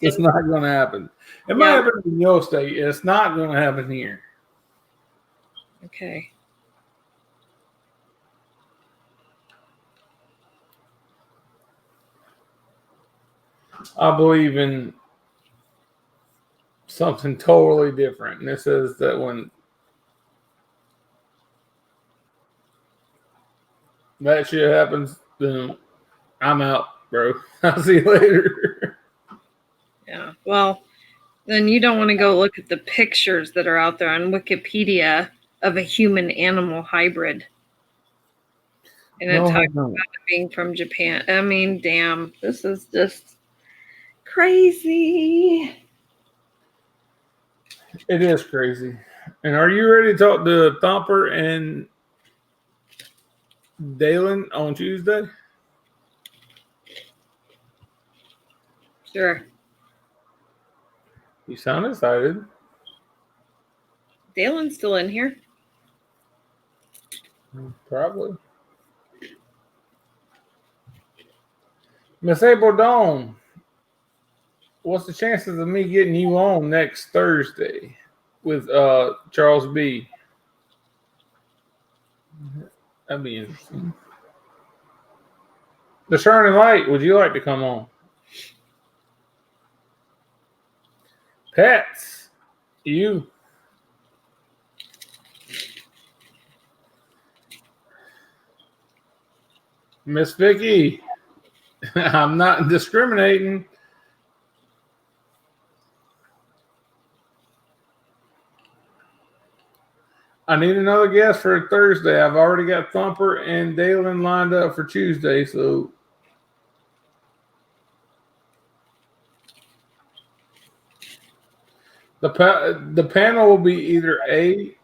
It's not going to happen. It might happen in your state. It's not going to happen here. Okay. I believe in something totally different. And it says that when that shit happens, then I'm out, bro. I'll see you later. Yeah. Well, then you don't want to go look at the pictures that are out there on Wikipedia of a human animal hybrid. And it talks about it being from Japan. I mean, damn, this is just crazy. It is crazy. And are you ready to talk to Thumper and Dayton on Tuesday? Sure. You sound excited. Dalen's still in here. Probably. Miss April Dawn, what's the chances of me getting you on next Thursday with Charles B? That'd be interesting. The Shining Light, would you like to come on? Pets, you. Miss Vicky, I'm not discriminating. I need another guest for Thursday. I've already got Thumper and Dalen lined up for Tuesday, so the panel will be either A,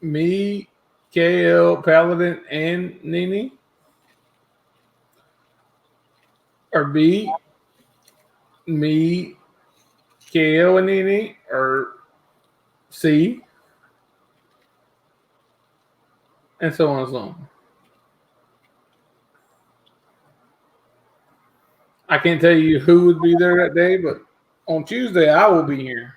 me, KL, Paladin, and Nini, or B, me, KL, and Nini, or C, and so on and so on. I can't tell you who would be there that day, but on Tuesday I will be here.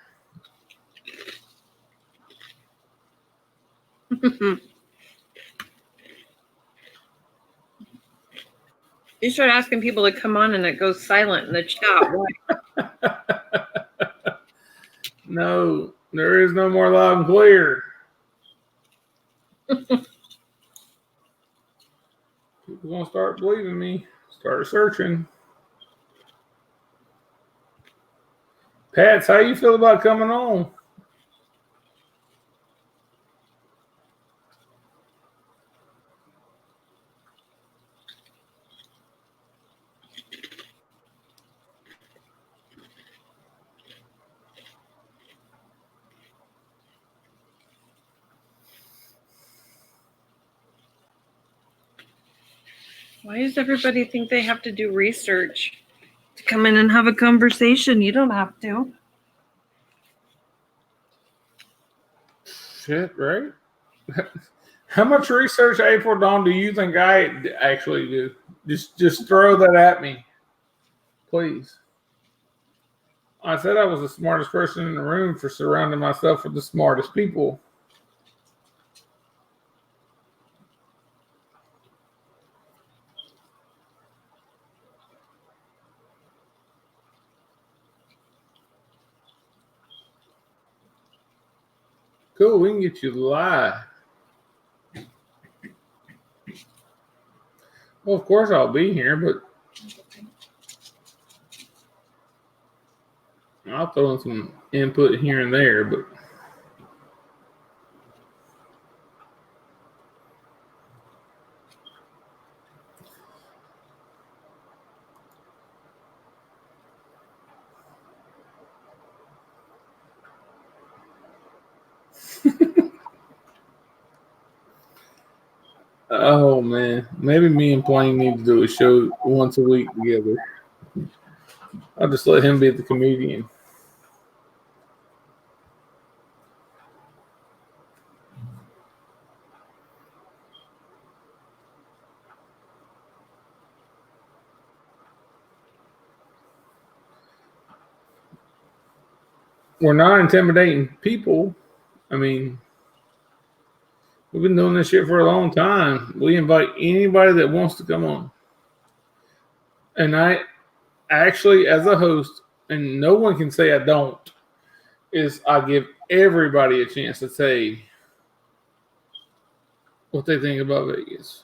You start asking people to come on and it goes silent in the chat. Why? No, there is no more loud and clear. People's gonna start believing me. Start searching. Pats, how you feel about coming on? Why does everybody think they have to do research to come in and have a conversation? You don't have to. Shit, right? How much research, April Dawn, do you think I actually do? Just throw that at me, please. I said I was the smartest person in the room for surrounding myself with the smartest people. Cool, we can get you live. Well, of course I'll be here, but I'll throw in some input here and there, but oh man, maybe me and Plain need to do a show once a week together. I'll just let him be the comedian. We're not intimidating people. I mean, we've been doing this shit for a long time. We invite anybody that wants to come on. And I actually, as a host, and no one can say I don't, is I give everybody a chance to say what they think about Vegas.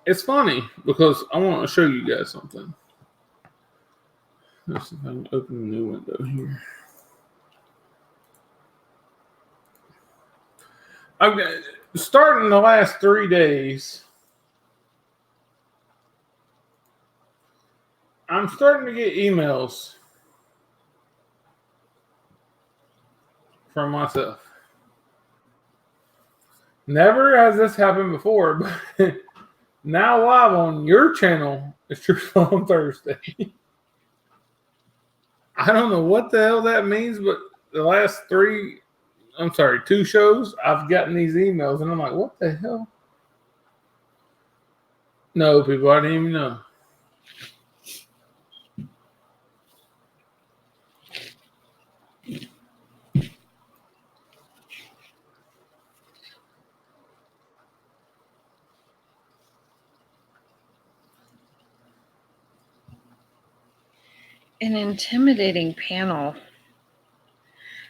It's funny because I want to show you guys something. Let's see if I can open a new window here. Okay, starting the last 3 days, I'm starting to get emails from myself. Never has this happened before, but now live on your channel is TruthBomb Thursday. I don't know what the hell that means, but the last 2 shows, I've gotten these emails, and I'm like, what the hell? No, people, I didn't even know. An intimidating panel.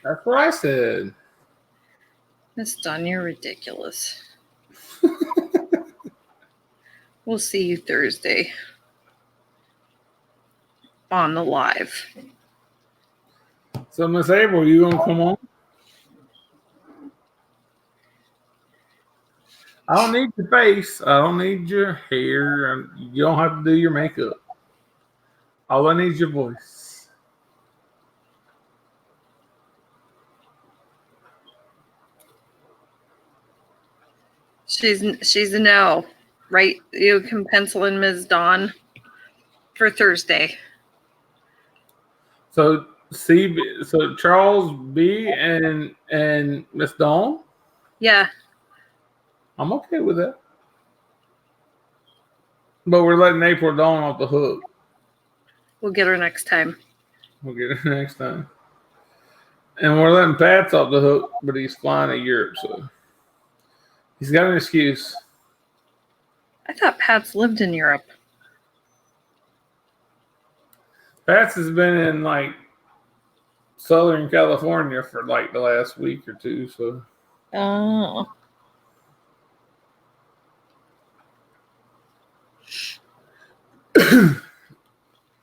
That's what I said. Miss Dawn, you're ridiculous. We'll see you Thursday on the live. So, Miss April, you gonna come on? I don't need your face. I don't need your hair. You don't have to do your makeup. All I need is your voice. She's a no, right? You can pencil in Ms. Dawn for Thursday. So Charles B and Miss Dawn. Yeah. I'm okay with that. But we're letting April Dawn off the hook. We'll get her next time. We'll get her next time. And we're letting Pat's off the hook, but he's flying to Europe, so he's got an excuse. I thought Pat's lived in Europe. Pats has been in like Southern California for like the last week or two, so. Oh.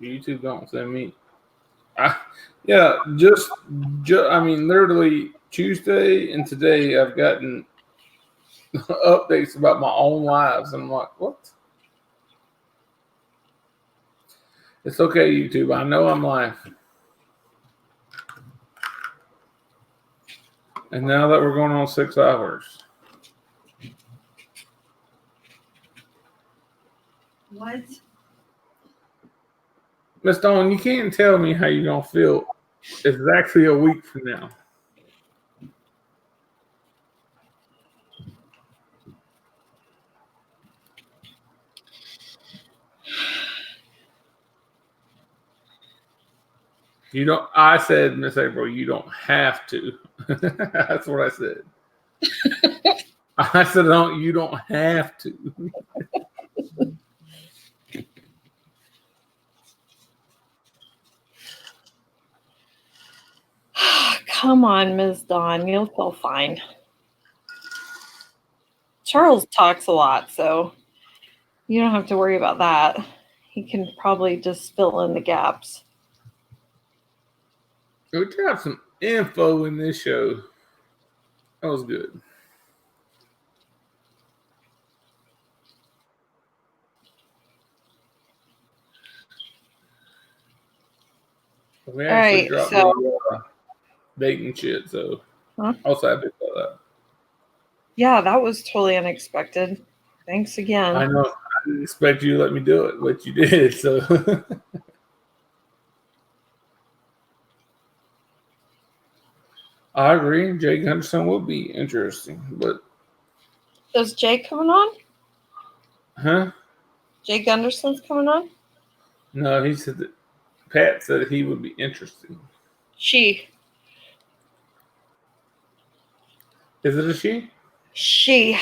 YouTube don't send me. I mean, literally Tuesday and today I've gotten updates about my own lives. And I'm like, what? It's okay, YouTube. I know I'm live. And now that we're going on 6 hours. What? Miss Dawn, you can't tell me how you're going to feel exactly a week from now. You don't. I said, Miss April, you don't have to. That's what I said. I said, you don't have to. Come on, Ms. Dawn. You'll feel fine. Charles talks a lot, so you don't have to worry about that. He can probably just fill in the gaps. We got some info in this show. That was good. We actually dropped the Dayton shit, so I was happy about that. Yeah, that was totally unexpected. Thanks again. I know. I didn't expect you to let me do it, but you did, so. I agree. Jake Henderson will be interesting, but. Is Jake coming on? Huh? Jake Gunderson's coming on? No, he said that Pat said he would be interesting. She. Is it a she? She.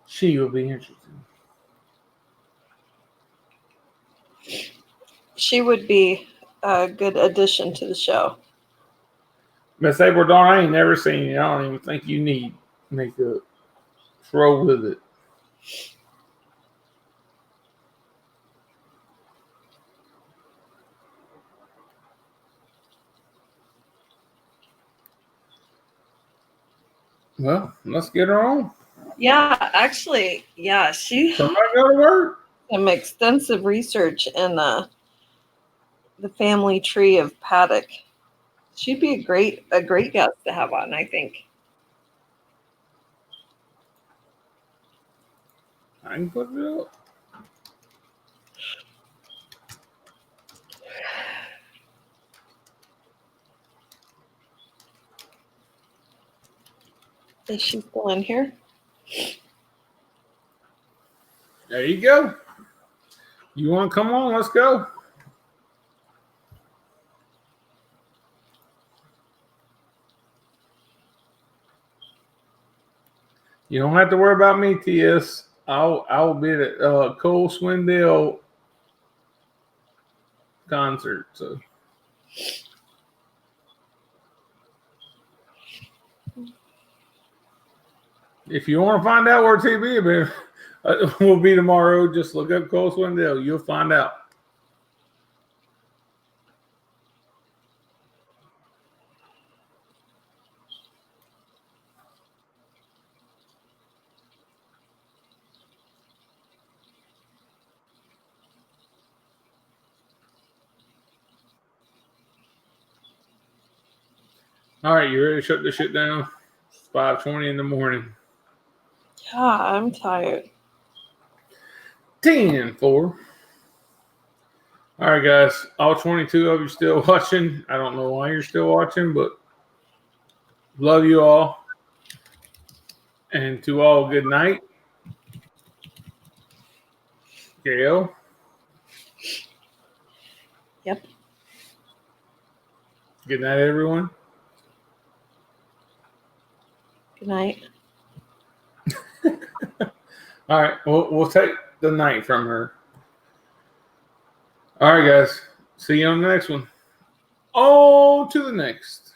She will be interesting. She would be a good addition to the show. Miss April Dawn, I ain't never seen you. I don't even think you need makeup. Throw with it. Well, let's get her on. Yeah, actually, yeah, she Somebody go to work. Some extensive research in the family tree of Paddock. She'd be a great guest to have on, I think. I can put it up. Is she still in here? There you go. You want to come on? Let's go. You don't have to worry about me, TS. I'll be at Cole Swindell concert. So if you want to find out where TB will be tomorrow, just look up Cole Swindell. You'll find out. All right, you ready to shut this shit down? It's 5:20 in the morning. Yeah, I'm tired. 10-4. All right, guys. All 22 of you still watching. I don't know why you're still watching, but love you all. And to all, good night. Gail. Yep. Good night, everyone. Good night. All right, we'll take the night from her. All right, guys. See you on the next one. On to the next.